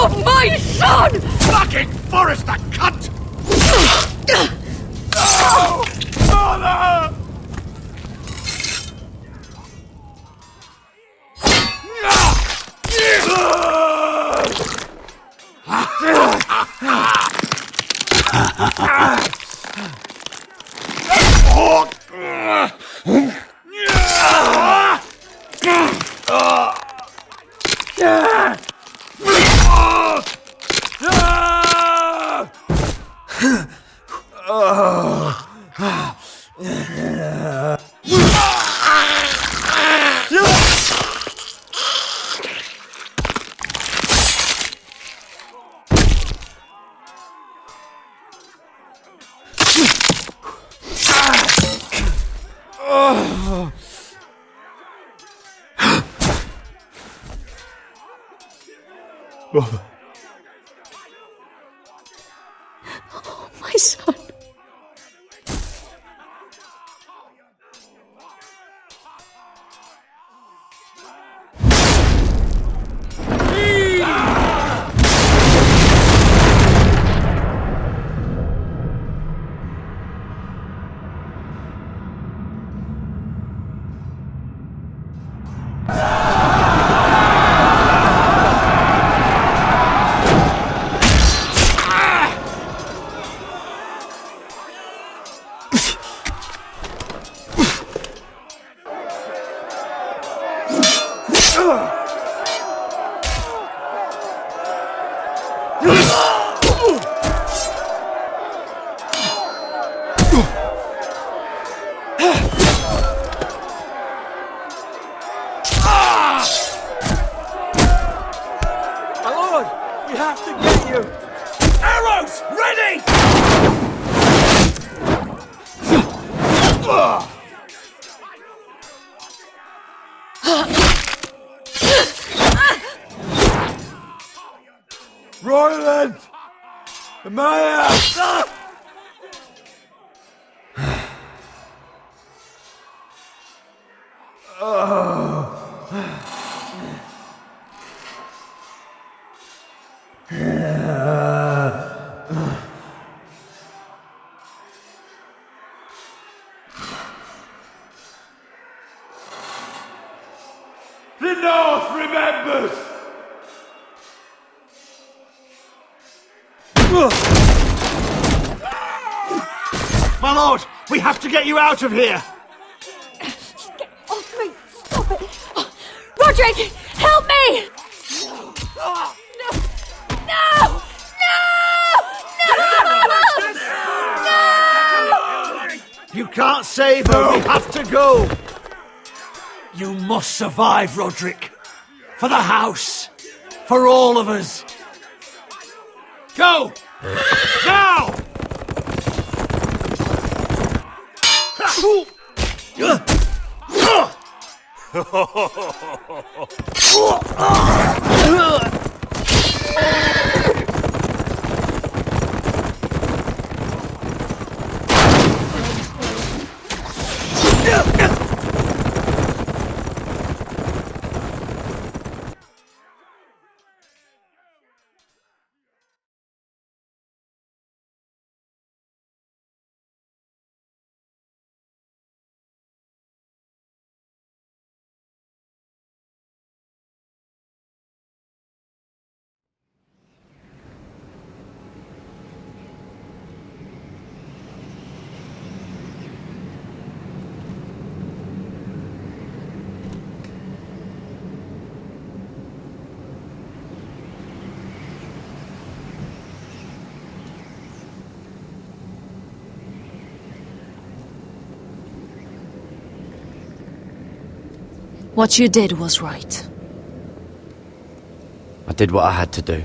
of my son!
Fucking Forrester, cunt! Oh! Mother!
My son.
Royland! Maya!
The North remembers!
My lord, we have to get you out of here!
Get off me! Stop it! Oh, Roderick! Help me! No! No! No! No!
You can't save her, we have to go!
You must survive, Roderick. For the house. For all of us. Go! Now!
What you did was right.
I did what I had to do.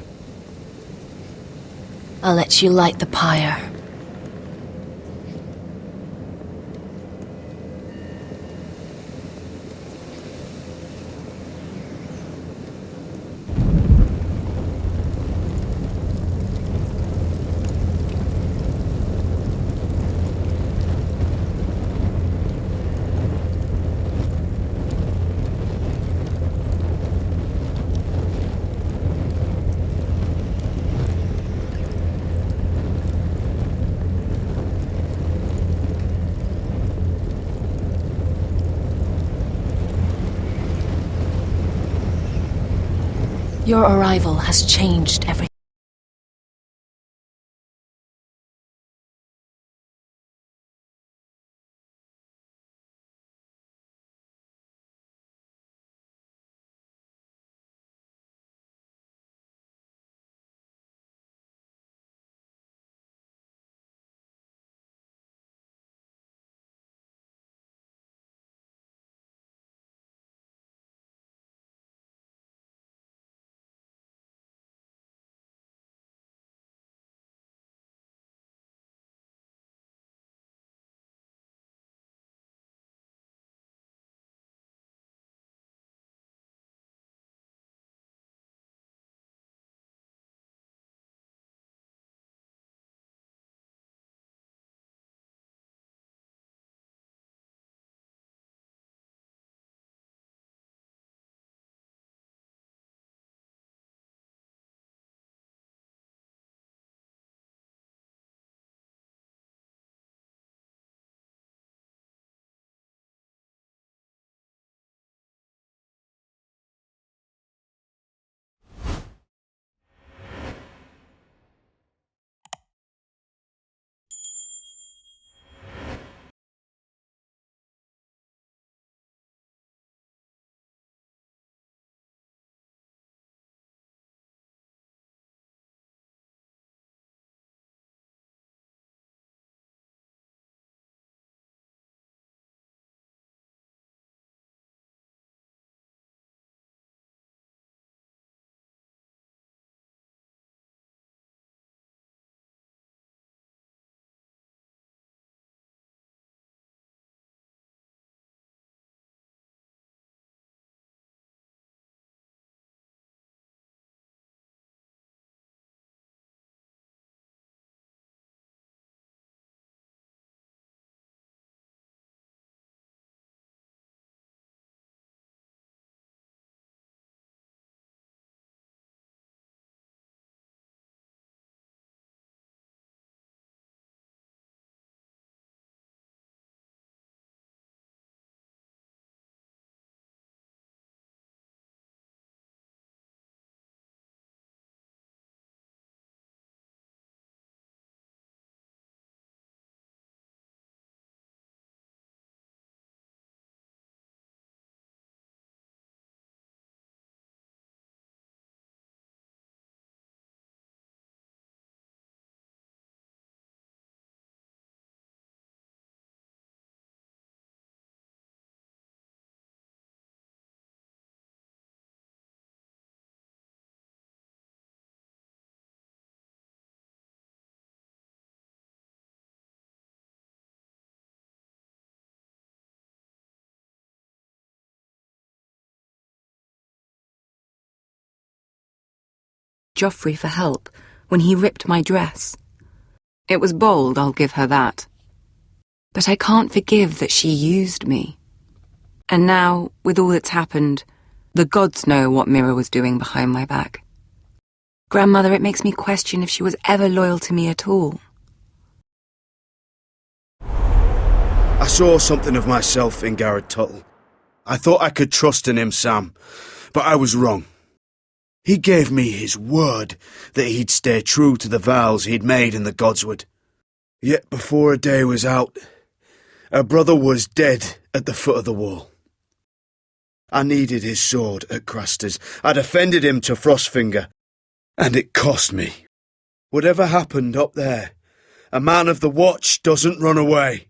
I'll let you light the pyre. Your arrival has changed everything.
Joffrey for help when he ripped my dress. It was bold, I'll give her that. But I can't forgive that she used me. And now, with all that's happened, the gods know what Mira was doing behind my back. Grandmother, it makes me question if she was ever loyal to me at all.
I saw something of myself in Garrett Tuttle. I thought I could trust in him, Sam, but I was wrong. He gave me his word that he'd stay true to the vows he'd made in the Godswood. Yet before a day was out, a brother was dead at the foot of the wall. I needed his sword at Craster's. I defended him to Frostfinger, and it cost me. Whatever happened up there, a man of the Watch doesn't run away.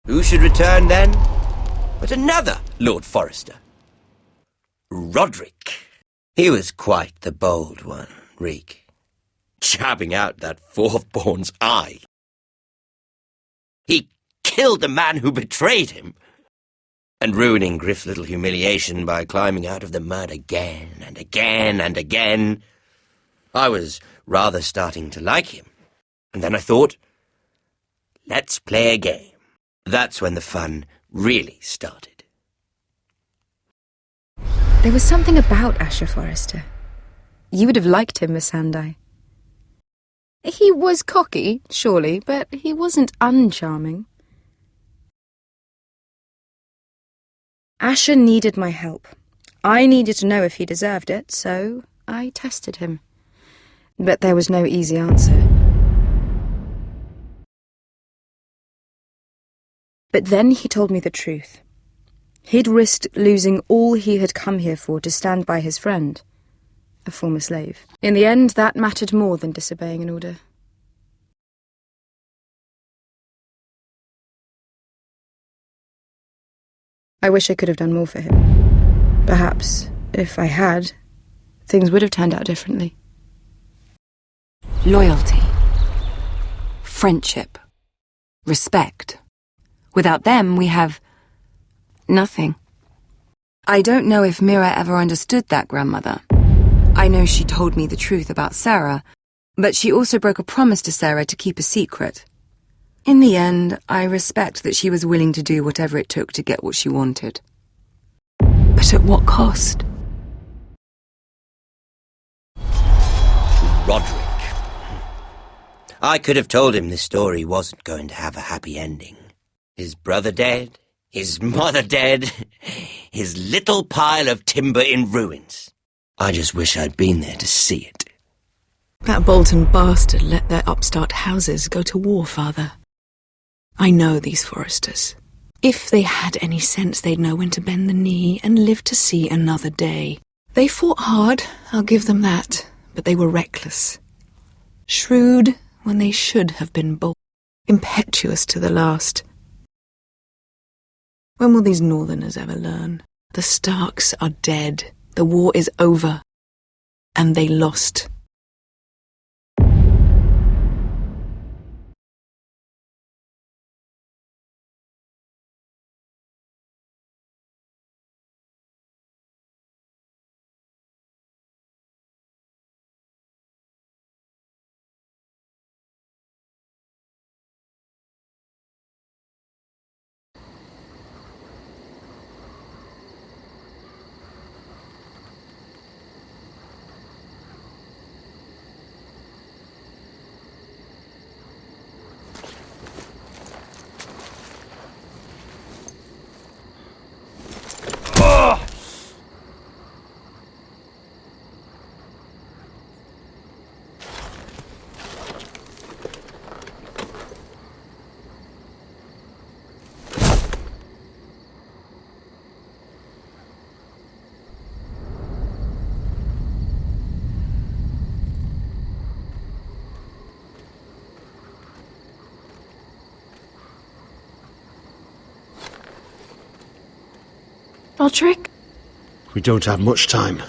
Who should return then but another Lord Forrester? Roderick. He was quite the bold one, Reek. Jabbing out that fourth-born's eye. He killed the man who betrayed him, and ruining Griff's little humiliation by climbing out of the mud again and again and again. I was rather starting to like him, and then I thought, let's play a game. That's when the fun really started.
There was something about Asher Forrester. You would have liked him, Miss Sandai. He was cocky, surely, but he wasn't uncharming. Asher needed my help. I needed to know if he deserved it, so I tested him. But there was no easy answer. But then he told me the truth. He'd risked losing all he had come here for to stand by his friend, a former slave. In the end, that mattered more than disobeying an order. I wish I could have done more for him. Perhaps, if I had, things would have turned out differently.
Loyalty. Friendship. Respect. Without them, we have nothing. I don't know if Mira ever understood that, Grandmother. I know she told me the truth about Sarah, but she also broke a promise to Sarah to keep a secret. In the end, I respect that she was willing to do whatever it took to get what she wanted. But at what cost?
Roderick. I could have told him this story wasn't going to have a happy ending. His brother dead, his mother dead, his little pile of timber in ruins. I just wish I'd been there to see it.
That Bolton bastard let their upstart houses go to war, Father. I know these Forresters. If they had any sense, they'd know when to bend the knee and live to see another day. They fought hard, I'll give them that, but they were reckless. Shrewd when they should have been bold. Impetuous to the last. When will these Northerners ever learn? The Starks are dead. The war is over. And they lost. Roderick?
We don't have much time.